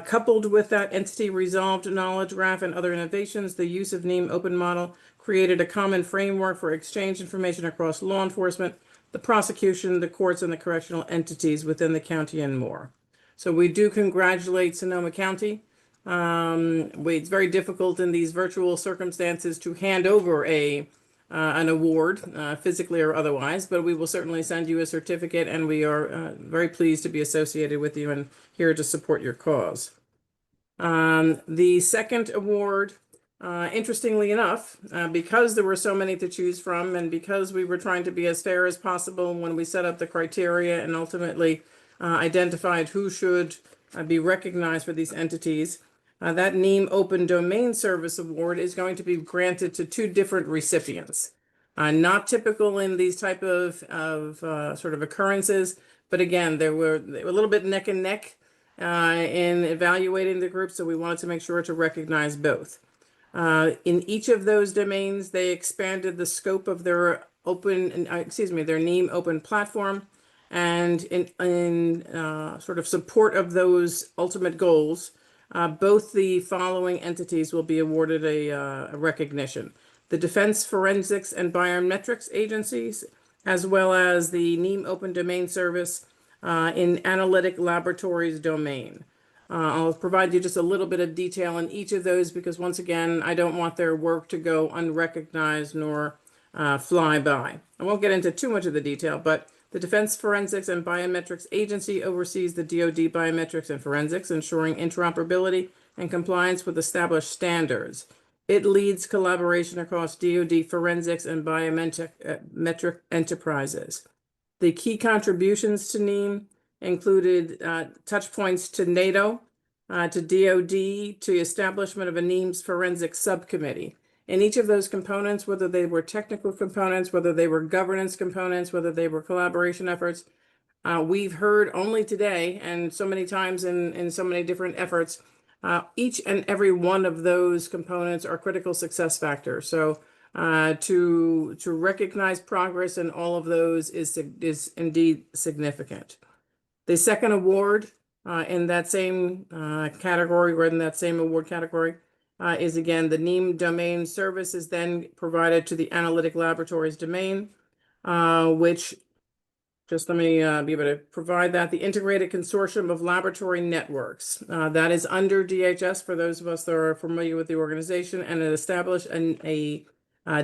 Coupled with that entity resolved knowledge graph and other innovations, the use of NIEMOpen model created a common framework for exchange information across law enforcement, the prosecution, the courts, and the correctional entities within the county and more. So we do congratulate Sonoma County. It's very difficult in these virtual circumstances to hand over an award, physically or otherwise, but we will certainly send you a certificate, and we are very pleased to be associated with you and here to support your cause. The second award, interestingly enough, because there were so many to choose from and because we were trying to be as fair as possible when we set up the criteria and ultimately identified who should be recognized for these entities, that NIEMOpen Domain Service Award is going to be granted to two different recipients. Not typical in these type of sort of occurrences, but again, they were a little bit neck and neck in evaluating the group, so we wanted to make sure to recognize both. In each of those domains, they expanded the scope of their NIEMOpen platform, and in sort of support of those ultimate goals, both the following entities will be awarded a recognition: the Defense Forensics and Biometrics Agencies, as well as the NIEMOpen Domain Service in Analytic Laboratories domain. I'll provide you just a little bit of detail in each of those because, once again, I don't want their work to go unrecognized nor fly by. I won't get into too much of the detail, but the Defense Forensics and Biometrics Agency oversees the DoD biometrics and forensics, ensuring interoperability and compliance with established standards. It leads collaboration across DoD forensics and biometric enterprises. The key contributions to NIEM included touch points to NATO, to DoD, to establishment of a NIEM's forensic subcommittee. In each of those components, whether they were technical components, whether they were governance components, whether they were collaboration efforts, we've heard only today and so many times in so many different efforts, each and every one of those components are critical success factors. So to recognize progress in all of those is indeed significant. The second award in that same category, or in that same award category, is again the NIEM Domain Service is then provided to the Analytic Laboratories domain, which, just let me be able to provide that, the Integrated Consortium of Laboratory Networks. That is under DHS for those of us that are familiar with the organization, and it established a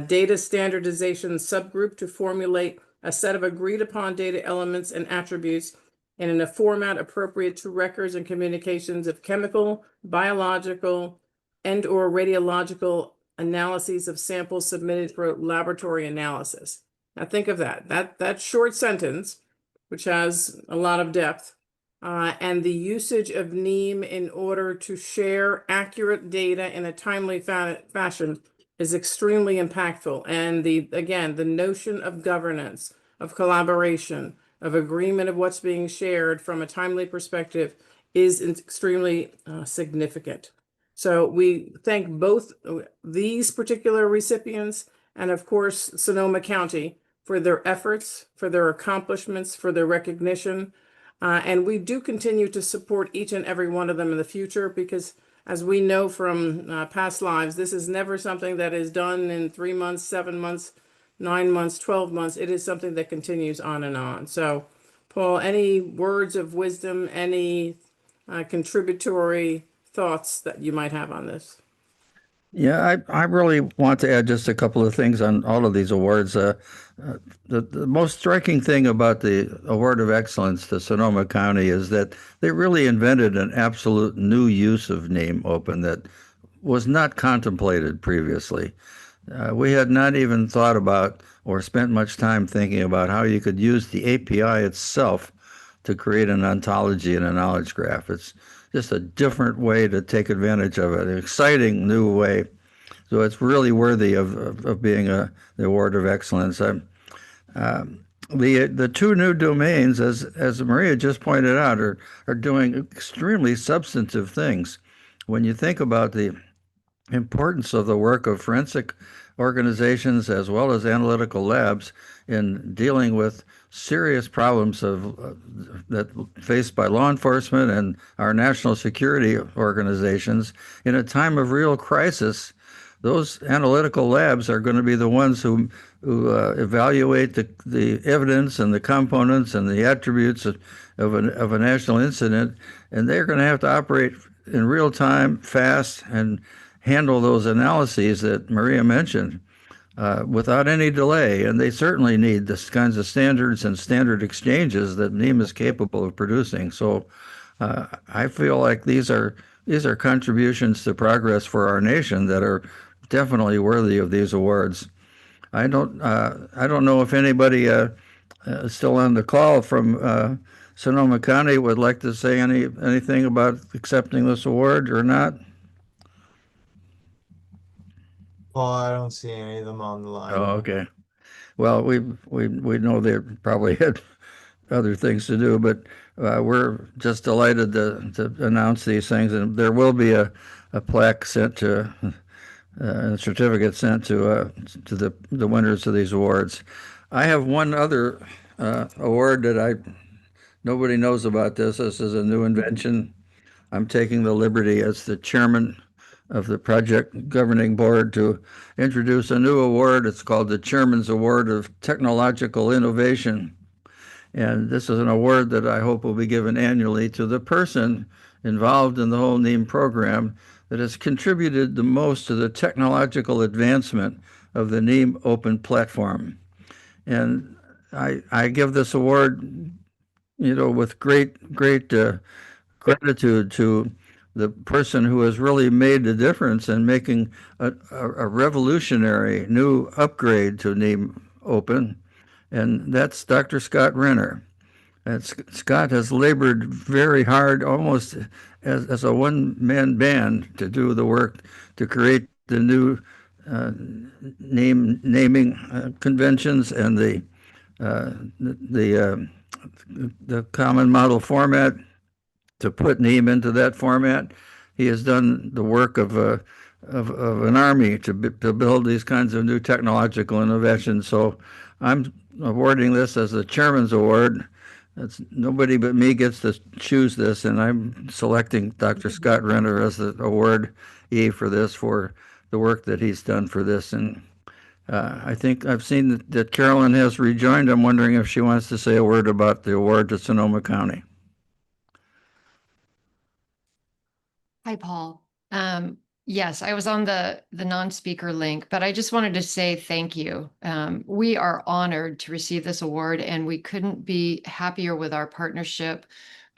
data standardization subgroup to formulate a set of agreed upon data elements and attributes and in a format appropriate to records and communications of chemical, biological, and or radiological analyses of samples submitted for laboratory analysis. Now think of that short sentence, which has a lot of depth, and the usage of NIEM in order to share accurate data in a timely fashion is extremely impactful. And again, the notion of governance, of collaboration, of agreement of what's being shared from a timely perspective is extremely significant. So we thank both these particular recipients and of course Sonoma County for their efforts, for their accomplishments, for their recognition. And we do continue to support each and every one of them in the future because as we know from past lives, this is never something that is done in 3 months, 7 months, 9 months, 12 months. It is something that continues on and on. So Paul, any words of wisdom, any contributory thoughts that you might have on this? Yeah, I really want to add just a couple of things on all of these awards. The most striking thing about the Award of Excellence to Sonoma County is that they really invented an absolute new use of NIEMOpen that was not contemplated previously. We had not even thought about or spent much time thinking about how you could use the API itself to create an ontology and a knowledge graph. It's just a different way to take advantage of it, an exciting new way. So it's really worthy of being the Award of Excellence. The two new domains, as Maria just pointed out, are doing extremely substantive things. When you think about the importance of the work of forensic organizations as well as analytical labs in dealing with serious problems that faced by law enforcement and our national security organizations in a time of real crisis, those analytical labs are going to be the ones who evaluate the evidence and the components and the attributes of a national incident, and they're going to have to operate in real time, fast, and handle those analyses that Maria mentioned without any delay. And they certainly need the kinds of standards and standard exchanges that NIEM is capable of producing. So I feel like these are contributions to progress for our nation that are definitely worthy of these awards. I don't know if anybody still on the call from Sonoma County would like to say anything about accepting this award or not. Paul, I don't see any of them on the line. Oh, okay. Well, we know they probably had other things to do, but we're just delighted to announce these things, and there will be a plaque sent to a certificate sent to the winners of these awards. I have one other award that nobody knows about this. This is a new invention. I'm taking the liberty as the chairman of the project governing board to introduce a new award. It's called the Chairman's Award of Technological Innovation. And this is an award that I hope will be given annually to the person involved in the whole NIEM program that has contributed the most to the technological advancement of the NIEMOpen platform. And I give this award, with great gratitude to the person who has really made the difference in making a revolutionary new upgrade to NIEMOpen, and that's Dr. Scott Renner. And Scott has labored very hard, almost as a one-man band, to do the work to create the new naming conventions and the common model format, to put NIEM into that format. He has done the work of an army to build these kinds of new technological innovations. So I'm awarding this as the Chairman's Award. Nobody but me gets to choose this, and I'm selecting Dr. Scott Renner as the awardee for this, for the work that he's done for this. And I think I've seen that Carolyn has rejoined. I'm wondering if she wants to say a word about the award to Sonoma County. Hi, Paul. Yes, I was on the non-speaker link, but I just wanted to say thank you. We are honored to receive this award, and we couldn't be happier with our partnership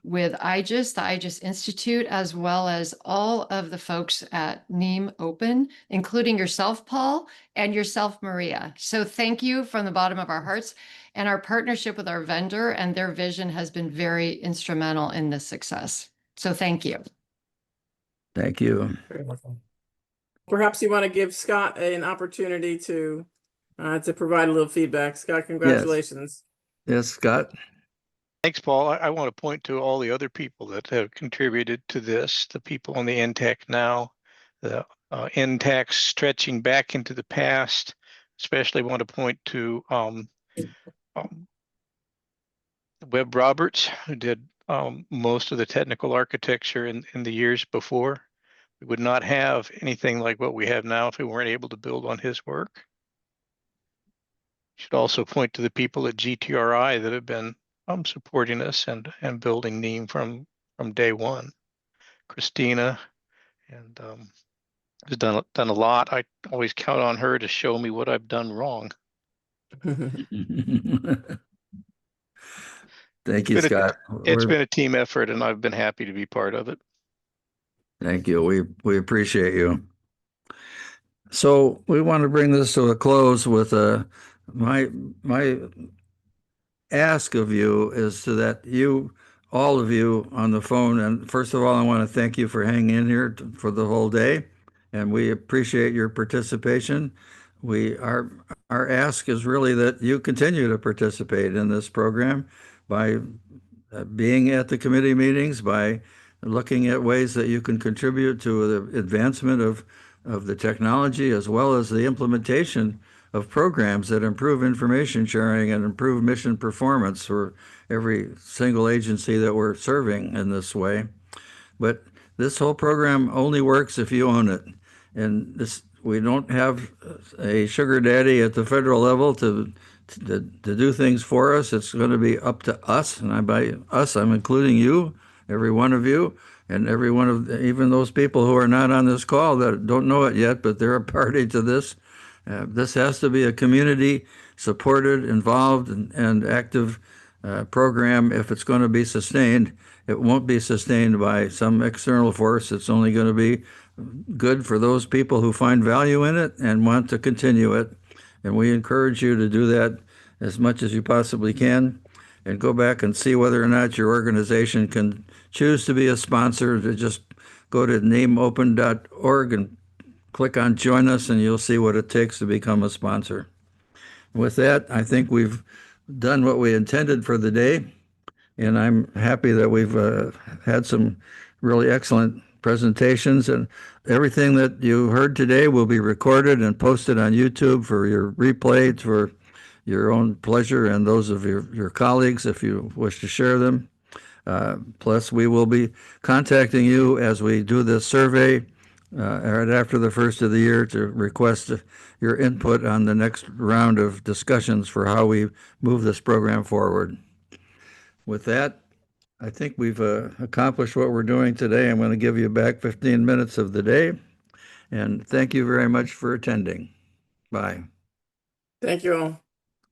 with IJIS, the IJIS Institute, as well as all of the folks at NIEMOpen, including yourself, Paul, and yourself, Maria. So thank you from the bottom of our hearts. And our partnership with our vendor and their vision has been very instrumental in this success. So thank you. Thank you. Very welcome. Perhaps you want to give Scott an opportunity to provide a little feedback. Scott, congratulations. Yes, Scott. Thanks, Paul. I want to point to all the other people that have contributed to this, the people on the NTAC now, the NTAC stretching back into the past. Especially want to point to Webb Roberts, who did most of the technical architecture in the years before. We would not have anything like what we have now if we weren't able to build on his work. Should also point to the people at GTRI that have been supporting us and building NIEM from day one. Christina and has done a lot. I always count on her to show me what I've done wrong. Thank you, Scott. It's been a team effort, and I've been happy to be part of it. Thank you. We appreciate you. So we want to bring this to a close with my ask of you is to that you, all of you on the phone. And first of all, I want to thank you for hanging in here for the whole day. And we appreciate your participation. Our ask is really that you continue to participate in this program by being at the committee meetings, by looking at ways that you can contribute to the advancement of the technology, as well as the implementation of programs that improve information sharing and improve mission performance for every single agency that we're serving in this way. But this whole program only works if you own it. And we don't have a sugar daddy at the federal level to do things for us. It's going to be up to us. And by us, I'm including you, every one of you, and every one of even those people who are not on this call that don't know it yet, but they're a party to this. This has to be a community-supported, involved, and active program if it's going to be sustained. It won't be sustained by some external force. It's only going to be good for those people who find value in it and want to continue it. And we encourage you to do that as much as you possibly can, and go back and see whether or not your organization can choose to be a sponsor. To just go to niemopen.org and click on Join Us, and you'll see what it takes to become a sponsor. With that, I think we've done what we intended for the day, and I'm happy that we've had some really excellent presentations, and everything that you heard today will be recorded and posted on YouTube for your replay, for your own pleasure and those of your colleagues if you wish to share them. Plus, we will be contacting you as we do this survey right after the first of the year to request your input on the next round of discussions for how we move this program forward. With that, I think we've accomplished what we're doing today. I'm going to give you back 15 minutes of the day, and thank you very much for attending. Bye. Thank you all.